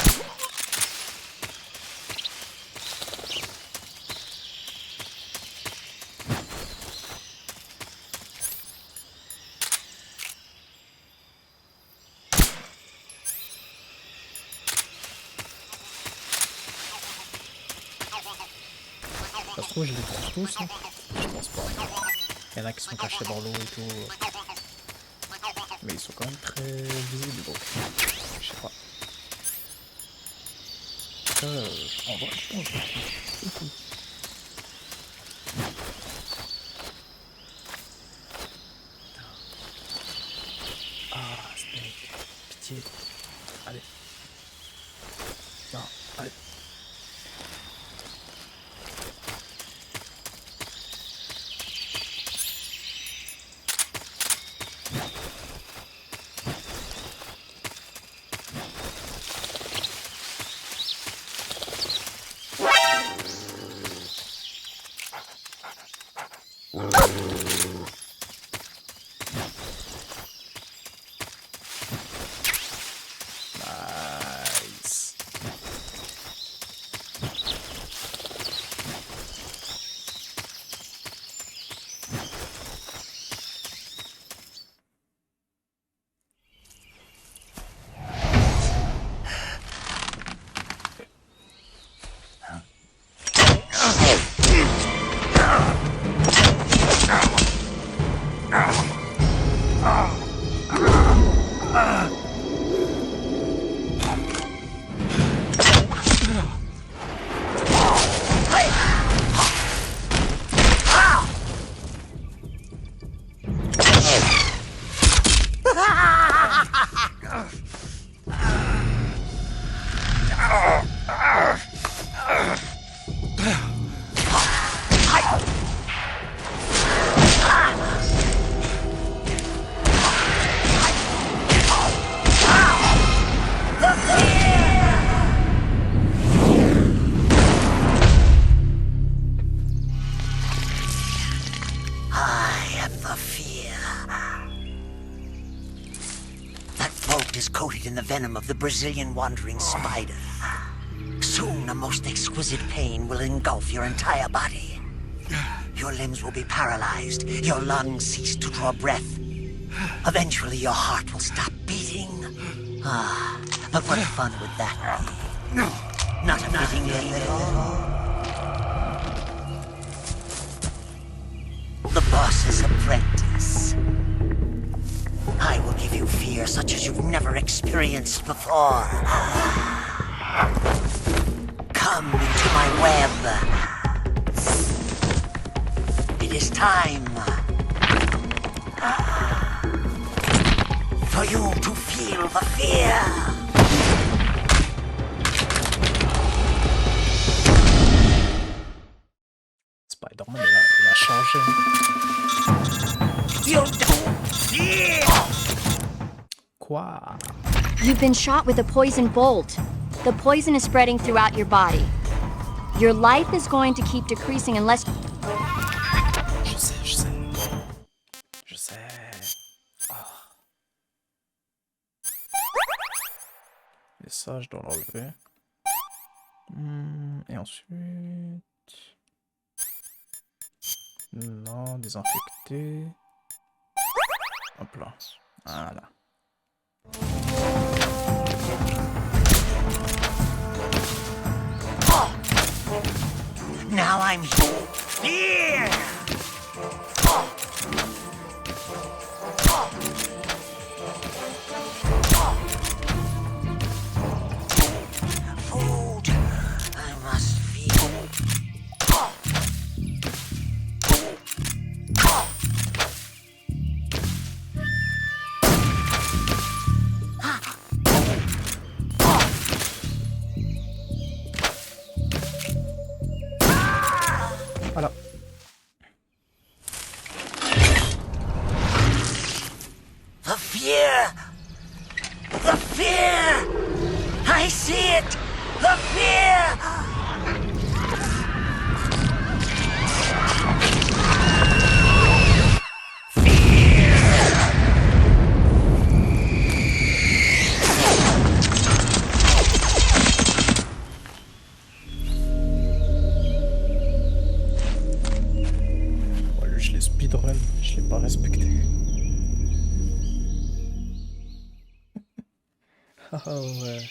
trouve je les trouve tous. Hein. Je pense pas. Il y en a qui sont cachés dans l'eau et tout. Mais ils sont quand même très visibles donc. Je sais pas. En vrai, je pense que ah, Snake. Pitié. Allez. Non, allez. Nice. Coated in the venom of the Brazilian wandering spider. Soon a most exquisite pain will engulf your entire body. Your limbs will be paralyzed, your lungs cease to draw breath. Eventually your heart will stop beating. Ah, but what fun would that be? Not a fitting name at all. The boss's apprentice. I will give you fear such as you've never experienced before. Come into my web. It is time for you to feel the fear. Spider-Man, il a changé. Quoi? You've been shot with a poison bolt. The poison is spreading throughout your body. Your life is going to keep decreasing unless... Je sais. Oh. Et ça, je dois l'enlever. Et ensuite... Non, désinfecter. Hop là. Voilà. Now I'm here. Food. I must feel. Voilà. The fear! The fear! I see it! The fear! Je l'ai speedrun, je l'ai pas respecté. Ah ouais.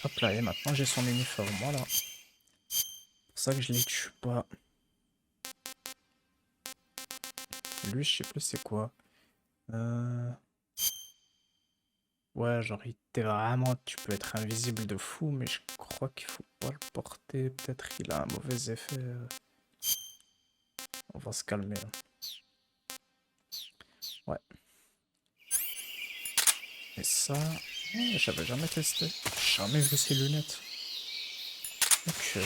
Hop là, et maintenant j'ai son uniforme, voilà. C'est pour ça que je les tue pas. Lui, je sais plus c'est quoi. Ouais, genre, tu peux être invisible de fou, mais je crois qu'il faut pas le porter. Peut-être qu'il a un mauvais effet. On va se calmer, là. Ouais. Et ça, j'avais jamais testé. J'ai jamais vu ces lunettes. Ok.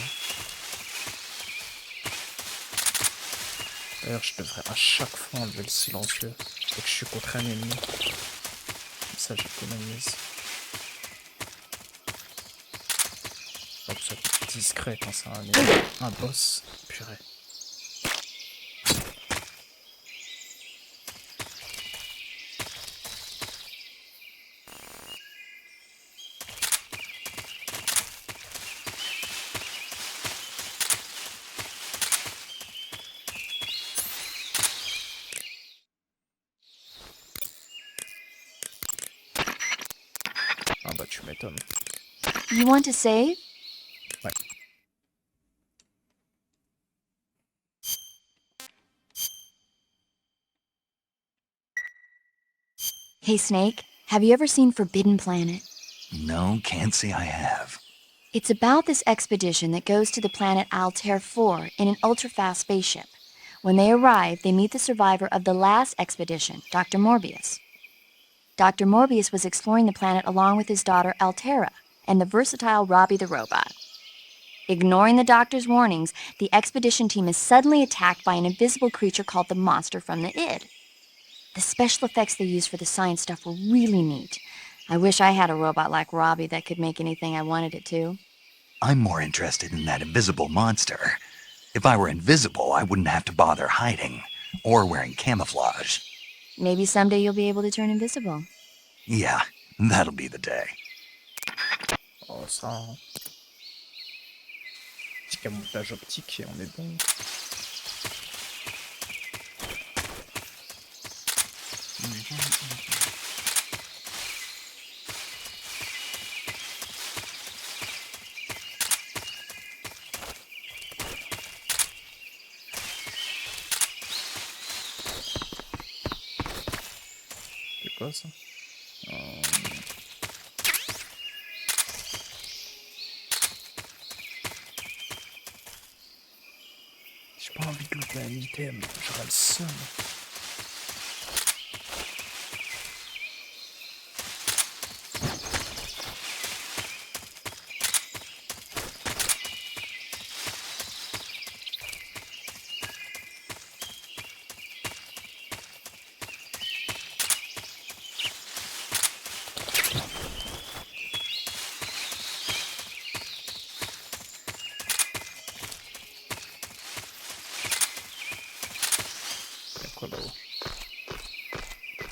D'ailleurs, je devrais à chaque fois enlever le silencieux dès que je suis contre un ennemi. Comme ça, j'économise. Hop, ça peut être discret quand c'est un boss. Purée. Ah bah tu m'étonnes. You want to save? Ouais. Hey, Snake, have you ever seen Forbidden Planet? No, can't say I have. It's about this expedition that goes to the planet Altair 4 in an ultra-fast spaceship. When they arrive, they meet the survivor of the last expedition, Dr. Morbius. Dr. Morbius was exploring the planet along with his daughter Altera and the versatile Robbie the robot. Ignoring the doctor's warnings, the expedition team is suddenly attacked by an invisible creature called the Monster from the Id. The special effects they used for the science stuff were really neat. I wish I had a robot like Robbie that could make anything I wanted it to. I'm more interested in that invisible monster. If I were invisible, I wouldn't have to bother hiding or wearing camouflage. Maybe someday you'll be able to turn invisible. Yeah, that'll be the day. Oh, ça. Hein. Petit camouflage optique et on est bon. C'est quoi ça? J'ai pas envie de louper un item, j'aurais le seum.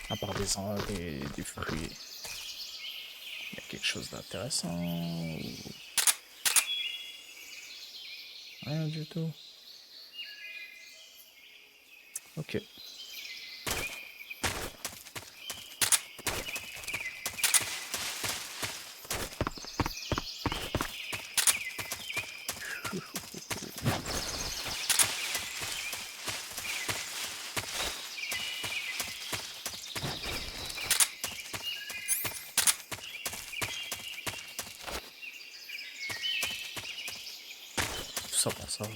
À part des fruits, il y a quelque chose d'intéressant ou... Rien du tout. Ok. Tout ça pour ça. En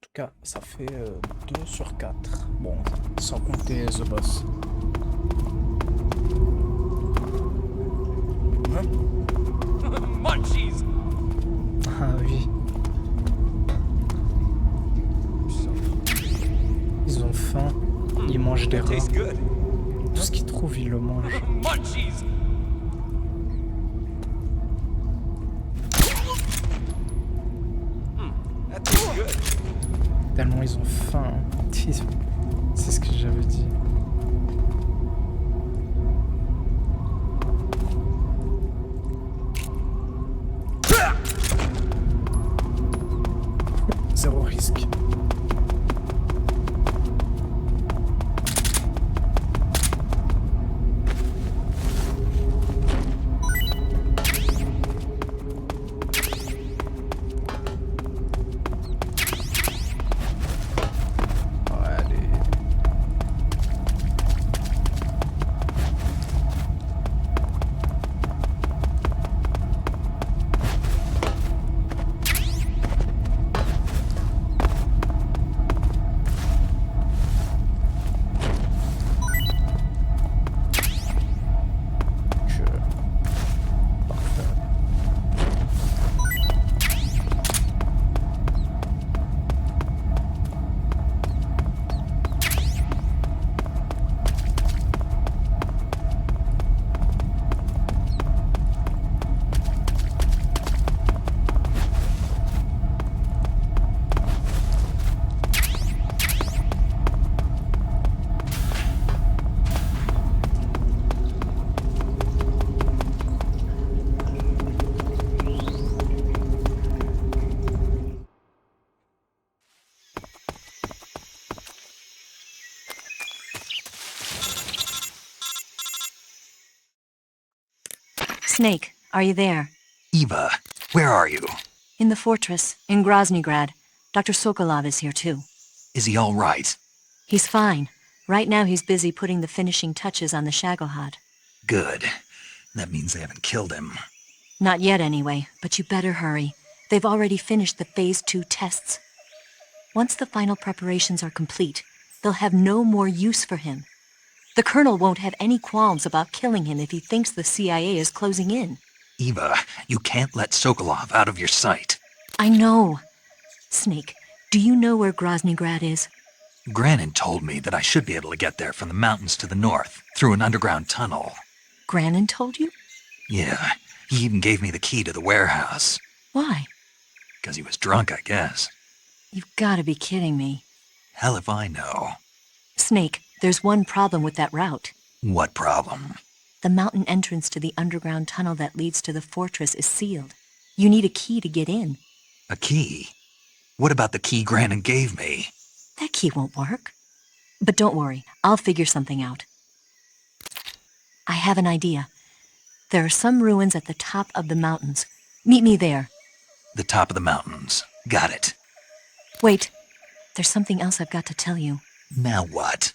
tout cas, ça fait 2 sur 4. Bon, sans compter The Boss. Hein? Munchies! Ah oui. Ils ont faim, ils mangent des rats. Tout ce qu'ils trouvent, ils le mangent. Munchies! Tellement ils ont faim. C'est ce que j'avais dit. Zéro risque. Snake, are you there? Eva, where are you? In the fortress, in Groznygrad. Dr. Sokolov is here too. Is he all right? He's fine. Right now he's busy putting the finishing touches on the Shagohod. Good. That means they haven't killed him. Not yet anyway, but you better hurry. They've already finished the Phase 2 tests. Once the final preparations are complete, they'll have no more use for him. The Colonel won't have any qualms about killing him if he thinks the CIA is closing in. Eva, you can't let Sokolov out of your sight. I know. Snake, do you know where Groznygrad is? Granin told me that I should be able to get there from the mountains to the north, through an underground tunnel. Granin told you? Yeah, he even gave me the key to the warehouse. Why? Because he was drunk, I guess. You've got to be kidding me. Hell if I know. Snake, there's one problem with that route. What problem? The mountain entrance to the underground tunnel that leads to the fortress is sealed. You need a key to get in. A key? What about the key Granin gave me? That key won't work. But don't worry, I'll figure something out. I have an idea. There are some ruins at the top of the mountains. Meet me there. The top of the mountains. Got it. Wait, there's something else I've got to tell you. Now what?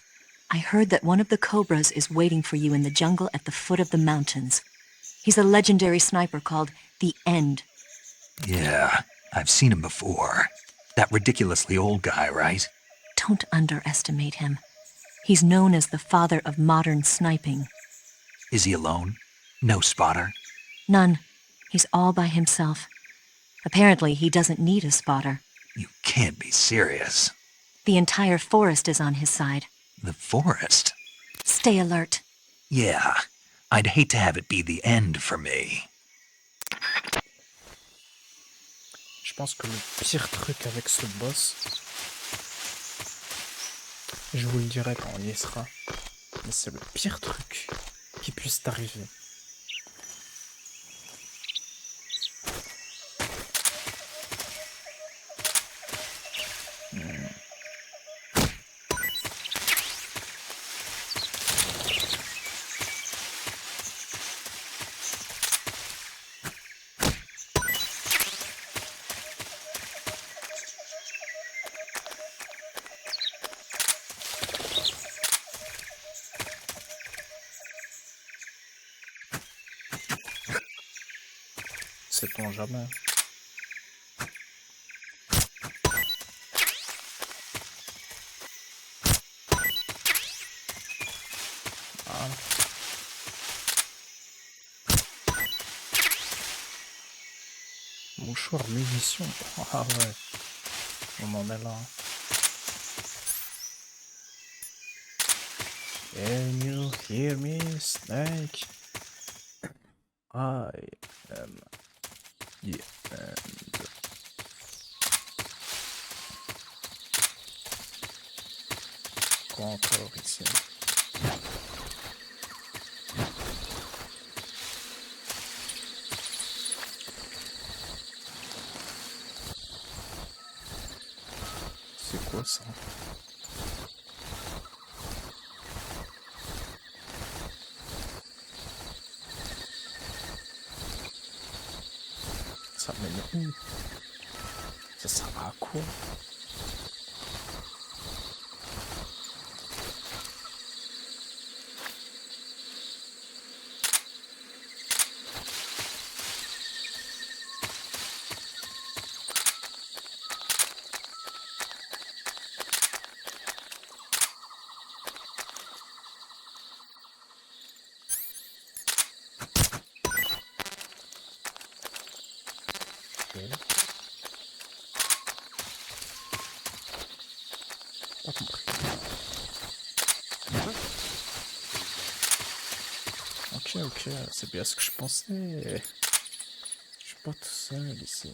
I heard that one of the Cobras is waiting for you in the jungle at the foot of the mountains. He's a legendary sniper called The End. Yeah, I've seen him before. That ridiculously old guy, right? Don't underestimate him. He's known as the father of modern sniping. Is he alone? No spotter? None. He's all by himself. Apparently, he doesn't need a spotter. You can't be serious. The entire forest is on his side. The forest? Stay alert. Yeah, I'd hate to have it be the end for me. Je pense que le pire truc avec ce boss, je vous le dirai quand on y sera, mais c'est le pire truc qui puisse t'arriver. Sait-on jamais. Voilà. Mouchoir munitions. Ah ouais. On en est là. Can you hear me, Snake? I am the end. Quoi encore ici? C'est quoi ça? Ça mène où? Ça sert à quoi? Pas compris. Ok, c'est bien ce que je pensais. Je suis pas tout seul ici.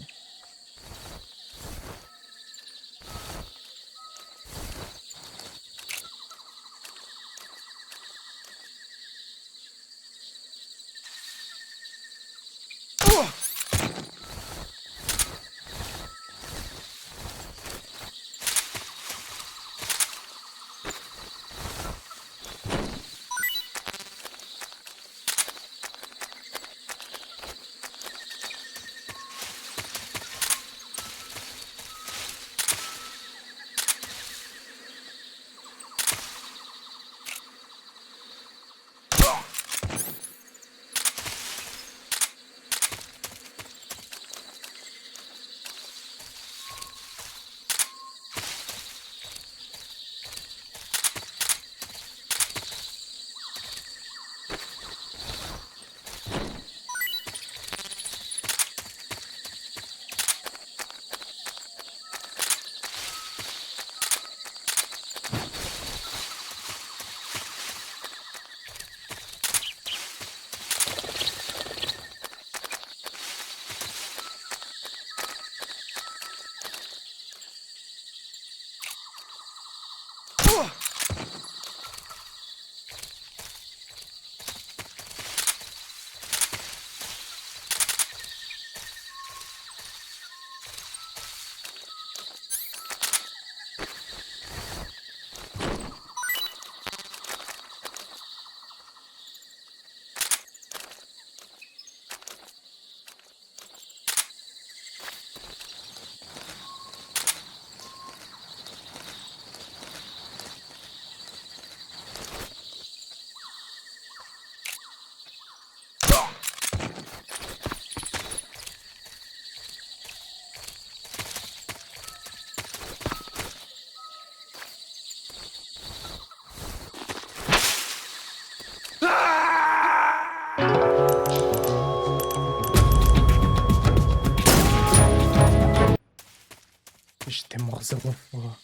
J'étais mort 0 fois.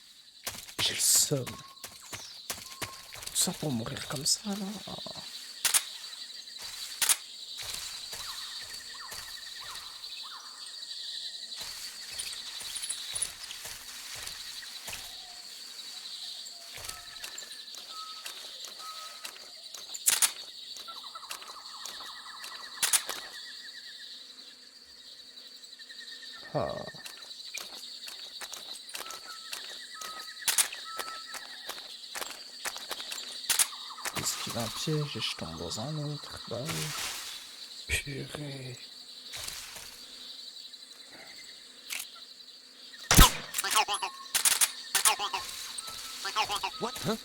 J'ai le seum. Tout ça pour mourir comme ça, là. Ah. Esquive un piège et je tombe dans un autre. Bah oui. Purée. What? Huh?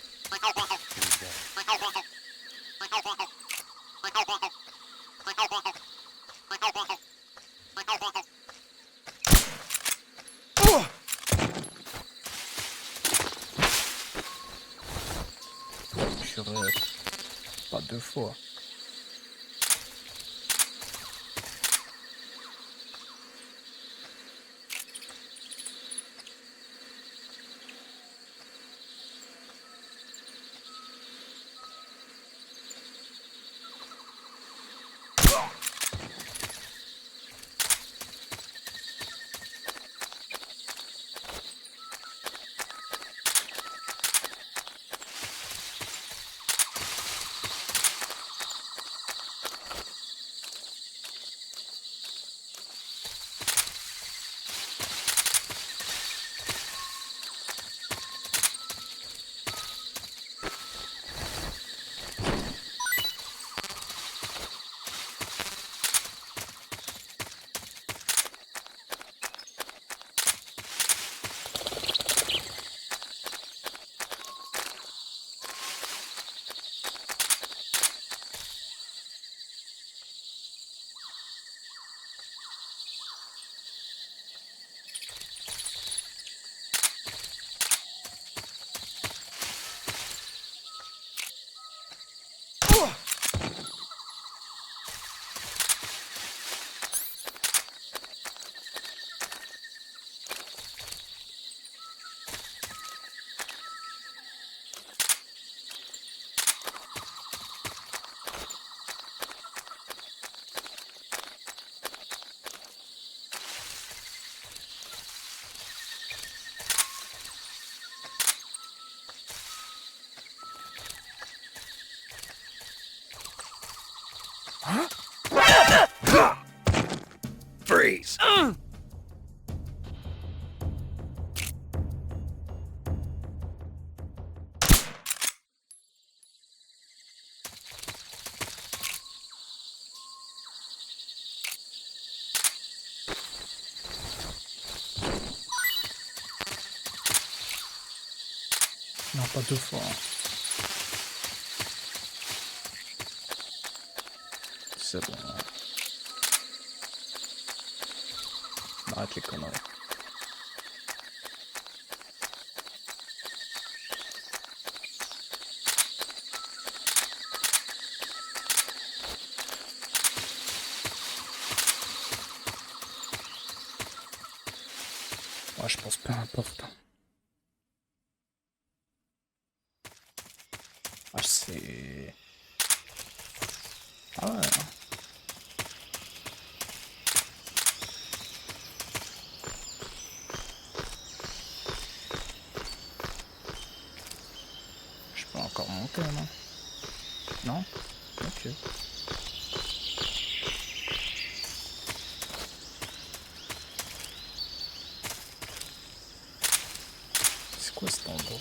Purée. Pas 2 fois. Freeze! Non, pas 2 fois. C'est bon. Arrête les conneries. Moi, je pense peu importe. Ah, c'est... Ah ouais. Je vais encore monter, non? Non? Ok. C'est quoi cet endroit?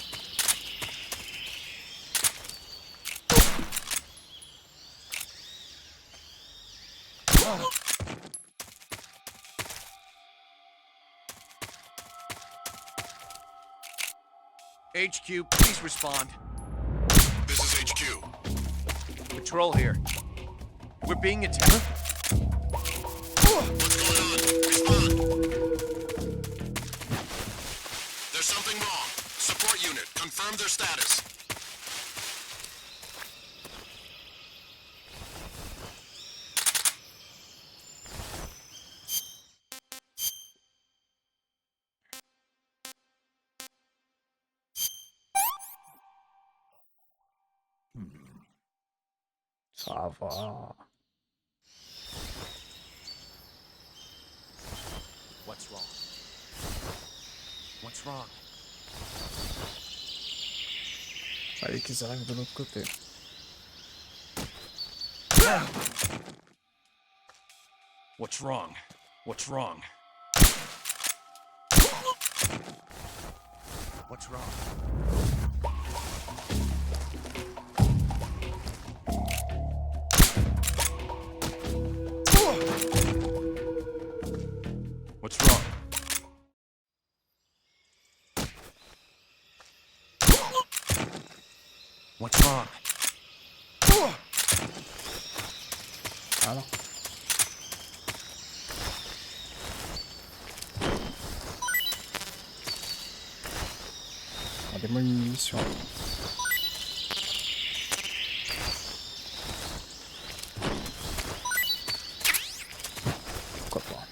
HQ, please respond. This is HQ. Patrol here. We're being attacked. What's going on? Respond. There's something wrong. Support unit, confirm their status. Ça va. What's wrong? What's wrong? Fallait qu'ils arrivent de l'autre côté. What's wrong? What's wrong? What's wrong? What's wrong? What's wrong? Voilà. On a des munitions. Pourquoi pas?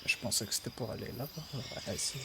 Je pensais que c'était pour aller là-bas. Ouais, ici.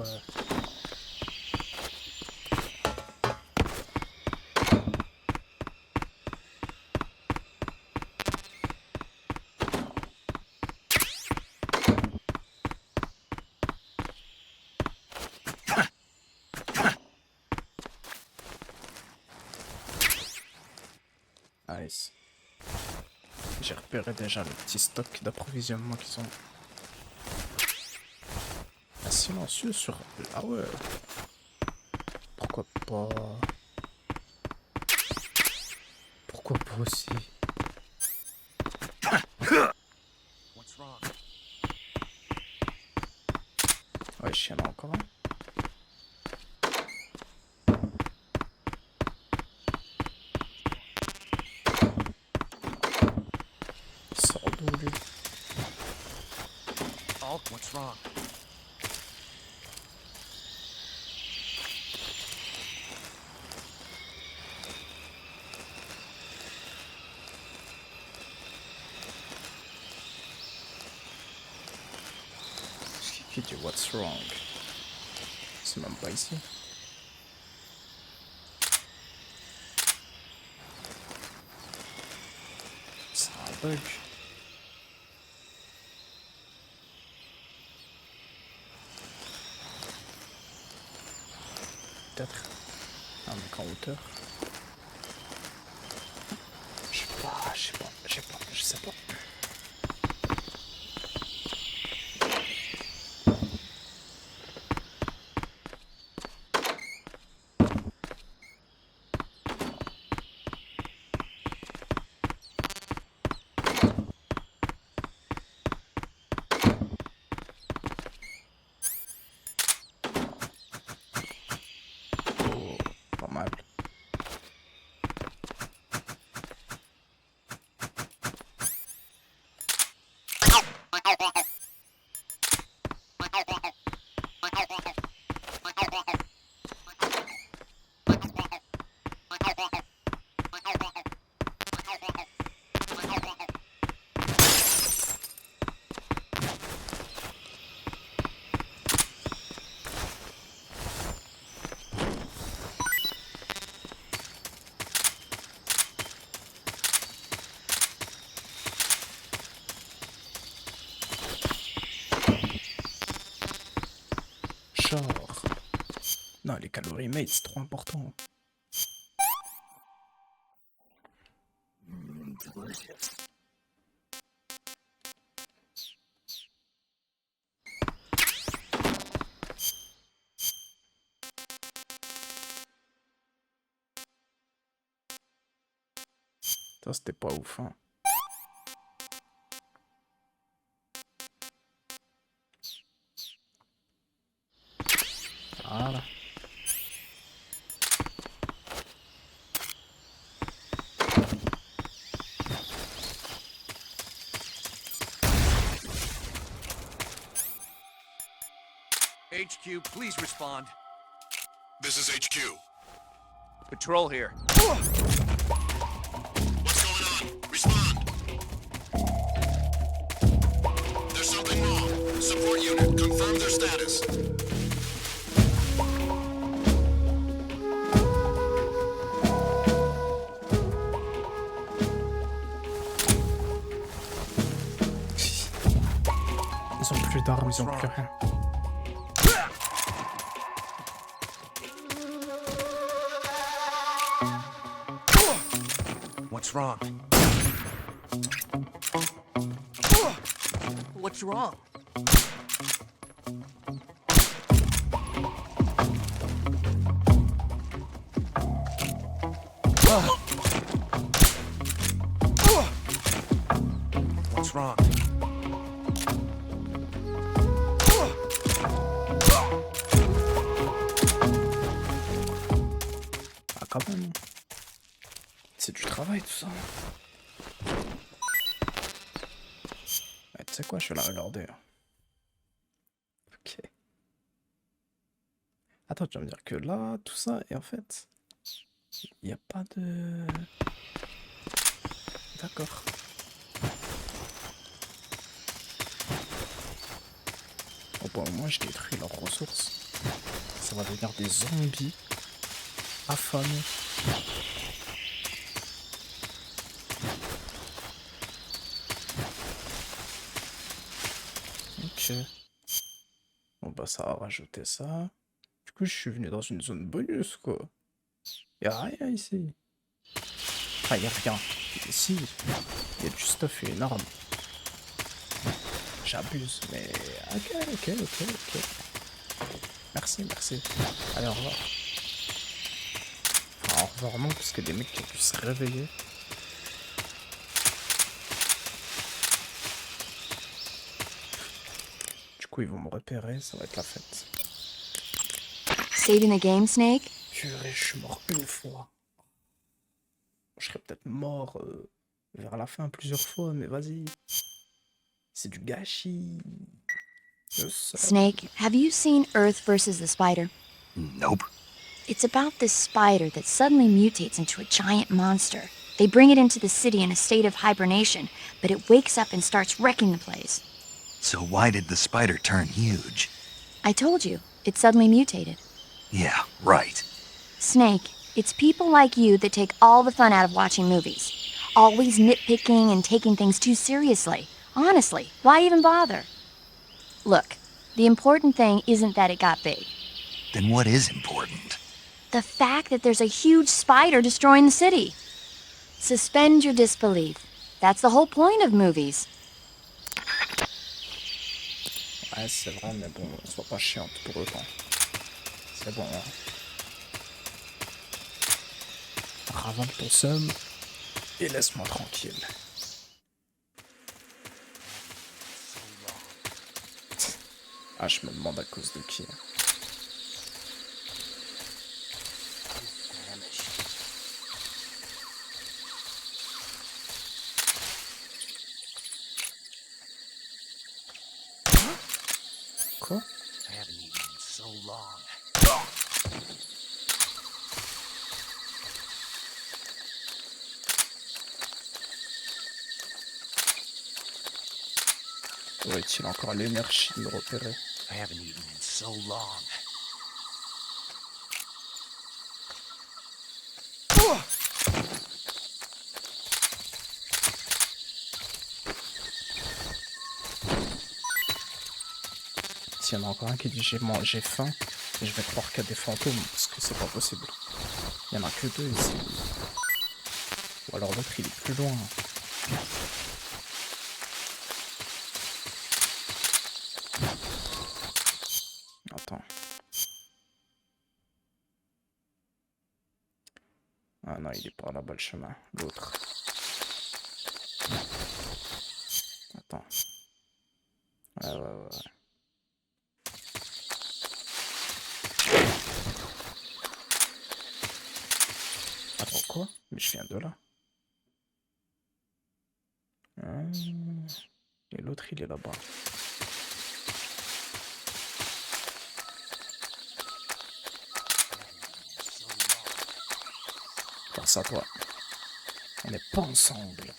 ouais. Nice. J'ai repéré déjà le petit stock d'approvisionnement qu'ils ont. Ah, silencieux sur... Ah ouais. Pourquoi pas... Pourquoi pas aussi? What's wrong? Ouais, je y en a encore un. Sors d'où lui? Oh, what's wrong? Qui dit what's wrong? C'est même pas ici. C'est un bug. Peut-être un mec en hauteur. Je sais pas. Oh, pas mal. Genre... Non, les calories mate, c'est trop important. Ça, c'était pas ouf, hein. Voilà. HQ, please respond. This is HQ. Patrol here. What's going on? Respond. There's something wrong. Support unit, confirm their status. Ils ont plus d'armes, ils ont plus rien. What's wrong? What's wrong? What's wrong? Ah, quand même. C'est du travail tout ça. Ouais, tu sais quoi, je vais la regarder. Ok. Attends, tu vas me dire que là, tout ça, et en fait, il n'y a pas de... D'accord. Bon, bah, au moins, je détruis leurs ressources. on va devenir des zombies affamés. Ok. Bon bah ça va rajouter ça. Du coup je suis venu dans une zone bonus quoi. Y'a rien ici. Enfin y'a rien. Ici, y'a du stuff et une arme. J'abuse, mais... Ok. Merci. Allez, au revoir. Enfin, au revoir non, parce que des mecs qui ont pu se réveiller. Du coup, ils vont me repérer, ça va être la fête. Saving the game, Snake? Purée, je suis mort une fois. Je serais peut-être mort vers la fin plusieurs fois, mais vas-y. C'est du gâchis. Snake, have you seen Earth versus the Spider? Nope. It's about this spider that suddenly mutates into a giant monster. They bring it into the city in a state of hibernation, but it wakes up and starts wrecking the place. So why did the spider turn huge? I told you, it suddenly mutated. Yeah, right. Snake, it's people like you that take all the fun out of watching movies. Always nitpicking and taking things too seriously. Honestly, why even bother? Look, the important thing isn't that it got big. Then what is important? The fact that there's a huge spider destroying the city. Suspend your disbelief. That's the whole point of movies. Ouais, c'est vrai, mais bon, sois pas chiante pour autant. C'est bon, hein. Ravale ton seum et laisse-moi tranquille. Ah, je me demande à cause de qui. Quoi? I haven't eaten in so long. Aurait-il encore l'énergie de me repérer? I haven't eaten in so long. S'il y en a encore un qui dit j'ai faim, et je vais croire qu'il y a des fantômes, parce que c'est pas possible. Il y en a que deux ici. Ou alors l'autre il est plus loin. Attends. Ah non, il est pas là-bas le chemin. L'autre. Attends. Ouais. Attends, quoi? Mais je viens de là. Et l'autre, il est là-bas. Pense à toi. On n'est pas ensemble.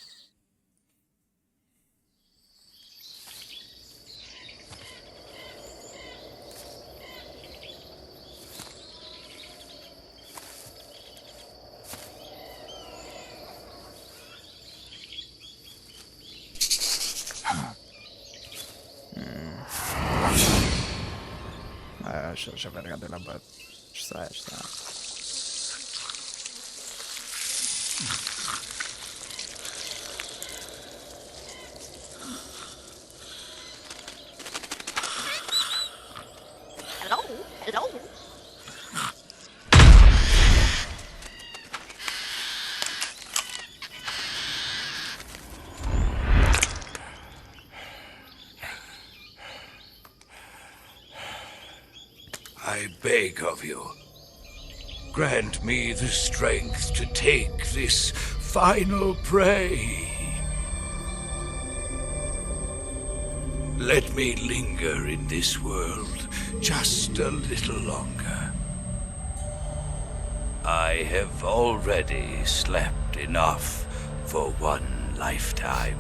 J'avais regardé là-bas. Je sais. Hello? I beg of you, grant me the strength to take this final prey. Let me linger in this world just a little longer. I have already slept enough for one lifetime.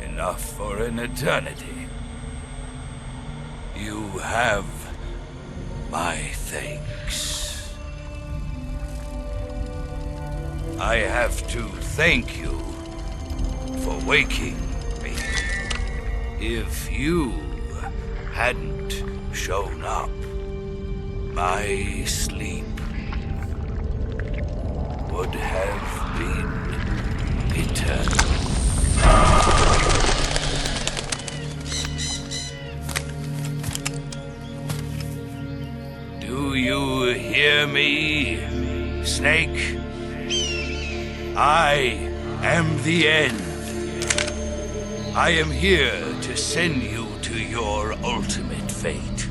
Enough for an eternity. You have my thanks. I have to thank you for waking me. If you hadn't shown up, my sleep would have been eternal. Do you hear me, Snake? I am the end. I am here to send you to your ultimate fate.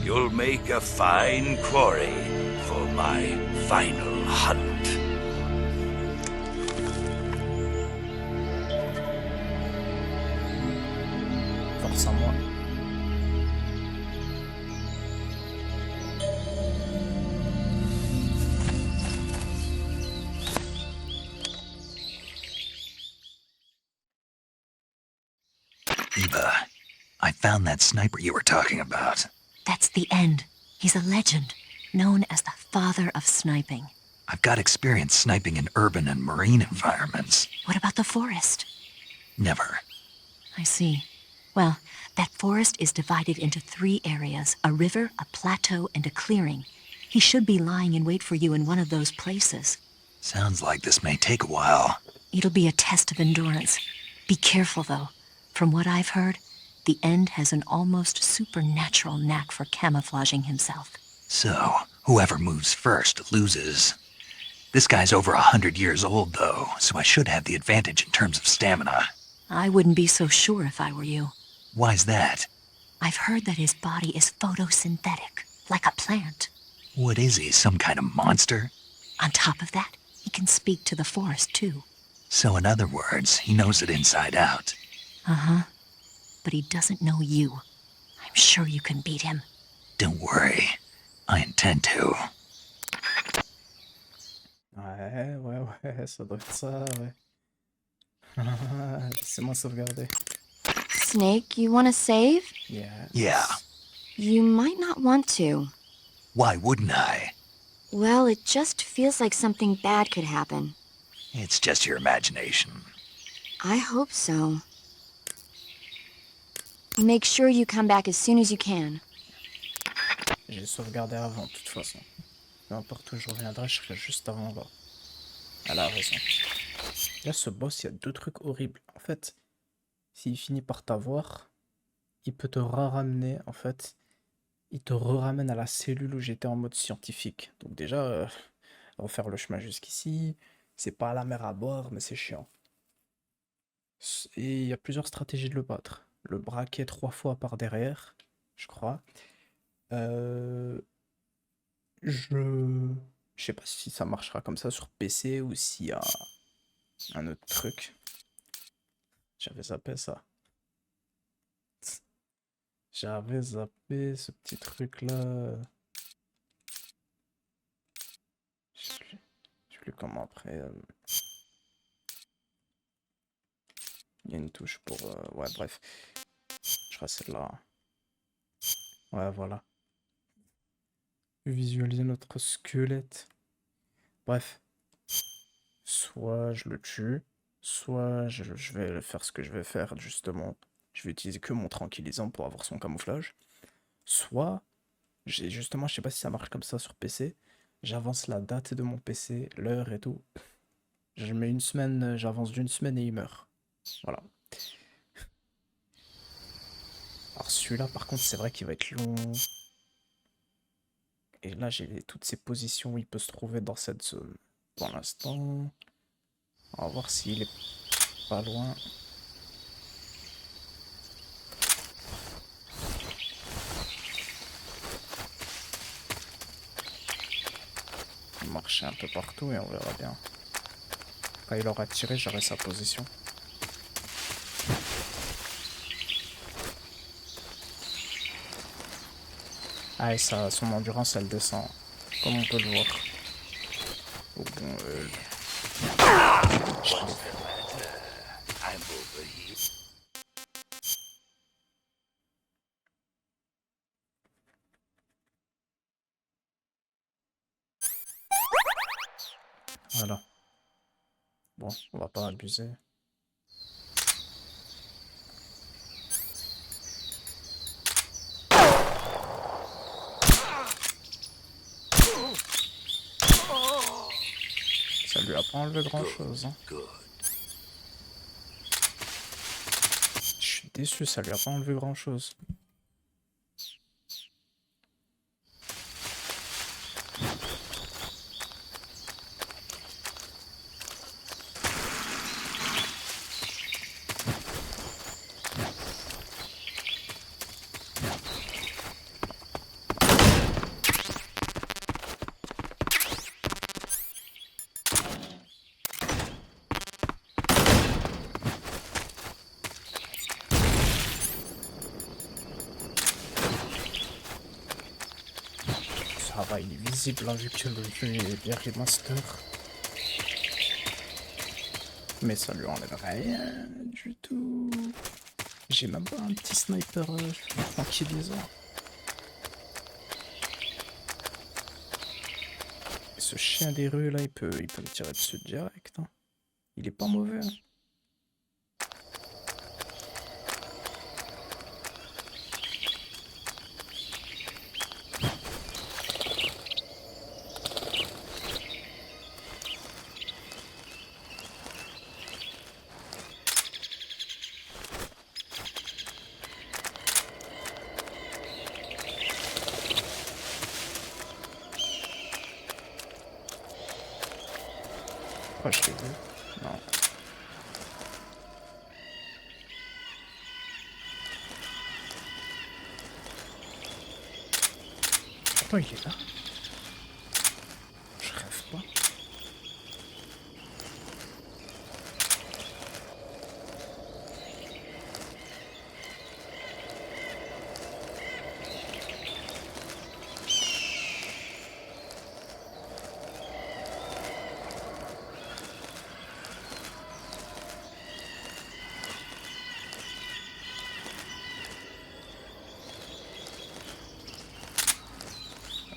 You'll make a fine quarry for my final hunt. Force à moi. Eva, I found that sniper you were talking about. That's the end. He's a legend, known as the father of sniping. I've got experience sniping in urban and marine environments. What about the forest? Never. I see. Well, that forest is divided into 3 areas, a river, a plateau, and a clearing. He should be lying in wait for you in one of those places. Sounds like this may take a while. It'll be a test of endurance. Be careful, though. From what I've heard, the End has an almost supernatural knack for camouflaging himself. So, whoever moves first loses. This guy's over 100 years old, though, so I should have the advantage in terms of stamina. I wouldn't be so sure if I were you. Why's that? I've heard that his body is photosynthetic, like a plant. What is he, some kind of monster? On top of that, he can speak to the forest, too. So in other words, he knows it inside out. Uh-huh. But he doesn't know you. I'm sure you can beat him. Don't worry. I intend to. Ouais, ça doit être ça, ouais. Laissez-moi sauvegarder. Snake, you want to save? Yeah. Yeah. You might not want to. Why wouldn't I? Well, it just feels like something bad could happen. It's just your imagination. I hope so. Make sure you come back as soon as you can. J'ai sauvegardé avant, de toute façon. Peu importe où je reviendrai, je serai juste avant là. Elle a raison. Là, ce boss, il y a 2 trucs horribles. En fait, s'il finit par t'avoir, il peut te ramener, en fait. Il te ramène à la cellule où j'étais en mode scientifique. Donc déjà, refaire le chemin jusqu'ici, c'est pas la mer à boire, mais c'est chiant. Et il y a plusieurs stratégies de le battre. Le braquer 3 fois par derrière, je crois. Je sais pas si ça marchera comme ça sur PC ou s'il y a un autre truc. J'avais zappé ça. J'avais zappé ce petit truc là. Je sais plus comment après. Il y a une touche pour... ouais, bref. Je crois celle-là. Ouais, voilà. Visualiser notre squelette. Bref. Soit je le tue, soit je vais faire ce que je vais faire, justement. Je vais utiliser que mon tranquillisant pour avoir son camouflage. Soit, justement, je sais pas si ça marche comme ça sur PC. J'avance la date de mon PC, l'heure et tout. Je mets 1 semaine, j'avance d'1 semaine et il meurt. Voilà. Alors celui-là, par contre, c'est vrai qu'il va être long. Et là, j'ai toutes ces positions où il peut se trouver dans cette zone. Pour l'instant, on va voir s'il est pas loin. Il marchait un peu partout et on verra bien. Quand il aura tiré, j'aurai sa position. Ah, et ça, son endurance, elle descend, comme on peut le voir. Oh, bon, bon, on va pas abuser. Ça lui a pas enlevé grand-chose. Hein. Je suis déçu, ça lui a pas enlevé grand-chose. Ça va, il est visible hein, vu que le jeu est bien remaster. Mais ça lui enlève rien du tout. J'ai même pas un petit sniper tranquillisant. Et ce chien des rues là, il peut me tirer dessus direct. Hein. Il est pas mauvais. Hein. Oh, je l'ai vu. Non. Attends, il est là. Je rêve pas.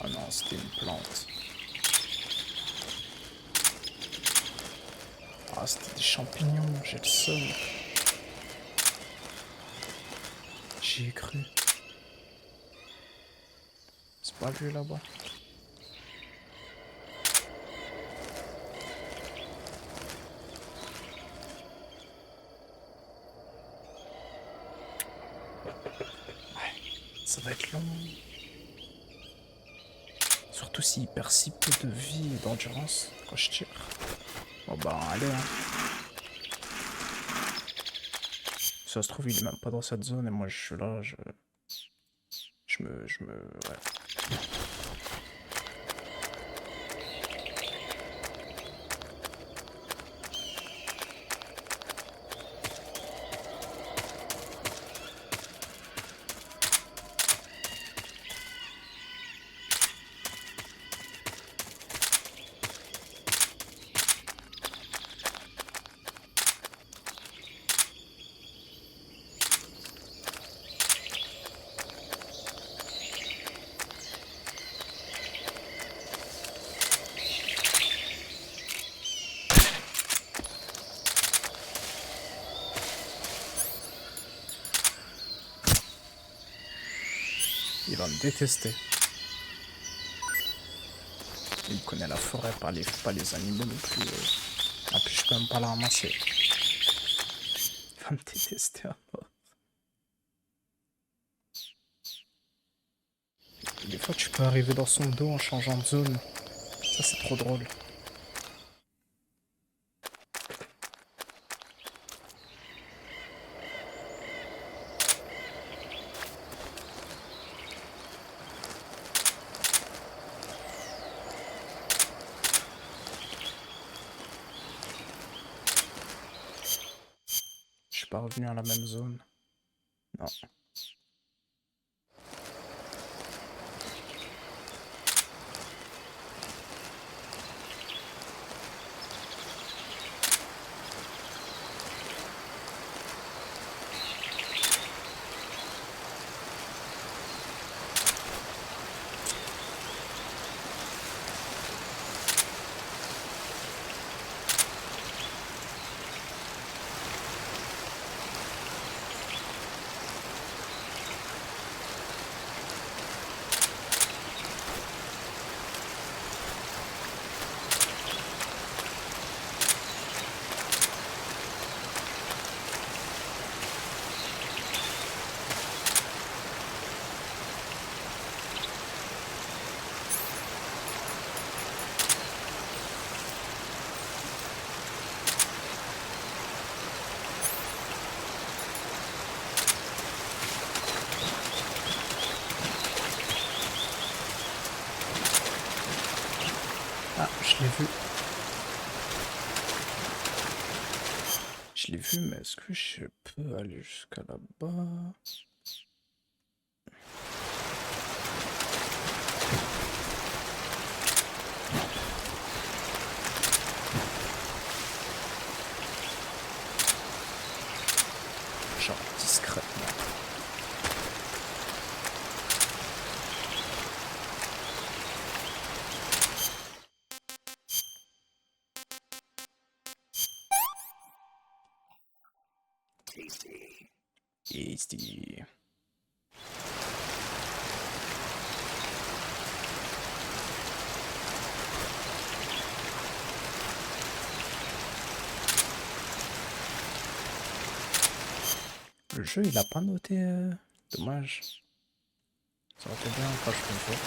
Oh non, c'était une plante. Ah, c'était des champignons, j'ai le seum. J'y ai cru. C'est pas lui là-bas. Ouais, ça va être long. Surtout s'il perd si peu de vie et d'endurance quand je tire. Bon bah allez hein. Si ça se trouve il est même pas dans cette zone et moi je suis là, ouais. Il va me détester. Il connaît la forêt, pas les animaux non plus. Ah puis je peux même pas la ramasser. Il va me détester à mort. Des fois tu peux arriver dans son dos en changeant de zone. Ça c'est trop drôle. Je suis pas revenu à la même zone. Non. vu. Je l'ai vu, mais est-ce que je peux aller jusqu'à là-bas? Genre discrètement. Tasty. Le jeu, il a pas noté. Dommage. Ça aurait été bien quand je fais une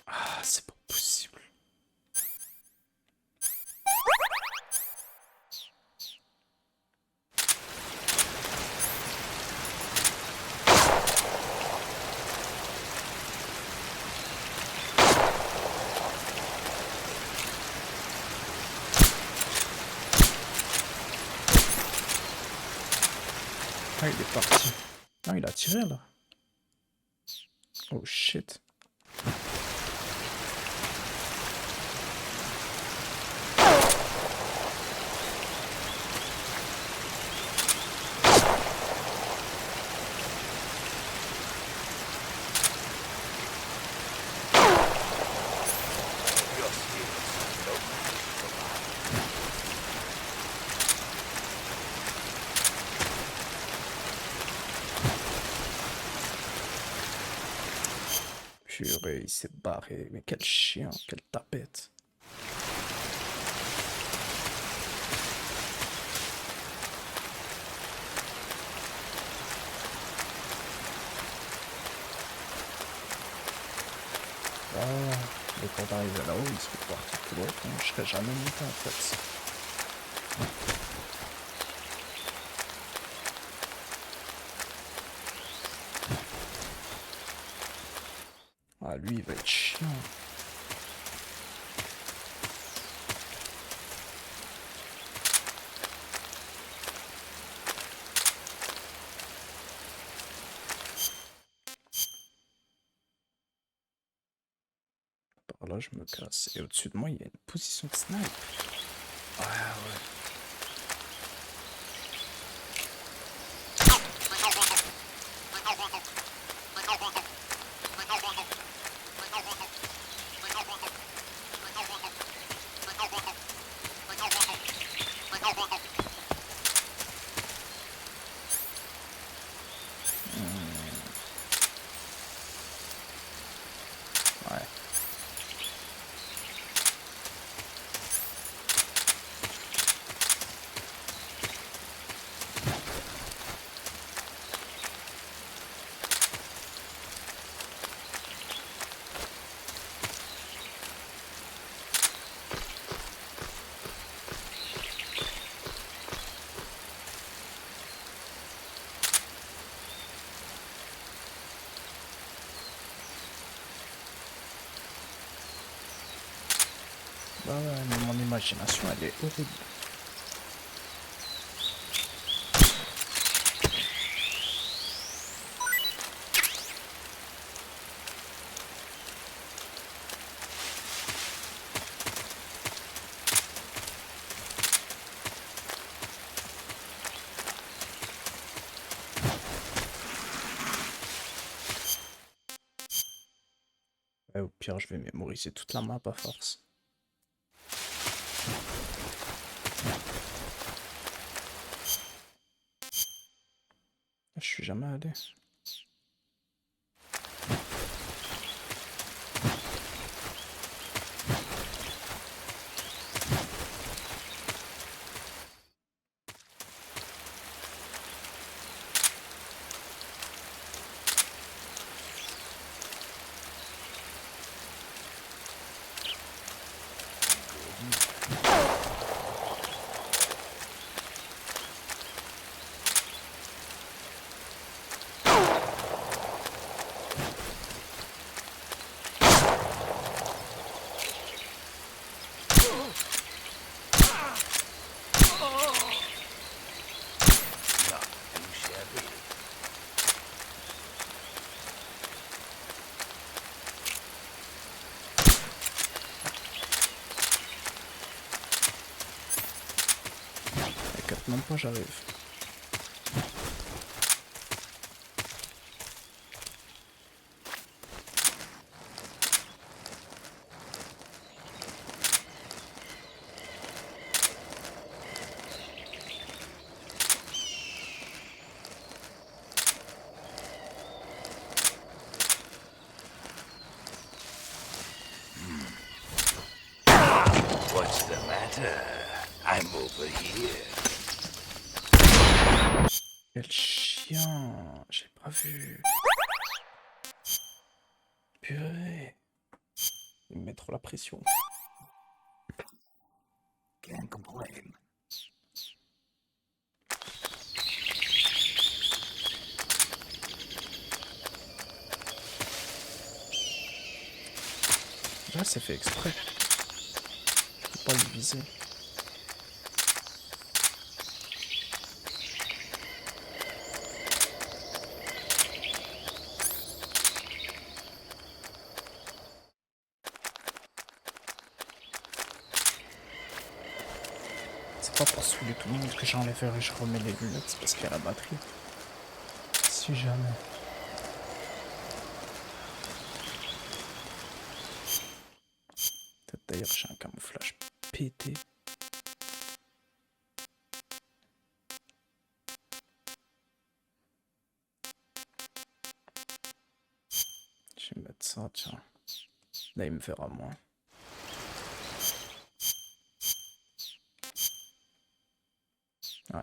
Ah, c'est pas possible. Ah, il est parti. Ah, il a tiré là. Oh shit. Purée, il s'est barré. Mais quel chien, quelle tapette. Ah, mais pour arriver là-haut, il se fait partir plus loin. Je serais jamais monté en fait. Ah, lui, il va être chiant. Par là, je me casse. Et au-dessus de moi, il y a une position de snipe. Ouais, ouais. Ouais. Bah ouais, mais mon imagination, elle est horrible. Ouais, au pire, je vais mémoriser toute la map à force. Je suis jamais allé. Même pas j'arrive. What's the matter? I'm over here. Quel chien! J'ai pas vu. Purée. Il me met trop la pression. Can't complain. Là, c'est fait exprès. Faut pas le viser. C'est pas pour saouler tout le monde que j'enlèverai et je remets les lunettes, c'est parce qu'il y a la batterie. Si jamais. Peut-être d'ailleurs j'ai un camouflage pété. Je vais mettre ça, tiens. Là il me verra moins. Ouais.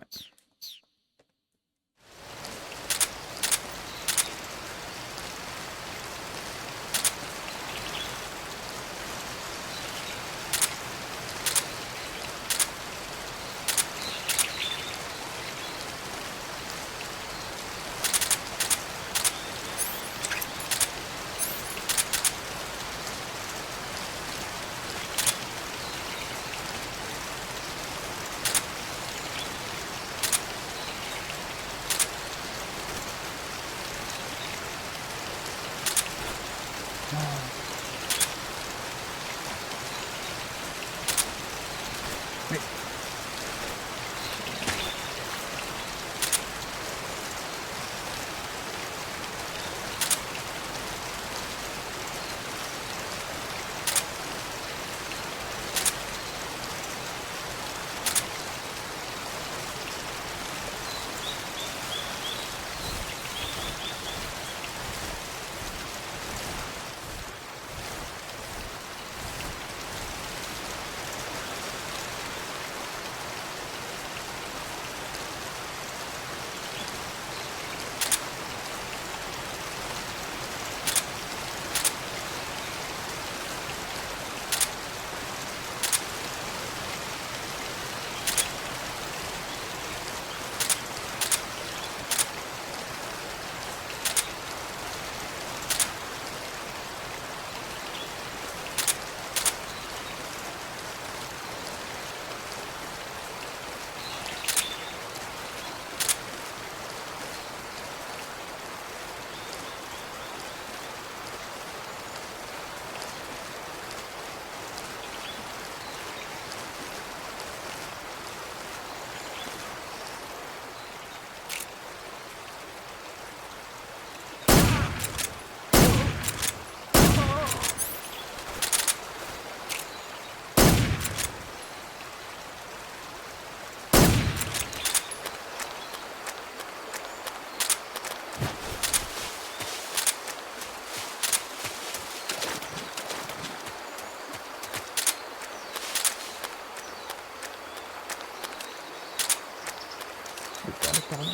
Par là.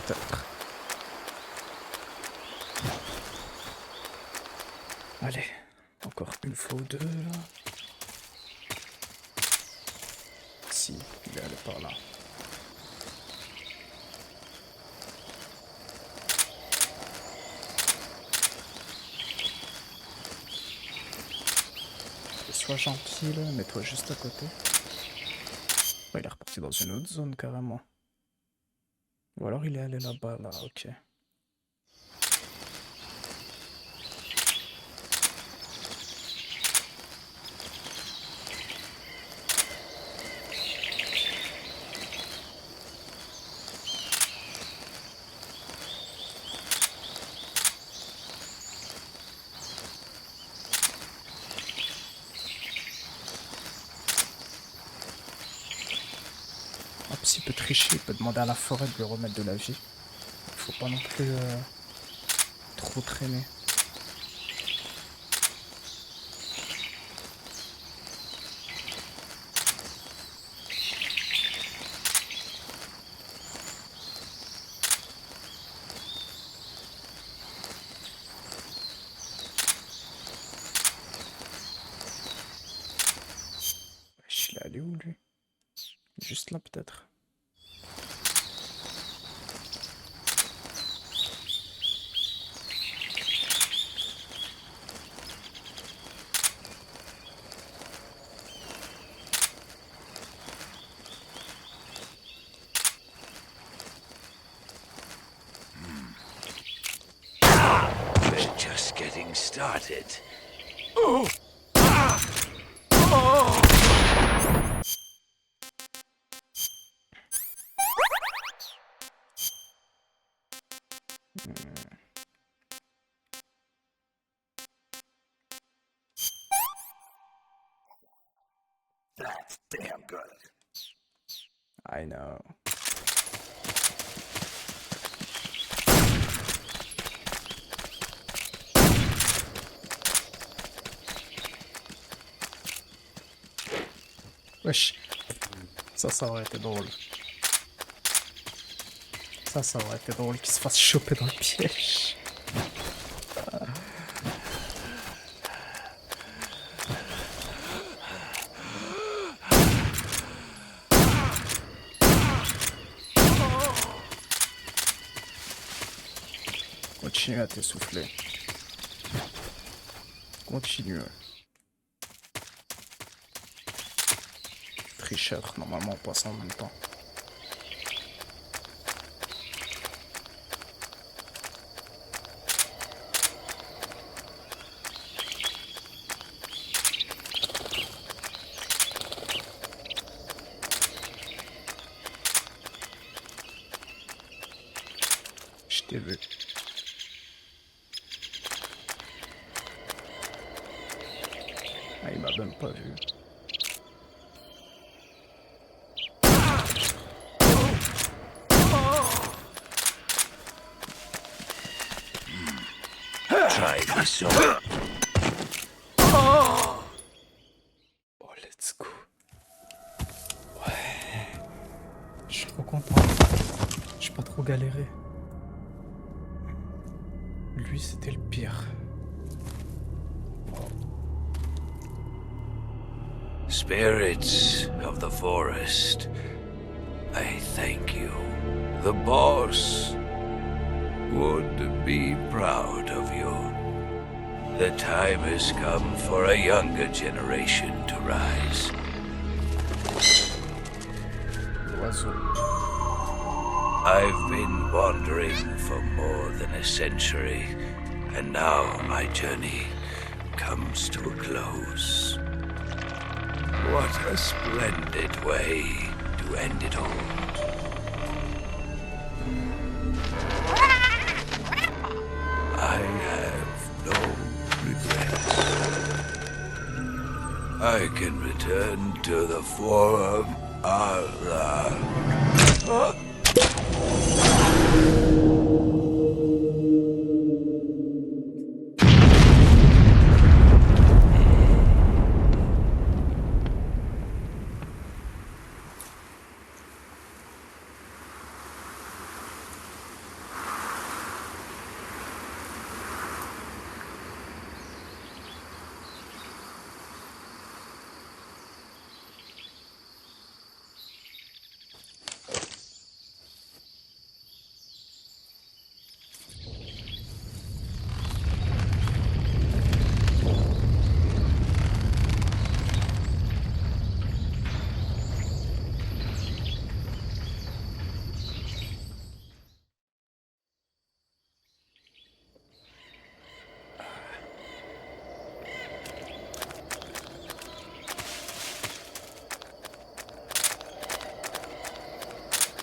Peut-être. Allez, encore une fois ou deux là. Si, il est allé par là. Sois gentil là, mets-toi juste à côté. Oh, il est reparti dans une autre zone carrément. Ou alors il est allé là-bas là, ok. tricher, il peut demander à la forêt de lui remettre de la vie. Faut pas non plus trop traîner. Wesh, il est allé où lui? Juste là peut-être. We're just getting started. That's damn good. I know. Wesh. Ça aurait été drôle. Ça aurait été drôle qu'il se fasse choper dans le piège. Continue à t'essouffler. Continue. Tricheur, normalement on passe en même temps. Je t'ai vu. Ah, il m'a même pas vu. Try this on. Oh, let's go. Ouais. Je suis trop content. J'ai pas trop galéré. Lui, c'était le pire. Spirits of the forest, I thank you. The boss would be proud of you. The time has come for a younger generation to rise. I've been wandering for more than a century, and now my journey comes to a close. What a splendid way to end it all. I have no regrets. I can return to the Forum Allah.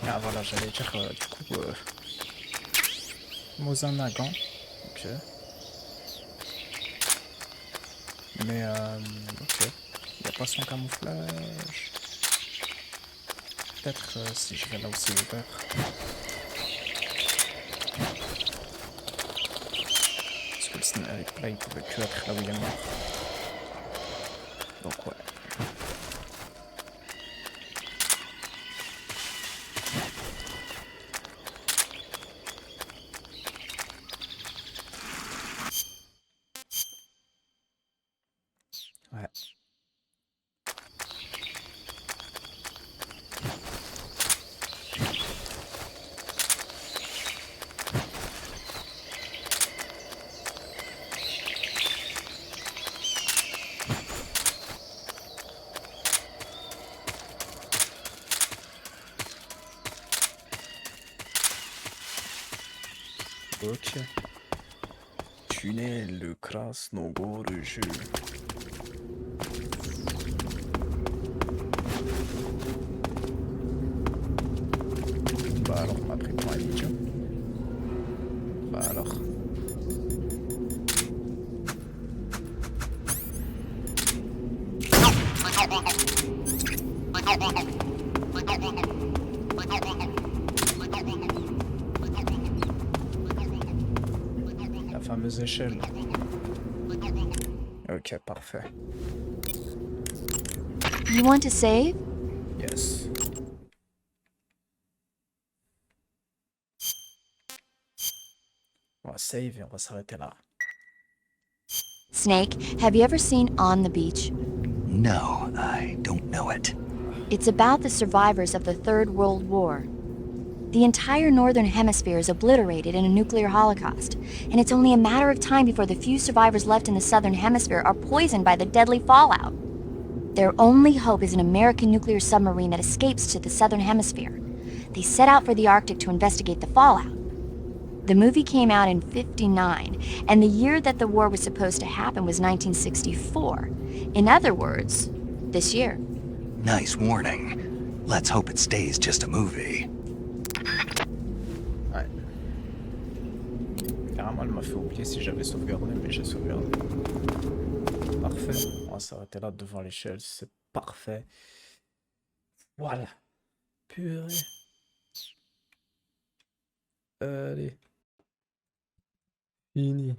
Ah voilà, j'allais dire du coup Mozanagan. Ok. Mais ok. Il n'y a pas son camouflage. peut-être si je vais là aussi ouvert. Parce que le sniper là, il pouvait que être là où il est mort. Donc ouais. Ouais. Ok. Tunnel le Krasnogorje. Bah alors, on m'a pris pour un idiot. Bah alors. La fameuse échelle. Ok, parfait. You want to save? Yes. On va save et on va s'arrêter là. Snake, have you ever seen On the Beach? No, I don't know it. It's about the survivors of the Third World War. The entire northern hemisphere is obliterated in a nuclear holocaust, and it's only a matter of time before the few survivors left in the southern hemisphere are poisoned by the deadly fallout. Their only hope is an American nuclear submarine that escapes to the southern hemisphere. They set out for the Arctic to investigate the fallout. The movie came out in '59, and the year that the war was supposed to happen was 1964. In other words, this year. Nice warning. Let's hope it stays just a movie. Ouais. Carrément, elle m'a fait oublier si j'avais sauvegardé, mais j'ai sauvegardé. Parfait. On va s'arrêter là devant l'échelle, c'est parfait. Voilà. Purée. Allez. Fini.